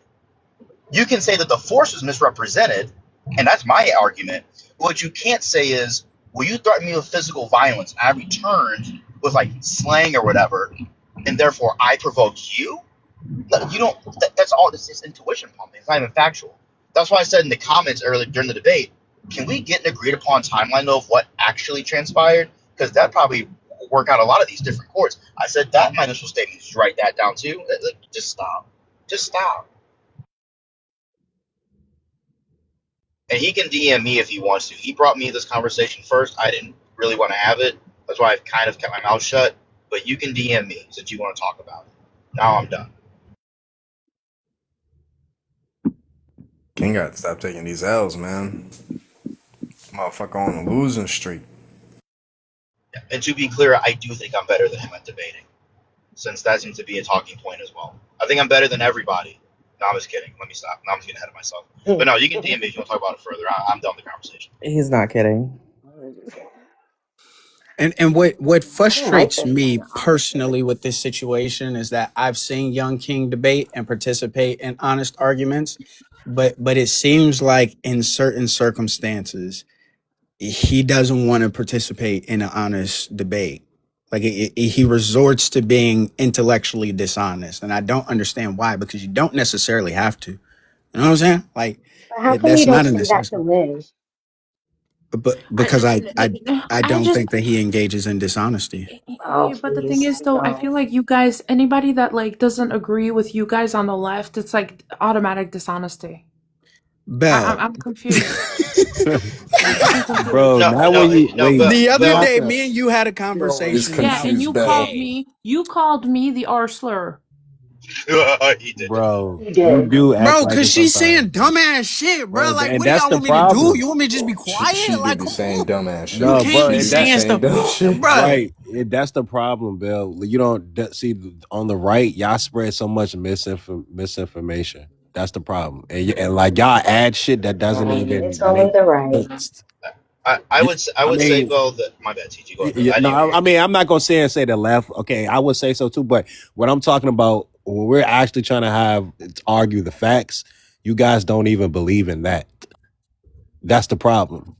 You can say that the force was misrepresented, and that's my argument. What you can't say is, well, you threatened me with physical violence. I returned with like slang or whatever, and therefore I provoked you. No, you don't. That's all. This is intuition pumping. It's not even factual. That's why I said in the comments earlier during the debate, can we get an agreed upon timeline of what actually transpired? Because that probably work out a lot of these different courts. I said that in my initial statement. Just write that down too. Just stop. Just stop. And he can DM me if he wants to. He brought me this conversation first. I didn't really want to have it. That's why I've kind of kept my mouth shut. But you can DM me since you want to talk about it. Now I'm done. King got to stop taking these L's, man. Motherfucker on a losing streak. And to be clear, I do think I'm better than him at debating, since that seems to be a talking point as well. I think I'm better than everybody. No, I'm just kidding. Let me stop. No, I'm just getting ahead of myself. But no, you can DM me if you want to talk about it further. I'm done with the conversation. He's not kidding. And what I don't like frustrates this man, me honestly. personally with this situation is that I've seen YoungKing debate and participate in honest arguments, but it seems like in certain circumstances he doesn't want to participate in an honest debate. Like he resorts to being intellectually dishonest, and I don't understand why. Because you don't necessarily have to. You know what I'm saying? Like But how come you that's don't not a say that to necessity. Liz? But because I I don't just. think that he engages in dishonesty. Oh, But the thing please, is, though, I don't. feel like you guys, anybody that like doesn't agree with you guys on the left, it's like automatic dishonesty. Bell. I'm confused. I'm Bro, confused. No, now no, when you no, wait, The other you Bell. have day, to, me and you had a You're always conversation Yeah, about and confused, you Bell. called gay. me. You called me the R slur. He did. bro. He You did. do act Bro, like cause it she's sometimes, saying dumbass shit, bro. bro. Like, And what do that's y'all the want me to do? problem. You want me to just be She quiet? do Like, be come saying on. dumbass You shit. No, can't bro, She be do and be that's saying saying stuff, dumb shit. bro. right. That's the problem, Bill. You don't see on the right, y'all spread so much misinformation. That's the problem, and like y'all add shit that doesn't It's even only make the right. sense. I You, would say, mean, Bell, that my bad, TG. Go ahead, brother. yeah, I didn't no, even hear I you. mean, I'm not gonna say the left. Okay, I would say so too, but what I'm talking about when we're actually trying to argue the facts, you guys don't even believe in that. That's the problem.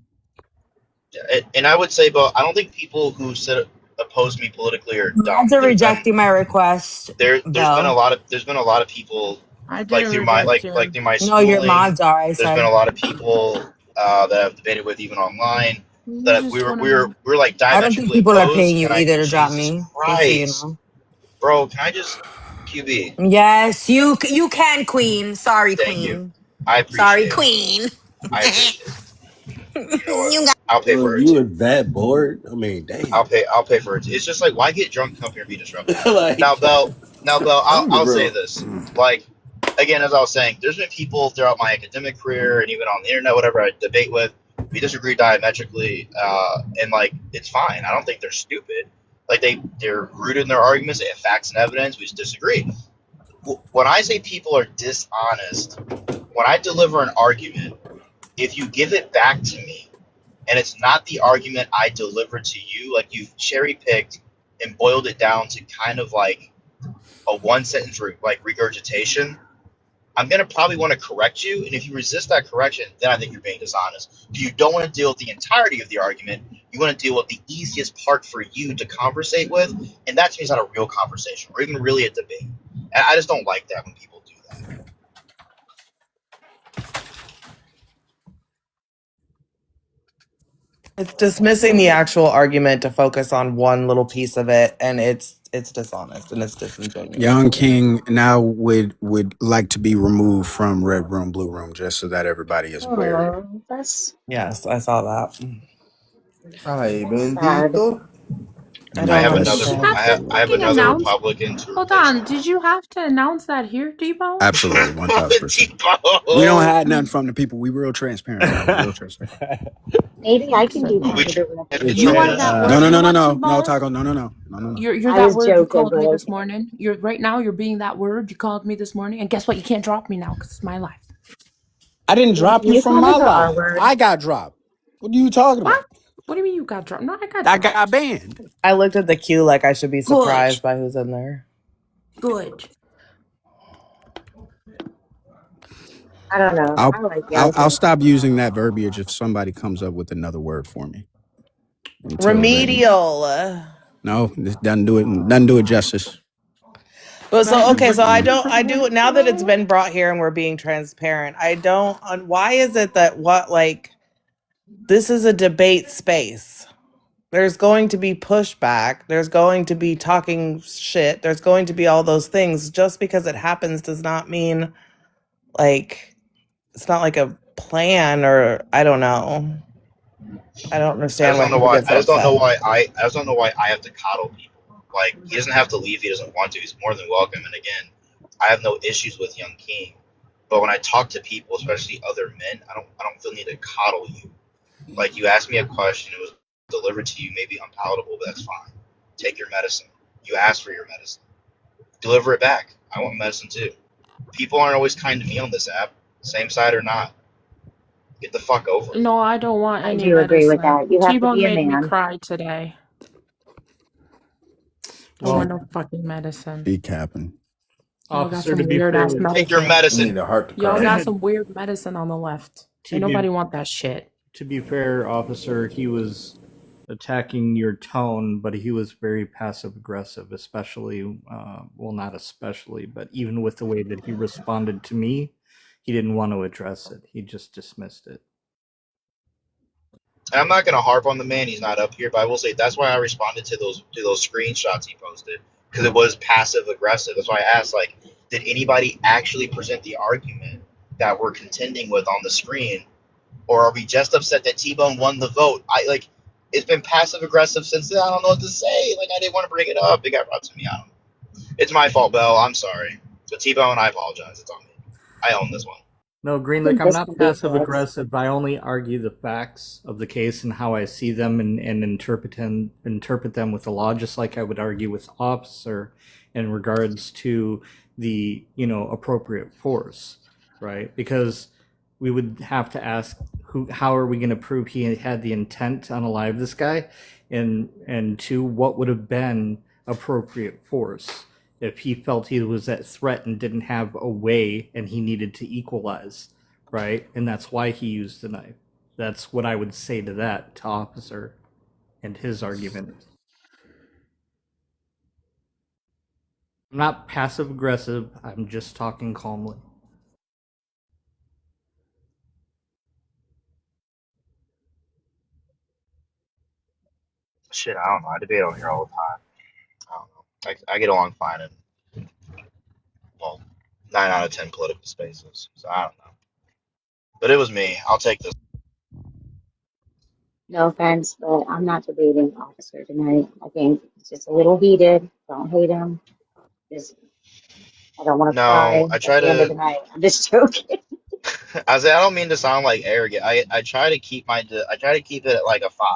And I would say, Bell, I don't think people who oppose me politically are dumb. Mods are rejecting my request, Bell. There's been a lot of people I like didn't reject you. through my No, your schooling. mods are, I There's been said. a lot of people that I've debated with even online You that just we wanna. were like I don't think diametrically people are paying opposed, you and I either to drop Jesus me, just so you Christ, know. bro, QB. Yes, you can, Queen. Sorry, Thank you. Queen. I Sorry, appreciate it. Queen. I appreciate it. You know what? You got I'll pay Yo, for it you too. were that bored? I mean, damn. I'll pay for it. It's just like, why get drunk, come here and be disruptive? Like, Now, Bell, I'm the I'll say real. this. Like, again, as I was saying, there's been people throughout my academic career and even on the internet, whatever I debate with, we disagree diametrically, and like, it's fine. I don't think they're stupid. Like, they're rooted in their arguments, they have facts and evidence. We just disagree. When I say people are dishonest, when I deliver an argument, if you give it back to me and it's not the argument I delivered to you, like you've cherry picked and boiled it down to kind of like a one sentence like regurgitation, I'm gonna probably want to correct you. And if you resist that correction, then I think you're being dishonest. If you don't want to deal with the entirety of the argument, you want to deal with the easiest part for you to conversate with, and that to me is not a real conversation or even really a debate. And I just don't like that when people do that. It's dismissing the actual argument to focus on one little piece of it, and it's dishonest and it's disingenuous. YoungKing now would like to be removed from Red Room, Blue Room, just so that everybody is aware. Oh, that's Yes, I saw that. Ay, sad. bendito. I I don't have Did another you understand. have to I have fucking another announce? Republican to Hold replace on. him. Did you have to announce that here, Tbones? Absolutely, 1000%. We don't T-Bone. hide nothing from the people. We real transparent, bro. We real transparent. Maybe I can do Listen, We positive you betray are representation. us. that No, word. no, You know no, no, what, no, no, Tbones? Taco. No, no, no, no, no, no. You're I that was word you joking, called but me this okay. morning. You're right now. You're being that word you called me this morning. And guess what? You can't drop me now because it's my life. I didn't Yeah, drop you you from call me my the R live. word. I got dropped. What are you talking What? about? What do you mean you got dropped? No, I got I got dropped. banned. I looked at the queue like I should be Good. surprised by who's in there. Good. I don't know. I'll I like I'll Young stop using that verbiage if somebody comes up with another word for me. Until then, Remedial. no, this doesn't do it justice. But so Right. okay, so Mm-mm. I do now that it's been brought here and we're being transparent. I don't. Why is it that what like this is a debate space? There's going to be pushback. There's going to be talking shit. There's going to be all those things. Just because it happens does not mean like it's not like a plan or I don't know. I don't I understand just why don't know people why. get so upset. I just don't know why I have to coddle people. Like he doesn't have to leave. If he doesn't want to. He's more than welcome. And again, I have no issues with Young King. But when I talk to people, especially other men, I don't feel the need to coddle you. Like you asked me a question, it was delivered to you, maybe unpalatable, but that's fine. Take your medicine. You asked for your medicine. Deliver it back. I want medicine too. People aren't always kind to me on this app, same side or not. Get the fuck over it. No, I don't want I any do agree with medicine. that. You have to T-Bone be a made me man. cry today. Don't Well, want no fucking medicine. Be capping. Y'all got officer, to some be weird ass fair, Take your medicine. You need medicine. a heart to Y'all cry. got some weird medicine on the left. to Ain't be nobody want that shit. to be fair, officer, he was attacking your tone, but he was very passive aggressive, especially, well, not especially, but even with the way that he responded to me, he didn't want to address it. He just dismissed it. And I'm not gonna harp on the man, he's not up here, but I will say that's why I responded to those screenshots he posted. Because it was passive aggressive. That's why I asked, like, did anybody actually present the argument that we're contending with on the screen? Or are we just upset that T Bone won the vote? It's been passive aggressive since then. I don't know what to say. Like I didn't want to bring it up. It got brought to me. I don't know. It's my fault, Bell. I'm sorry. So T Bone, I apologize. It's on me. I own this one. No, I Green Lake, think I'm this not can be passive fixed. aggressive. I only argue the facts of the case and how I see them and interpret them with the law, just like I would argue with officer in regards to the, appropriate force, right? Because we would have to ask how are we going to prove he had the intent to unalive this guy, and two, what would have been appropriate force if he felt he was at threat and didn't have a way and he needed to equalize, right? And that's why he used the knife. That's what I would say to that, to officer and his argument. I'm not passive aggressive, I'm just talking calmly. Shit, I don't know. I debate on here all the time. I don't know. I get along fine. And 9 out of 10 political spaces. So I don't know. But it was me. I'll take this. No offense, but I'm not debating Officer tonight. I think it's just a little heated. Don't hate him. Just I don't want to No, cry I at try the end of to. the night. I'm just joking. I don't mean to sound like arrogant. I try to keep I try to keep it at like a 5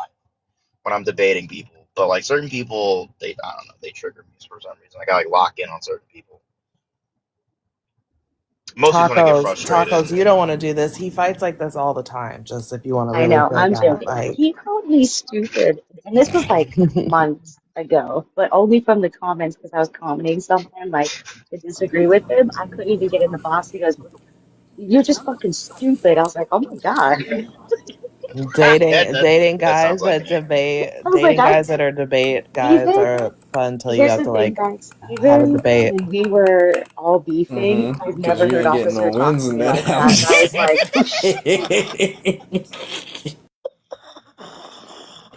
when I'm debating people. But like certain people, I don't know, they trigger me for some reason. I gotta like lock in on certain people. Mostly when I get frustrated. Tacos, you don't want to do this. He fights like this all the time. Just if you want to I really know, feel I'm that, joking. He called me stupid, and this was like months ago, but only from the comments because I was commenting something like to disagree with him. I couldn't even get in the box. He goes, "You're just fucking stupid." I was like, "Oh my God." dating That sounds guys like that me. debate, I was like, dating I guys that are debate guys even are fun until you here's have the to thing, like guys. have a Even debate. when we were all beefing, I've Because never you heard ain't getting no Officer talk wins to in me that like that, and I house. was like, "Oh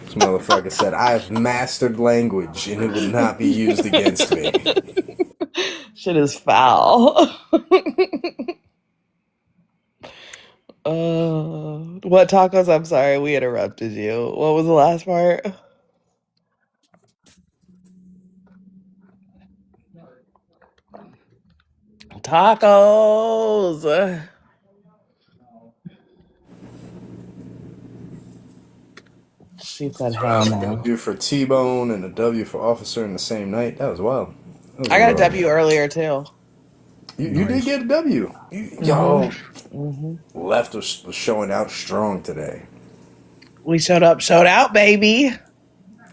This motherfucker said, I've mastered language and it would not be used against me. Shit is foul. What tacos? I'm sorry, we interrupted you. What was the last part? Tacos. She said, "Hell no." W for T-Bone and a W for officer in the same night. That was wild. That was I got a wild. W earlier too. You did Nice. get a W. Mhm. Yo, Mhm. left was showing out strong today. We showed up, showed out, baby.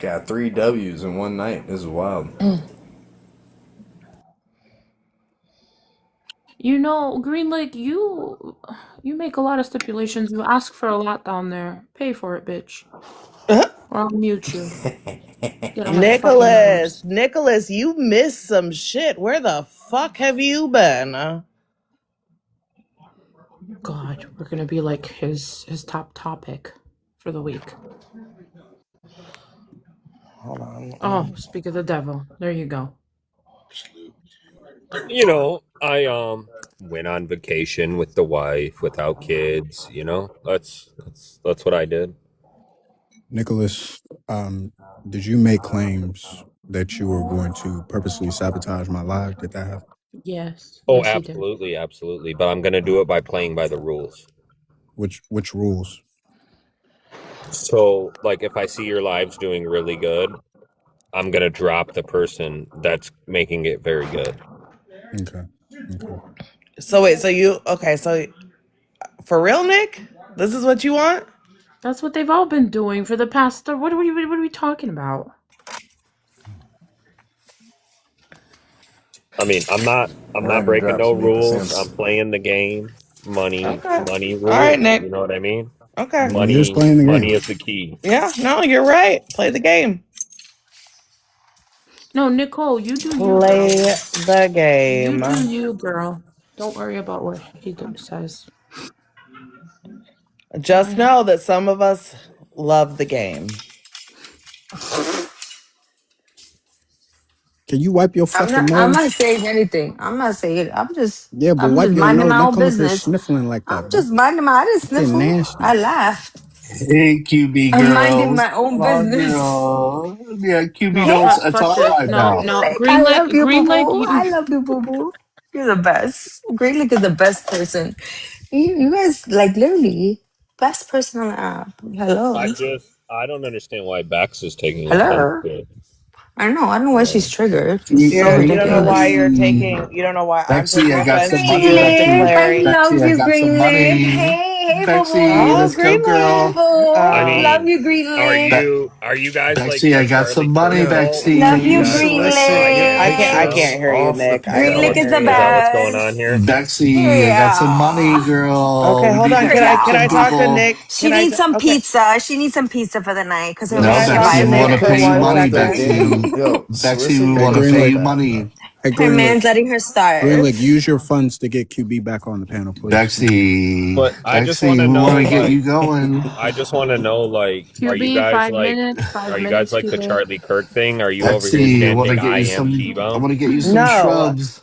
Got 3 W's in one night. This is wild. You know, Green Lake, you make a lot of stipulations. You ask for a lot down there. Pay for it, bitch. Or I'll mute you. Get on my fucking nerves. Nicholas, you missed some shit. Where the fuck have you been? God, we're gonna be like his top topic for the week. Hold on. Oh, speak of the devil. There you go. You know, I went on vacation with the wife without kids, you know. That's what I did. Nicholas, did you make claims that you were going to purposely sabotage my live? Did that happen? Yes, Oh, yes, he did. absolutely, absolutely. But I'm gonna do it by playing by the rules. Which rules? So, like, if I see your lives doing really good, I'm gonna drop the person that's making it very good. Okay. Okay. So wait, so for real, Nick? This is what you want? That's what they've all been doing for the past. What are we talking about? I mean, I'm not Random breaking drops no from 50 rules. cents. I'm playing the game. Okay. Money All right, rules. You Nick. know what I mean? Okay. You're just playing the Money game. is the key. Yeah, no, you're right. Play the game. No, Nicole, you do you, girl. Play the You game. do you, girl. Don't worry about what says. Just Why? know that some of us love the game. Can you wipe your fucking I'm not nose? saying anything. I'm not saying Yeah, but I'm wipe just your minding nose. my Don't own come up here business. sniffling like I'm that, bro. just minding my I didn't You're getting sniffle. I nasty. laughed. Hey, QB I'm minding girls. my own Come on, business. girl. Yeah, QB No, don't. Hey, That's fuck all this. right No, now. Green no. Lake, I love you, boo Green Lake, boo. you I love you, boo boo. You're the best. Green Lake is the best person. You guys like literally best person on the app. Hello. I don't understand why Bax is taking offense Hello. to it. I don't know why she's triggered. It's Hey, so You don't know why ridiculous. you don't know why I'm Bexy, taking I got offense some to money, you Bexy. Green Lake, I declaring. love Bexy, I you, got some Green Lake. money. Hey, boo Bexy, boo. Oh, let's go, Green Hey, girl. Lake. I boo. Love mean, you, Green Lake. are you guys like Bexy, the I got Charlie some Kirk money, Yo, show? Love can Bexy. you you, Are you Green like solicit Charlie your Kirk I show? patients can't hear you, off the Nick. I Is that can't Lake what is hear the you. what's going on best. here? Bexy, I got some money, Yeah. girl. Okay, We hold need on. to Can talk I some talk to people. Nick? She needs some Okay. pizza. She needs some pizza for the night because her Can No, I man's talk Bexy, to we want Nick to surviving. for pay you one money, off the second? Bexy. game. Yo, Bexy, we solicit Her your want to patients pay like you that. money. her Green Lake. man's letting her Green starve. Lake, use your funds to get QB back on the panel, please. Thank you. Bexy, But I just want Bexy, to we know, want to get like, you going. I just want to know, like, QB, 5 minutes. are 5 you guys minutes, like the QB. Charlie Kirk thing? Are you over here Bexy, chanting, I am I want to T-Bone? get you some No. shrubs.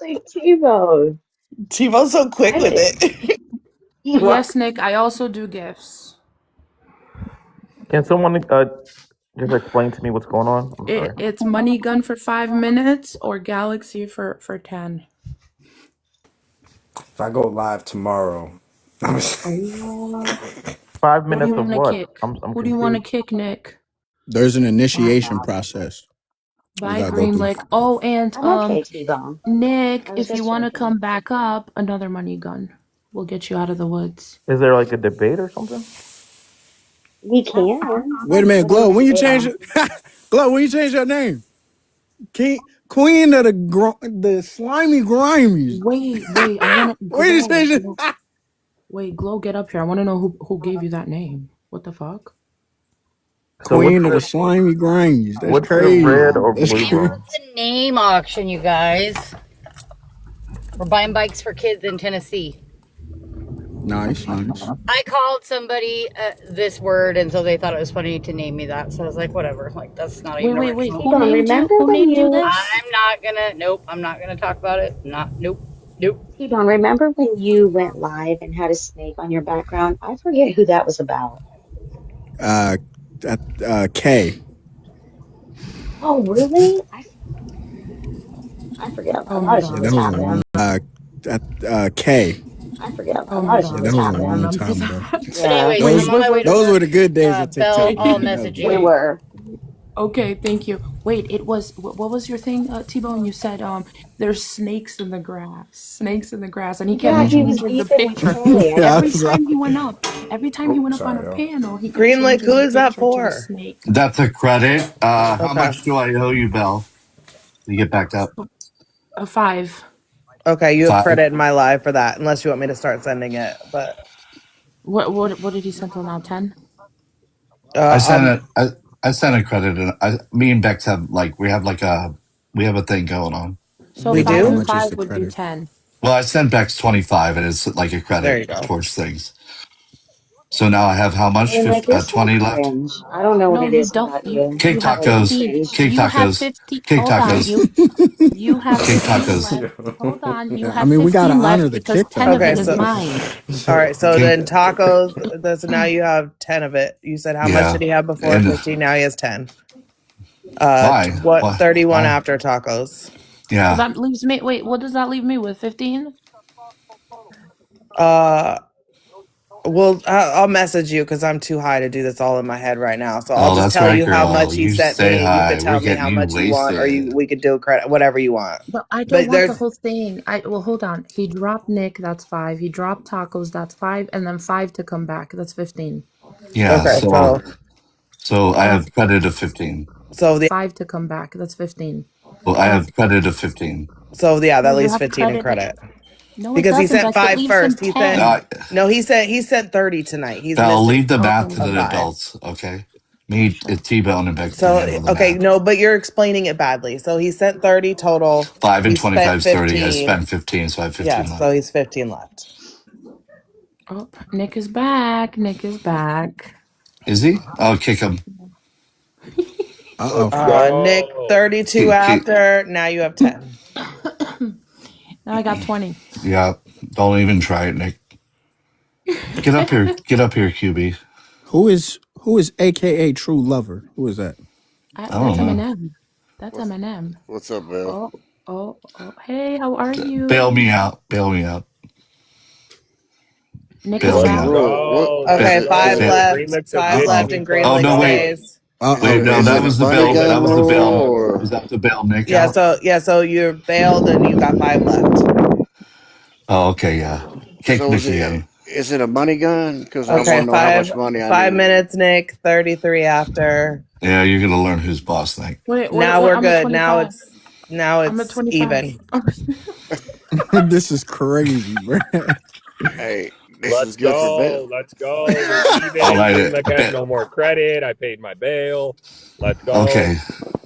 Like T-Bone. T-Bone's so quick with I it. Yes, Nick. I also do gifts. Can someone just explain to me what's going on? I'm sorry. It's money gun for 5 minutes or galaxy for 10. If I go live tomorrow, I'm 5 Who do you minutes of want to what? kick? I'm Who do you want to confused. kick, Nick? there's an initiation process we Bye, gotta go Green through. Lick. Oh, and I'm okay, T-Bone. Nick, I was if you just want to checking. come back up, another money gun. We'll get you out of the woods. Is there like a debate or something? We can. Wait a minute, What are we Glow. gonna When you debate change on? it, Glow. When you change your name, Queen of the slimy grimies. Wait, I want to When you change it, glow. Wait, Glow, get up here. I want to know who gave you that name. What the fuck? So Queen of the slimy grimies. That's what's the crazy. red or That's blue crazy. room? It's a name auction, you guys. We're buying bikes for kids in Tennessee. Nice, nice. I called somebody this word, and so they thought it was funny to name me that. So I was like, whatever. Like, that's not even Wait. original. Who T-Bone, named you? remember Who when named you you this? I'm not gonna. Nope. I'm not gonna talk about it. Nope. T-Bone, remember when you went live and had a snake on your background? I forget who that was about. Uh, K. Oh, really? I forget. A Oh, lot hold of shit Yeah, on. that has was a long. happened. K. I forget. A Oh, lot hold of shit on. has That I was a don't happened. long remember time ago. that. But Yeah. anyways, Those I'm on my way to those were the good days the of Bell TikTok, all man. That was They good. messaging. were. Okay, thank you. Wait, it was what was your thing, T-Bone? You said there's snakes in the grass. Snakes in the grass. And he kept Yeah, he was changing the beefing with picture. Kay. I Yeah, I never. Every was like, time he went up, every time he Oh, went up on a sorry, y'all. panel, he kept Green Lick, changing who the is that picture to the for? snake. That's a credit. How Okay. much do I owe you, Bell? To get backed up? A 5. Okay, you have 5. credit in my live for that, unless you want me to start sending it. But What did he send till now? 10? I uh, sent um, it. I sent a credit, and me and Bex have we have a thing going on. So we how 5 do. and much is 5 the would be credit? 10. Well, I sent Bex 25, and it's like a There credit you go. towards things. So now I have how much? Green, like, you're so 20 left. cringe. I don't know what No, it you is don't. about You you, Cake you have but it's tacos. 15. cringe. Cake You have tacos. 50. Cake Hold on. tacos. You have Cake 15 tacos. left. Hold on. You I have mean, we gotta 15 honor left the because kick 10 of Okay, it tacos. is so mine. all right, so Cake. then tacos. So now you have 10 of it. You said how much Yeah. did he have before? And 15. Now he has 10. why? What Why? 31 Why? after tacos? So Yeah. that leaves me. Wait, what does that leave me with? 15? Uh, well, I'll message you because I'm too high to do this all in my head right now. So I'll Oh, just that's tell right, you how much girl. he You sent stay me, and you could high. We're tell me getting how you much you want, or wasted. we could do credit, whatever you want. But I don't But want the there's whole thing. Well, hold on. He dropped Nick. That's 5. He dropped tacos. That's 5, and then 5 to come back. That's 15. Yeah. okay. So I Uh, have credit of 15. The 5 to come back. That's 15. Well, I have credit of 15. yeah, No, that you leaves have 15 in credit. credit No, it because he doesn't, sent Bex. It 5 leaves him first. He sent 10. no, he sent 30 tonight. He's I'll missing leave the math Okay. to a the 5. adults. Okay. Me, T-Bone, and Bex can So handle the okay, math. no, but you're explaining it badly. So he sent 30 total. 5 He and spent 25 is 30. I 15. spent 15, so I have 15 Yes, so left. he's 15 left. Oh, Nick is back. Nick is back. Is he? Oh, kick him. Uh Let's Nick, go. 32 Kick. after. Now you have 10. Now I got 20. Yeah. Don't even try it, Nick. Get up here. Get up here, QB. Who is AKA True Lover? Who is that? I That's don't know. Eminem. That's What's Eminem. what's up, Bill? Oh. Hey, how are Bail you? me out. Bail me out. Nick is Bail me Let's back. out. Rule. go. Ba- Let's Okay, 5 go. ba- Green left. Lick's a 5 bitch Uh-oh. when left he and Green Oh, calls Lick no, it wait. out. stays. Wait, no, Is that it a was the bunny bill. gun That was the rule bill. or Is that the bill, Nick Yeah, out? so you're bailed and you got 5 left. Oh, okay, yeah. Kick so? Nick again. Is it a money gun? Because I Okay, want to know how much money I 5 need. minutes, Nick. 33 after. Yeah, you're gonna learn who's boss, Nick. Wait, Now what? we're I'm at good. 25. Now I'm at it's 25. even. This is crazy, bro. Hey, this is Let's good for Bill. go. Let's go. We're All even. Green right, Lick has no more credit. I paid my bail. Let's go. okay.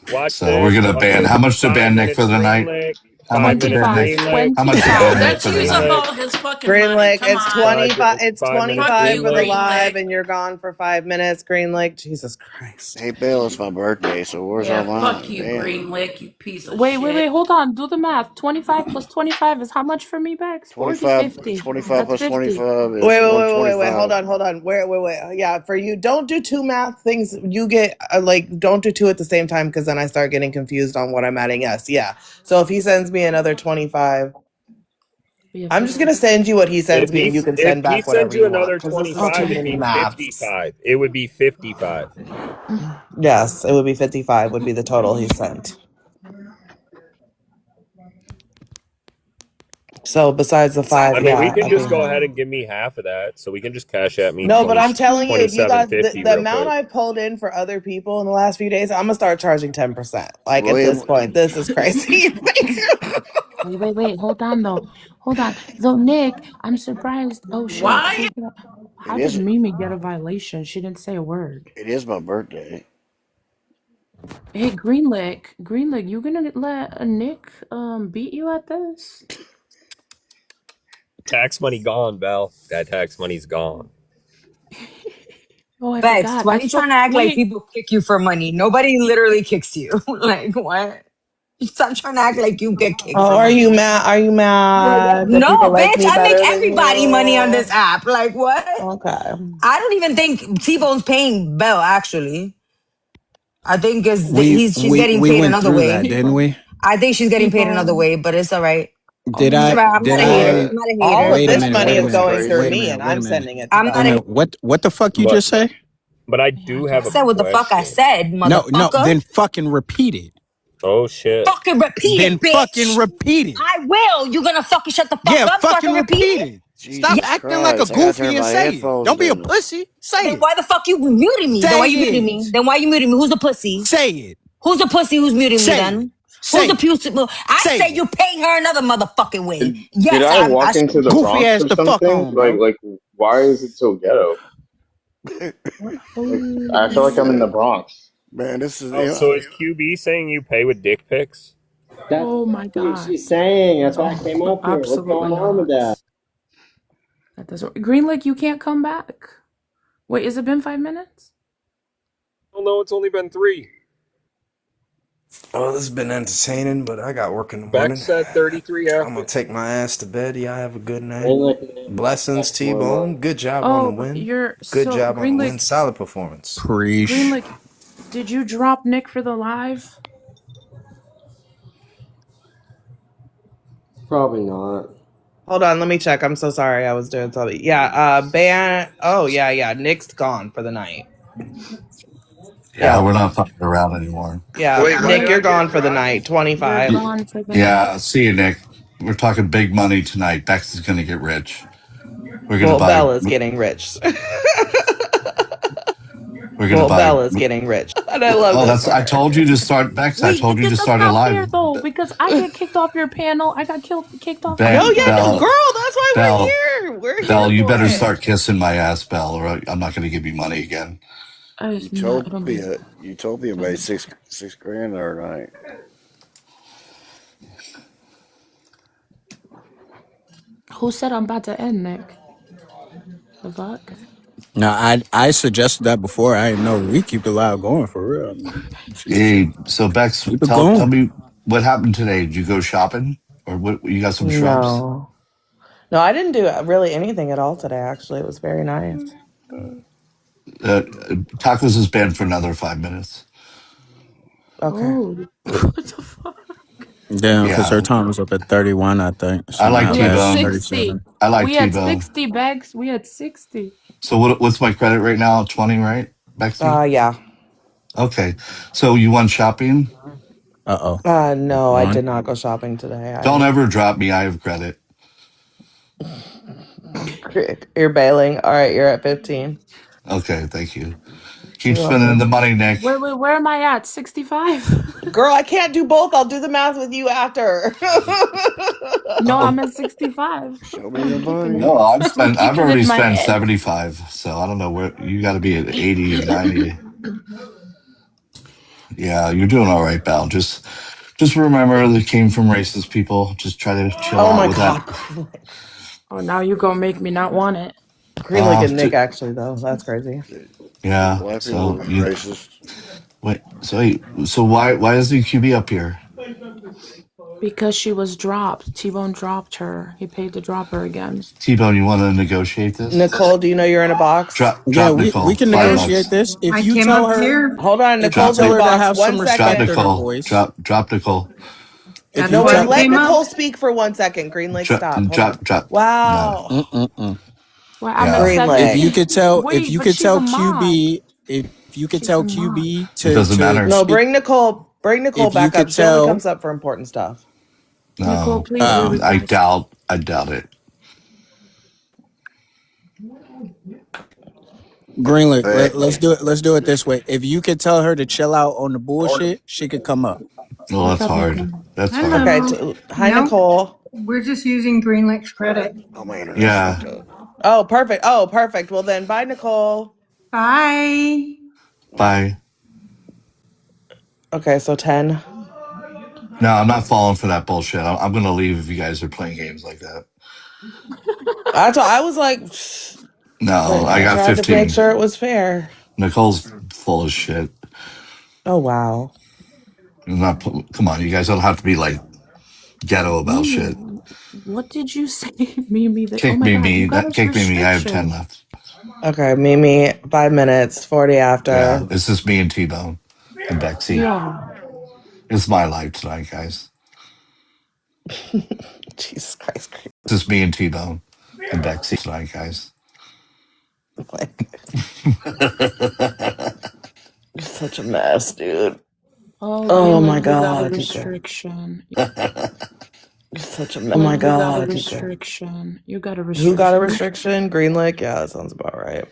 Watch So we're this. gonna Watch ban. this. How much to 5 ban Nick for minutes the Green night? Lick. How much you bet, 25. Nick? Green Lick. How much you bet, 25. Nick, That for the she's Green night? Lick. about his fucking Green money. Lake, Come it's on. 25. It's 5 minutes, Fuck 25 Green you, for the Lick. Green live, Lake. and you're gone for 5 minutes. Green Lake, Jesus Christ. Hey, Bill, it's my birthday, so where's all Yeah, fuck mine? you, Damn. Green Lake, you piece of Wait, shit. hold on. Do the math. 25 plus 25 is how much for me, Bex? 40, 25, 50. 25 That's plus 50. 25 Wait, is wait, wait, wait, wait, wait. 125. Hold on. Wait. Yeah, for you, don't do two math things. You get like, don't do two at the same time because then I start getting confused on what I'm adding. Yes, yeah. So if he sends me another 25, Be a I'm just gonna 50. send you what he sends me, and you can If send he back sends whatever you you want another because this is too 25, it'd many be maths. 55. It would be 55. Yes, it would be 55 would be the total he sent. So besides the I five, mean, we yeah, can I just think. go ahead and give me half of that, so we can just cash at me No, but I'm telling you, if you guys, 27.50 the real amount quick. I've pulled in for other people in the last few days, I'm gonna start charging 10%. Like at this William, point, this is crazy. Wait. Hold on, though. Hold on. Though, Nick, I'm surprised. Oh, shit. Why? it How did is Mimi get a violation? She didn't say a word. it is my birthday. Hey, Greenlick, you gonna let Nick beat you at this? Tax money gone, Val. That tax money's gone. Oh, I Bex, forgot. why I are you saw. trying to act like Wait. people kick you for money? Nobody literally kicks you. Like, what? Stop trying to act like you get kicked Oh, for are you money. mad? Are you mad that people No, like bitch, me I make better than everybody money on you? this app. Like, what? Okay. I don't even think T-Bone's paying Bell, actually. I think she's getting We paid went another through that, way. didn't we? I think she's getting paid another T-Bone. way, but it's all right. Did It's all I right. I'm did not a What? hater. I I'm not a All hater. of wait a this minute, money wait a is That's minute, going through wait a crazy. me, minute, and wait a I'm minute. sending it to I'm Wait a not a minute. Bella. What the fuck you But just say? I Yeah, I do have a just. said what the fuck I question. said, No, motherfucker. then fucking repeat it. Oh shit. Fucking repeat Then it, fucking bitch. repeat it. I will. You gonna fucking shut the fuck Yeah, up so I fucking can repeat repeat it? it. Stop Yeah. Jesus acting like a Christ. I gotta turn goofy and my say it. headphones Don't be a down. pussy. Say Then it. why the fuck you muting me? Then why Say you muting me? it. Then why you muting me? Who's the pussy? Say it. Who's the pussy who's muting me Say it. then? Who's Say the it. pussy? I Say say it. you paying her another motherfucking way. Did Yes, I I walk should. into the Goofy Bronx ass or the fuck something? on, bro. Like, why is it so ghetto? Like, I feel like I'm in the Bronx. Man, this is Oh, so is QB saying you pay with dick pics? That's Oh my what god. she's saying. That's why I came Oh, up here. What's absolutely going on with that? not. That doesn't. Greenlick, you can't come back. Wait, has it been 5 minutes? Oh no, it's only been 3. Oh, this has been entertaining, but I got work in the Beck morning. said 33 I'm gonna after. take my ass to bed. Y'all have a good night. Greenlick needs to Blessings, expect more T-Bone. money. Good job on the Oh, win. you're Good so job on the win. Greenlick. Solid performance. Preach. Greenlick, did you drop Nick for the live? Probably not. Hold on, let me check. I'm so sorry. I was doing something. Yeah, ban. Oh, yeah. Nick's gone for the night. Yeah, Yeah. we're not fucking around anymore. Yeah. Wait, why Nick, did I you're get gone for the dropped? night. You're 25. gone for the night. Yeah, see you, Nick. We're talking big money tonight. Bex is gonna get rich. We're gonna Well, buy. Bella's getting rich. We're gonna Well, buy. Bella's getting rich. And I love Oh, this that's. for I her. told you to start, Bex. I Wait, told you to that's start it not fair live. though, because I get kicked off your panel. I got kicked off No, every yeah, no, Bell, girl, panel. that's why Bell, we're here. We're here Bell. You for better it. start kissing my ass, Bell, or I'm not gonna give you money again. It's not. It'll be. Utopia made six grand the other night. Who said I'm about to end, Nick? The fuck? Now I suggested that before. I didn't know we keep the live going for real. I mean, shit. Hey, so Bex, Keep it tell going. me what happened today. Did you go shopping, or what? You got some shrubs? No. No, I didn't do really anything at all today, actually. It was very nice. Tacos is banned for another 5 minutes. Okay. Oh, what the fuck? Damn, because her Yeah, time was up at 31, I think. I So like now We had that's T-Bone. 60. 37. I like We had T-Bone. 60 bags. We had 60. So what's my credit right now? 20, right, Bexy? Yeah. Okay. So you went shopping? Uh-oh. No, I did One. not go shopping today. Don't ever drop me. I have credit. You're bailing. All right, you're at 15. Okay, thank you. Keep You're spending the welcome. money, Nick. Where am I at? 65? Girl, I can't do both. I'll do the math with you after. No, I'm at 65. Show me I'm your keeping money. it. No, I'm I've keeping it already in my spent head. 75. So I don't know where you got to be at 80 or 90. Yeah, you're doing all right, Bal. Just Just remember that came from racist people. Just try to chill Oh out my with god. that. Oh, now you gonna make me not want it. Greenlick and Nick actually though. That's crazy. Yeah. Black people So are you racist. wait. So why is the QB up here? Because she was dropped. T-Bone dropped her. He paid to drop her again. T-Bone, you want to negotiate this? Nicole, do you know you're in a box? Yeah, Drop we Nicole. can $5. negotiate this if I you came tell up her. here. Hold on, If you Drop Nicole's tell in her to box. have One some Drop respect second. or her Nicole. voice. Drop Nicole. If That's you No, why I wait, tell let came up. Nicole speak for 1 second. Greenlick, stop. Hold on. Drop. No. Wow. Well, I'm at Yeah. if you 17. Greenlick. could tell Wait, but she's a mod. QB if you could She's tell a mod. QB It doesn't to matter. No, speak. bring Nicole If you back could up. She only tell comes up for important stuff. Nicole, No. please be I request. doubt it. Greenlick, Hey, let's do it this way. If you could tell her to chill out on the bullshit, she could come up. Well, What's that's up, hard. Nicole? That's hard. Okay. Hello. Hi, No, Nicole. we're just using Greenlick's credit. oh my internet's Yeah. fucked up. Oh, perfect. Well, then, bye, Nicole. Bye. Bye. Okay, so 10. No, I'm not falling for that bullshit. I'm gonna leave if you guys are playing games like that. I was like, No, I I got tried to make 15. sure it was fair. Nicole's full of shit. Oh, wow. Come on, you guys don't have to be like ghetto about Mimi, shit. what did you say? Mimi, that, oh Kick my me, God, you me. got That us kick me, me. I have 10 restriction. left. Okay, Mimi, 5 minutes, 40 Yeah, after. it's just me and T-Bone and Bexy. Yo, It's my life tonight, guys. Jesus Christ. It's just me and T-Bone and Bexy tonight, guys. Like, you're such a mess, dude. oh, Oh my Greenlight, you got a God, you guys. restriction. You're such a mess. Oh my You got a God, you guys. restriction. You got a Who got a restriction. restriction? Greenlick? Yeah, that sounds about right.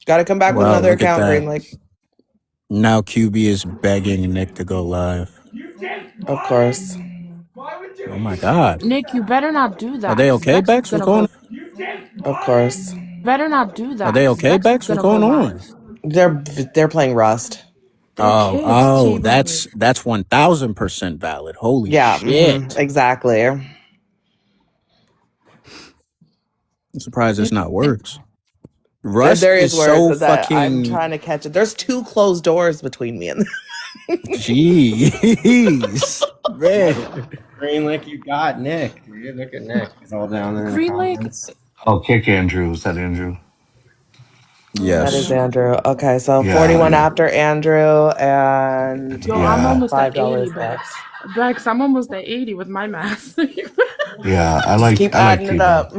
Gotta come back with Wow, another look at account, that. Greenlick. Now QB is begging Nick to go live. Of course. Oh my God. Nick, you better not do Are that, they because okay, Bex is Bex? What's gonna going go. Of course. Better not do on? Are that, they because okay, Bex is Bex? What's gonna go going on? live. They're playing Rust. They're kids, That's T-Bone. 1000% valid. Holy Yeah, shit. exactly. I'm surprised it's Nick, not worse. Rust There is is words so that I'm fucking trying to catch it. There's 2 closed doors between me and them. jeez. Man. Greenlick, you got Nick, dude. Look at Nick. He's all down there in the Greenlick, comments. Oh, kick Andrew. Is that Andrew? That is Yes. Andrew. Okay, so Yeah. 41 after Andrew and yo, I'm Yeah. almost at 80, $5 left. Bex. Bex, I'm almost at 80 with my math. Yeah. Just keep I like adding it T-Bone. up.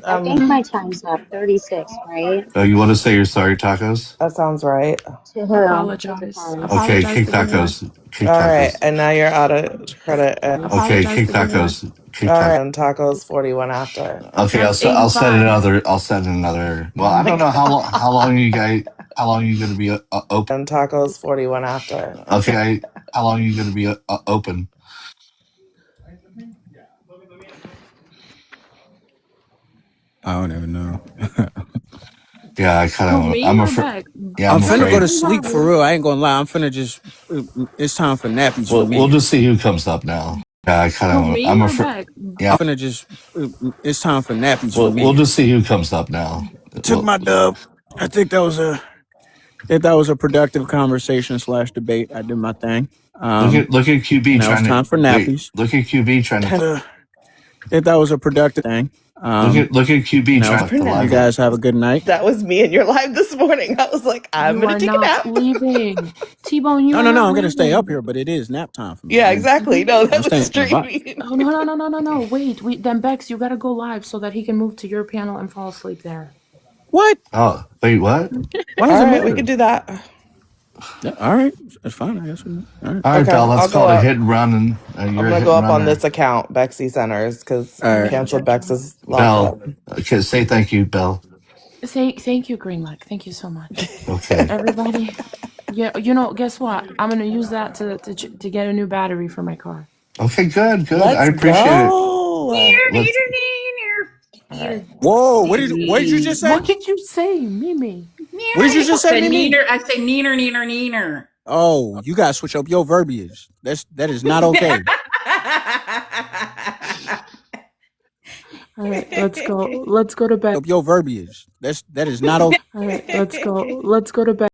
I think my time's up. 36, right? You want to say you're sorry, tacos? That sounds right. To who? To Apologize. Tbones. Okay, Apologize kick to Greenlight. tacos. Kick All right, tacos. and now you're out of credit. Okay, Apologize kick to Greenlight. tacos. Kick All tacos. right, and tacos 41 after. Okay, That's I'll set 85. another. I'll set another. Well, Oh I my don't know god. how long you guys. How long are you going to be open? And tacos 41 after. Okay, how long are you going to be open? I don't even know. Yeah, I kind Who, of. me I'm or afraid. Bex? Yeah, I'm I'm finna Bex, go afraid. to we sleep for live. real. I ain't gonna lie. I'm finna just. It's time for nappies for We'll me. just see who comes up now. Yeah, I kind Who, of. me I'm or afraid. Bex? Yeah, I'm finna just. It's time for nappies for we'll me. just see who comes up now. Took Well, my dub. I think that was a. I think that was a productive conversation / debate. I did my thing. look at QB Now it's trying to time for wait. nappies. Look at QB trying to. I think that was a productive thing. Look at QB Now trying to For you live now. up. guys have a good night. That was me in your live this morning. I was like, I'm You gonna are take a not nap. leaving. T-Bone, you are No. not I'm gonna stay up leaving. here, but it is nap time for me. Yeah, exactly. No, I'm that was staying in the box. streaming. Oh, no. Wait, then Bex, you gotta go live so that he can move to your panel and fall asleep there. What? Oh, wait, what? Why All does it right, we can matter? do that. Yeah, all right, that's fine. I guess. All right. All right, Okay, Bell. That's I'll go called a hit up. and run, and I'm you're a gonna hit go and up on runner. this account, Bexy Centers, because All I right. canceled Bex's lockup. Bell, okay, say thank you, Bell. Thank you, Greenlight. Thank you so much. Okay. Everybody, yeah, guess what? I'm gonna use that to get a new battery for my car. Okay, good. I Let's appreciate it. go. Let's. Whoa! What did you just say? What did you say, Mimi? What did you just say, The Mimi? neener. I say neener, neener, neener. Oh, you gotta switch up your verbiage. That is not okay. All right, let's go. Let's go to bed. Up your verbiage. That is not okay. All right, let's go. Let's go to bed.